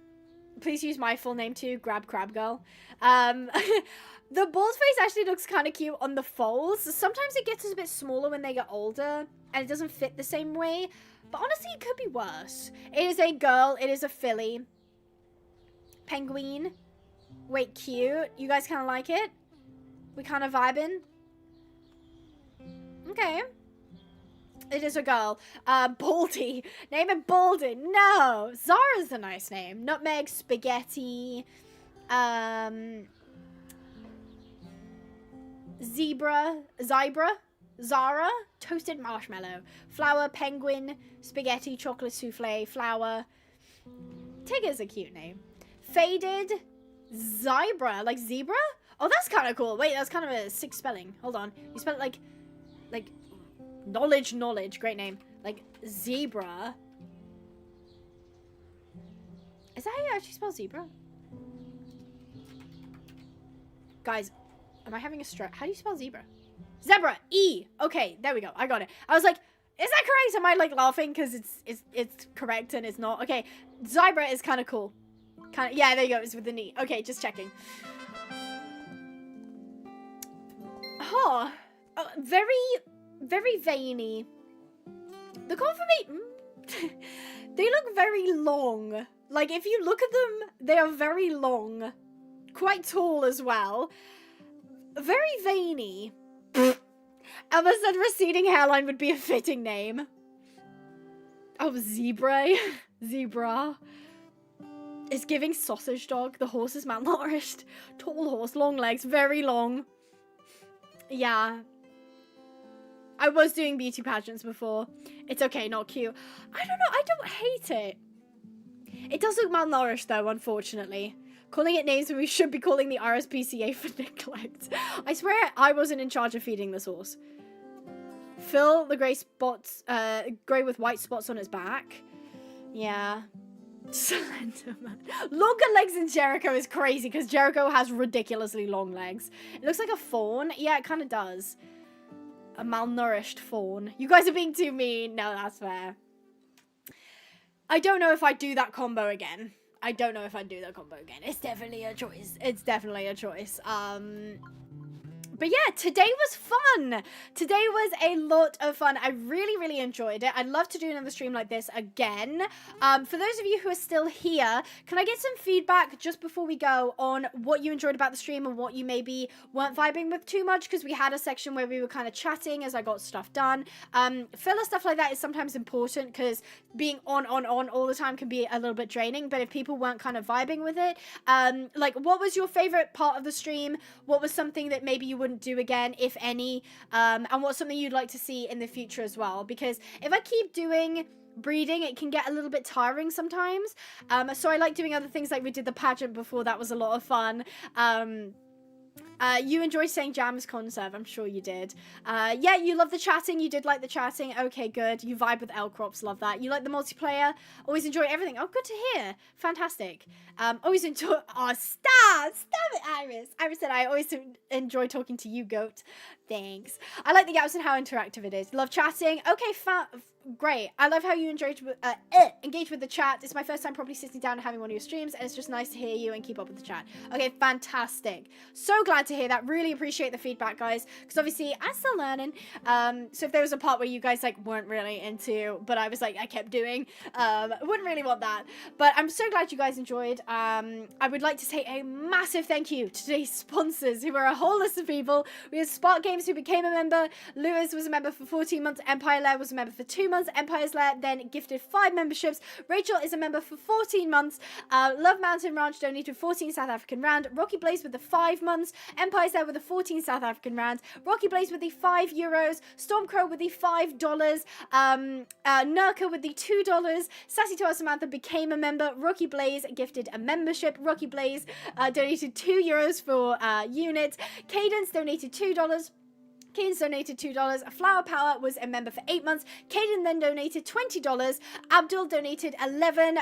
Speaker 1: Please use my full name too. Grab Crab Girl. The bald face actually looks kind of cute on the foals. Sometimes it gets a bit smaller when they get older. And it doesn't fit the same way. But honestly, it could be worse. It is a girl. It is a filly. Penguin. Wait, cute. You guys kind of like it? We kind of vibing? Okay. It is a girl. Baldy. Name it Baldy. No. Zara's a nice name. Nutmeg, spaghetti. Zebra. Zara. Toasted marshmallow. Flower, penguin, spaghetti, chocolate souffle, flower. Tigger's a cute name. Faded. Zebra. Like zebra? Oh, that's kind of cool. Wait, that's kind of a sick spelling. Hold on. You spell it like knowledge. Great name. Like zebra. Is that how you actually spell zebra? Guys, am I having a stroke? How do you spell zebra? Zebra. E. Okay, there we go. I got it. I was like, is that correct? Am I like laughing because it's correct and it's not? Okay, zebra is kind of cool. Kind of, yeah, there you go. It's with the knee. Okay, just checking. Oh, very veiny. The confirmation, they look very long. Like, if you look at them, they are very long. Quite tall as well. Very veiny. Emma said receding hairline would be a fitting name. Oh, zebra. Zebra. It's giving sausage dog. The horse is malnourished. Tall horse, long legs, very long. Yeah. I was doing beauty pageants before. It's okay, not cute. I don't know, I don't hate it. It does look malnourished though, unfortunately. Calling it names when we should be calling the RSPCA for neglect. I swear I wasn't in charge of feeding this horse. Fill the grey spots, grey with white spots on its back. Yeah. Slenderman. Longer legs than Jericho is crazy because Jericho has ridiculously long legs. It looks like a fawn. Yeah, it kind of does. A malnourished fawn. You guys are being too mean. No, that's fair. I don't know if I'd do that combo again. It's definitely a choice. But yeah, today was fun. Today was a lot of fun. I really enjoyed it. I'd love to do another stream like this again. For those of you who are still here, can I get some feedback just before we go on what you enjoyed about the stream and what you maybe weren't vibing with too much? Because we had a section where we were kind of chatting as I got stuff done. Filler stuff like that is sometimes important because being on all the time can be a little bit draining. But if people weren't kind of vibing with it, like what was your favorite part of the stream? What was something that maybe you wouldn't do again, if any, and what's something you'd like to see in the future as well? Because if I keep doing breeding, it can get a little bit tiring sometimes. So I like doing other things, like we did the pageant before. That was a lot of fun. You enjoyed saying Jam's conserve, I'm sure you did. Yeah, you love the chatting, you did like the chatting, okay, good. You vibe with L-Crops, love that. You like the multiplayer, always enjoy everything. Oh, good to hear, fantastic. Always enjoy, oh, stop it, Iris. Iris said, I always enjoy talking to you, goat. Thanks. I like the gaps and how interactive it is. Love chatting, okay, great. I love how you engage with the chat. It's my first time probably sitting down and having one of your streams, and it's just nice to hear you and keep up with the chat. Okay, fantastic. So glad to hear that. Really appreciate the feedback, guys, because obviously I'm still learning. So if there was a part where you guys like weren't really into, but I was like, I kept doing, wouldn't really want that. But I'm so glad you guys enjoyed. I would like to say a massive thank you to today's sponsors, who are a whole list of people. We have Spark Games, who became a member. Lewis was a member for 14 months. Empire Lair was a member for 2 months. Empire's Lair then gifted 5 memberships. Rachel is a member for 14 months. Love Mountain Ranch donated 14 South African Rand. Rocky Blaze with the 5 months. Empire's Lair with the 14 South African Rand. Rocky Blaze with the €5. Stormcrow with the $5. Nurka with the $2. Sassy Toa Samantha became a member. Rocky Blaze gifted a membership. Rocky Blaze donated €2 for units. Cadence donated $2. Cadence donated $2. Flower Power was a member for 8 months. Caden then donated $20. Abdul donated 11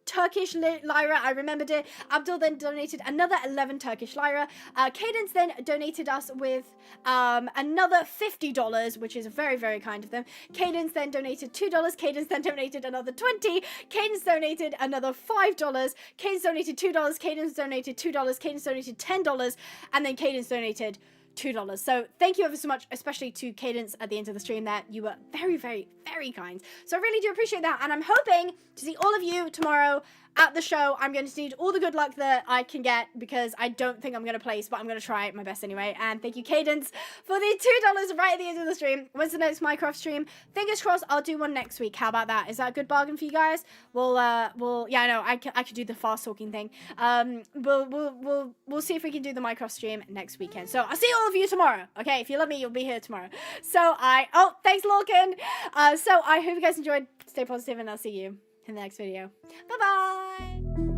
Speaker 1: Turkish lira. I remembered it. Abdul then donated another 11 Turkish lira. Cadence then donated us with another $50, which is very kind of them. Cadence then donated $2. Cadence then donated another 20. Cadence donated another $5. Cadence donated $2. Cadence donated $2. Cadence donated $10. And then Cadence donated $2. So thank you ever so much, especially to Cadence at the end of the stream there. You were very, very, very kind. So I really do appreciate that. And I'm hoping to see all of you tomorrow at the show. I'm going to need all the good luck that I can get because I don't think I'm going to place, but I'm going to try my best anyway. And thank you, Cadence, for the $2 right at the end of the stream. When's the next Minecraft stream? Fingers crossed I'll do one next week. How about that? Is that a good bargain for you guys? Yeah, I know I could do the fast talking thing. We'll see if we can do the Minecraft stream next weekend. So I'll see all of you tomorrow. Okay, if you love me, you'll be here tomorrow. So thanks, Lorcan. So I hope you guys enjoyed. Stay positive, and I'll see you in the next video. Bye-bye.